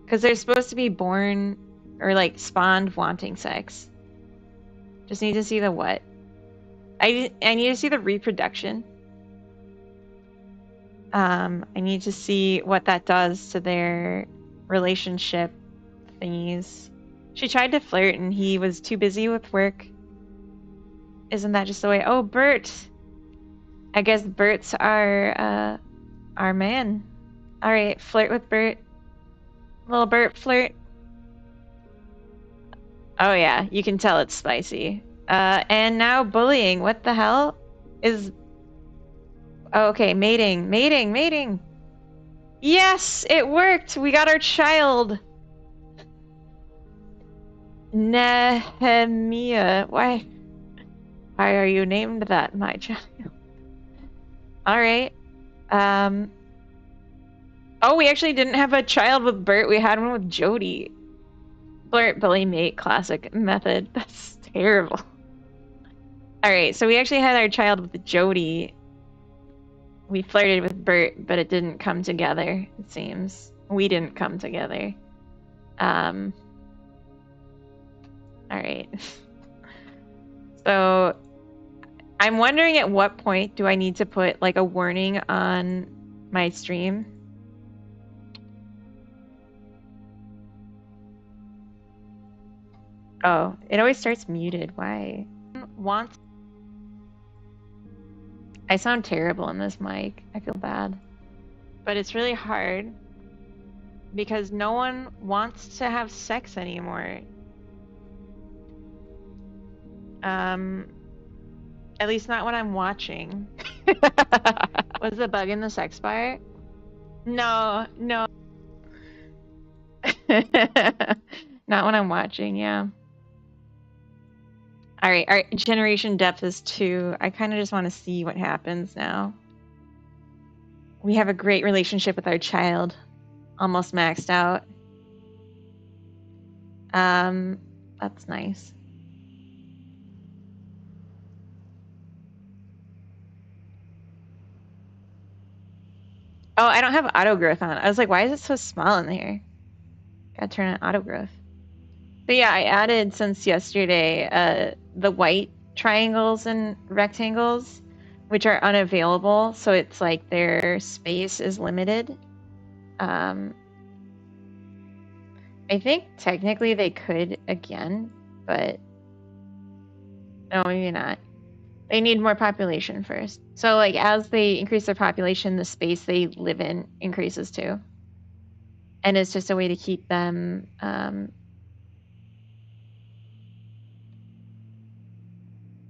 Because they're supposed to be born or like spawned wanting sex. Just need to see the what. I need to see the reproduction. I need to see what that does to their relationship thingies. She tried to flirt and he was too busy with work. Isn't that just the way? Oh, Bert! I guess Bert's our man. Alright, flirt with Bert. Little Bert flirt. Oh yeah, you can tell it's spicy. And now bullying. What the hell? Oh, okay, mating. Yes, it worked! We got our child! Nehemiah. Why are you named that, my child? Alright. Oh, we actually didn't have a child with Bert. We had one with Jody. Flirt, bully, mate, classic method. That's terrible. Alright, so we actually had our child with Jody. We flirted with Bert, but it didn't come together, it seems. We didn't come together. Alright. So, I'm wondering at what point do I need to put like a warning on my stream? Oh, it always starts muted. Why? I sound terrible in this mic. I feel bad. But it's really hard because no one wants to have sex anymore. At least not when I'm watching. Was the bug in the sex part? No, no. Not when I'm watching, yeah. All right, our generation depth is 2. I kind of just want to see what happens now. We have a great relationship with our child. Almost maxed out. That's nice. Oh, I don't have auto growth on. I was like, why is it so small in here? Gotta turn on auto growth. But yeah, I added since yesterday the white triangles and rectangles, which are unavailable. So it's like their space is limited. I think technically they could again, but no, maybe not. They need more population first. So like as they increase their population, the space they live in increases too. And it's just a way to keep them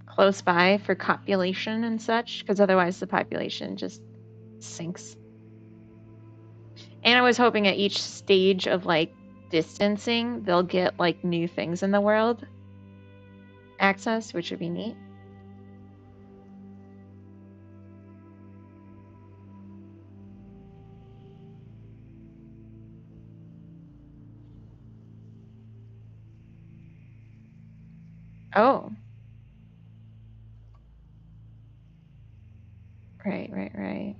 close by for copulation and such, because otherwise the population just sinks. And I was hoping at each stage of like distancing, they'll get like new things in the world access, which would be neat. Oh. Right.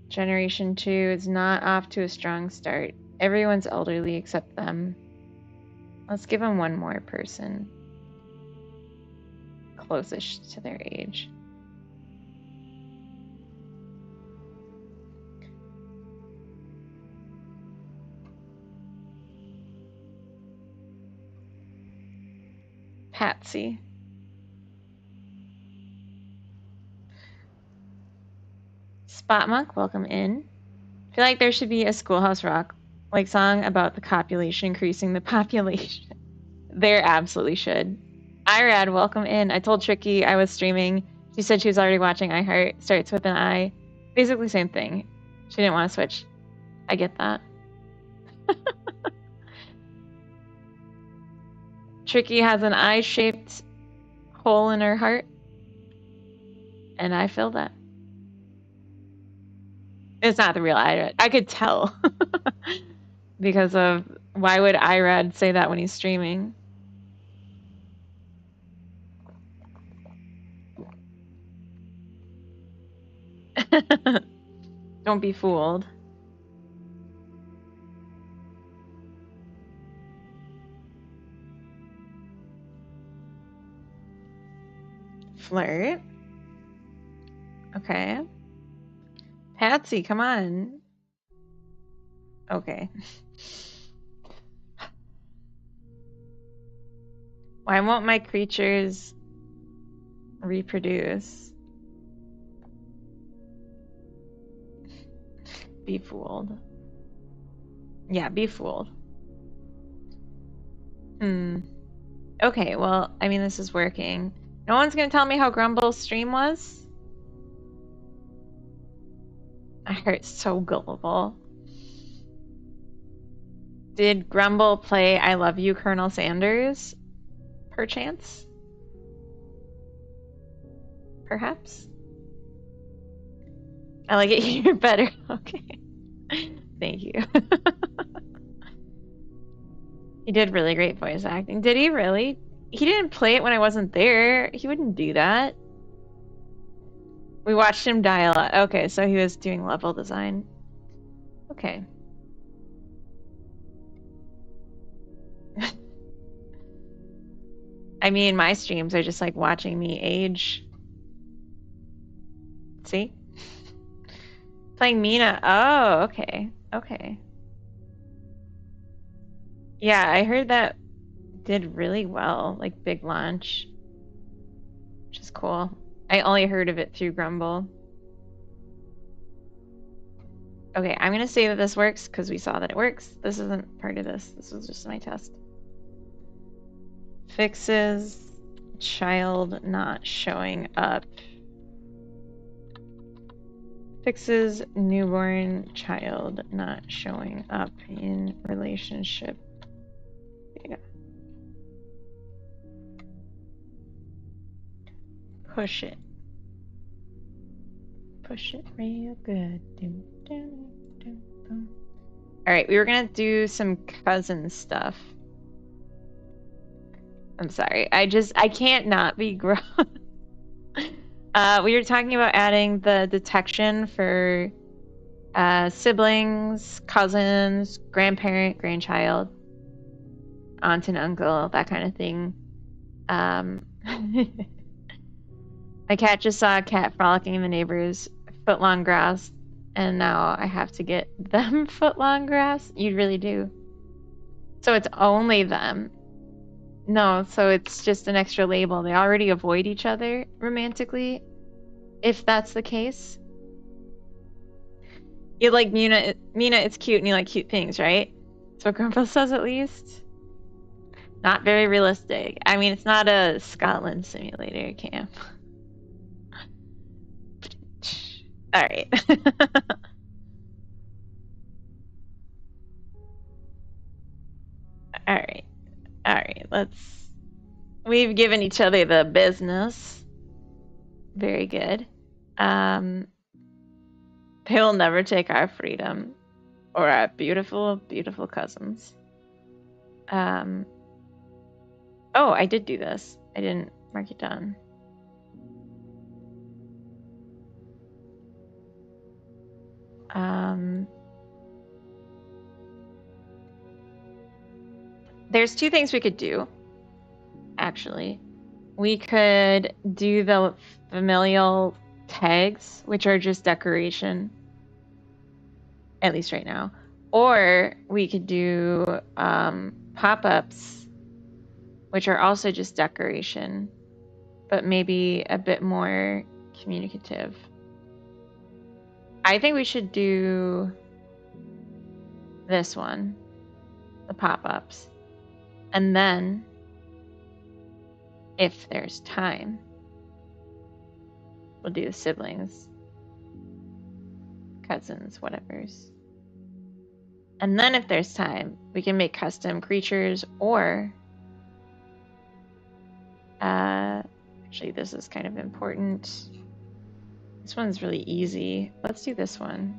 Generation 2 is not off to a strong start. Everyone's elderly except them. Let's give them one more person closest to their age. Patsy. Spot Monk, welcome in. I feel like there should be a Schoolhouse Rock like song about the copulation increasing the population. There absolutely should. Irad, welcome in. I told Tricky I was streaming. She said she was already watching iHeart. Starts with an I. Basically same thing. She didn't want to switch. I get that. Tricky has an eye-shaped hole in her heart. And I feel that. It's not the real Irad. I could tell. Because of why would Irad say that when he's streaming? Don't be fooled. Flirt. Okay. Patsy, come on. Okay. Why won't my creatures reproduce? Be fooled. Yeah, be fooled. Okay, well, I mean, this is working. No one's gonna tell me how Grumble's stream was? I heard so gullible. Did Grumble play I Love You, Colonel Sanders? Perchance? Perhaps? I like it here better. Okay. Thank you. He did really great voice acting. Did he really? He didn't play it when I wasn't there. He wouldn't do that. We watched him die a lot. Okay, so he was doing level design. Okay. I mean, my streams are just like watching me age. See? Playing Mina. Oh, okay. Okay. Yeah, I heard that did really well, like big launch, which is cool. I only heard of it through Grumble. Okay, I'm gonna say that this works because we saw that it works. This isn't part of this. This was just my test. Fixes child not showing up. Fixes newborn child not showing up in relationship data. Push it. Push it real good. Alright, we were gonna do some cousin stuff. I'm sorry. I can't not be gross. We were talking about adding the detection for siblings, cousins, grandparent, grandchild, aunt and uncle, that kind of thing. My cat just saw a cat frolicking in the neighbor's foot-long grass, and now I have to get them foot-long grass. You really do. So it's only them. No, so it's just an extra label. They already avoid each other romantically, if that's the case. You like Mina, it's cute, and you like cute things, right? That's what Grandpa says, at least. Not very realistic. I mean, it's not a Scotland simulator camp. All right. All right. All right. We've given each other the business. Very good. They'll never take our freedom or our beautiful, beautiful cousins. Oh, I did do this. I didn't mark it down. There's two things we could do, actually. We could do the familial tags, which are just decoration, at least right now. Or we could do pop-ups, which are also just decoration, but maybe a bit more communicative. I think we should do this one, the pop-ups. And then, if there's time, we'll do the siblings, cousins, whatever's. And then if there's time, we can make custom creatures or... actually, this is kind of important. This one's really easy. Let's do this one.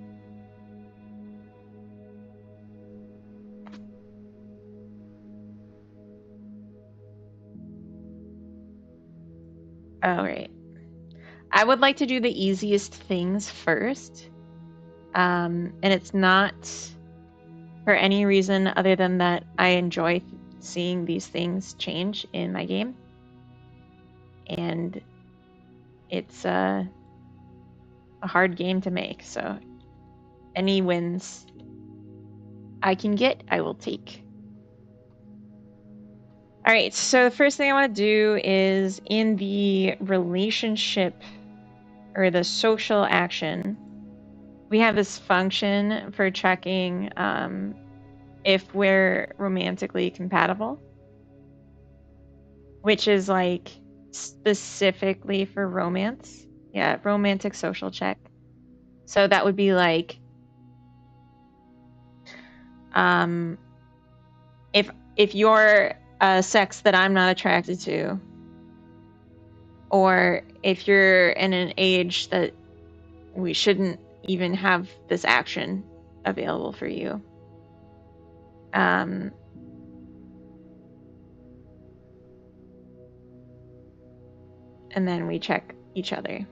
All right. I would like to do the easiest things first. And it's not for any reason other than that I enjoy seeing these things change in my game. And it's a hard game to make, so any wins I can get, I will take. All right, so the first thing I want to do is in the relationship or the social action, we have this function for checking if we're romantically compatible, which is like specifically for romance. Yeah, romantic social check. So that would be like if you're a sex that I'm not attracted to, or if you're in an age that we shouldn't even have this action available for you. And then we check each other.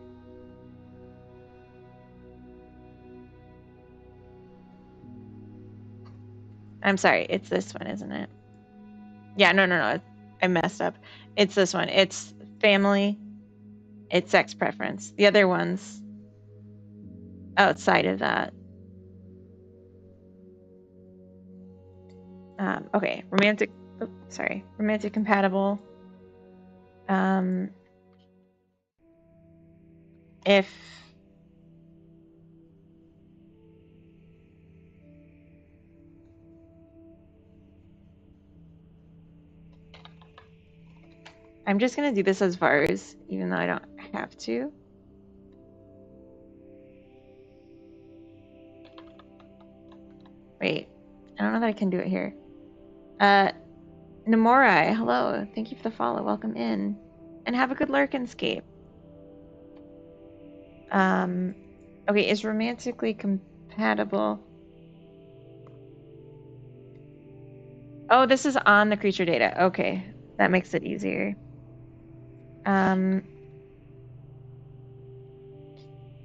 I'm sorry, it's this one, isn't it? Yeah, no. I messed up. It's this one. It's family. It's sex preference. The other ones outside of that. Okay, romantic compatible. If I'm just gonna do this as vars, even though I don't have to. Wait, I don't know that I can do it here. Namorai, hello. Thank you for the follow. Welcome in. And have a good Lurkinscape. Okay, is romantically compatible. Oh, this is on the creature data. Okay, that makes it easier.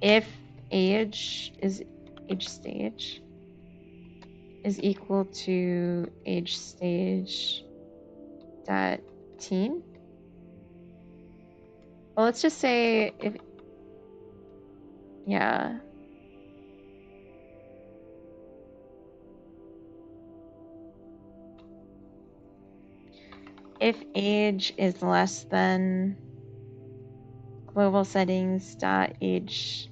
If age stage is equal to age stage dot teen. Well, let's just say if, yeah. If age is less than global settings dot age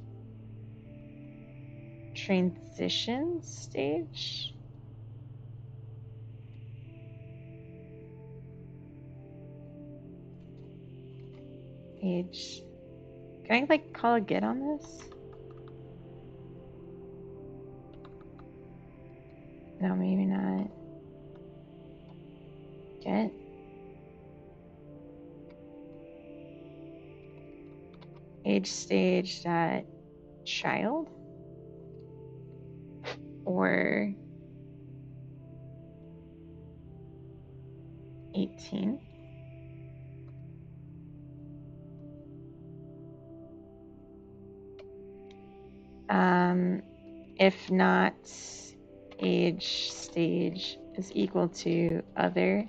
transition stage. Age. Can I like call a get on this? No, maybe not. Get. Age stage dot child or 18. If not, age stage is equal to other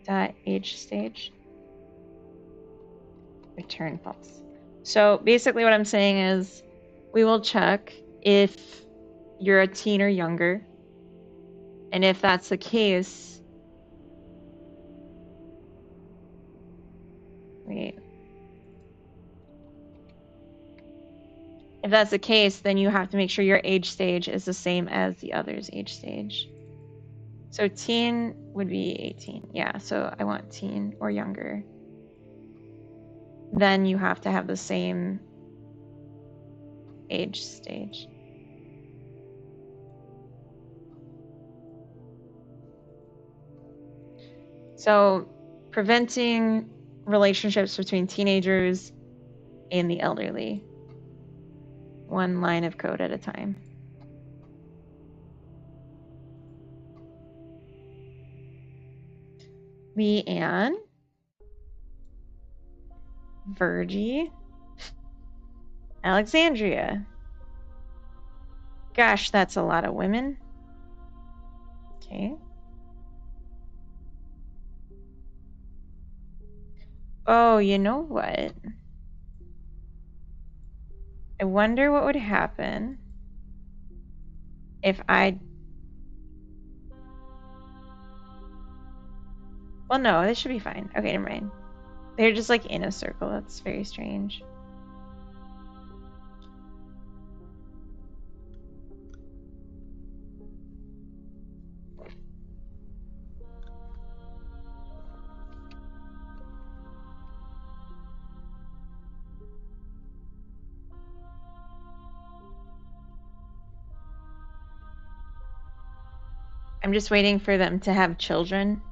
dot age stage. Return false. So basically what I'm saying is we will check if you're a teen or younger. And if that's the case, wait. If that's the case, then you have to make sure your age stage is the same as the other's age stage. So teen would be 18. Yeah, so I want teen or younger. Then you have to have the same age stage. So preventing relationships between teenagers and the elderly. One line of code at a time. Leanne. Virgie. Alexandria. Gosh, that's a lot of women. Okay. Oh, you know what? I wonder what would happen if I... Well, no, this should be fine. Okay, never mind. They're just like in a circle. That's very strange. I'm just waiting for them to have children.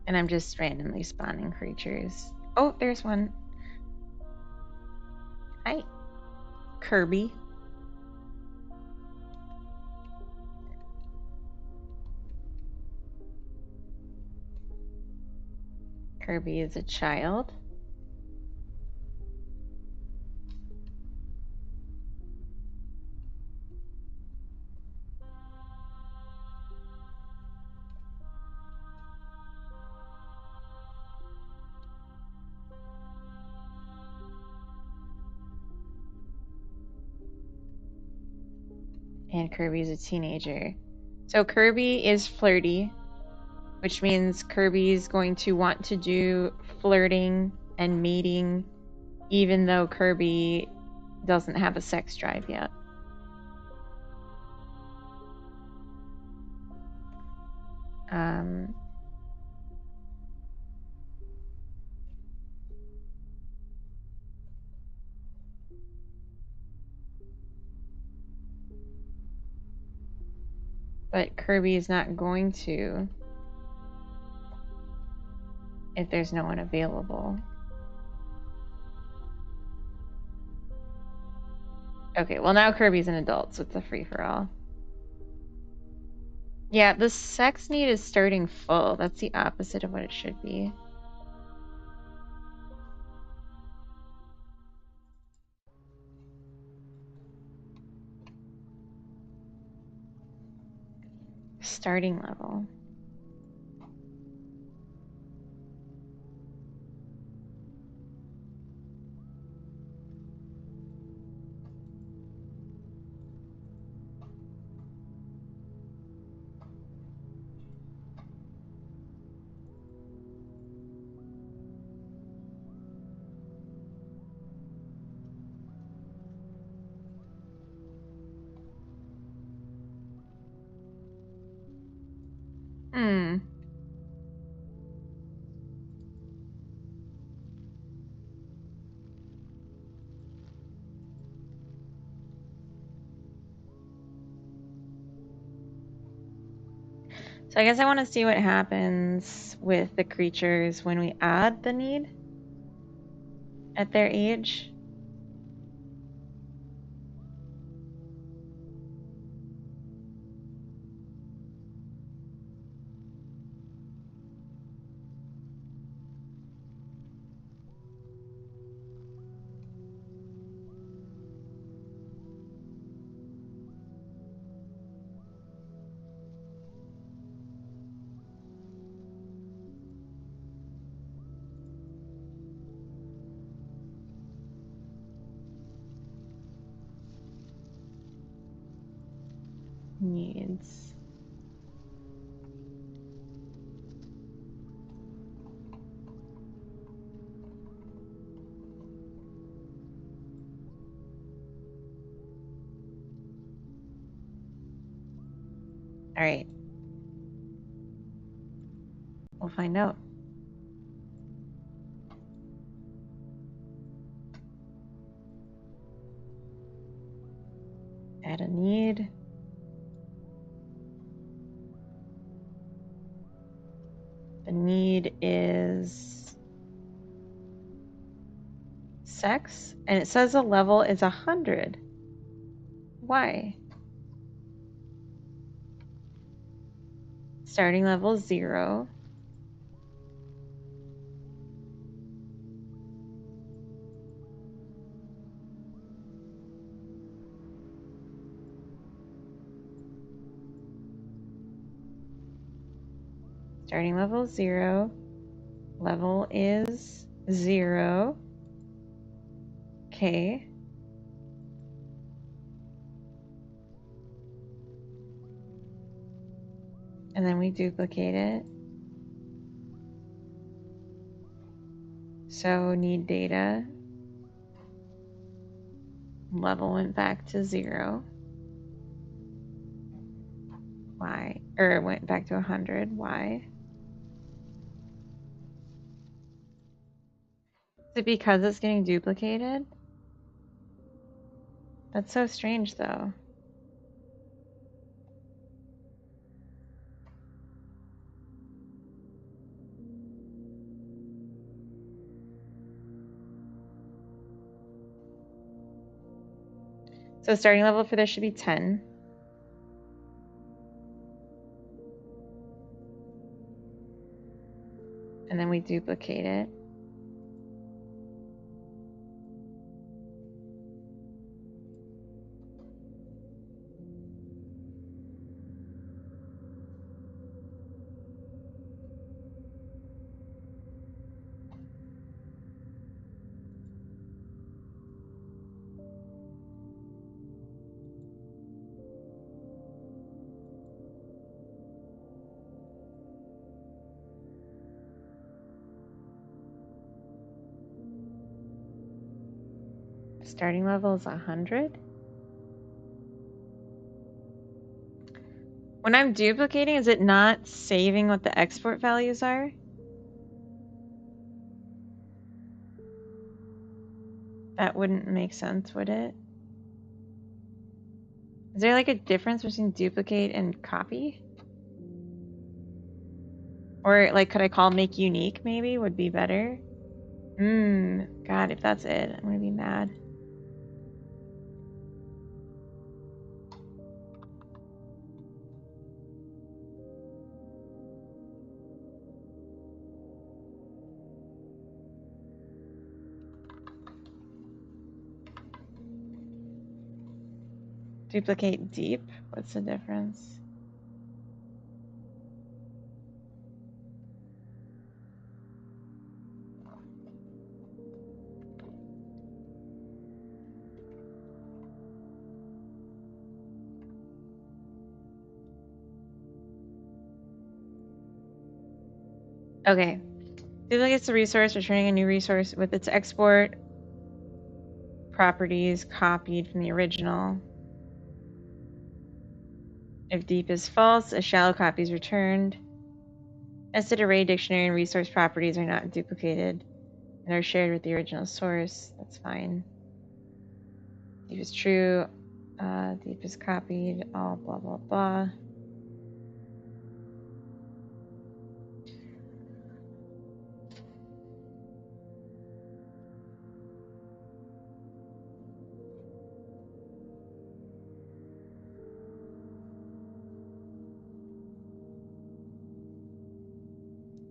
And I'm just randomly spawning creatures. Oh, there's one. Hi. Kirby. Kirby is a child. And Kirby's a teenager. So Kirby is flirty, which means Kirby's going to want to do flirting and mating, even though Kirby doesn't have a sex drive yet. But Kirby is not going to if there's no one available. Okay, well now Kirby's an adult, so it's a free-for-all. Yeah, the sex need is starting full. That's the opposite of what it should be. Starting level. So I guess I want to see what happens with the creatures when we add the need at their age. Needs. All right. We'll find out. Add a need. The need is sex, and it says the level is 100. Why? Starting level 0. Starting level 0. Level is 0. Okay. And then we duplicate it. So need data. Level went back to 0. Why? Or it went back to 100. Why? Is it because it's getting duplicated? That's so strange, though. So starting level for this should be 10. And then we duplicate it. Starting level is 100. When I'm duplicating, is it not saving what the export values are? That wouldn't make sense, would it? Is there like a difference between duplicate and copy? Or like, could I call make unique maybe would be better? God, if that's it, I'm gonna be mad. Duplicate deep? What's the difference? Okay. Duplicates the resource, returning a new resource with its export properties copied from the original. If deep is false, a shallow copy is returned. Nested array dictionary and resource properties are not duplicated and are shared with the original source. That's fine. Deep is true. Deep is copied. All blah blah blah.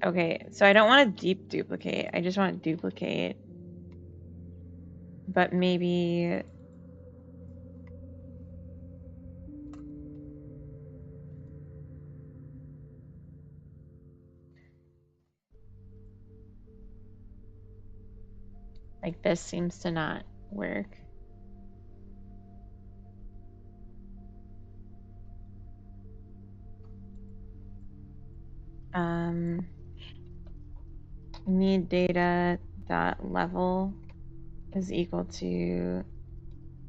Okay, so I don't want to deep duplicate. I just want to duplicate. But maybe like this seems to not work. Need data dot level is equal to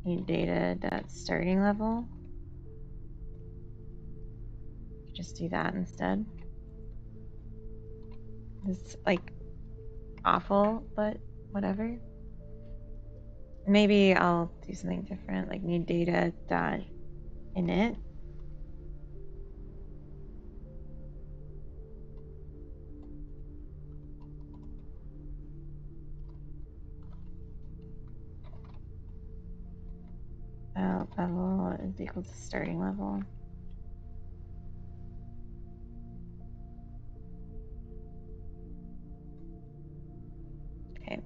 need data dot starting level. Just do that instead. It's like awful, but whatever. Maybe I'll do something different, like need data dot init. Level is equal to starting level. Okay.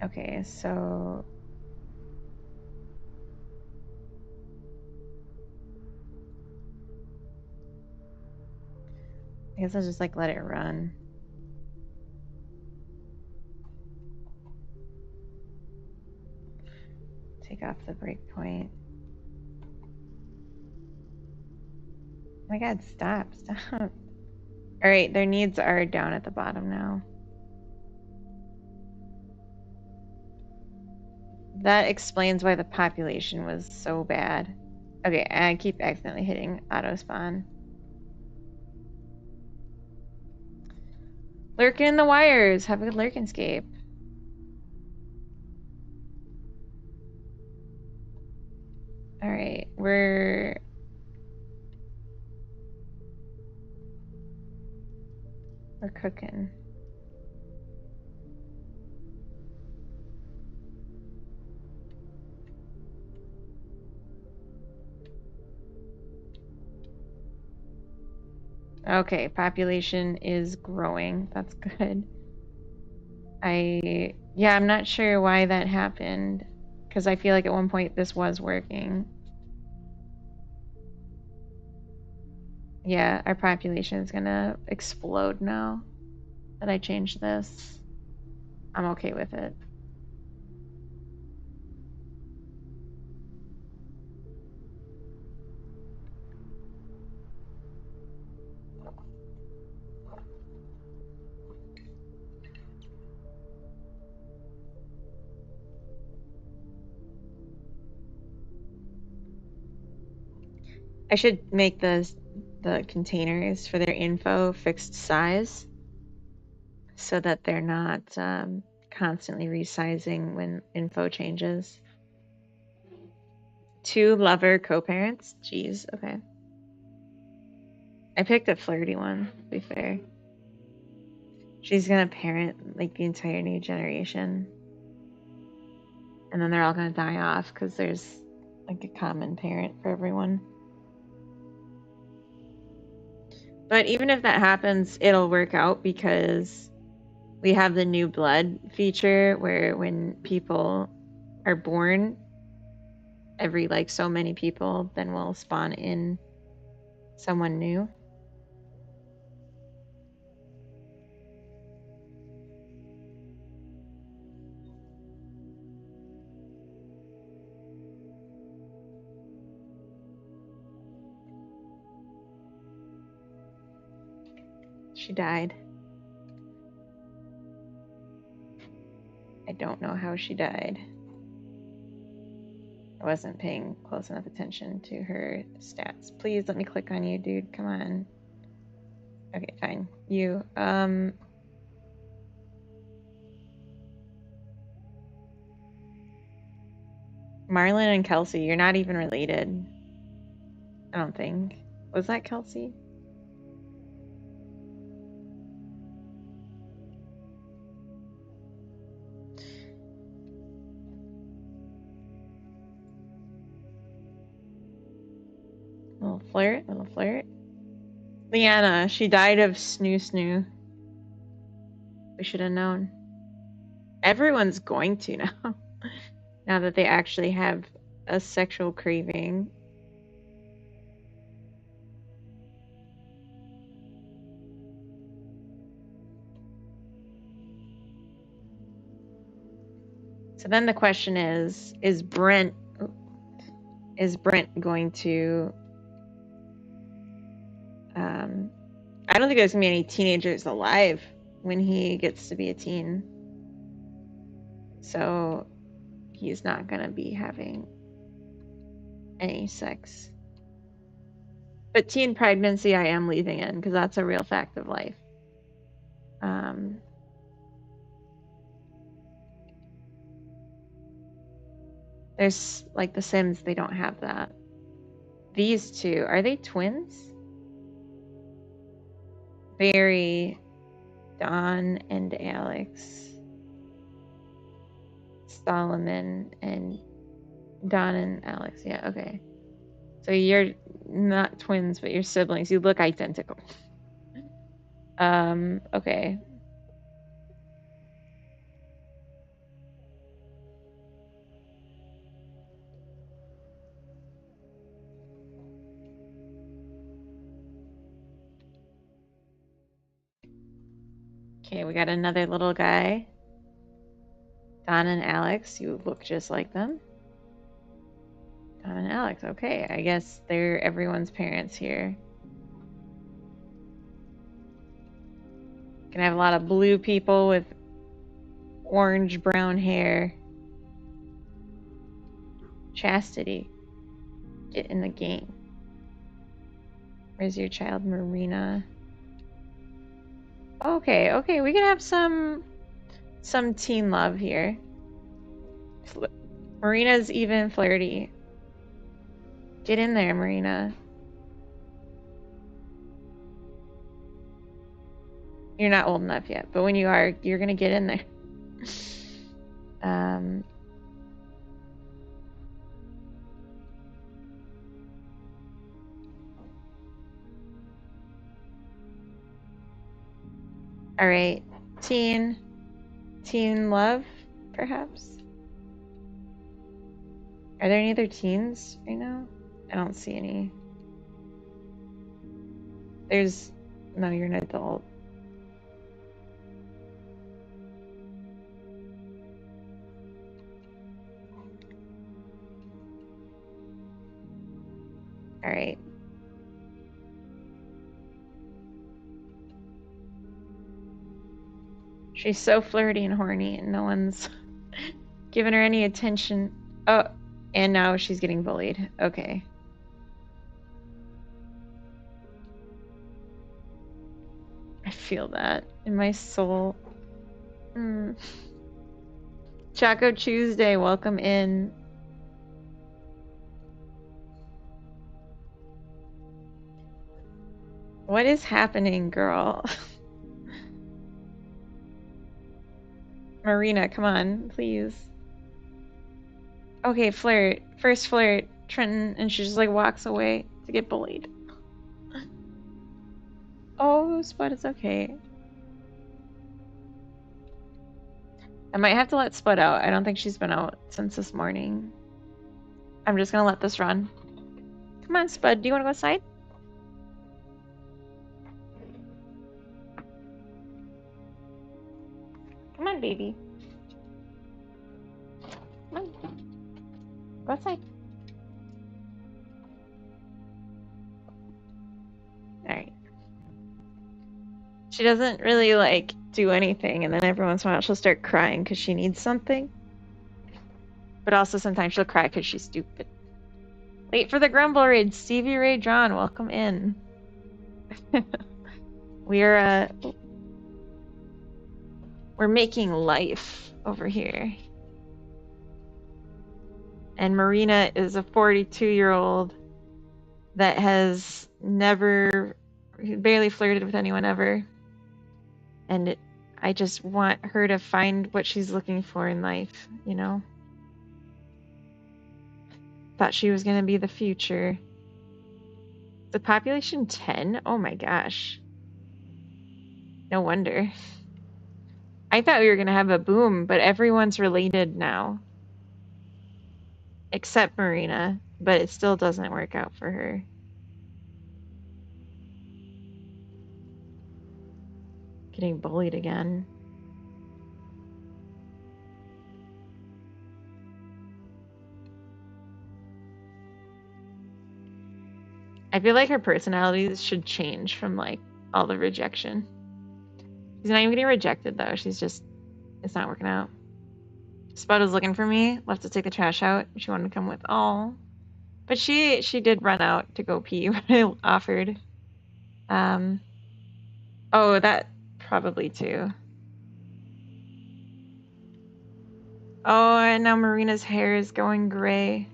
Okay, so I guess I'll just like let it run. Take off the breakpoint. Oh my god, stop. All right, their needs are down at the bottom now. That explains why the population was so bad. Okay, I keep accidentally hitting auto spawn. Lurking in the wires. Have a good lurkinscape. All right, we're cooking. Okay, population is growing. That's good. Yeah, I'm not sure why that happened because I feel like at one point this was working. Yeah, our population is gonna explode now that I changed this. I'm okay with it. I should make the containers for their info fixed size so that they're not constantly resizing when info changes. 2 lover co-parents? Jeez, okay. I picked a flirty one, to be fair. She's gonna parent like the entire new generation. And then they're all gonna die off because there's like a common parent for everyone. But even if that happens, it'll work out because we have the new blood feature where when people are born, every like so many people then will spawn in someone new. She died. I don't know how she died. I wasn't paying close enough attention to her stats. Please let me click on you, dude. Come on. Okay, fine. You. Marlon and Kelsey, you're not even related. I don't think. Was that Kelsey? Little flirt, little flirt. Leanna, she died of snoo snoo. We should have known. Everyone's going to now. Now that they actually have a sexual craving. So then the question is Brent going to I don't think there's gonna be any teenagers alive when he gets to be a teen. So he's not gonna be having any sex. But teen pregnancy I am leaving in because that's a real fact of life. There's like The Sims, they don't have that. These two, are they twins? Barry, Don, and Alex. Solomon and Don and Alex. Yeah, okay. So you're not twins, but you're siblings. You look identical. Okay. Okay, we got another little guy. Don and Alex, you look just like them. Don and Alex, okay. I guess they're everyone's parents here. Gonna have a lot of blue people with orange brown hair. Chastity, get in the game. Where's your child, Marina? Okay, okay, we can have some teen love here. Marina's even flirty. Get in there, Marina. You're not old enough yet, but when you are, you're gonna get in there. All right, teen love, perhaps. Are there any other teens right now? I don't see any. No, you're an adult. All right. She's so flirty and horny and no one's giving her any attention. Oh, and now she's getting bullied. Okay. feel that in my soul. Choco Tuesday, welcome in. What is happening, girl? Marina, come on, please. Okay, flirt. First flirt, Trenton, and she just like walks away to get bullied. Oh, Spud, it's okay. I might have to let Spud out. I don't think she's been out since this morning. I'm just gonna let this run. Come on, Spud, do you want to go outside? Come on, baby. Come on. Go outside. Alright. She doesn't really, like, do anything, and then every once in a while she'll start crying because she needs something. But also sometimes she'll cry because she's stupid. Wait for the Grumble Raid. Stevie Ray John, welcome in. We're making life over here. And Marina is a 42-year-old that has never, barely flirted with anyone ever. And I just want her to find what she's looking for in life, you know? Thought she was going to be the future. The population 10? Oh my gosh. No wonder. I thought we were going to have a boom, but everyone's related now. Except Marina, but it still doesn't work out for her. Getting bullied again. I feel like her personality should change from like all the rejection. She's not even getting rejected though. She's just, it's not working out. Spud was looking for me. Left to take the trash out. She wanted to come with. Oh, but she did run out to go pee when I offered. Oh, that probably too. Oh, and now Marina's hair is going gray.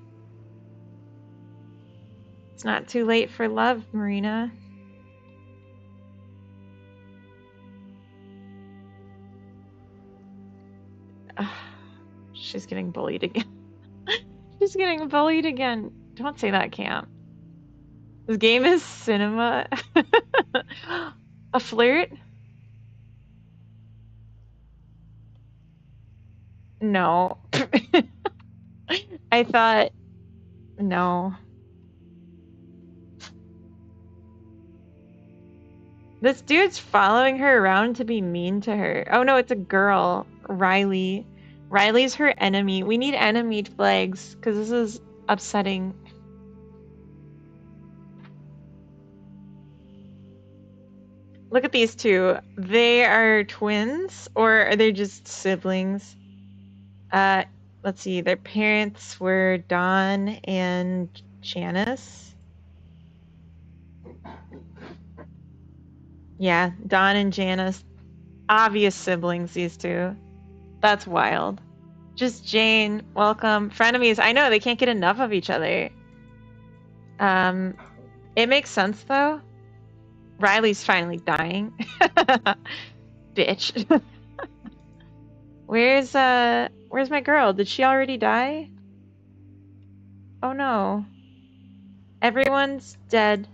It's not too late for love, Marina. She's getting bullied again. She's getting bullied again. Don't say that, Camp. This game is cinema. A flirt? No. I thought... No. This dude's following her around to be mean to her. Oh no, it's a girl. Riley. Riley's her enemy. We need enemy flags, because this is upsetting. Look at these two. They are twins, or are they just siblings? Let's see. Their parents were Dawn and Janice. Yeah, Dawn and Janice. Obvious siblings, these two. That's wild. Just Jane, welcome. Frenemies, I know, they can't get enough of each other. It makes sense, though. Riley's finally dying. Bitch. Where's my girl? Did she already die? Oh no. Everyone's dead.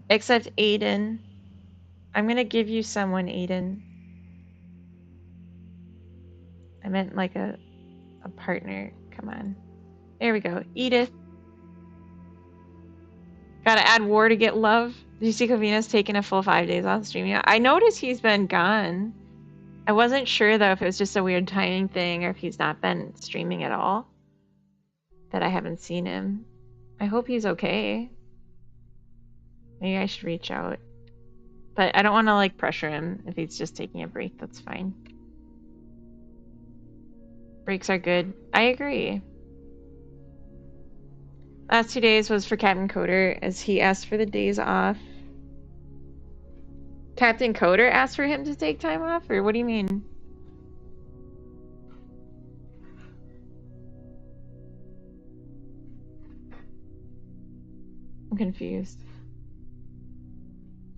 Except Aiden. I'm gonna give you someone, Aiden. I meant like a partner. Come on. There we go. Edith. Gotta add war to get love. Did you see Covina's taking a full 5 days off streaming? I noticed he's been gone. I wasn't sure though if it was just a weird timing thing or if he's not been streaming at all. That I haven't seen him. I hope he's okay. Maybe I should reach out. But I don't want to like pressure him if he's just taking a break. That's fine. Breaks are good. I agree. Last 2 days was for Captain Coder as he asked for the days off. Captain Coder asked for him to take time off, or what do you mean? I'm confused.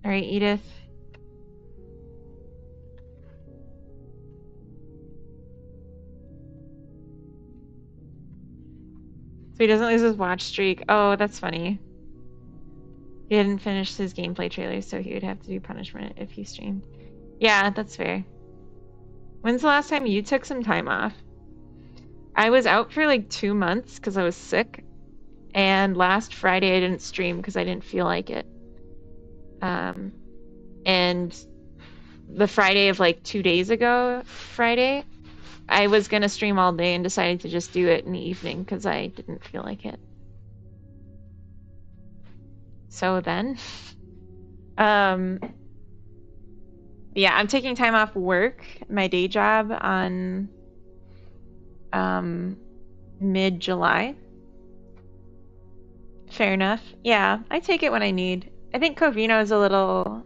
All right, Edith. So he doesn't lose his watch streak. Oh, that's funny. He didn't finish his gameplay trailer, so he would have to do punishment if he streamed. Yeah, that's fair. When's the last time you took some time off? I was out for like 2 months because I was sick. And last Friday I didn't stream because I didn't feel like it. And the Friday of like 2 days ago, Friday, I was going to stream all day and decided to just do it in the evening because I didn't feel like it. So then, yeah, I'm taking time off work, my day job, on mid-July. Fair enough. Yeah, I take it when I need. I think Covino is a little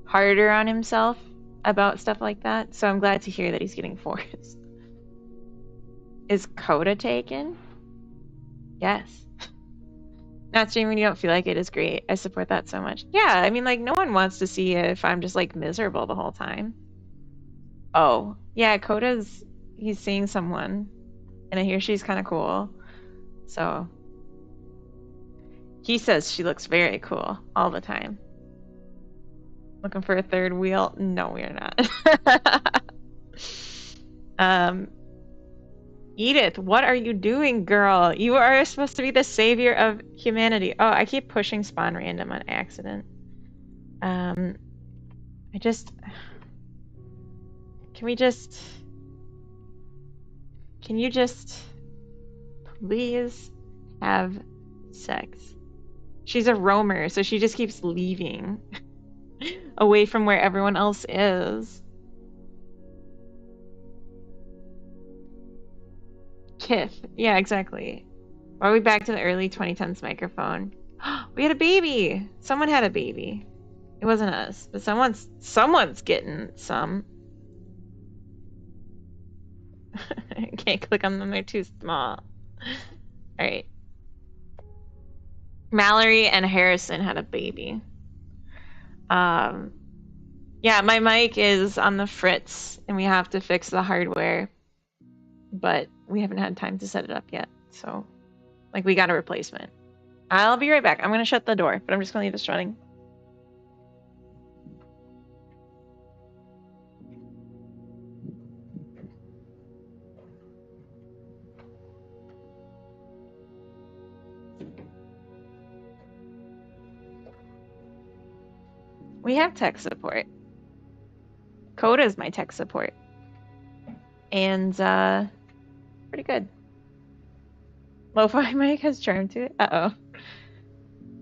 harder on himself about stuff like that, so I'm glad to hear that he's getting forced. Is Coda taken? Yes. Not streaming when you don't feel like it is great. I support that so much. Yeah, I mean, like, no one wants to see if I'm just, like, miserable the whole time. Oh, yeah, he's seeing someone, and I hear she's kind of cool, so... He says she looks very cool all the time. Looking for a third wheel? No, we're not. Edith, what are you doing, girl? You are supposed to be the savior of humanity. Oh, I keep pushing spawn random on accident. Can you just please have sex? She's a roamer, so she just keeps leaving away from where everyone else is. Kith. Yeah, exactly. Why are we back to the early 2010s microphone? We had a baby! Someone had a baby. It wasn't us, but someone's getting some. Can't click on them, they're too small. Alright. Mallory and Harrison had a baby. Yeah, my mic is on the fritz, and we have to fix the hardware. But we haven't had time to set it up yet, so... Like, we got a replacement. I'll be right back. I'm gonna shut the door, but I'm just gonna leave this running. We have tech support. Coda's my tech support. And, pretty good. Lo-fi mic has charm to it. Uh-oh.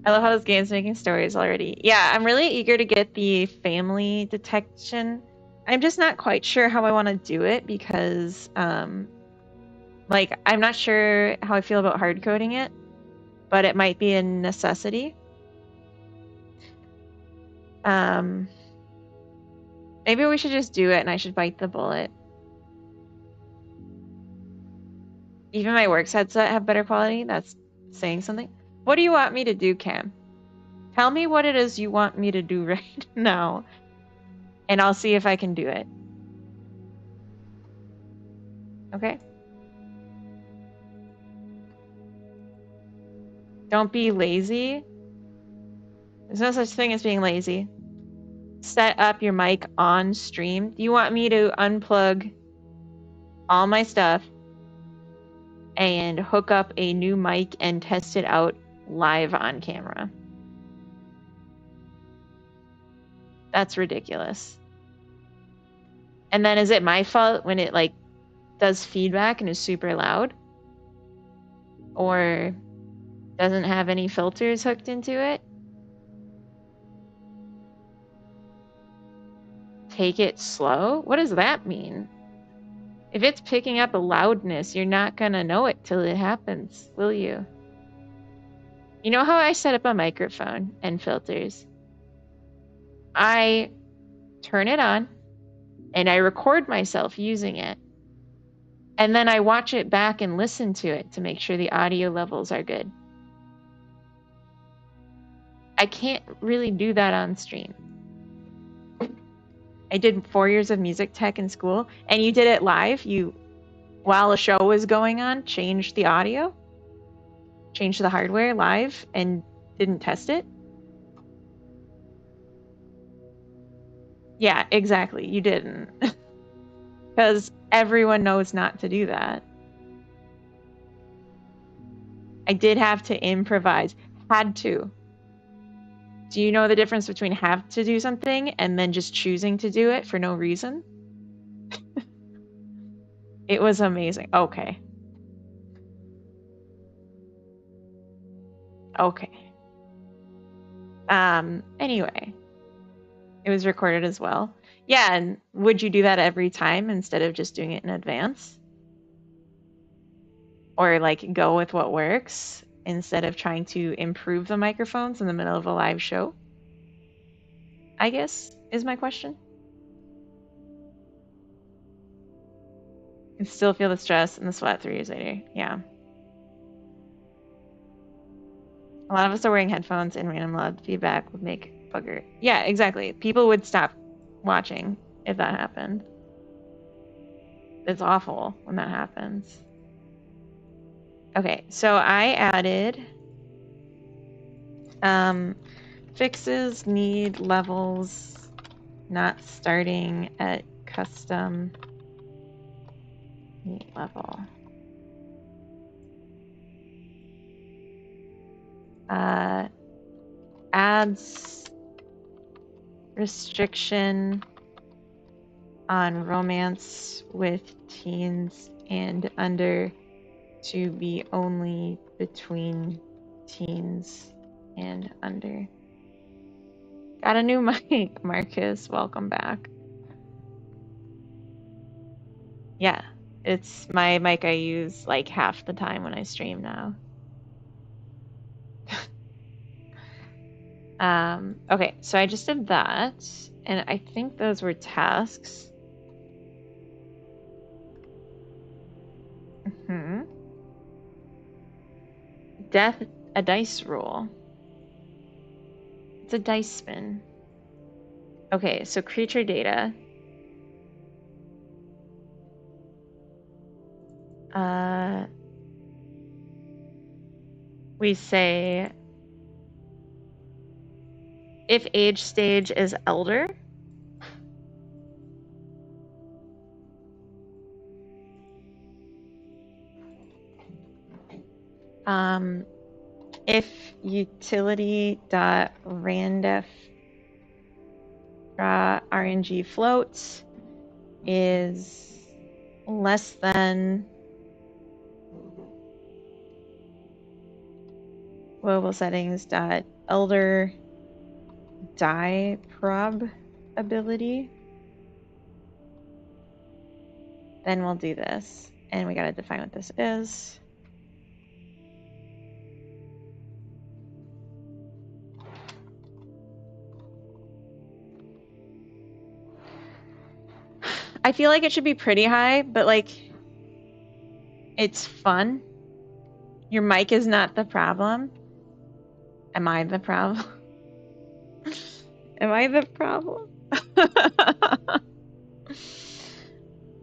I love how this game's making stories already. Yeah, I'm really eager to get the family detection. I'm just not quite sure how I want to do it because, like, I'm not sure how I feel about hard coding it, but it might be a necessity. Maybe we should just do it and I should bite the bullet. Even my Works headset have better quality? That's saying something. What do you want me to do, Cam? Tell me what it is you want me to do right now, and I'll see if I can do it. Okay? Don't be lazy. There's no such thing as being lazy. Set up your mic on stream. Do you want me to unplug all my stuff and hook up a new mic and test it out live on camera? That's ridiculous. And then is it my fault when it like does feedback and is super loud? Or doesn't have any filters hooked into it? Take it slow? What does that mean? If it's picking up a loudness, you're not gonna know it till it happens, will you? You know how I set up a microphone and filters? I turn it on and I record myself using it. And then I watch it back and listen to it to make sure the audio levels are good. I can't really do that on stream. I did 4 years of music tech in school, and you did it live. You, while a show was going on, changed the audio, changed the hardware live, and didn't test it. Yeah, exactly. You didn't. Because everyone knows not to do that. I did have to improvise. Had to. Do you know the difference between have to do something and then just choosing to do it for no reason? It was amazing. Okay. Okay. Anyway, it was recorded as well. Yeah, and would you do that every time instead of just doing it in advance? Or like go with what works instead of trying to improve the microphones in the middle of a live show? I guess is my question. And still feel the stress and the sweat 3 years later. Yeah. A lot of us are wearing headphones and random loud feedback would make bugger. Yeah, exactly. People would stop watching if that happened. It's awful when that happens. Okay, so I added fixes need levels not starting at custom need level. Adds restriction on romance with teens and under to be only between teens and under. Got a new mic, Marcus. Welcome back. Yeah, it's my mic I use like half the time when I stream now. Okay, so I just did that, and I think those were tasks. Death, a dice roll. It's a dice spin. Okay, so creature data. We say if age stage is elder, if utility dot random RNG floats is less than global settings dot elder die prob ability, then we'll do this. And we gotta define what this is. I feel like it should be pretty high, but like, it's fun. Your mic is not the problem. Am I the problem? Am I the problem?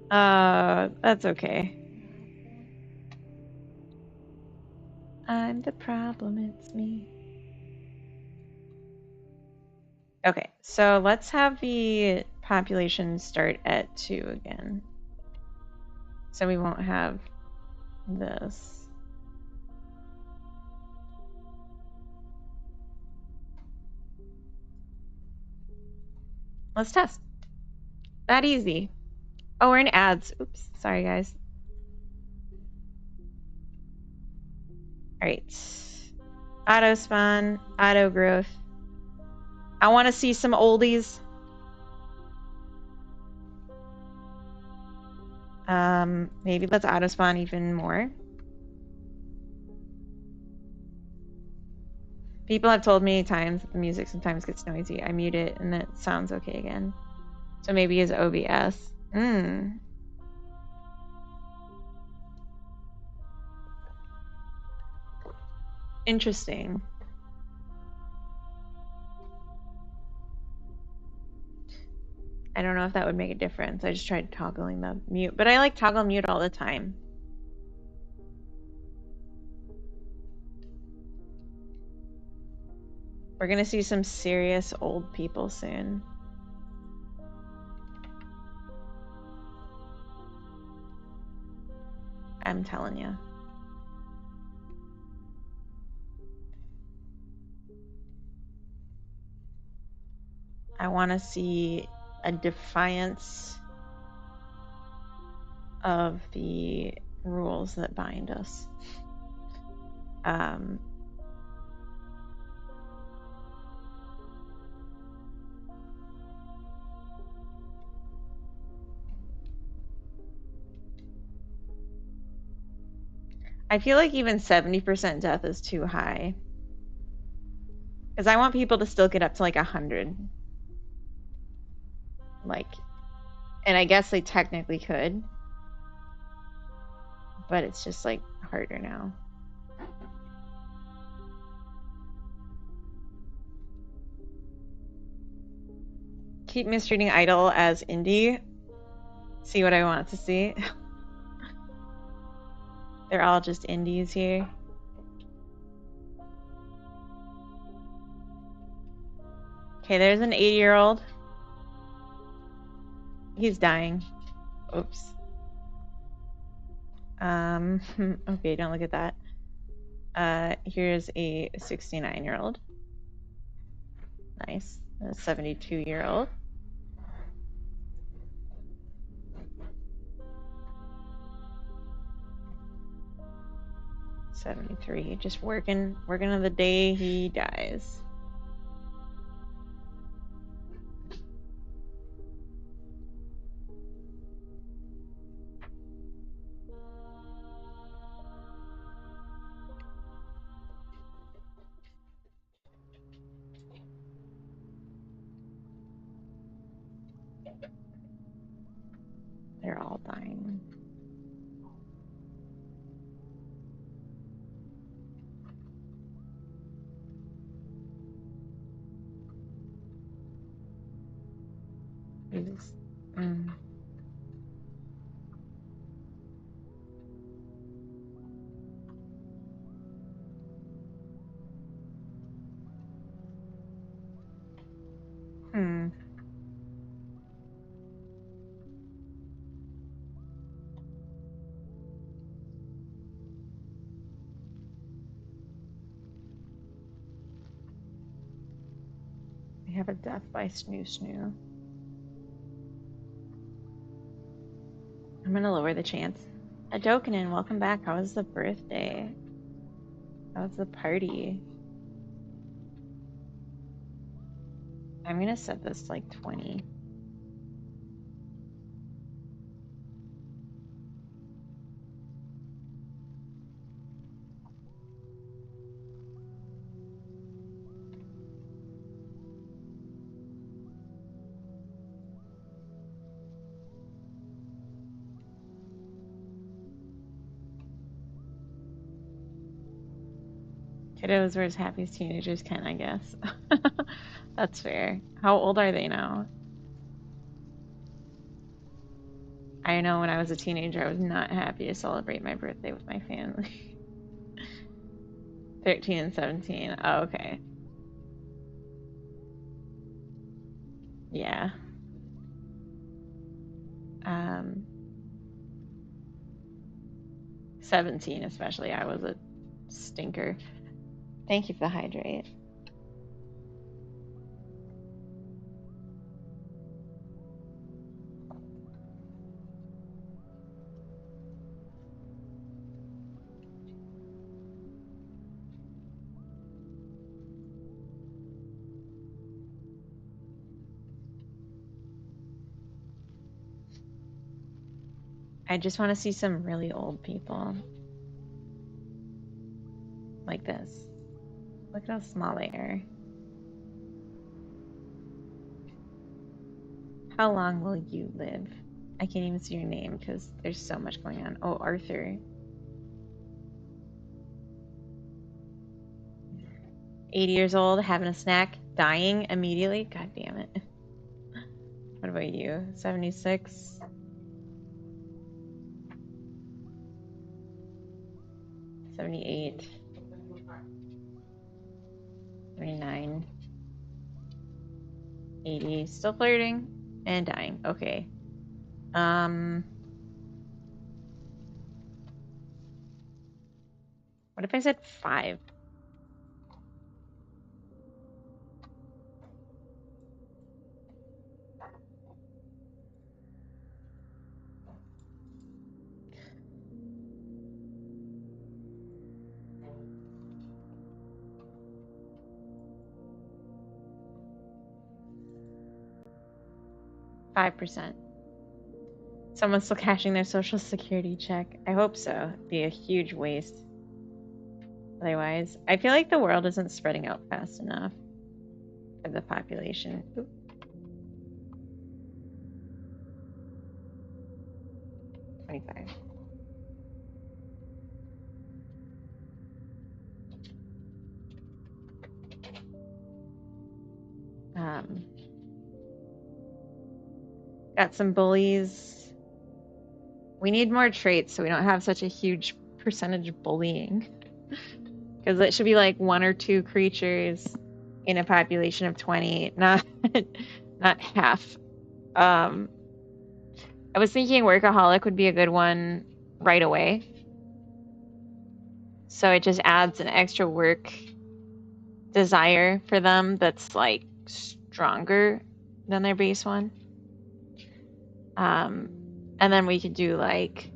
That's okay. I'm the problem, it's me. Okay, so let's have the population start at 2 again. So we won't have this. Let's test. That easy. Oh, we're in ads. Oops, sorry guys. All right. Auto spawn, auto growth. I want to see some oldies. Maybe let's auto spawn even more. People have told me times that the music sometimes gets noisy. I mute it and it sounds okay again. So maybe it's OBS. Interesting. I don't know if that would make a difference. I just tried toggling the mute, but I like toggle mute all the time. We're gonna see some serious old people soon. I'm telling you. I want to see a defiance of the rules that bind us. I feel like even 70% death is too high. Because I want people to still get up to like 100. Like, and I guess they technically could. But it's just like harder now. Keep mistreating Idol as indie. See what I want to see. They're all just indies here. Okay, there's an 80-year-old. He's dying. Oops. Okay, don't look at that. Here's a 69-year-old. Nice. A 72-year-old. $73. Just working on the day he dies. They're all dying. Jesus. We have a death by snoo snoo. I'm gonna lower the chance. Adokinen, welcome back. How was the birthday? How was the party? I'm gonna set this to like 20. Kiddos were as happy as teenagers can, I guess. That's fair. How old are they now? I know when I was a teenager, I was not happy to celebrate my birthday with my family. 13 and 17. Oh, okay. Yeah. 17 especially. I was a stinker. Thank you for the hydrate. I just want to see some really old people. Like this. Look at how small they are. How long will you live? I can't even see your name because there's so much going on. Oh, Arthur. 80 years old, having a snack, dying immediately. God damn it. What about you? 76? 78? 79? 80? Still flirting and dying. Okay. What if I said 5? %. Someone's still cashing their social security check. I hope so. It'd be a huge waste. Otherwise, I feel like the world isn't spreading out fast enough for the population. Oop. $25. Got some bullies. We need more traits so we don't have such a huge percentage of bullying. Because it should be like 1 or 2 creatures in a population of 20, not half. I was thinking workaholic would be a good one right away. So it just adds an extra work desire for them that's like stronger than their base one. And then we could do like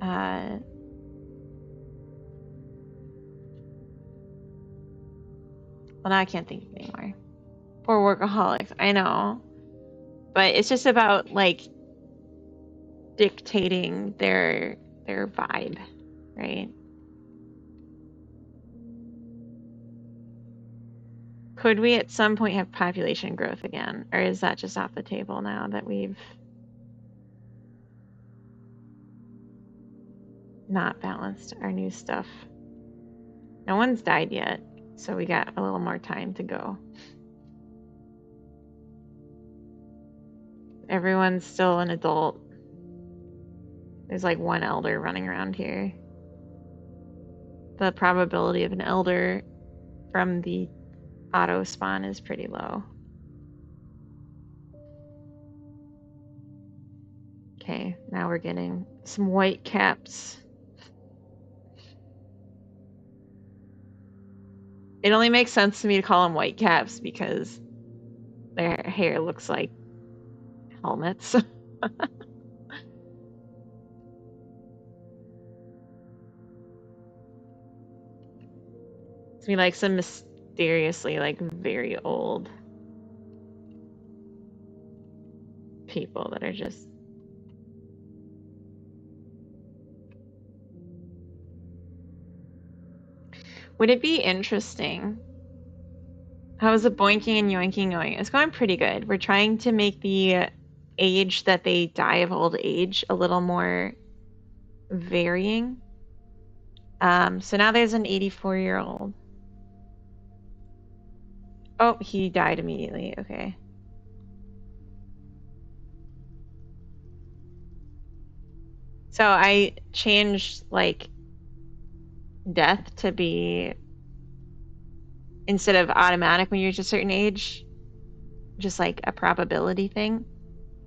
well, now I can't think of anymore. Or workaholics, I know. But it's just about like dictating their vibe, right? Could we at some point have population growth again? Or is that just off the table now that we've not balanced our new stuff? No one's died yet, so we got a little more time to go. Everyone's still an adult. There's like 1 elder running around here. The probability of an elder from the auto spawn is pretty low. Okay, now we're getting some white caps. It only makes sense to me to call them white caps because their hair looks like helmets. It's me like some mysteriously like very old people that are just Would it be interesting? How is the boinking and yoinking going? It's going pretty good. We're trying to make the age that they die of old age a little more varying. So now there's an 84-year-old. Oh, he died immediately. Okay. So I changed like death to be, instead of automatic when you reach a certain age, just like a probability thing.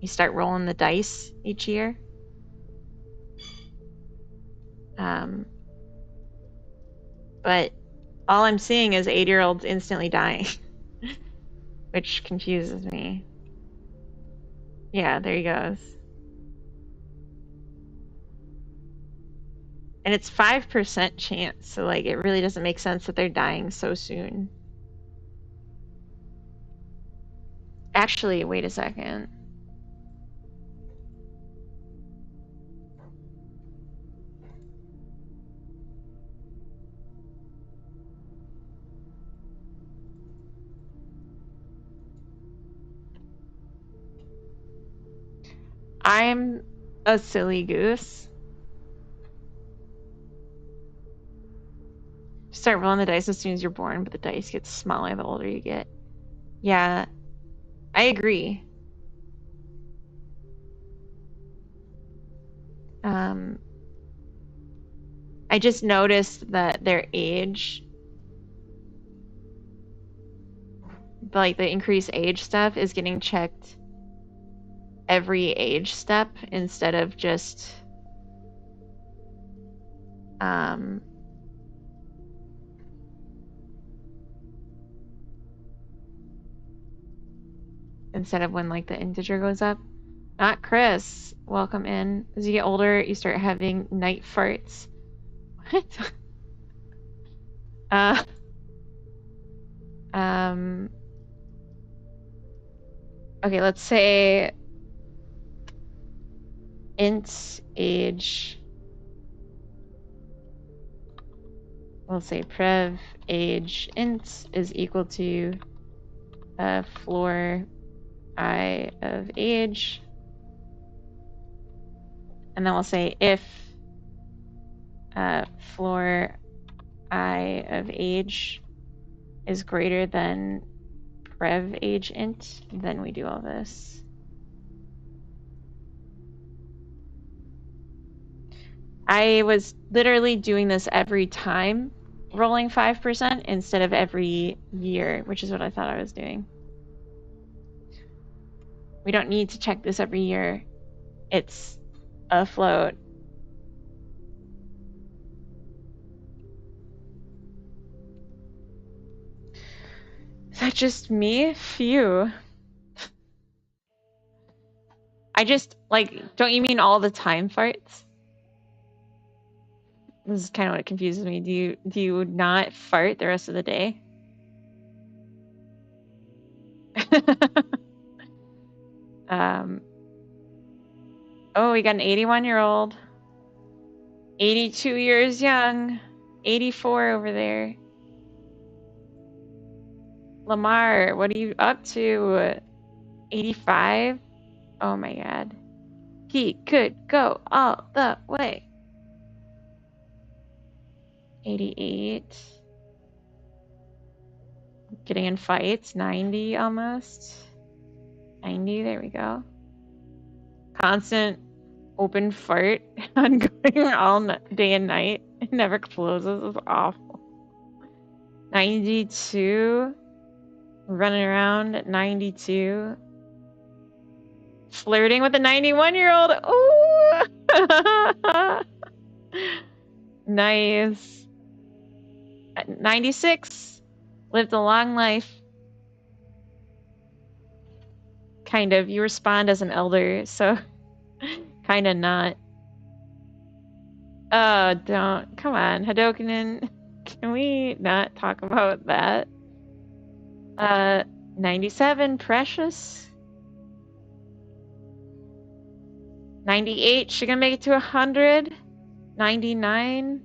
You start rolling the dice each year. But all I'm seeing is 8-year-olds instantly dying, which confuses me. Yeah, there he goes. And it's 5% chance, so like it really doesn't make sense that they're dying so soon. Actually, wait a second. I'm a silly goose. Start rolling the dice as soon as you're born, but the dice get smaller the older you get. Yeah, I agree. I just noticed that their age, like the increased age stuff, is getting checked every age step instead of just um, instead of when like the integer goes up. Not Chris. Welcome in. As you get older, you start having night farts. What? uh, um, okay, let's say int age. We'll say prev age int is equal to floor I of age. And then we'll say if floor I of age is greater than prev age int, then we do all this. I was literally doing this every time, rolling 5% instead of every year, which is what I thought I was doing. We don't need to check this every year. It's a float. Is that just me? Phew. I just, like, don't you mean all the time farts? This is kind of what confuses me. Do you not fart the rest of the day? Oh, we got an 81-year-old. 82 years young. 84 over there. Lamar, what are you up to? 85? Oh my god. He could go all the way. 88. Getting in fights. 90 almost. 90, there we go. Constant open fart ongoing all day and night. It never closes. It's awful. 92. Running around at 92. Flirting with a 91-year-old. Ooh! Nice. At 96. Lived a long life. Kind of. You respond as an elder, so kind of not. Oh, don't. Come on, Hadokinen. Can we not talk about that? 97, Precious. 98, she gonna make it to 100. 99.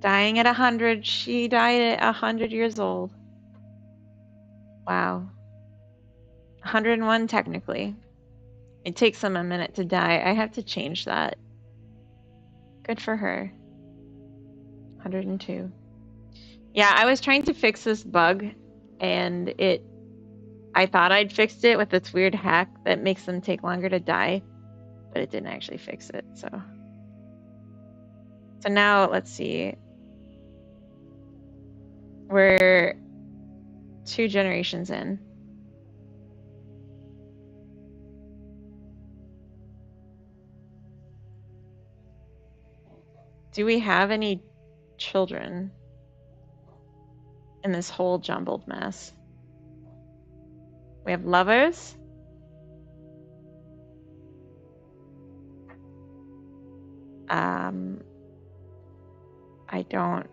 Dying at 100. She died at 100 years old. Wow. 101 technically. It takes them a minute to die. I have to change that. Good for her. 102. Yeah, I was trying to fix this bug, and I thought I'd fixed it with this weird hack that makes them take longer to die, but it didn't actually fix it, so now, let's see. We're 2 generations in. Do we have any children in this whole jumbled mess? We have lovers. I don't.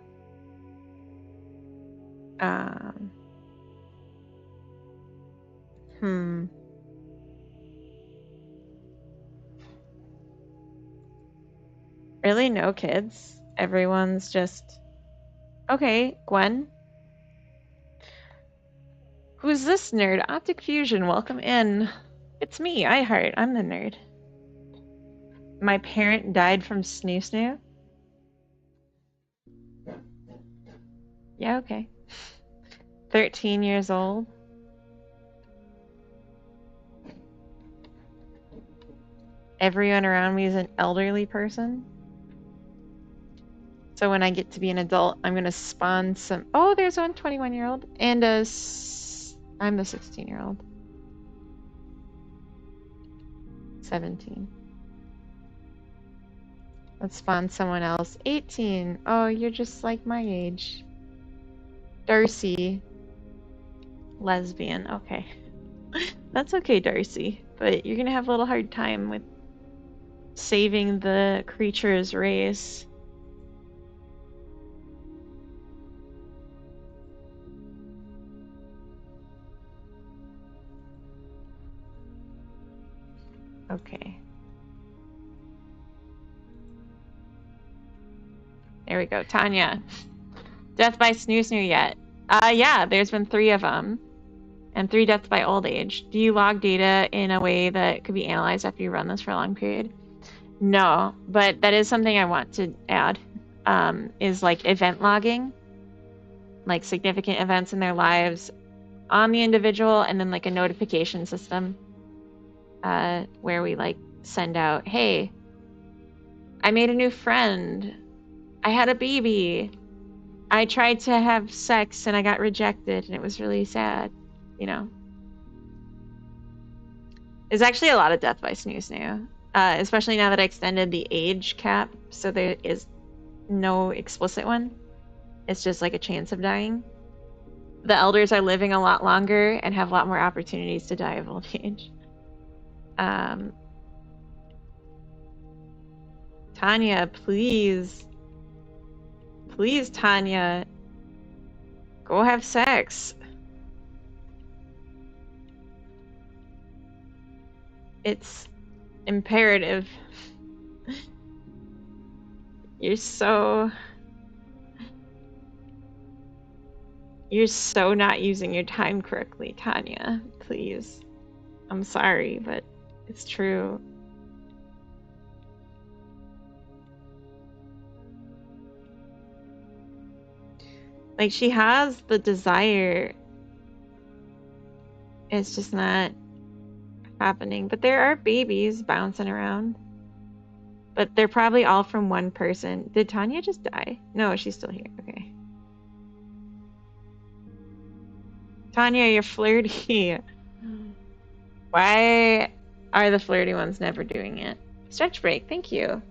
Really, no kids? Everyone's just... Okay, Gwen. Who's this nerd? Optic Fusion, welcome in. It's me, iHeart. I'm the nerd. My parent died from snoo snoo. Yeah, okay. 13 years old. Everyone around me is an elderly person. So when I get to be an adult, I'm gonna spawn some. Oh, there's one 21-year-old and I'm the 16-year-old. 17. Let's spawn someone else. 18. Oh, you're just like my age. Darcy. Lesbian. Okay. That's okay, Darcy. But you're gonna have a little hard time with saving the creature's race. Okay. There we go. Tanya. Death by snoo snoo yet? Yeah, there's been 3 of them. And 3 deaths by old age. Do you log data in a way that could be analyzed after you run this for a long period? No, but that is something I want to add. Is like event logging. Like significant events in their lives on the individual, and then like a notification system where we like send out, hey, I made a new friend. I had a baby. I tried to have sex and I got rejected and it was really sad, you know. There's actually a lot of death by snoo snoo, especially now that I extended the age cap, so there is no explicit one. It's just like a chance of dying. The elders are living a lot longer and have a lot more opportunities to die of old age. Tanya, please. Please, Tanya. Go have sex. It's imperative. You're so not using your time correctly, Tanya. Please. I'm sorry, but it's true. Like, she has the desire. It's just not happening. But there are babies bouncing around. But they're probably all from one person. Did Tanya just die? No, she's still here. Okay. Tanya, you're flirty. Why are the flirty ones never doing it? Stretch break, thank you.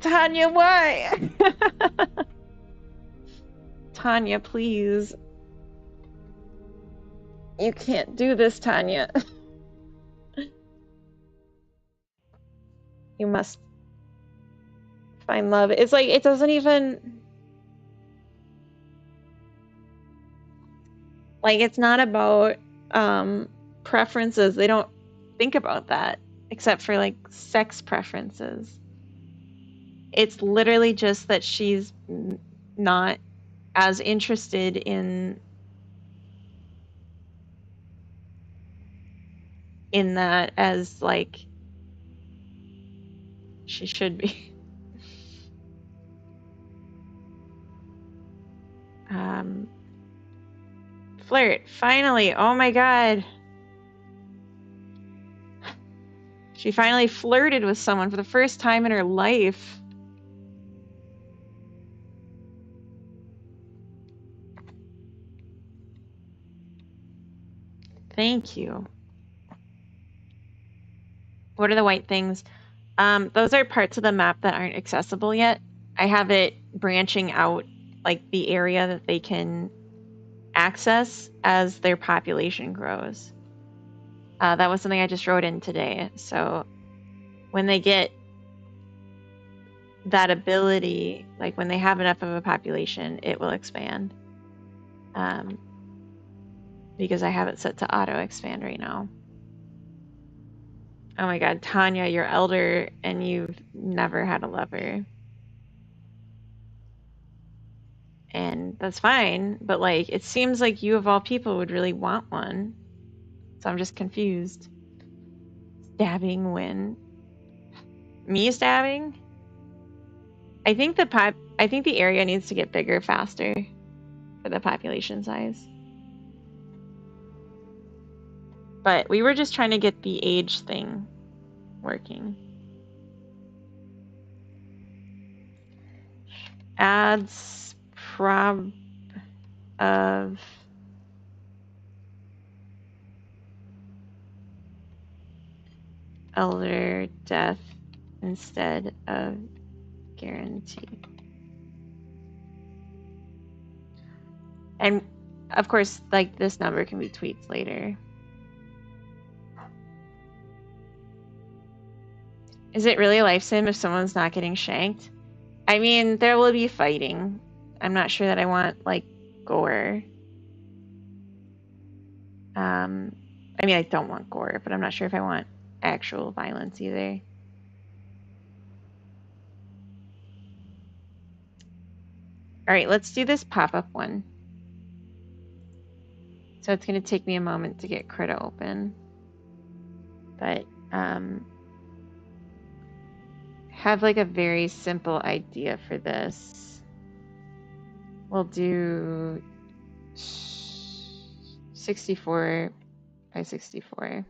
Tanya, why? Tanya, please. You can't do this, Tanya. You must find love. It's like, it doesn't even... Like, it's not about preferences. They don't think about that, except for, like, sex preferences. It's literally just that she's not as interested in that as, like, she should be. Flirt, finally. Oh my god. She finally flirted with someone for the first time in her life. Thank you. What are the white things? Those are parts of the map that aren't accessible yet. I have it branching out, like the area that they can access as their population grows. That was something I just wrote in today. So when they get that ability, like when they have enough of a population, it will expand. Because I have it set to auto expand right now. Oh my god, Tanya, you're elder and you've never had a lover. And that's fine, but like it seems like you of all people would really want one. So I'm just confused. Stabbing when? Me stabbing? I think the area needs to get bigger faster for the population size. But we were just trying to get the age thing working. Adds prob of elder death instead of guarantee. And of course, like this number can be tweaked later. Is it really a life sim if someone's not getting shanked? I mean, there will be fighting. I'm not sure that I want like gore. I mean, I don't want gore, but I'm not sure if I want actual violence either. All right, let's do this pop-up one. So it's going to take me a moment to get Krita open. But have like a very simple idea for this. We'll do 64 by 64.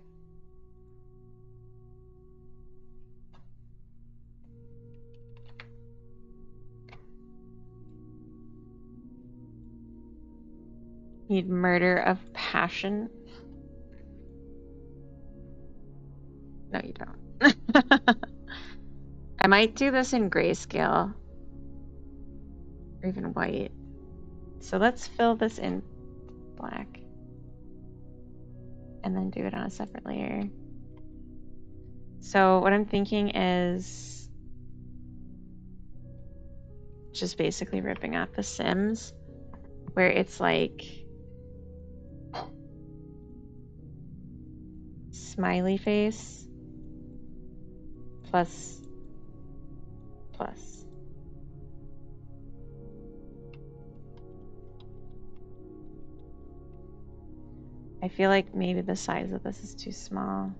Need murder of passion. No, you don't. I might do this in grayscale or even white. So let's fill this in black and then do it on a separate layer. So what I'm thinking is just basically ripping off the Sims where it's like smiley face plus plus. I feel like maybe the size of this is too small.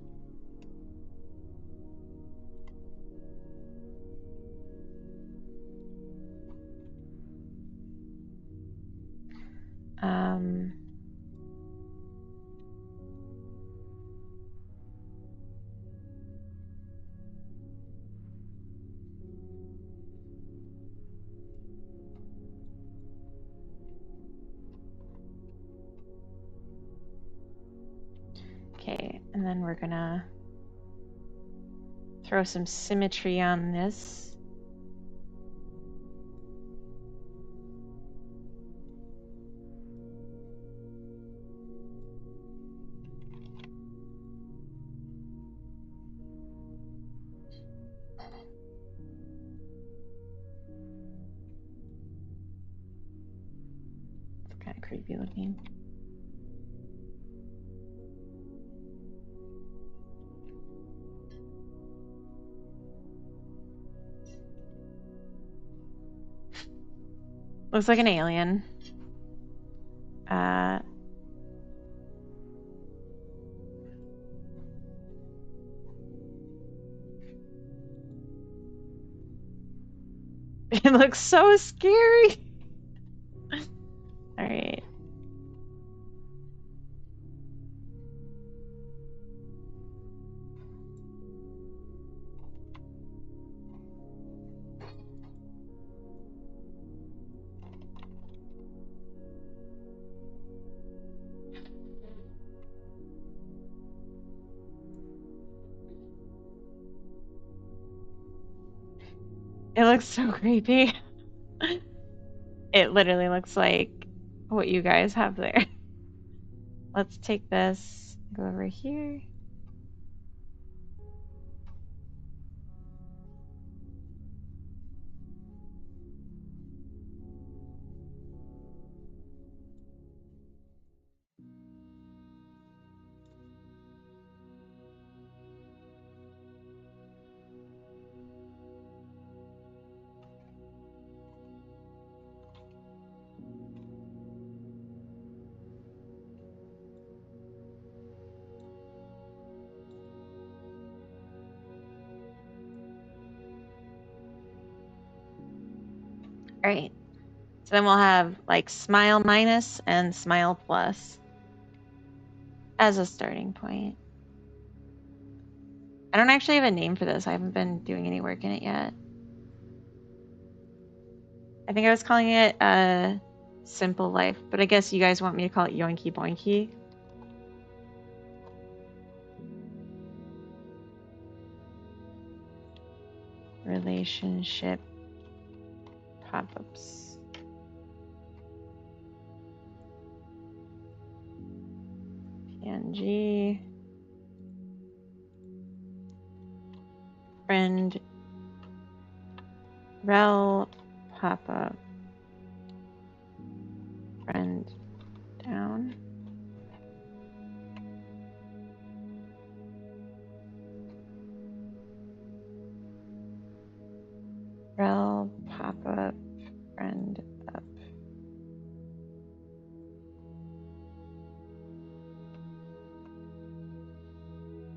Okay, and then we're gonna throw some symmetry on this. It's kind of creepy looking. Looks like an alien. It looks so scary. All right. It looks so creepy. It literally looks like what you guys have there. Let's take this, go over here. All right. So then we'll have like smile minus and smile plus as a starting point. I don't actually have a name for this. I haven't been doing any work in it yet. I think I was calling it Simple Life, but I guess you guys want me to call it Yoinky Boinky. Relationship pop-ups. PNG. Friend. Rel pop-up. Friend down. Rel pop-up. Friend up.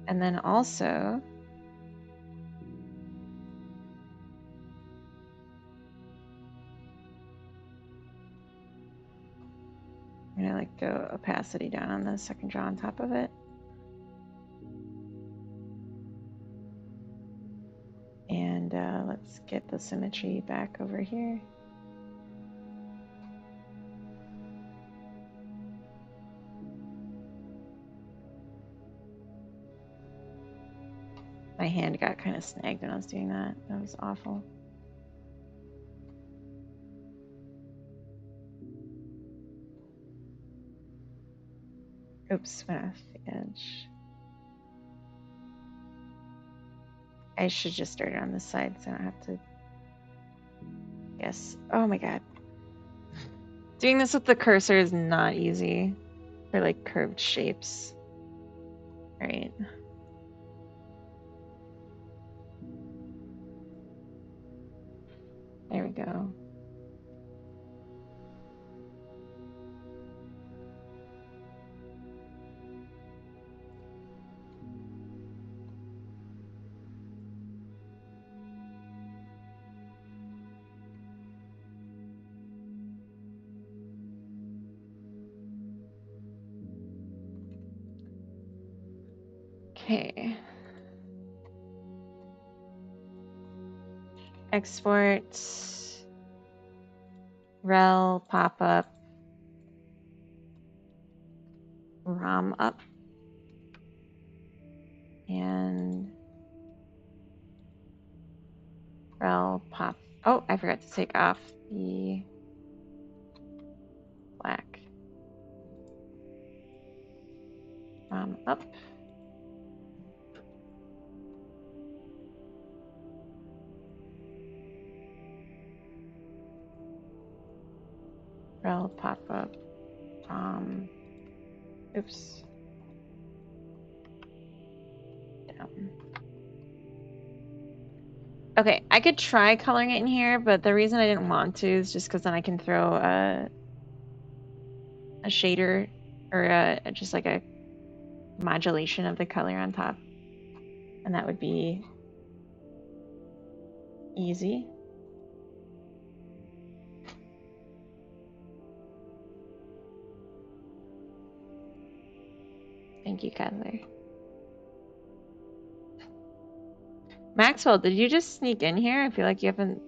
And then also I'm gonna like go opacity down on the second draw on top of it. And let's get the symmetry back over here. My hand got kind of snagged when I was doing that. That was awful. Oops, went off the edge. I should just start it on this side so I don't have to. Yes. Oh my god. Doing this with the cursor is not easy for like curved shapes. All right. There we go. Okay. Export. Rel pop-up. ROM up. And rel pop. Oh, I forgot to take off the black. ROM up. Rel pop-up. Oops. Down. Okay, I could try coloring it in here, but the reason I didn't want to is just because then I can throw a shader or just like a modulation of the color on top, and that would be easy. Thank you, Kyler. Maxwell, did you just sneak in here? I feel like you haven't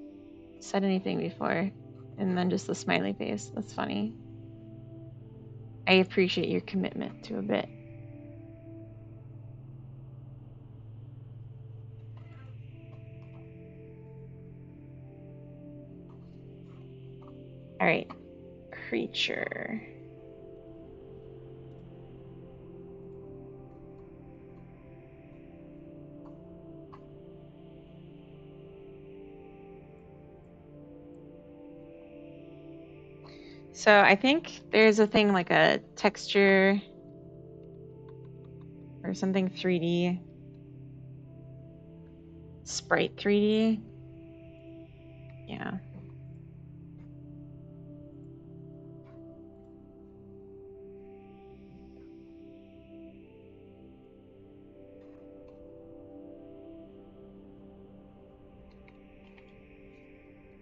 said anything before. And then just the smiley face. That's funny. I appreciate your commitment to a bit. All right. Creature. So I think there's a thing like a texture or something 3D. Sprite 3D. Yeah.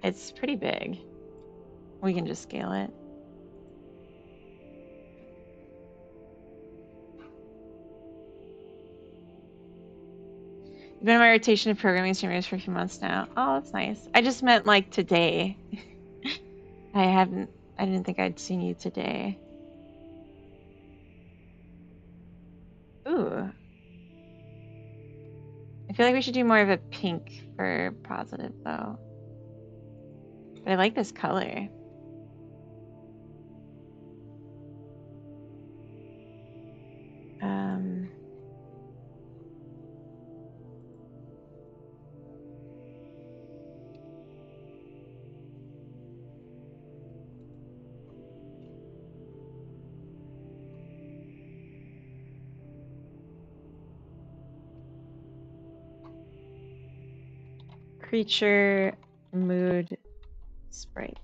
It's pretty big. We can just scale it. I've been on my rotation of programming streamers for a few months now. Oh, that's nice. I just meant like today. I didn't think I'd seen you today. Ooh. I feel like we should do more of a pink for positive though. But I like this color. Creature mood sprite.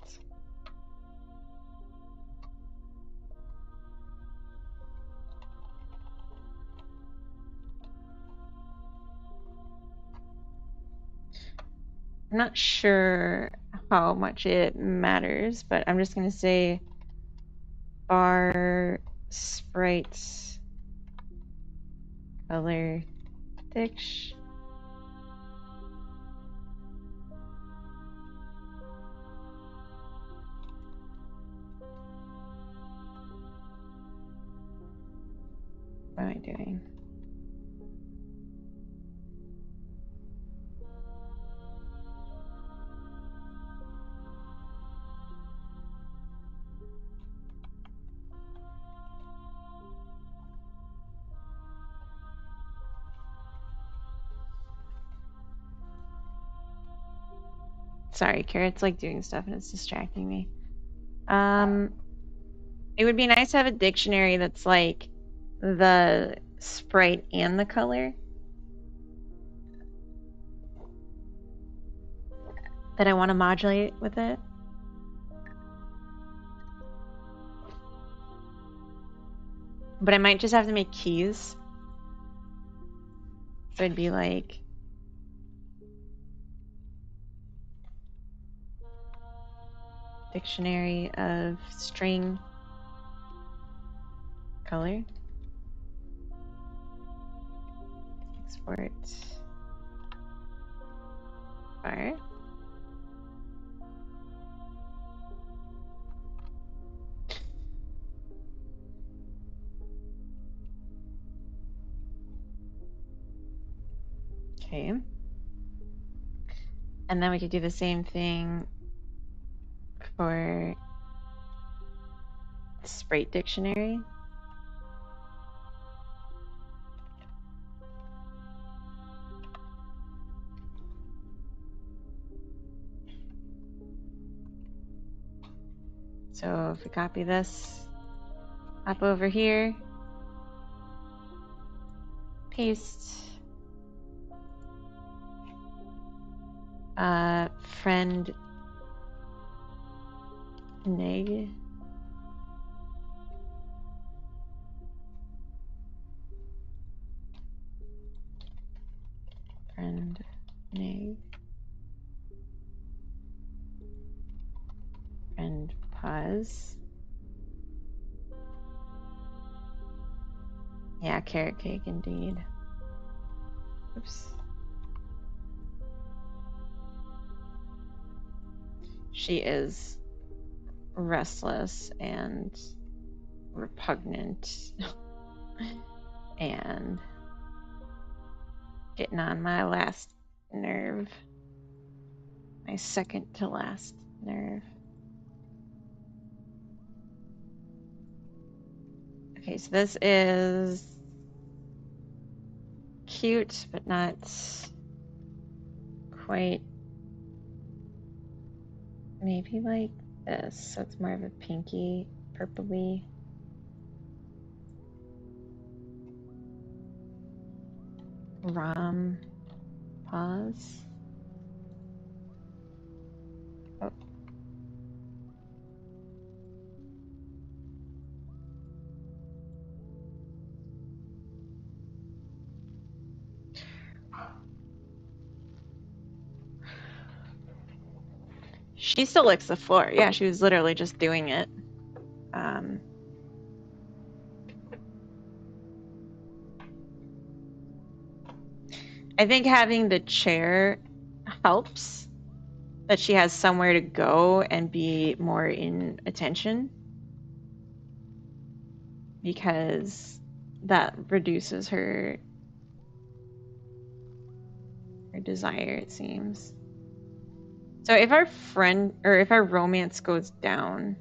I'm not sure how much it matters, but I'm just gonna say bar sprites color dict. What am I doing? Sorry, Carrot's like doing stuff and it's distracting me. It would be nice to have a dictionary that's like the sprite and the color that I want to modulate with it. But I might just have to make keys. So it'd be like dictionary of string color. Export bar. Okay. And then we could do the same thing for sprite dictionary. So if we copy this, hop over here, paste, friend neg. Friend neg. Friend pause. Yeah, carrot cake indeed. Oops. She is restless and repugnant and getting on my last nerve. My second to last nerve. Okay, so this is cute, but not quite. Maybe like this, so it's more of a pinky, purpley. Rom pause. Oh. She still licks the floor. Yeah, she was literally just doing it. I think having the chair helps, that she has somewhere to go and be more in attention, because that reduces her desire, it seems. So if our friend, or if our romance goes down,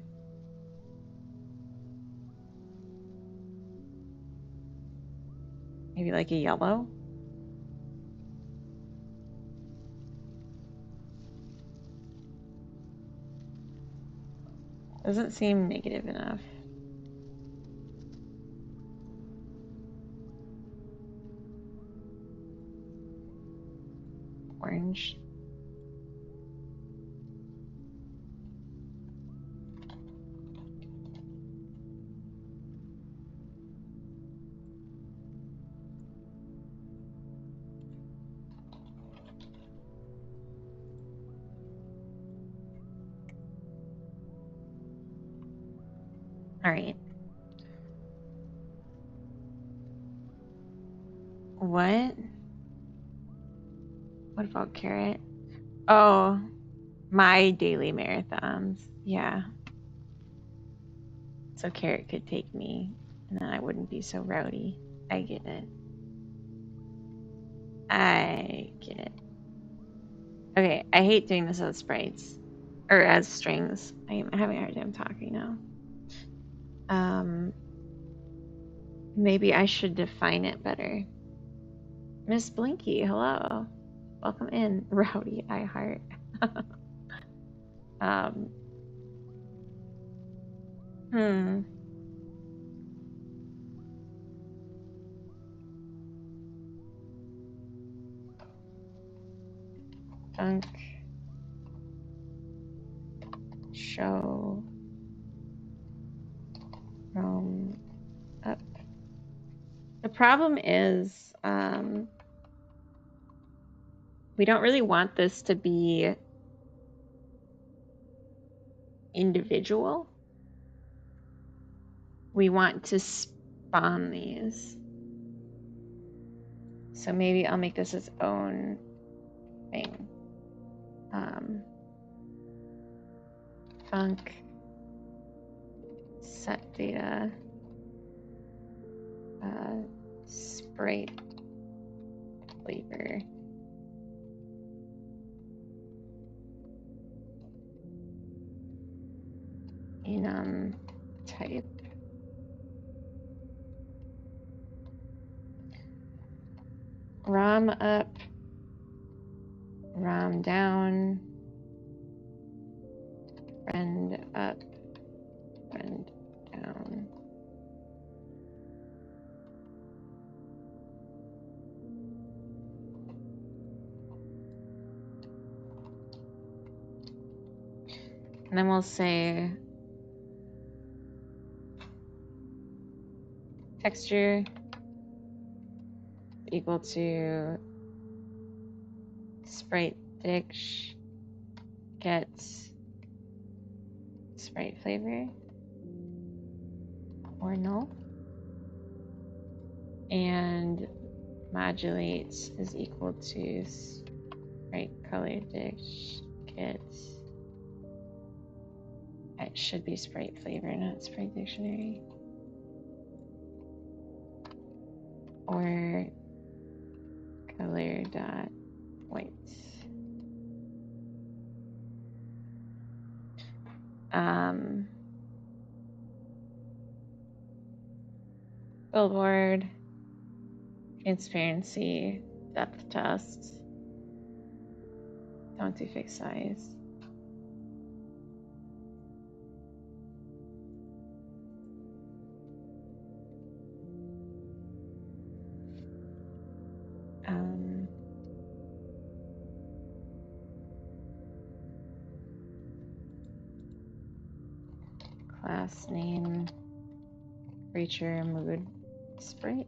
maybe like a yellow. Doesn't seem negative enough. Orange. All right. What? What about carrot? Oh, my daily marathons. Yeah. So carrot could take me, and then I wouldn't be so rowdy. I get it. I get it. Okay, I hate doing this as sprites. Or as strings. I'm having a hard time talking now. Maybe I should define it better. Miss Blinky, hello. Welcome in. Rowdy I heart. Funk. Show. Roam up. The problem is, we don't really want this to be individual. We want to spawn these. So maybe I'll make this its own thing. Func set data sprite flavor in type. ROM up, ROM down, friend up, friend down. And then we'll say texture equal to sprite dict get sprite flavor or null, and modulate is equal to sprite color dict get. It should be sprite flavor, not sprite dictionary. Or color dot white. Billboard, transparency, depth test. Don't do fixed size. Class name, creature, mood, sprite.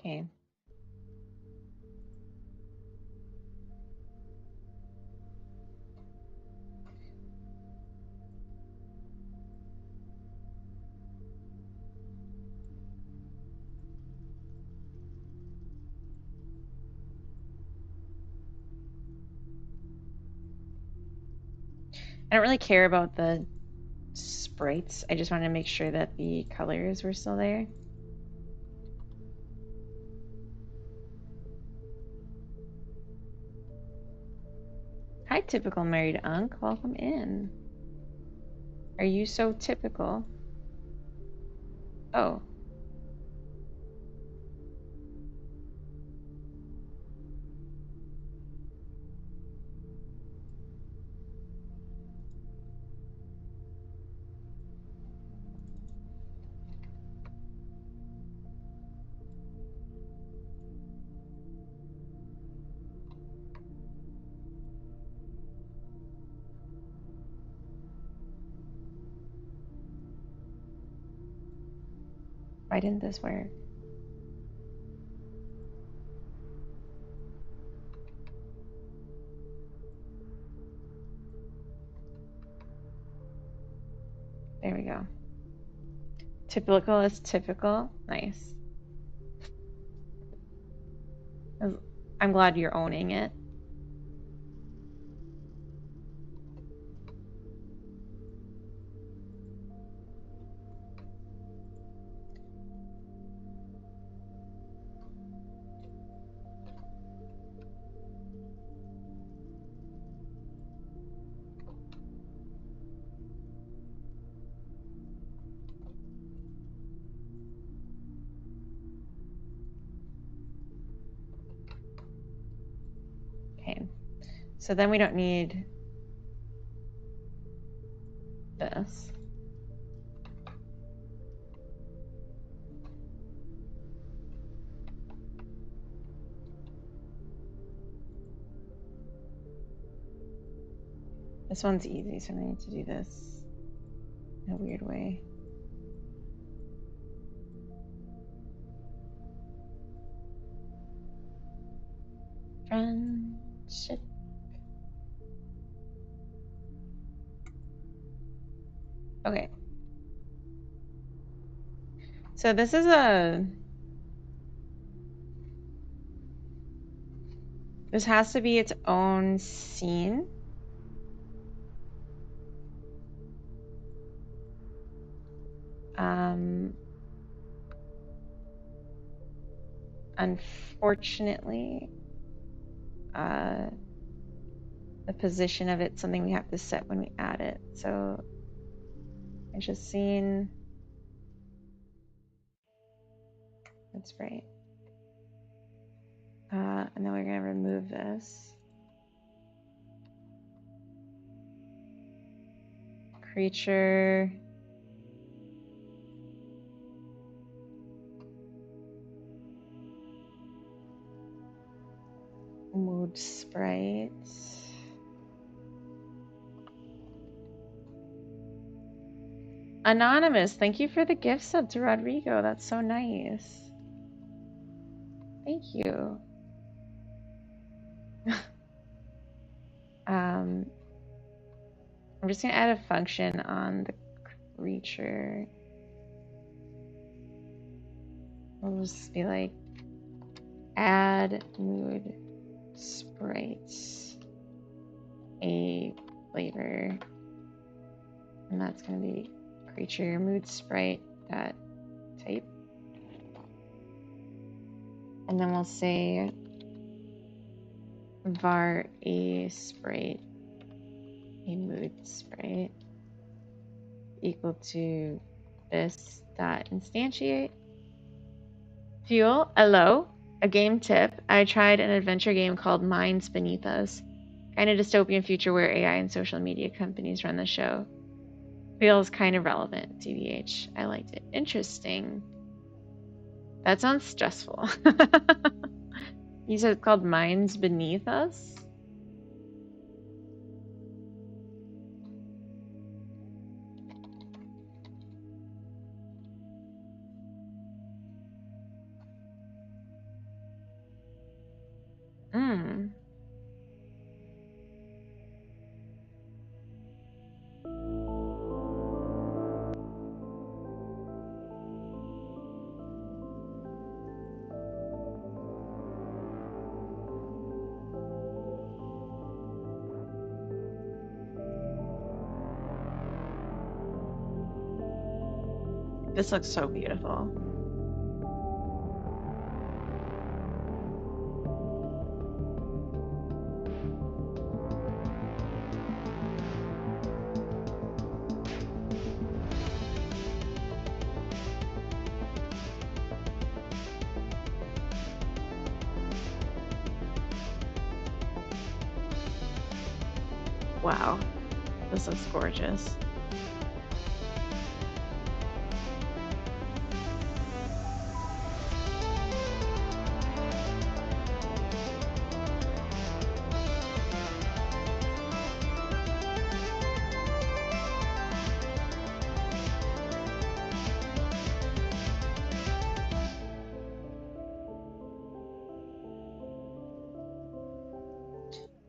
Okay. I don't really care about the sprites. I just wanted to make sure that the colors were still there. Hi, typical married unk. Welcome in. Are you so typical? Oh. Why didn't this work? There we go. Typical is typical. Nice. I'm glad you're owning it. Okay. So then we don't need this. This one's easy, so I need to do this in a weird way. Friendship. Okay. So this is this has to be its own scene. Unfortunately, the position of it's something we have to set when we add it. So it's just scene. That's right. And then we're gonna remove this. Creature. Mood sprite. Anonymous, thank you for the gift sub to Rodrigo. That's so nice. Thank you. I'm just gonna add a function on the creature. We'll just be like add mood sprites a flavor, and that's gonna be creature mood sprite dot type, and then we'll say var a sprite a mood sprite equal to this dot instantiate fuel. Hello, a game tip. I tried an adventure game called Minds Beneath Us. Kind of dystopian future where AI and social media companies run the show. Feels kind of relevant, TBH. I liked it. Interesting. That sounds stressful. You said it's called Minds Beneath Us? This looks so beautiful. Wow, this looks gorgeous.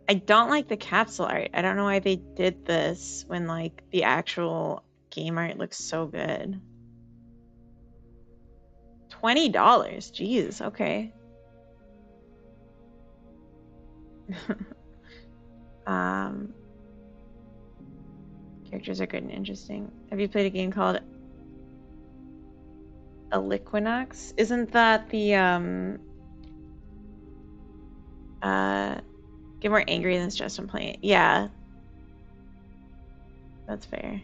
I don't like the capsule art. I don't know why they did this when like the actual game art looks so good. $20. Jeez, okay. Characters are good and interesting. Have you played a game called Aliquinox? Isn't that the get more angry than stressed when playing it? Yeah. That's fair.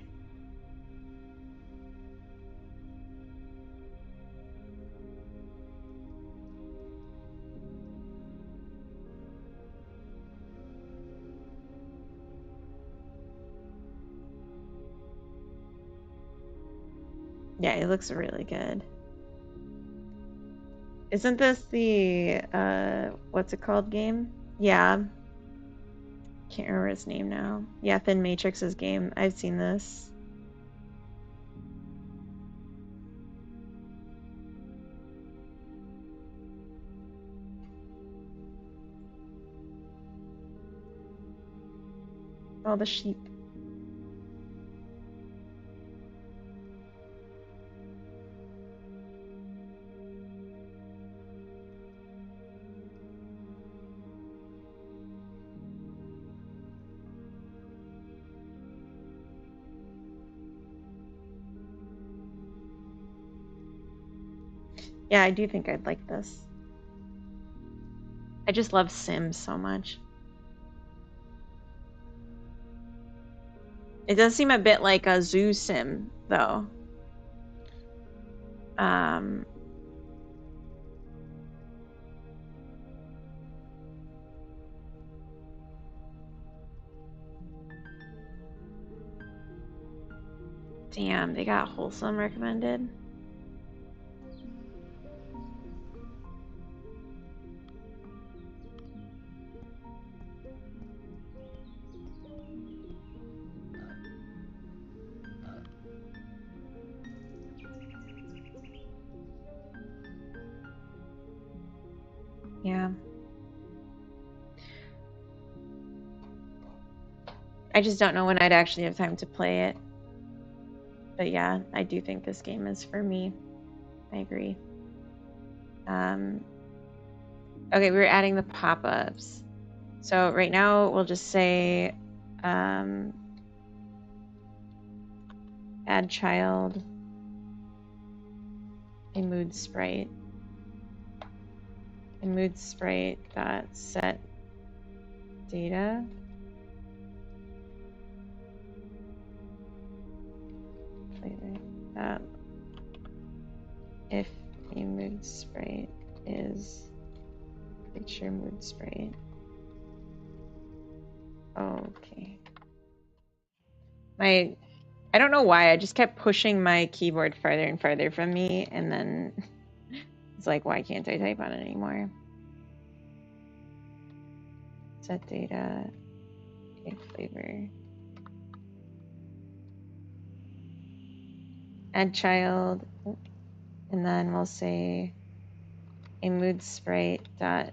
Yeah, it looks really good. Isn't this the what's it called game? Yeah. Can't remember its name now. Yeah, Thin Matrix's game. I've seen this. Oh, the sheep. Yeah, I do think I'd like this. I just love Sims so much. It does seem a bit like a zoo sim, though. Damn, they got wholesome recommended. Yeah. I just don't know when I'd actually have time to play it. But yeah, I do think this game is for me. I agree. Okay, we were adding the pop-ups. So right now we'll just say add child a mood sprite. A mood sprite dot set data. If a mood sprite is picture mood sprite. Okay. I don't know why, I just kept pushing my keyboard farther and farther from me, and then it's like, why can't I type on it anymore? Set data, a flavor. Add child, and then we'll say a mood sprite dot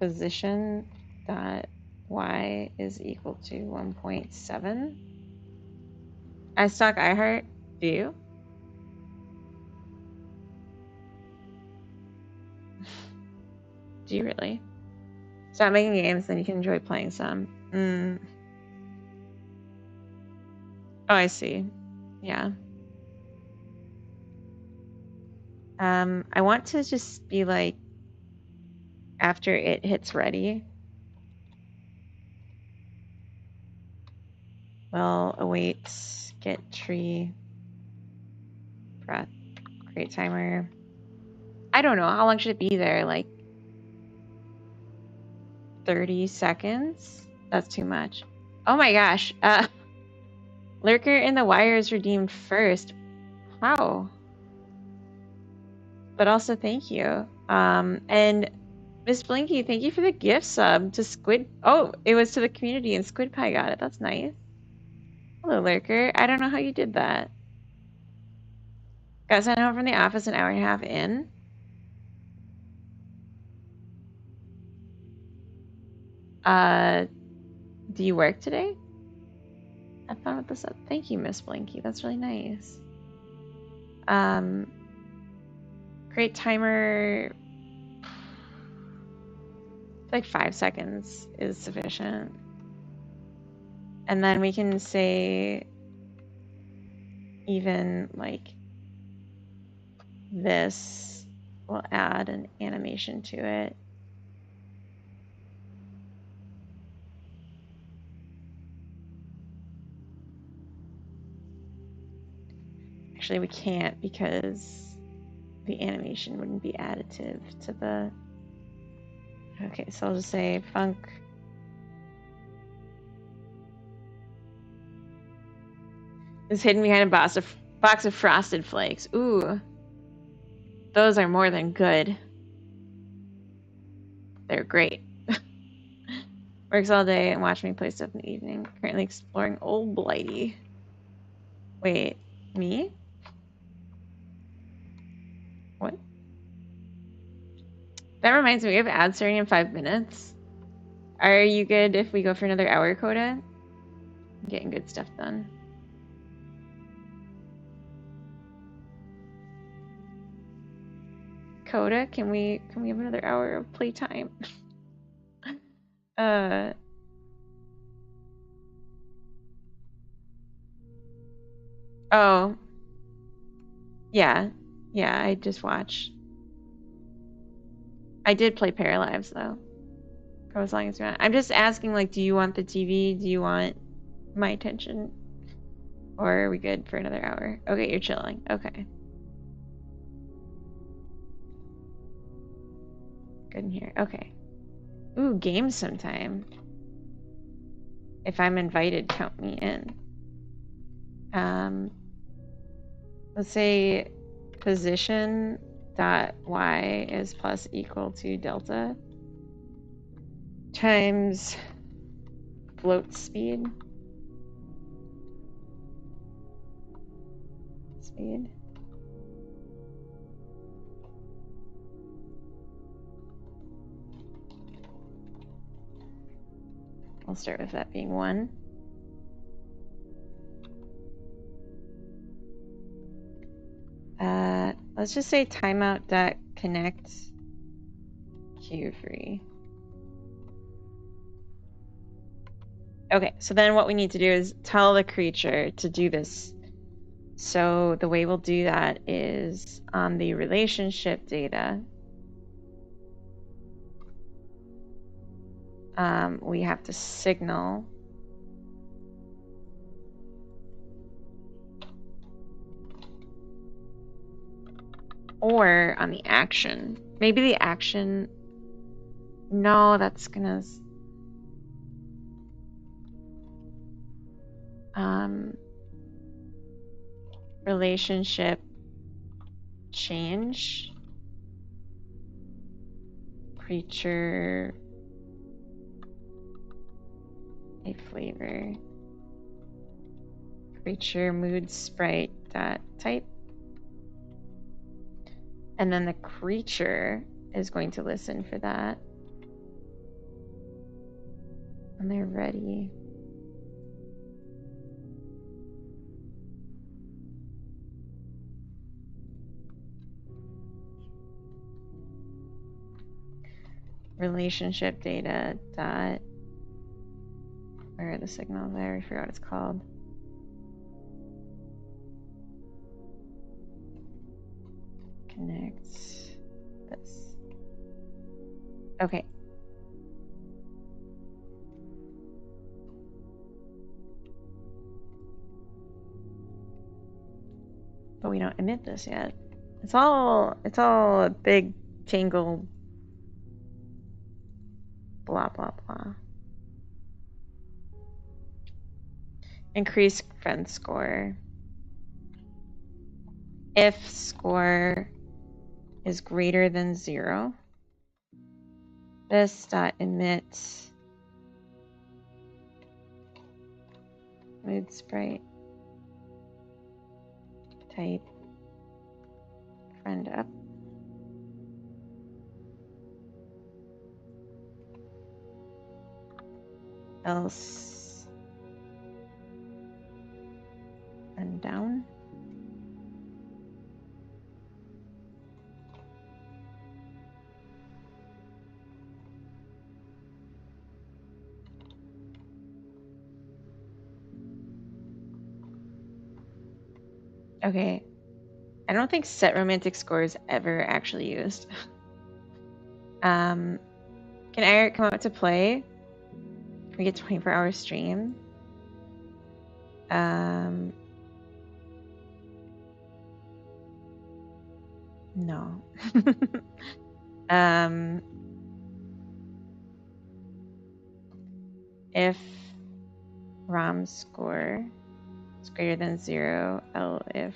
position dot y is equal to 1.7. I stock iHeart. Do you? Do you really? Stop making games, then you can enjoy playing some. Oh, I see. Yeah. I want to just be like, after it hits ready, we'll await get tree breath, create timer. I don't know, how long should it be there? Like 30 seconds? That's too much. Oh my gosh. Lurker in the wire is redeemed first. How? But also thank you. And Miss Blinky, thank you for the gift sub to Squid. Oh, it was to the community and Squid Pie got it. That's nice. Hello, Lurker. I don't know how you did that. Got sent home from the office an hour and a half in. Do you work today? I thought of this up. Thank you, Miss Blinky. That's really nice. Create timer. Like 5 seconds is sufficient. And then we can say even like this, we'll add an animation to it. Actually, we can't because the animation wouldn't be additive to the... Okay, so I'll just say funk. Is hidden behind a box of frosted flakes. Ooh. Those are more than good. They're great. Works all day and watch me play stuff in the evening. Currently exploring Old Blighty. Wait, me? What? That reminds me, we have ads starting in 5 minutes. Are you good if we go for another hour, Coda? I'm getting good stuff done. Coda, can we have another hour of playtime? Oh. Yeah, I just watched. I did play Paralives though. For as long as you want. I'm just asking, like, do you want the TV? Do you want my attention? Or are we good for another hour? Okay, you're chilling. Okay. Good in here. Okay. Ooh, games sometime. If I'm invited, count me in. Let's say position dot y is plus equal to delta times float speed. I'll start with that being 1. Let's just say timeout.connect queue free. Okay, so then what we need to do is tell the creature to do this. So the way we'll do that is on the relationship data. We have to signal or on the action. Maybe the action. No, that's gonna. Relationship change. Creature. A flavor. Creature mood sprite dot type. And then the creature is going to listen for that. And they're ready. Relationship data dot, where are the signals there? I forgot what it's called. connect this. Okay. But we don't emit this yet. It's all a big tangle. Blah blah blah. Increase friend score. If score is greater than 0, this dot emit mood sprite type friend up. Else and down. Okay. I don't think set romantic score is ever actually used. Can Eric come out to play? Can we get 24-hour stream? No. If ROM score is greater than 0, L if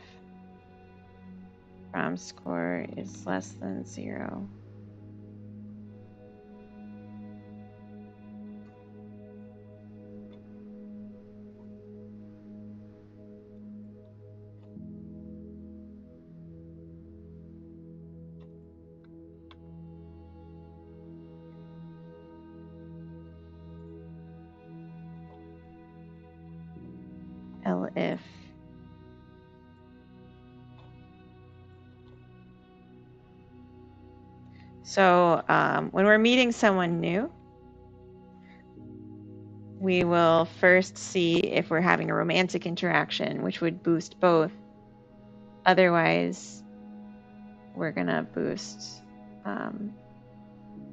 ROM score is less than 0. L if so when we're meeting someone new, we will first see if we're having a romantic interaction, which would boost both. Otherwise, we're gonna boost, or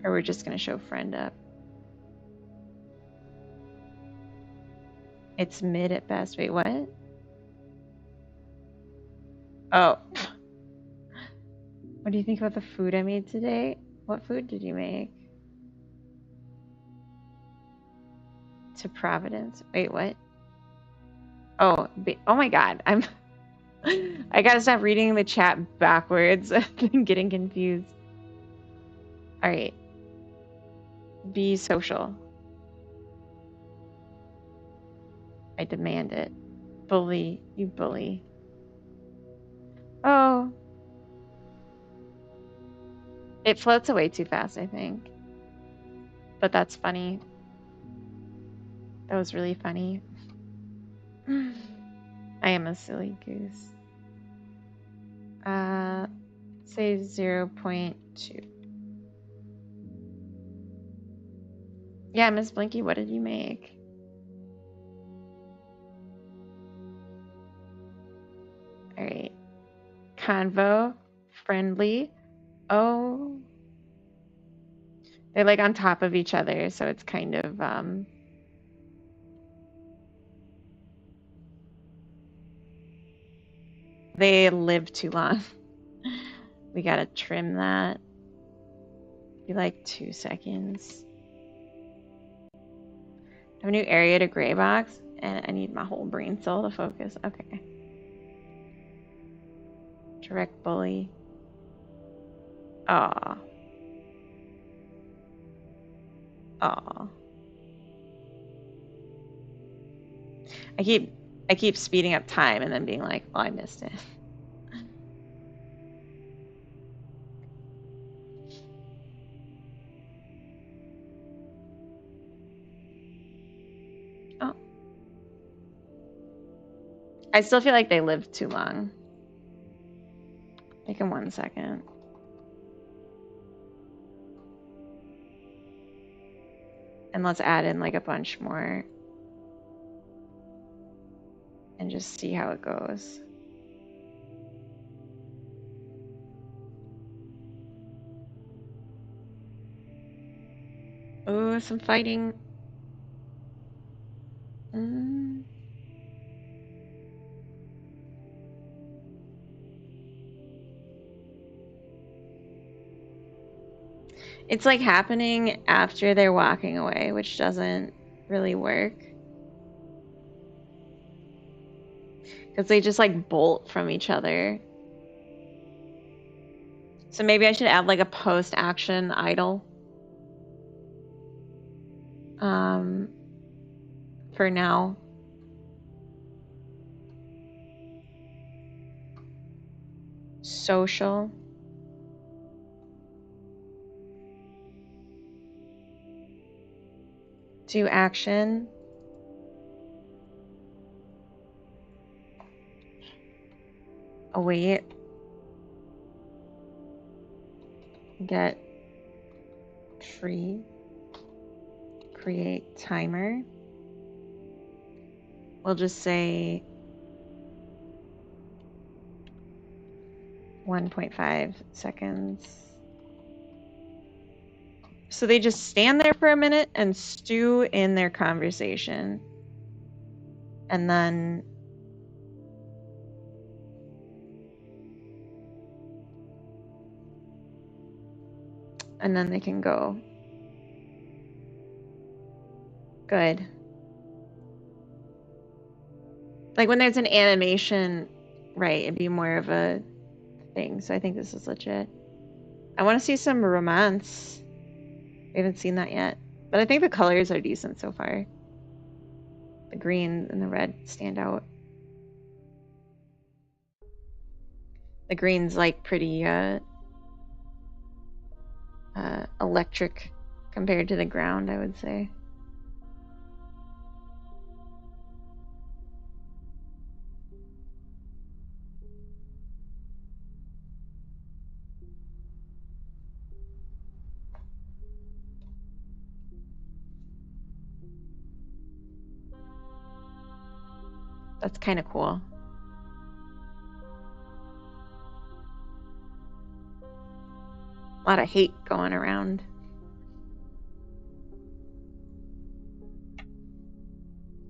we're just gonna show friend up. It's mid at best. Wait, what? Oh. What do you think about the food I made today? What food did you make? To Providence. Wait, what? Oh, oh my God. I gotta stop reading the chat backwards. I'm getting confused. All right. Be social. I demand it. Bully. You bully. Oh. It floats away too fast, I think. But that's funny. That was really funny. I am a silly goose. Say 0.2. Yeah, Miss Blinky, what did you make? All right. Convo. Friendly. Oh. They're like on top of each other, so it's kind of they live too long. We gotta trim that. Be like 2 seconds. I have a new area to gray box, and I need my whole brain cell to focus. Okay. Direct bully. Aw. Aw. I keep speeding up time and then being like, well, I missed it. Oh. I still feel like they live too long. Make them 1 second. And let's add in like a bunch more. And just see how it goes. do some fighting. It's like happening after they're walking away, which doesn't really work. Because they just like bolt from each other. So maybe I should add like a post-action idle. For now. Social. Do action. Await. Get free. Create timer. We'll just say 1.5 seconds. So they just stand there for a minute and stew in their conversation. And then they can go. Good. Like when there's an animation, right, it'd be more of a thing. So I think this is legit. I want to see some romance. We haven't seen that yet. But I think the colors are decent so far. The green and the red stand out. The green's like pretty electric compared to the ground, I would say. That's kind of cool. A lot of hate going around.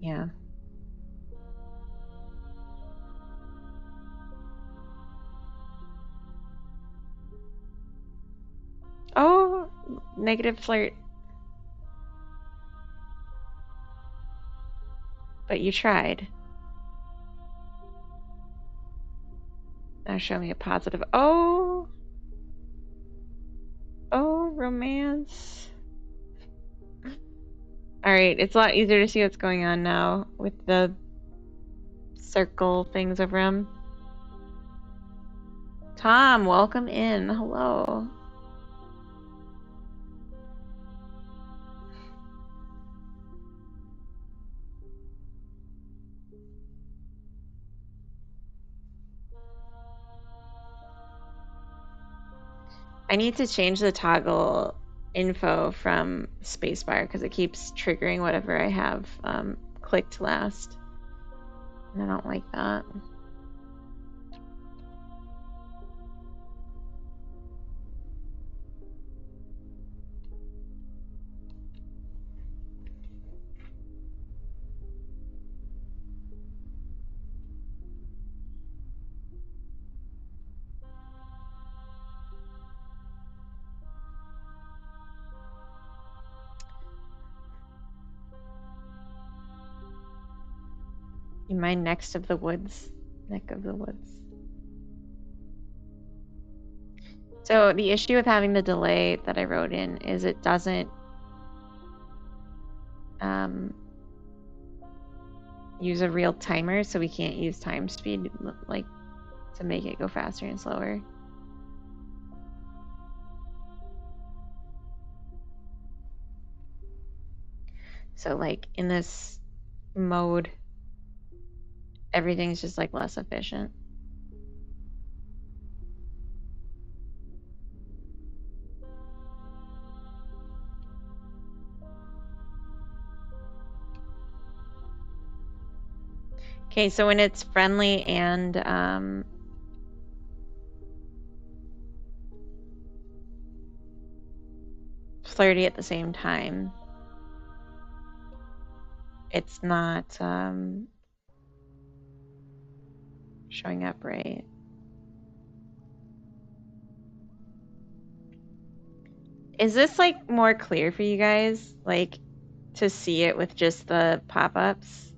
Yeah. Oh, negative flirt. But you tried. Now show me a positive. Oh, romance. All right, it's a lot easier to see what's going on now with the circle things over him. Tom, welcome in. Hello. I need to change the toggle info from spacebar because it keeps triggering whatever I have clicked last. And I don't like that. You mind next of the woods? Neck of the woods. So the issue with having the delay that I wrote in is it doesn't use a real timer, so we can't use time speed like to make it go faster and slower. So like in this mode, everything's just like less efficient. Okay, so when it's friendly and flirty at the same time, it's not showing up right. Is this like more clear for you guys? Like to see it with just the pop-ups?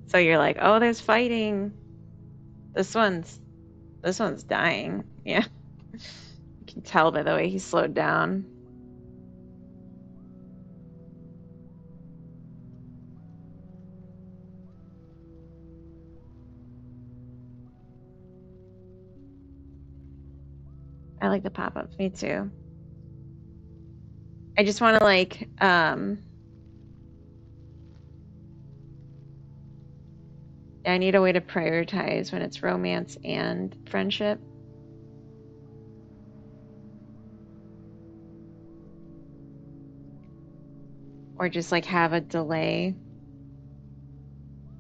So you're like, oh, there's fighting. This one's dying. Yeah. You can tell by the way he slowed down. I like the pop-ups, me too. I just want to like I need a way to prioritize when it's romance and friendship. Or just like have a delay.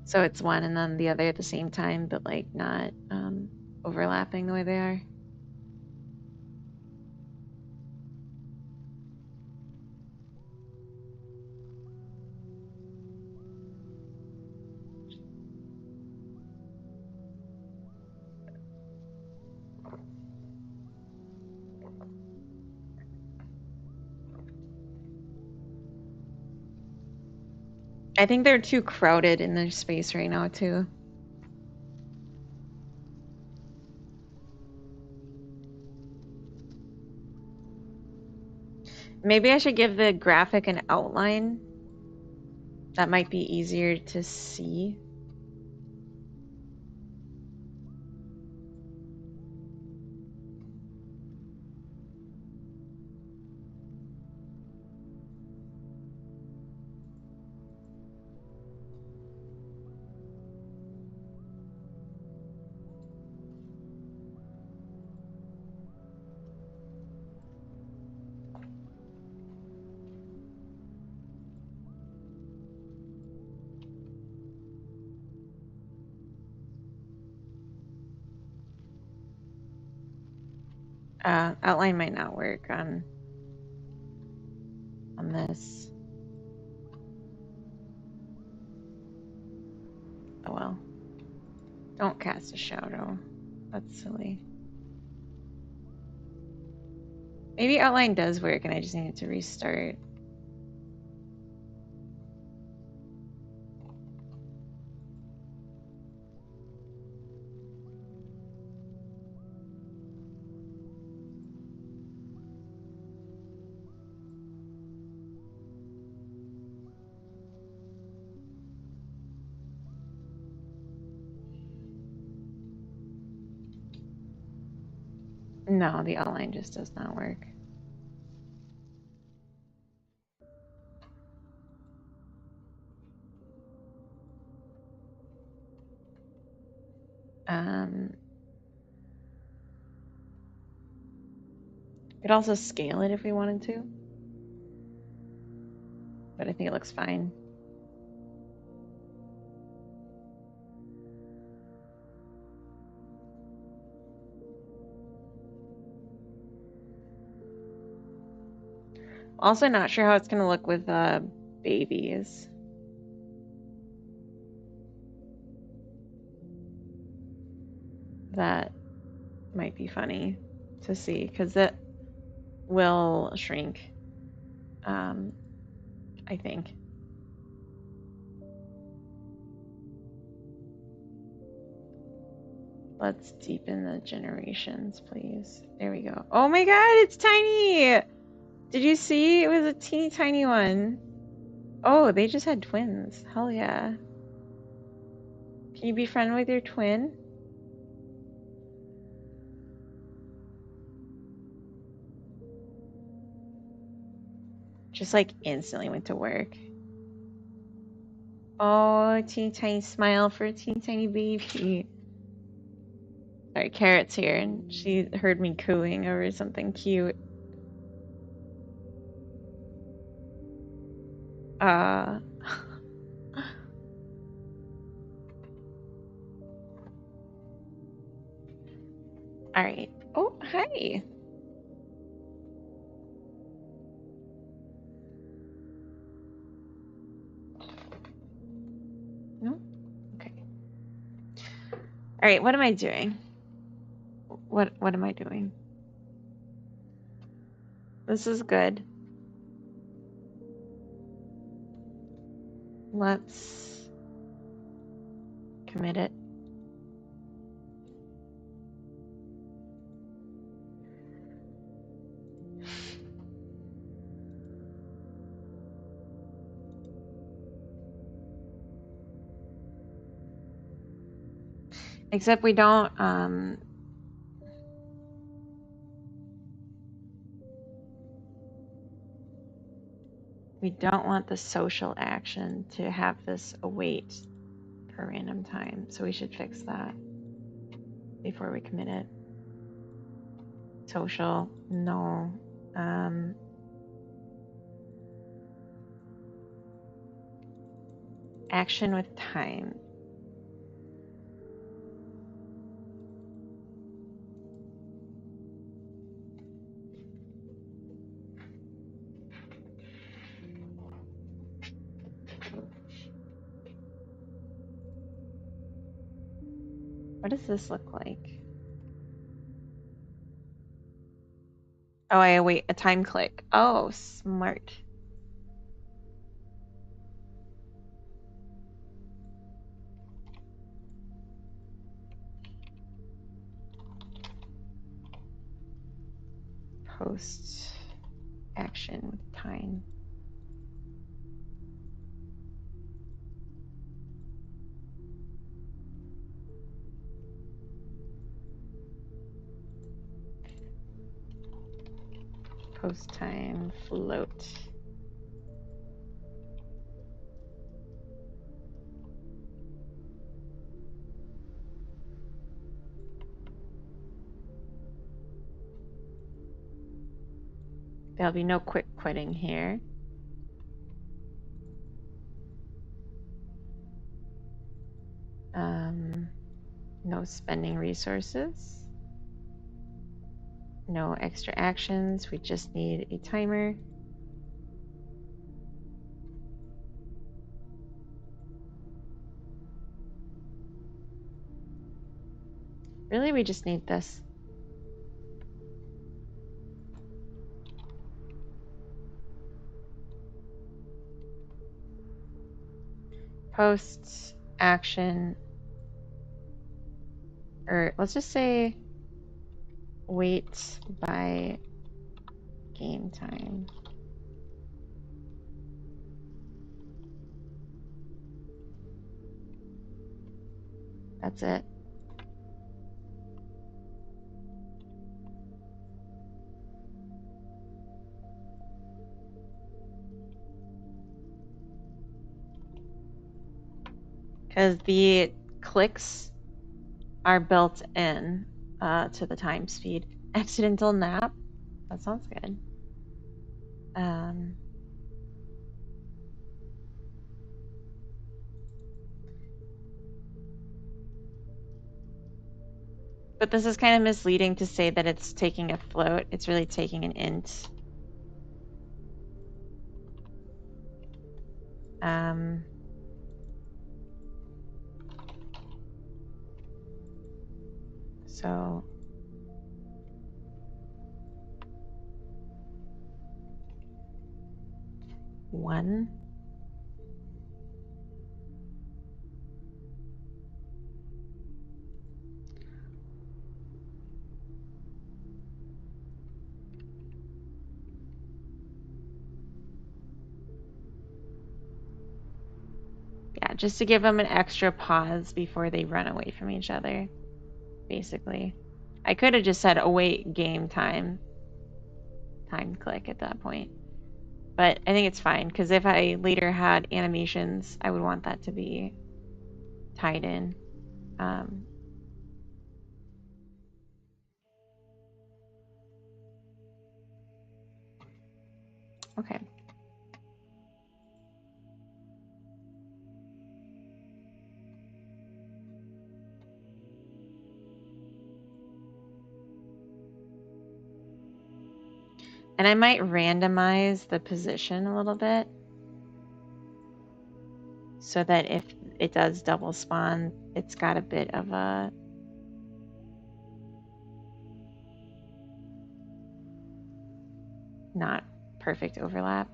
So it's one and then the other at the same time, but like not overlapping the way they are. I think they're too crowded in their space right now too. Maybe I should give the graphic an outline. That might be easier to see. Outline might not work on this. Oh well. Don't cast a shadow. That's silly. Maybe outline does work and I just needed to restart. No, the outline just does not work. Could also scale it if we wanted to, but I think it looks fine. Also not sure how it's going to look with babies. That might be funny to see because it will shrink, I think. Let's deepen the generations, please. There we go. Oh my god, it's tiny! Did you see? It was a teeny tiny one. Oh, they just had twins. Hell yeah. Can you be friend with your twin? Just like instantly went to work. Oh, a teeny tiny smile for a teeny tiny baby. Sorry, Carrot's here and she heard me cooing over something cute. All right. Oh, hi. All right, what am I doing? What am I doing? This is good. Let's commit it. Except we don't want the social action to have this await per random time. So we should fix that before we commit it. Social, no. Action with time. What does this look like? Oh, I await a time click. Oh, smart. Post action with time. Post time float. There'll be no quick quitting here. No spending resources. No extra actions. We just need a timer. Really, we just need this. Post action, or let's just say wait by game time. That's it. Because the clicks are built in to the time speed. Accidental nap. That sounds good. But this is kind of misleading to say that it's taking a float. It's really taking an int. So one. Yeah, just to give them an extra pause before they run away from each other, basically. I could have just said await game time click at that point. But I think it's fine, because if I later had animations, I would want that to be tied in. Okay. And I might randomize the position a little bit so that if it does double spawn, it's got a bit of a not perfect overlap.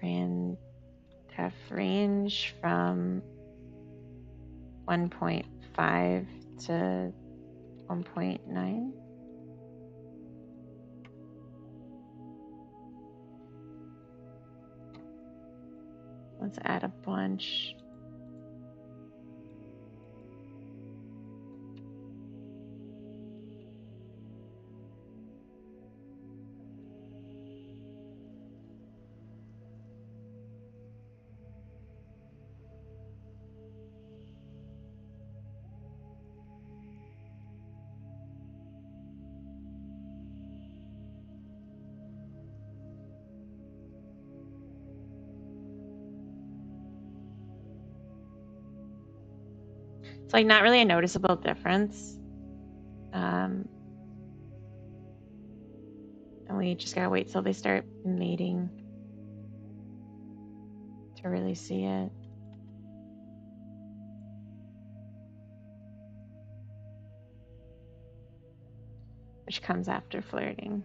And have range from 1.5 to 1.9. Let's add a bunch. It's like not really a noticeable difference. And we just gotta wait till they start mating to really see it. Which comes after flirting.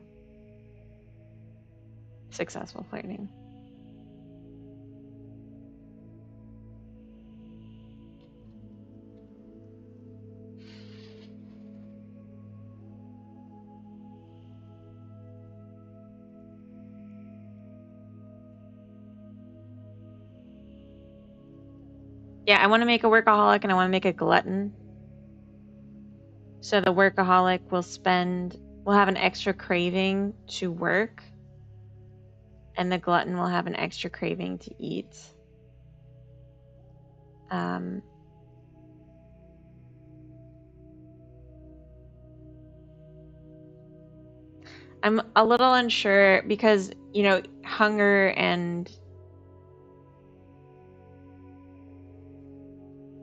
Successful flirting. Yeah, I want to make a workaholic and I want to make a glutton. So the workaholic will have an extra craving to work, and the glutton will have an extra craving to eat. I'm a little unsure because, you know, hunger and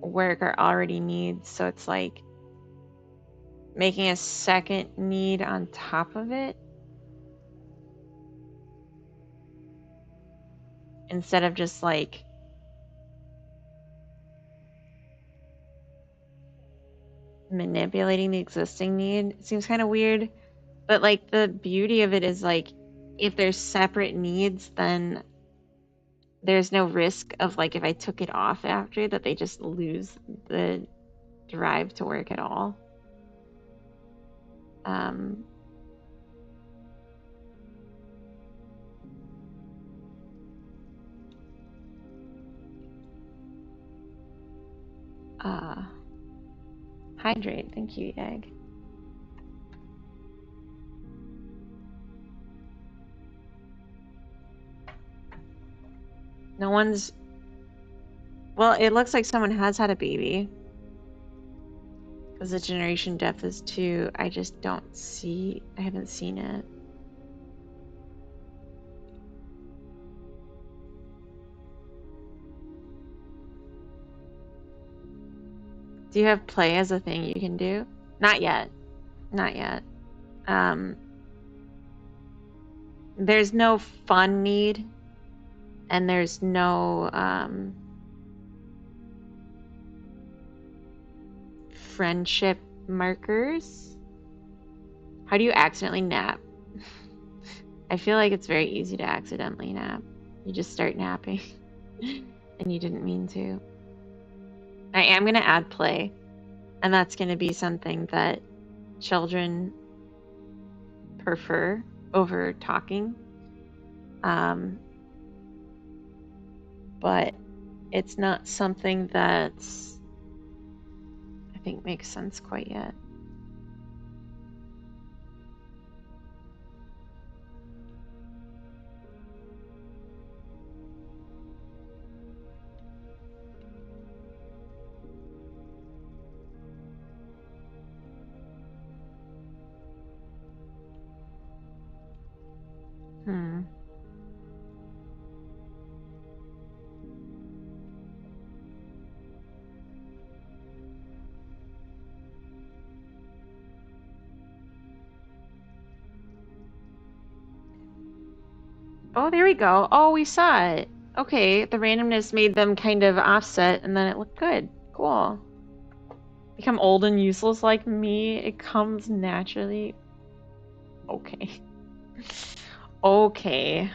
work are already needs, so it's like making a second need on top of it instead of just like manipulating the existing need. It seems kind of weird, but like the beauty of it is like if there's separate needs, then there's no risk of like if I took it off after that they just lose the drive to work at all. Hydrate. Thank you, Egg. No one's... Well, it looks like someone has had a baby. Because the generation depth is 2. I just don't see... I haven't seen it. Do you have play as a thing you can do? Not yet. Not yet. There's no fun need. And there's no friendship markers. How do you accidentally nap? I feel like it's very easy to accidentally nap. You just start napping and you didn't mean to. I am going to add play, and that's going to be something that children prefer over talking. But it's not something that's I think makes sense quite yet. Oh, there we go. Oh, we saw it. Okay, the randomness made them kind of offset, and then it looked good. Cool. Become old and useless like me. It comes naturally. Okay. Okay.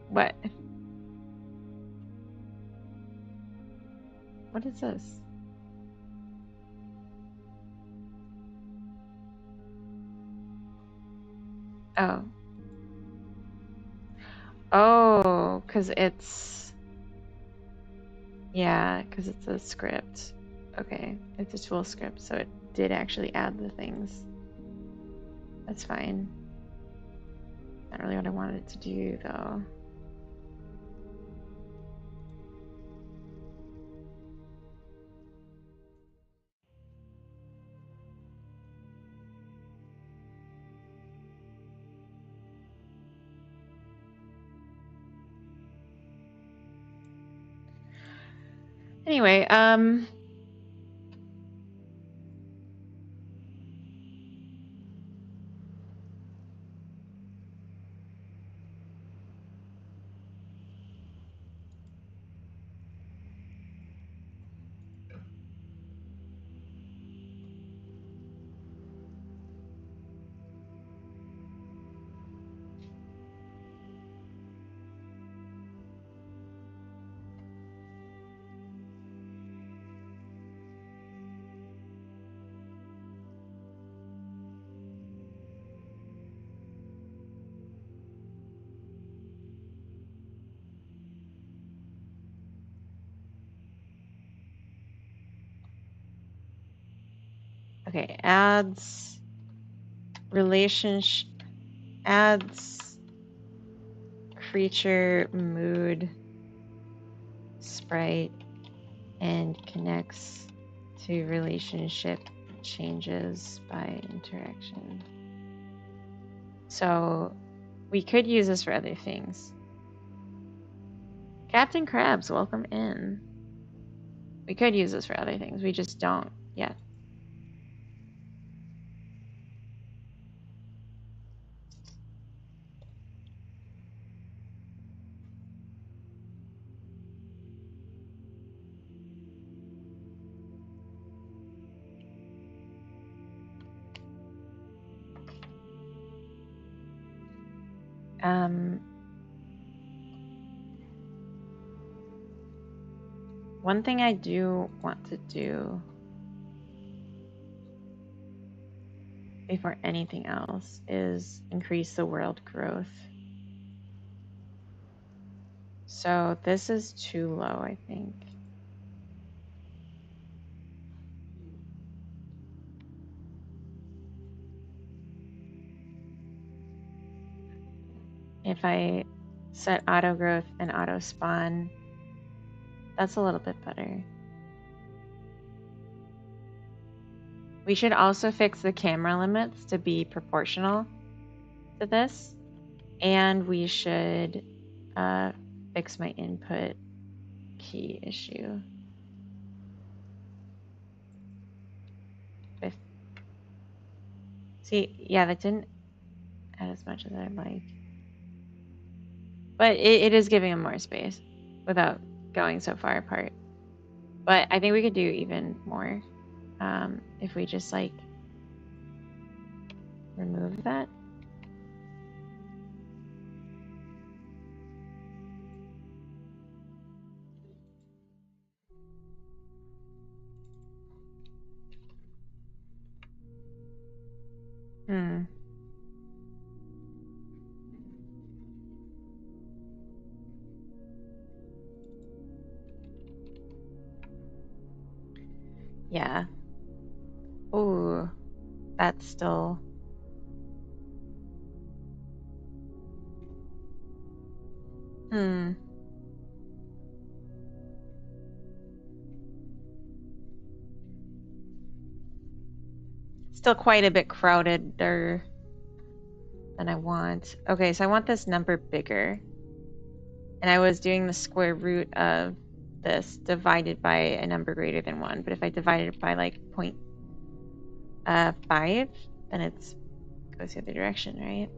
What? What is this? Oh. Oh, because it's... Yeah, because it's a script. Okay, it's a tool script, so it did actually add the things. That's fine. Not really what I wanted it to do, though. Anyway, okay, adds relationship, adds creature mood sprite and connects to relationship changes by interaction. So we could use this for other things. Captain Krabs, welcome in. We could use this for other things. We just don't yet. One thing I do want to do before anything else is increase the world growth. So this is too low, I think. If I set auto growth and auto spawn, that's a little bit better. We should also fix the camera limits to be proportional to this. And we should fix my input key issue. See, yeah, that didn't add as much as I'd like. But it is giving them more space without going so far apart. But I think we could do even more if we just like remove that. Yeah. Ooh, that's still... Still quite a bit crowdeder than I want. Okay, so I want this number bigger. And I was doing the square root of this divided by a number greater than 1. But if I divide it by like 0.5, then it goes the other direction, right?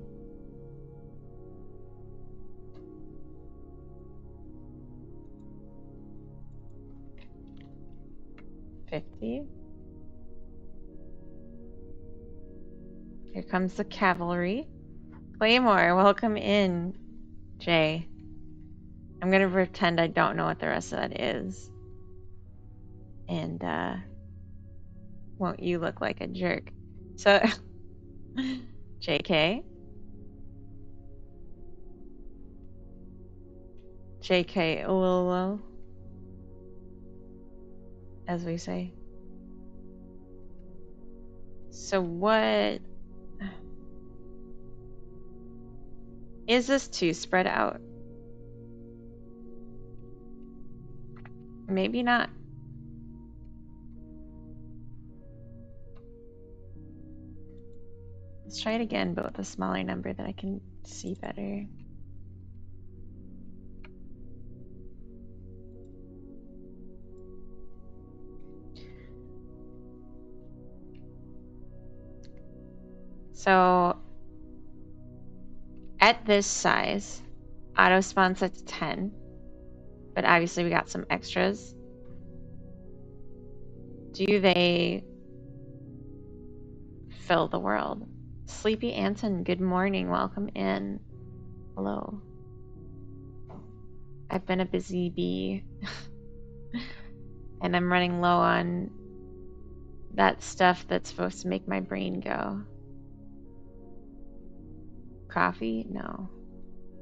50. Here comes the cavalry. Claymore, welcome in, Jay. I'm gonna pretend I don't know what the rest of that is. And won't you look like a jerk? So, JK. JK Ololo, as we say. So what is this too spread out? Maybe not. Let's try it again, but with a smaller number that I can see better. So at this size, auto spawn set to 10, but obviously we got some extras. Do they fill the world? Sleepy Anton, good morning, welcome in. Hello. I've been a busy bee and I'm running low on that stuff that's supposed to make my brain go. Coffee? No.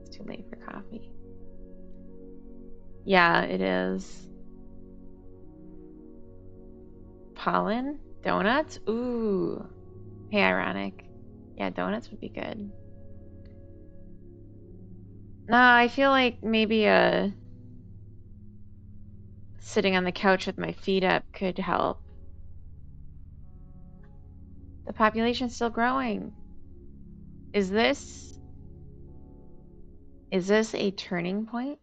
It's too late for coffee. Yeah, it is. Pollen? Donuts? Ooh. Hey, ironic. Yeah, donuts would be good. No, I feel like maybe sitting on the couch with my feet up could help. The population's still growing. Is this a turning point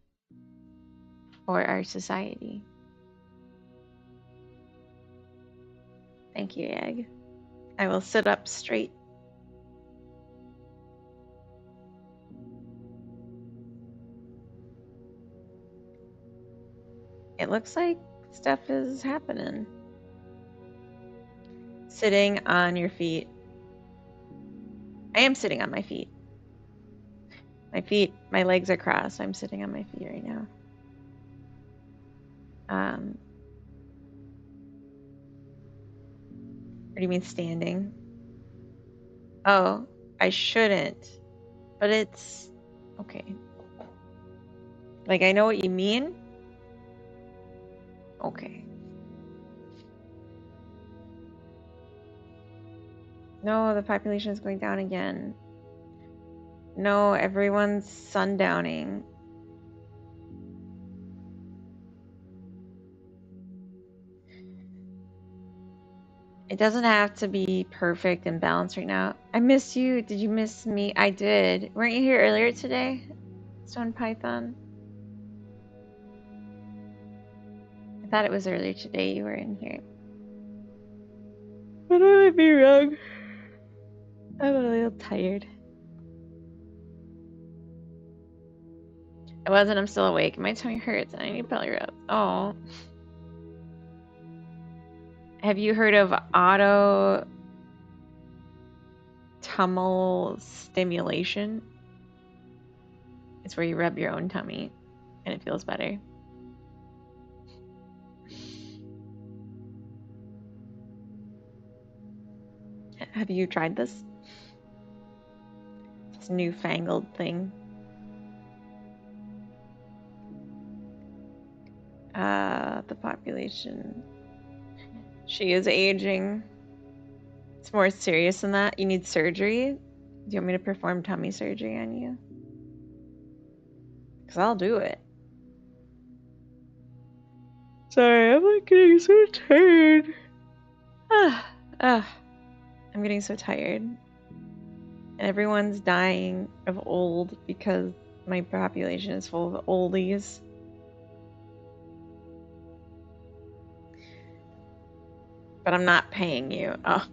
for our society? Thank you, Egg. I will sit up straight. It looks like stuff is happening. Sitting on your feet. I am sitting on my feet. My legs are crossed. I'm sitting on my feet right now. What do you mean standing? Oh, I shouldn't. But it's okay. Like, I know what you mean. Okay. No, the population is going down again. No, everyone's sundowning. It doesn't have to be perfect and balanced right now. I miss you. Did you miss me? I did. Weren't you here earlier today? Stone Python? I thought it was earlier today you were in here. But I might be wrong. I'm a little tired. I wasn't. I'm still awake. My tummy hurts and I need belly rubs. Oh. Have you heard of tummy stimulation? It's where you rub your own tummy and it feels better. Have you tried this? This newfangled thing. The population. She is aging. It's more serious than that. You need surgery. Do you want me to perform tummy surgery on you? Because I'll do it. Sorry, I'm like getting so tired. I'm getting so tired. And everyone's dying of old because my population is full of oldies. But I'm not paying you. Oh.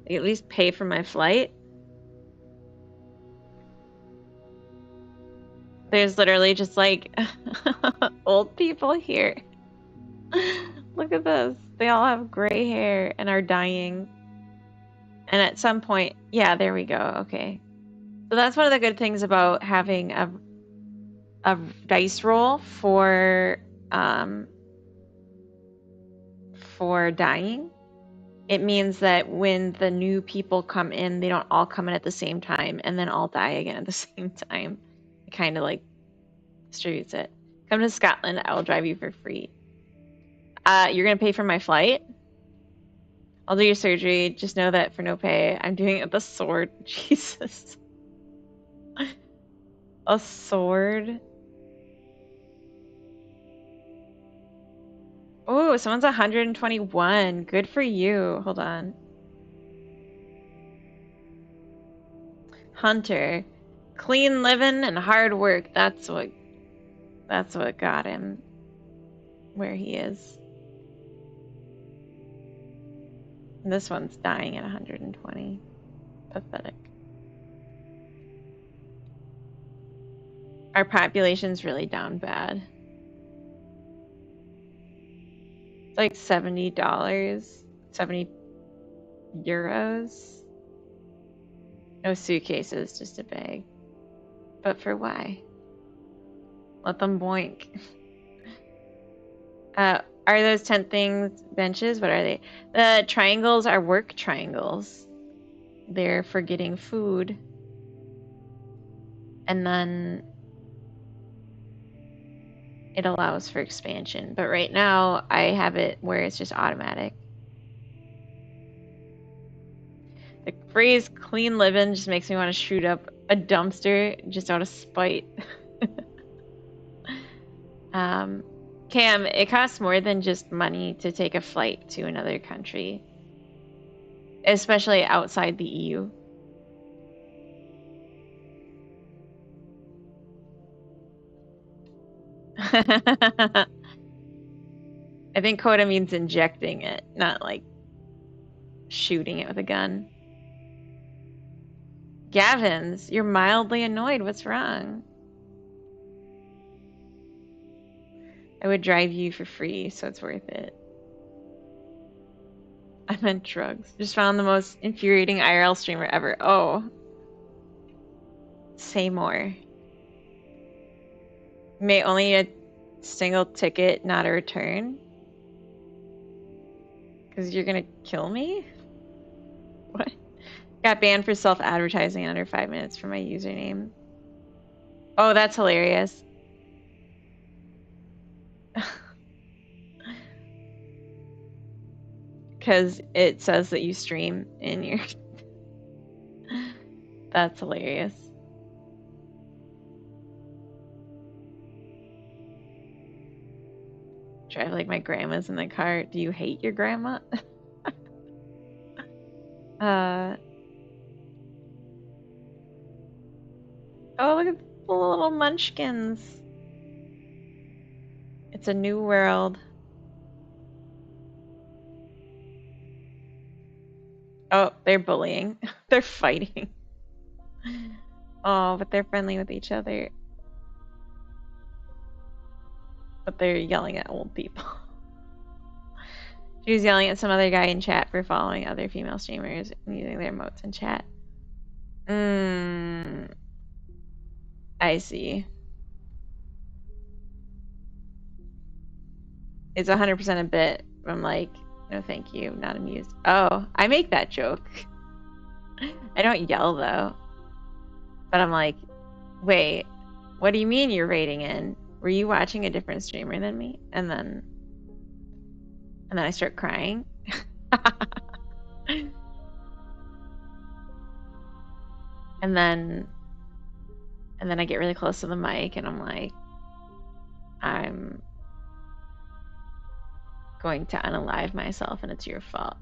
You at least pay for my flight? There's literally just like old people here. Look at this. They all have gray hair and are dying. And at some point, yeah, there we go. Okay. So that's one of the good things about having a dice roll for dying. It means that when the new people come in, they don't all come in at the same time and then all die again at the same time. It kind of like distributes it. Come to Scotland, I will drive you for free. You're gonna pay for my flight? I'll do your surgery. Just know that for no pay, I'm doing it with a sword. Jesus. A sword? Oh, someone's 121. Good for you. Hold on. Hunter. Clean living and hard work. That's what got him where he is. And this one's dying at 120. Pathetic. Our population's really down bad. It's like $70, 70 euros. No suitcases, just a bag. But for why? Let them boink. Are those 10 things benches? What are they? The triangles are work triangles. They're for getting food. And then it allows for expansion. But right now, I have it where it's just automatic. The phrase clean living just makes me want to shoot up a dumpster just out of spite. Cam, it costs more than just money to take a flight to another country, especially outside the EU. I think coda means injecting it, not like shooting it with a gun. Gavins, you're mildly annoyed. What's wrong? I would drive you for free, so it's worth it. I meant drugs. Just found the most infuriating IRL streamer ever. Oh. Say more. May only a single ticket, not a return? Because you're gonna kill me? What? Got banned for self-advertising in under 5 minutes for my username. Oh, that's hilarious. Because it says that you stream in your... That's hilarious. Drive like my grandma's in the car. Do you hate your grandma? Oh, look at the little munchkins. It's a new world. Oh, they're bullying. They're fighting. Oh, but they're friendly with each other. But they're yelling at old people. She was yelling at some other guy in chat for following other female streamers and using their emotes in chat. I see. It's 100% a bit. I'm like, no thank you, not amused. Oh, I make that joke. I don't yell though. But I'm like, wait, what do you mean you're raiding in? Were you watching a different streamer than me? And then I start crying. and then I get really close to the mic and I'm like, I'm going to unalive myself and it's your fault.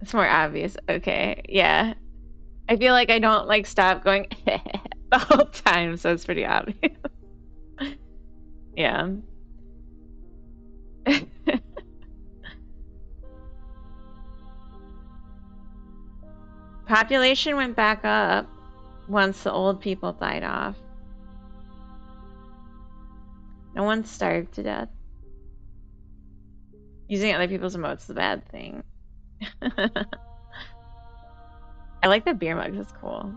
It's more obvious. Okay, yeah. I feel like I don't like stop going the whole time, so it's pretty obvious. Yeah. Population went back up once the old people died off. No one's starved to death. Using other people's emotes is a bad thing. I like the beer mugs, it's cool.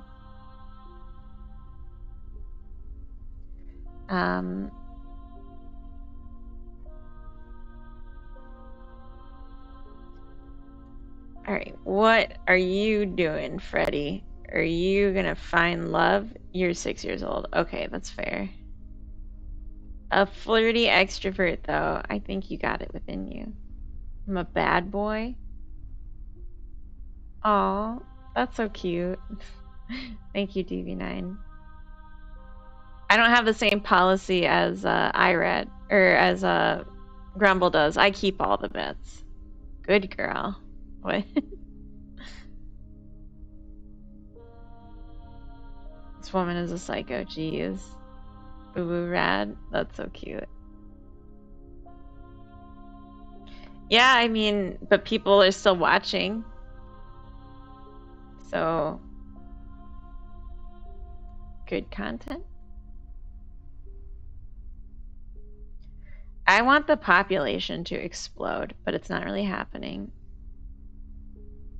All right, what are you doing, Freddie? Are you gonna find love? You're 6 years old. Okay, that's fair. A flirty extrovert, though. I think you got it within you. I'm a bad boy. Aw, that's so cute. Thank you, DV9. I don't have the same policy as IRAD, or as Grumble does. I keep all the bets. Good girl. What? This woman is a psycho. Jeez. Boo boo rad. That's so cute. Yeah, I mean, but people are still watching. So, good content. I want the population to explode, but it's not really happening.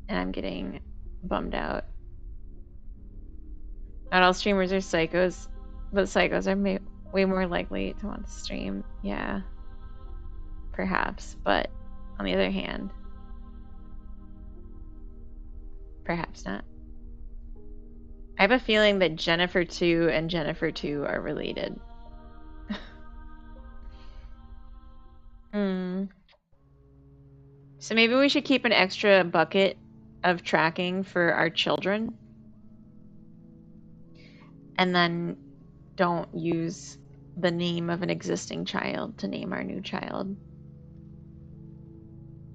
And I'm getting bummed out. Not all streamers are psychos, but psychos are way more likely to want to stream. Yeah, perhaps. But on the other hand, perhaps not. I have a feeling that Jennifer 2 and Jennifer 2 are related. So maybe we should keep an extra bucket of tracking for our children. And then don't use the name of an existing child to name our new child.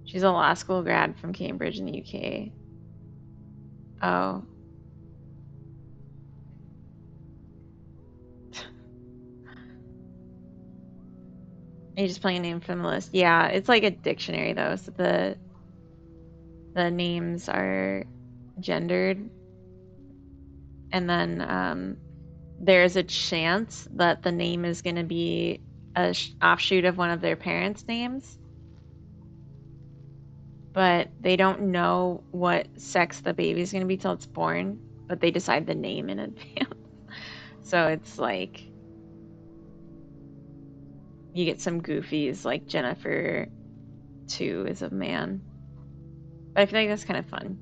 She's a law school grad from Cambridge in the UK. Oh. You just pulling a name from the list. Yeah, it's like a dictionary though, so the names are gendered. And then there's a chance that the name is going to be a offshoot of one of their parents' names. But they don't know what sex the baby's going to be till it's born, but they decide the name in advance. So it's like you get some goofies like Jennifer 2 is a man. But I feel like that's kind of fun.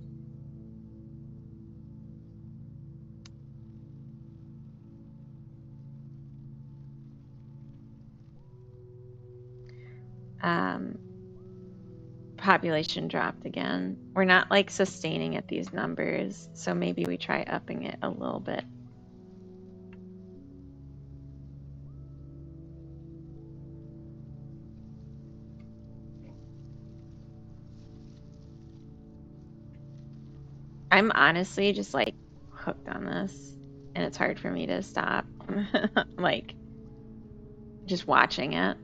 Population dropped again. We're not like sustaining at these numbers, so maybe we try upping it a little bit. I'm honestly just like hooked on this, and it's hard for me to stop like just watching it.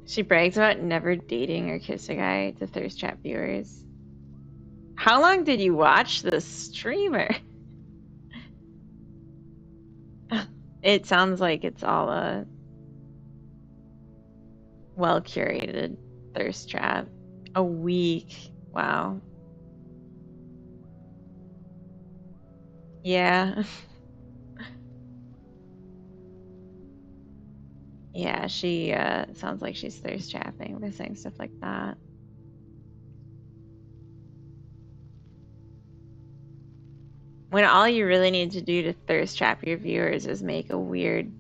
She brags about never dating or kiss a guy to thirst trap viewers. How long did you watch this streamer? It sounds like it's all a well curated thirst trap. A week. Wow. Yeah. Yeah, she sounds like she's thirst trapping by saying stuff like that. When all you really need to do to thirst trap your viewers is make a weird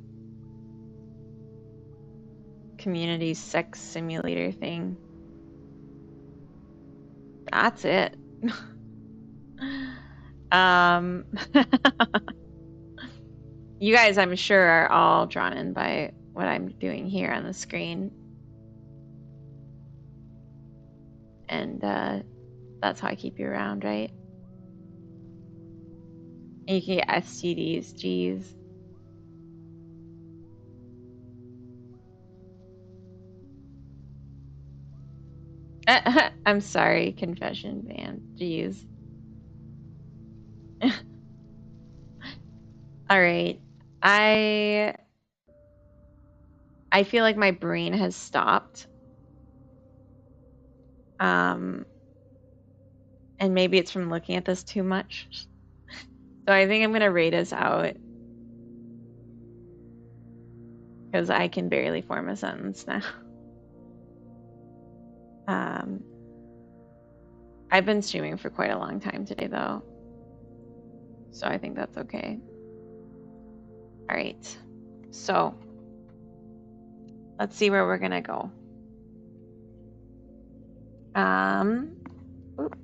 community sex simulator thing. That's it. You guys, I'm sure, are all drawn in by what I'm doing here on the screen. And that's how I keep you around, right? And you can get STDs, geez. I'm sorry, confession ban, geez. All right, I I feel like my brain has stopped. And maybe it's from looking at this too much. So I think I'm gonna rate us out because I can barely form a sentence now. I've been streaming for quite a long time today though, so I think that's okay. All right, so let's see where we're gonna go. Oop.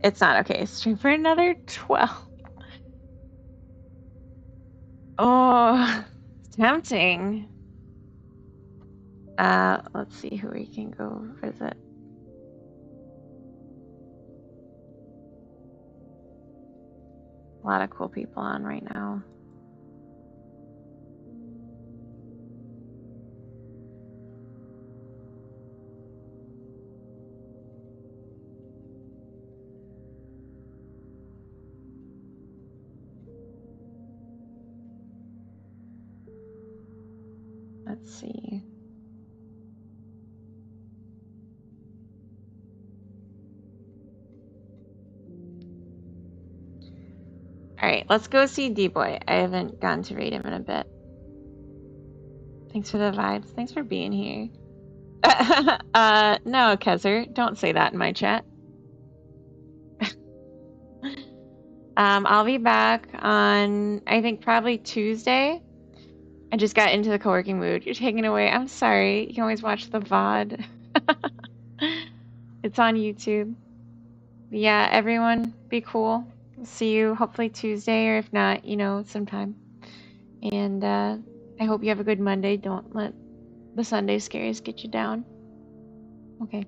It's not okay. Stream for another 12. Oh, it's tempting. Let's see who we can go visit. A lot of cool people on right now. Let's see. All right, let's go see D-Boy. I haven't gone to read him in a bit. Thanks for the vibes. Thanks for being here. No, Kezer, don't say that in my chat. I'll be back on, I think, probably Tuesday. I just got into the co-working mood. You're taking it away. I'm sorry. You can always watch the VOD. It's on YouTube. But yeah, everyone, be cool. See you hopefully Tuesday, or if not, sometime. And I hope you have a good Monday. Don't let the Sunday scaries get you down. Okay.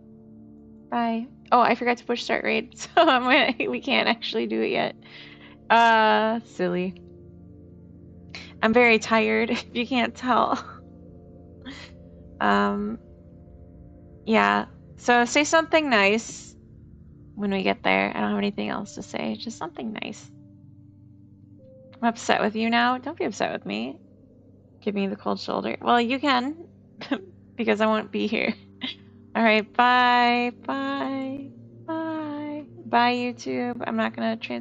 Bye. Oh, I forgot to push start raid, so we can't actually do it yet. Silly. I'm very tired, if you can't tell. Yeah. So say something nice when we get there. I don't have anything else to say. Just something nice. I'm upset with you now. Don't be upset with me. Give me the cold shoulder. Well, you can, because I won't be here. All right. Bye. Bye. Bye. Bye, YouTube. I'm not going to